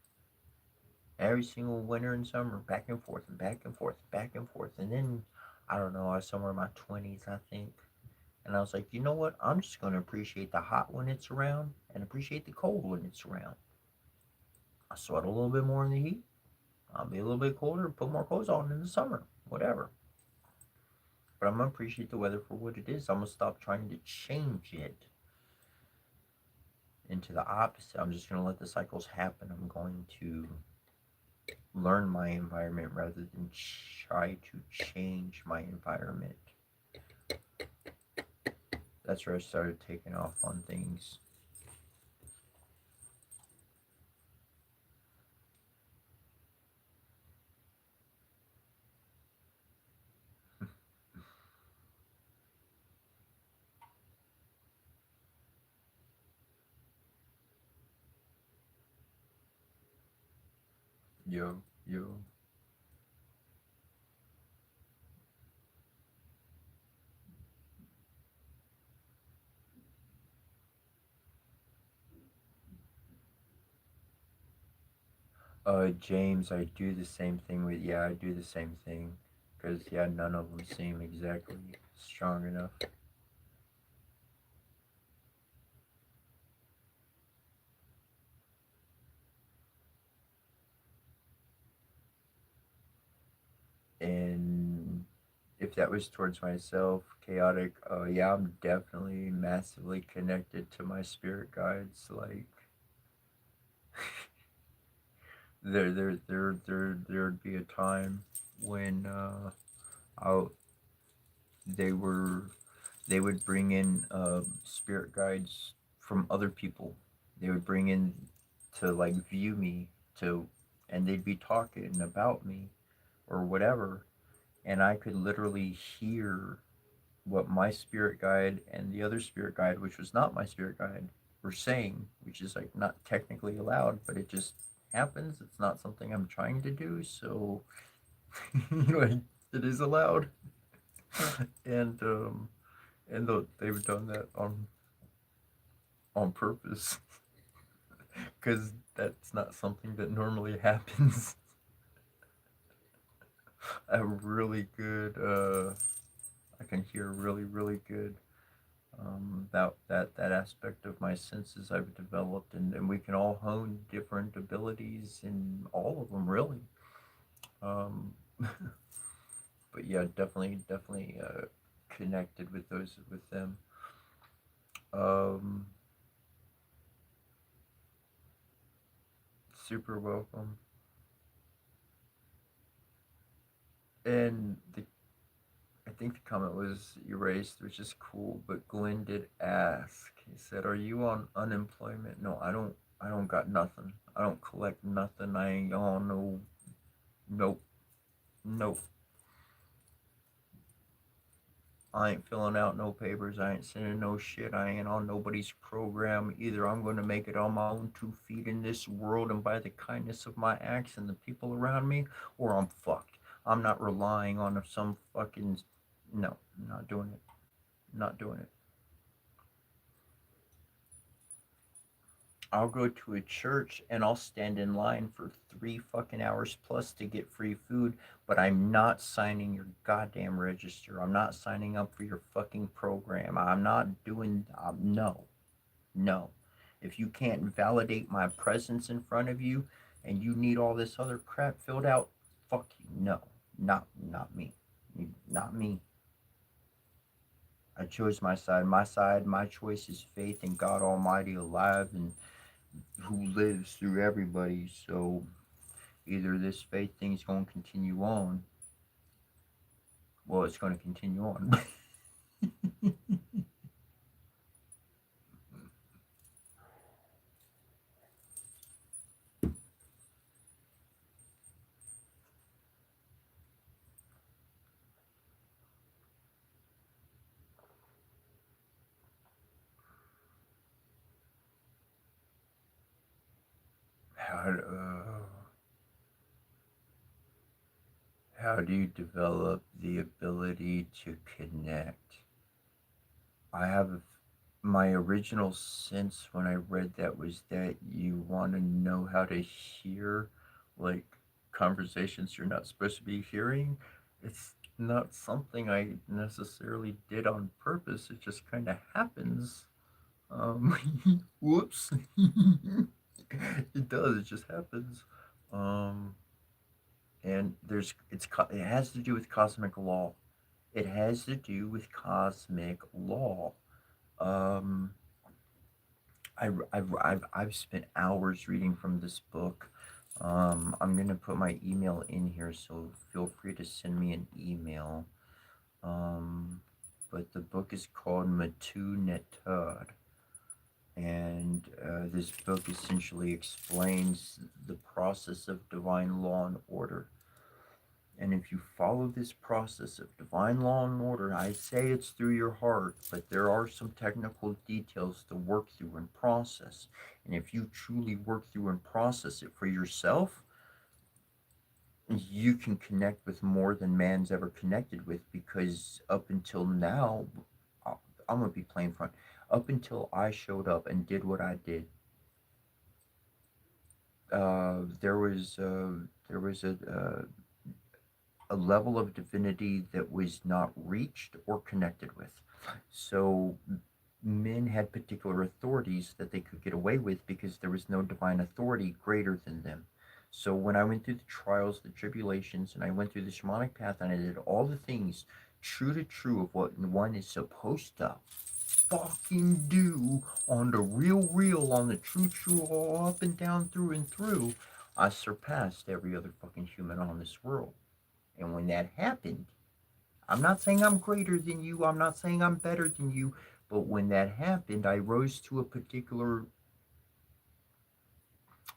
Every single winter and summer, back and forth and back and forth, back and forth. And then, I don't know, I was somewhere in my 20s, I think. And I was like, you know what? I'm just going to appreciate the hot when it's around and appreciate the cold when it's around. I sweat a little bit more in the heat. I'll be a little bit colder, put more clothes on in the summer, whatever. But I'm going to appreciate the weather for what it is. I'm going to stop trying to change it into the opposite. I'm just going to let the cycles happen. I'm going to learn my environment rather than try to change my environment. That's where I started taking off on things. Yo, yo. James, I do the same thing with, yeah, I do the same thing. Because, yeah, none of them seem exactly strong enough. And if that was towards myself, chaotic, yeah, I'm definitely massively connected to my spirit guides. Like, there'd be a time when, I, they were they would bring in spirit guides from other people. They would bring in to like view me to, and they'd be talking about me or whatever, and I could literally hear what my spirit guide and the other spirit guide, which was not my spirit guide, were saying, which is like not technically allowed, but it just happens. It's not something I'm trying to do, so like it is allowed. and they've done that on purpose because that's not something that normally happens. A really good, I can hear really good about that aspect of my senses I've developed, and we can all hone different abilities in all of them, really. Um, but yeah, definitely connected with those with them. Um, Super welcome. And I think the comment was erased, which is cool. But Glenn did ask. He said, "Are you on unemployment?" No, I don't. I don't got nothing. I don't collect nothing. I ain't on no. Nope. Nope. I ain't filling out no papers. I ain't sending no shit. I ain't on nobody's program. Either I'm going to make it on my own 2 feet in this world and by the kindness of my acts and the people around me, or I'm fucked. I'm not relying on some fucking. No, I'm not doing it. Not doing it. I'll go to a church and I'll stand in line for 3 fucking hours plus to get free food, but I'm not signing your goddamn register. I'm not signing up for your fucking program. I'm not doing. No, no. If you can't validate my presence in front of you, and you need all this other crap filled out, fuck you. No, not me. Not me. I chose my side. My side. My choice is faith in God Almighty alive and who lives through everybody. So either this faith thing's going to continue on, well, it's going to continue on. how, how do you develop the ability to connect? I have my original sense when I read that was that you want to know how to hear like conversations you're not supposed to be hearing. It's not something I necessarily did on purpose. It just kind of happens. Um, whoops. It does. It just happens. Um, and it has to do with cosmic law. It has to do with cosmic law. Um, I've spent hours reading from this book. I'm gonna put my email in here, so feel free to send me an email. Um, but the book is called Matu Netud, and this book essentially explains the process of divine law and order. And if you follow this process of divine law and order, I say it's through your heart, but there are some technical details to work through and process. And if you truly work through and process it for yourself, you can connect with more than man's ever connected with, because up until now, I'm going to be plain front. Up until I showed up and did what I did, there was a level of divinity that was not reached or connected with. So men had particular authorities that they could get away with because there was no divine authority greater than them. So when I went through the trials, the tribulations, and I went through the shamanic path, and I did all the things true to true of what one is supposed to fucking do on the real, on the true, all up and down, through and through, I surpassed every other fucking human on this world. And when that happened, I'm not saying I'm greater than you, I'm not saying I'm better than you, but when that happened, I rose to a particular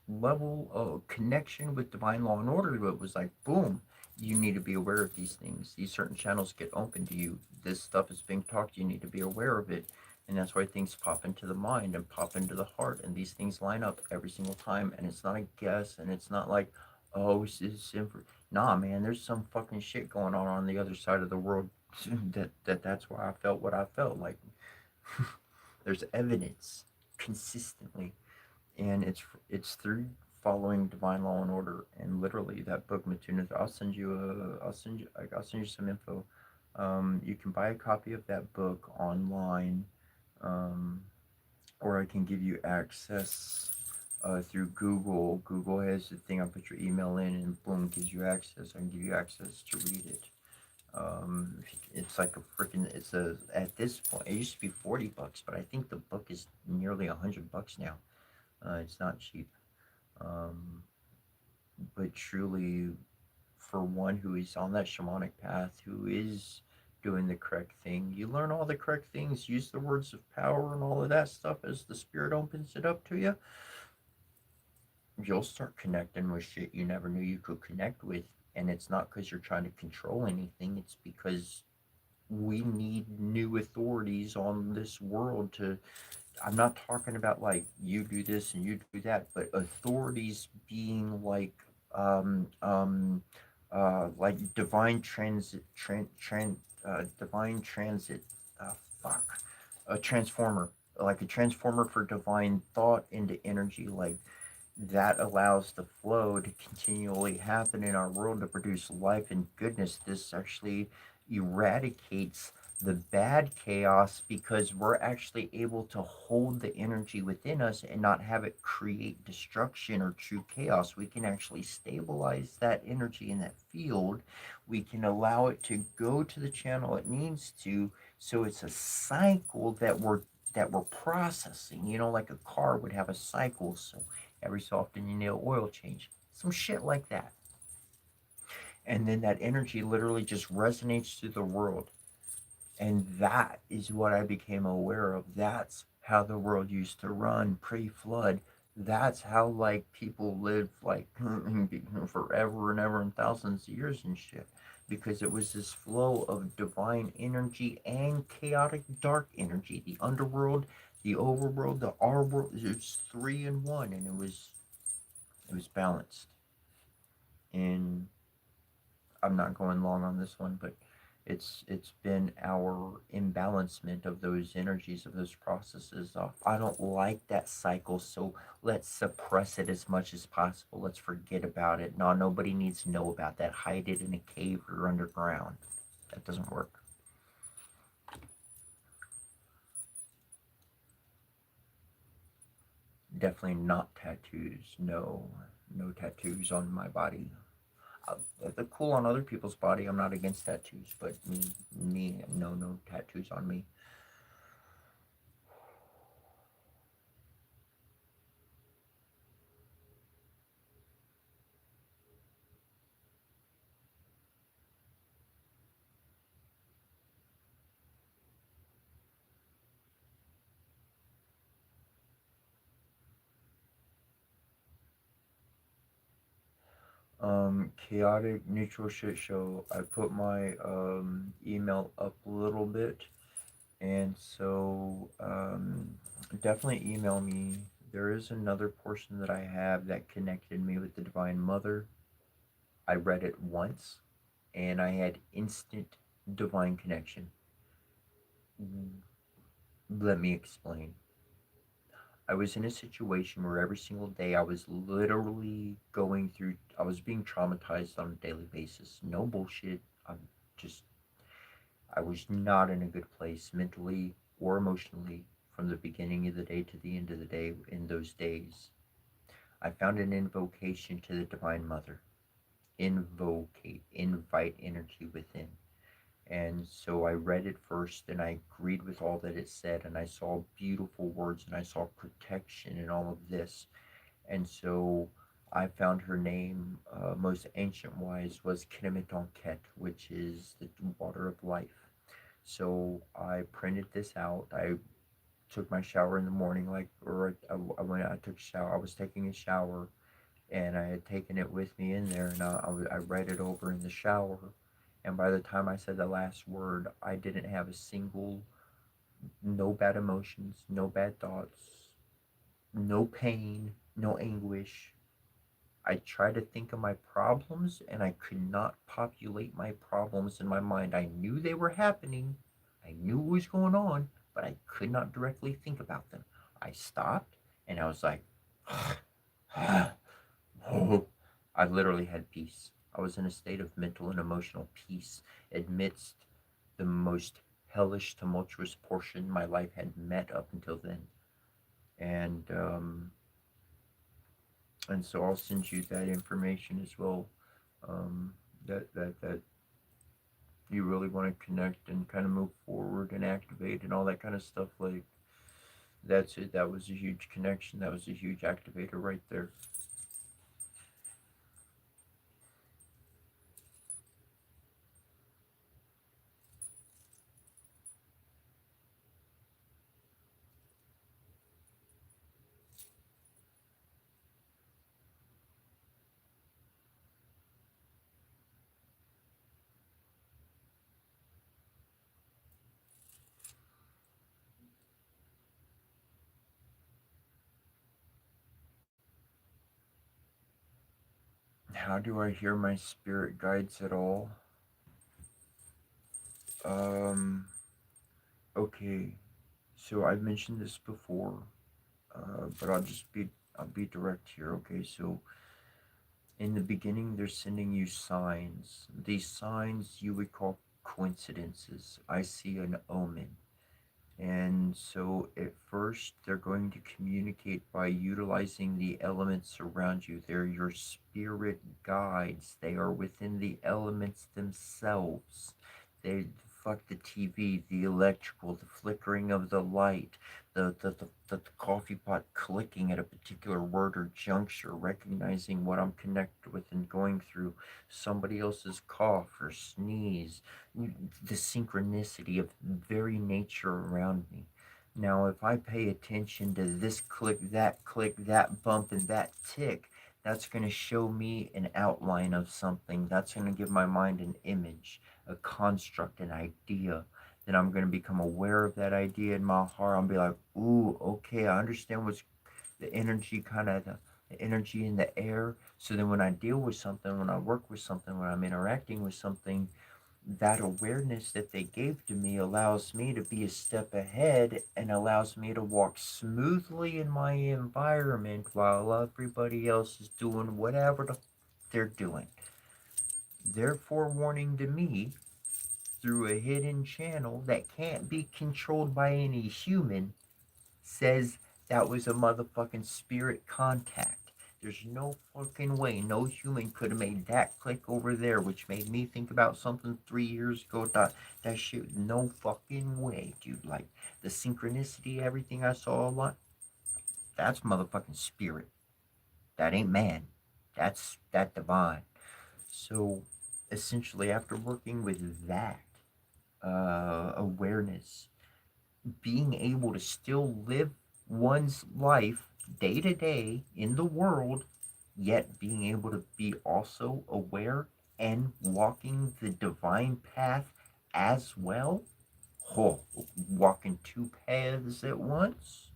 level of connection with divine law and order. It was like, boom, you need to be aware of these things. These certain channels get open to you. This stuff is being talked, you need to be aware of it. And that's why things pop into the mind and pop into the heart. And these things line up every single time. And it's not a guess. And it's not like, oh, this is nah, man, there's some fucking shit going on the other side of the world. That's why I felt what I felt like. There's evidence consistently, and it's through following divine law and order. And literally, that book Matuna, I'll send you some info. You can buy a copy of that book online, um, or I can give you access through Google. Google has the thing. I put your email in, and boom, gives you access. I can give you access to read it. It's like a freaking. It's a At this point, it used to be $40, but I think the book is nearly $100 now. It's not cheap. Um, but truly, for one who is on that shamanic path, who is doing the correct thing, you learn all the correct things, use the words of power and all of that stuff as the spirit opens it up to you. You'll start connecting with shit you never knew you could connect with. And it's not because you're trying to control anything, it's because we need new authorities on this world to. I'm not talking about like you do this and you do that, but authorities being like divine transit, divine transit, uh, fuck, a transformer, like a transformer for divine thought into energy, like that allows the flow to continually happen in our world to produce life and goodness. This actually eradicates the bad chaos because we're actually able to hold the energy within us and not have it create destruction or true chaos. We can actually stabilize that energy in that field. We can allow it to go to the channel it needs to, so it's a cycle that we're processing, like a car would have a cycle. So every so often you need an oil change, some shit like that. And then that energy literally just resonates through the world. And that is what I became aware of. That's how the world used to run pre-flood. That's how like people lived like forever and ever and thousands of years and shit. Because it was this flow of divine energy and chaotic dark energy. The underworld, the overworld, the our world. It's three in one, and it was balanced. And I'm not going long on this one, but it's been our imbalancement of those energies, of those processes. I don't like that cycle, so let's suppress it as much as possible. Let's forget about it. No, nobody needs to know about that. Hide it in a cave or underground. That doesn't work. Definitely not tattoos. No, no tattoos on my body. They're cool on other people's body. I'm not against tattoos, but no tattoos on me. Chaotic neutral shit show. I put my email up a little bit, and so definitely email me. There is another portion that I have that connected me with the Divine Mother. I read it once, and I had instant divine connection. Let me explain. I was in a situation where every single day I was literally going through, I was being traumatized on a daily basis. No bullshit. I'm just, I was not in a good place mentally or emotionally from the beginning of the day to the end of the day in those days. I found an invocation to the Divine Mother. Invite energy within. And so I read it first and I agreed with all that it said, and I saw beautiful words and I saw protection and all of this. And so I found her name, most ancient wise, was Kenemetonket, which is the water of life. So I printed this out. I took my shower in the morning, like, or when I took a shower, I was taking a shower, and I had taken it with me in there, and I read it over in the shower. And by the time I said the last word, I didn't have a single, no bad emotions, no bad thoughts, no pain, no anguish. I tried to think of my problems and I could not populate my problems in my mind. I knew they were happening, I knew what was going on, but I could not directly think about them. I stopped and I was like, oh, I literally had peace. I was in a state of mental and emotional peace amidst the most hellish, tumultuous portion my life had met up until then. And and so I'll send you that information as well. That you really want to connect and kind of move forward and activate and all that kind of stuff. Like, that's it. That was a huge connection. That was a huge activator right there. How do I hear my spirit guides at all? Um, okay. So I've mentioned this before, but I'll be direct here. Okay, so in the beginning, they're sending you signs. These signs you would call coincidences. I see an omen. And so at first, they're going to communicate by utilizing the elements around you. They're your spirit guides. They are within the elements themselves. They fuck the TV, the electrical, the flickering of the light, the coffee pot clicking at a particular word or juncture, recognizing what I'm connected with and going through, somebody else's cough or sneeze, the synchronicity of very nature around me. Now, if I pay attention to this click, that bump, and that tick, that's going to show me an outline of something. That's going to give my mind an image, a construct, an idea. Then I'm going to become aware of that idea in my heart. I'll be like, ooh, okay, I understand what's the energy, the energy in the air. So then when I deal with something, when I work with something, when I'm interacting with something, that awareness that they gave to me allows me to be a step ahead and allows me to walk smoothly in my environment while everybody else is doing whatever they're doing. Their forewarning to me through a hidden channel that can't be controlled by any human, says that was a motherfucking spirit contact. There's no fucking way no human could have made that click over there, which made me think about something 3 years ago. That shit, no fucking way, dude. Like, the synchronicity, everything I saw a lot, that's motherfucking spirit. That ain't man. That's that divine. So, essentially, after working with that awareness, being able to still live one's life day to day in the world, yet being able to be also aware and walking the divine path as well. Oh, walking two paths at once.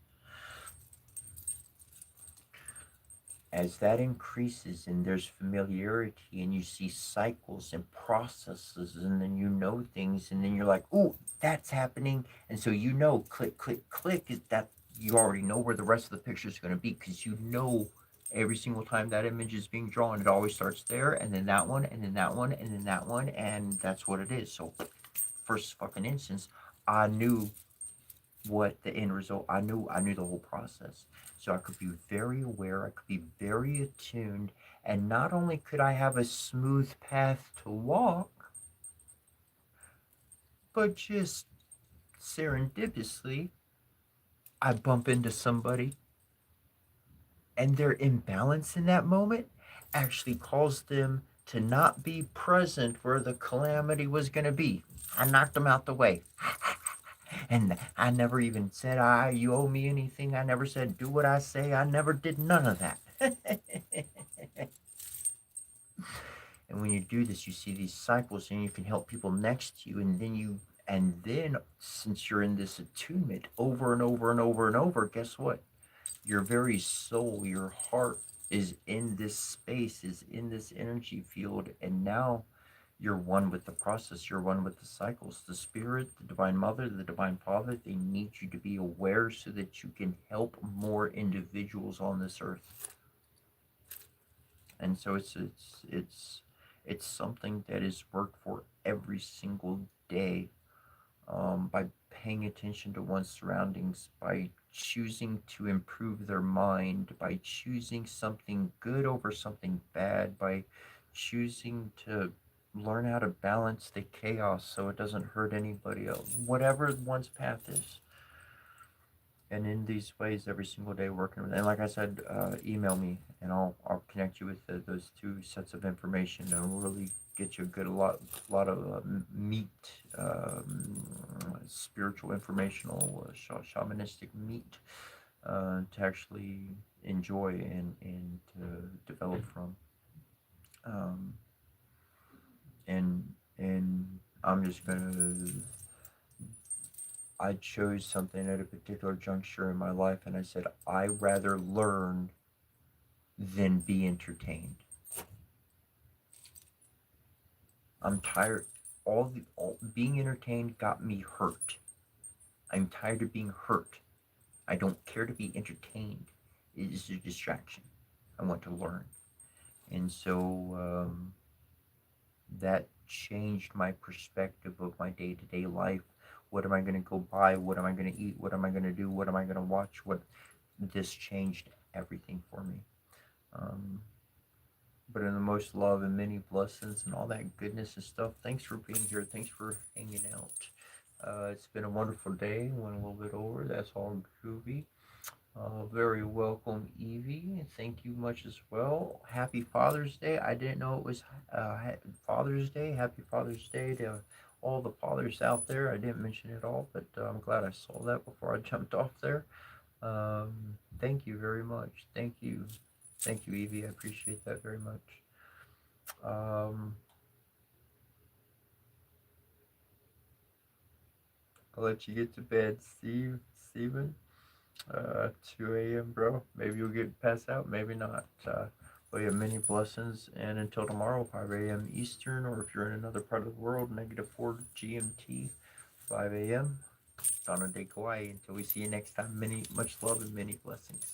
As that increases and there's familiarity and you see cycles and processes and then you know things and then you're like, oh, that's happening. And so you know, click, click, click, is that you already know where the rest of the picture is going to be, because you know every single time that image is being drawn, it always starts there and then that one and then that one and then that one, and that's what it is. So first fucking instance, I knew what the end result, I knew the whole process. So I could be very aware, I could be very attuned, and not only could I have a smooth path to walk, but just serendipitously I bump into somebody and their imbalance in that moment actually caused them to not be present where the calamity was going to be. I knocked them out the way. And I never even said, you owe me anything. I never said, do what I say. I never did none of that. And when you do this, you see these cycles and you can help people next to you. And then since you're in this attunement over and over and over and over, guess what? Your very soul, your heart is in this space, is in this energy field. And now you're one with the process. You're one with the cycles. The spirit, the divine mother, the divine father, they need you to be aware so that you can help more individuals on this earth. And so it's something that is worked for every single day, by paying attention to one's surroundings, by choosing to improve their mind, by choosing something good over something bad, by choosing to learn how to balance the chaos so it doesn't hurt anybody else, whatever one's path is. And in these ways, every single day working with, and like I said, email me and I'll connect you with those two sets of information and really get you a lot of meat, spiritual, informational, shamanistic meat to actually enjoy and to develop from. And I'm just gonna, I chose something at a particular juncture in my life, and I said, I rather learn than be entertained. I'm tired. All being entertained got me hurt. I'm tired of being hurt. I don't care to be entertained. It is a distraction. I want to learn. And so that changed my perspective of my day-to-day life. What am I going to go buy? What am I going to eat? What am I going to do? What am I going to watch? This changed everything for me. But in the most love and many blessings and all that goodness and stuff, thanks for being here. Thanks for hanging out. It's been a wonderful day. Went a little bit over. That's all groovy. Very welcome, Evie. Thank you much as well. Happy Father's Day. I didn't know it was Father's Day. Happy Father's Day to all the fathers out there. I didn't mention it all, but I'm glad I saw that before I jumped off there. Thank you very much. Thank you. Thank you, Evie. I appreciate that very much. I'll let you get to bed, Steven. 2 a.m., bro. Maybe you'll get passed out, maybe not. But yeah, many blessings, and until tomorrow, 5 a.m. Eastern, or if you're in another part of the world, -4 GMT, 5 a.m. Donna de Kauai. Until we see you next time, much love and many blessings.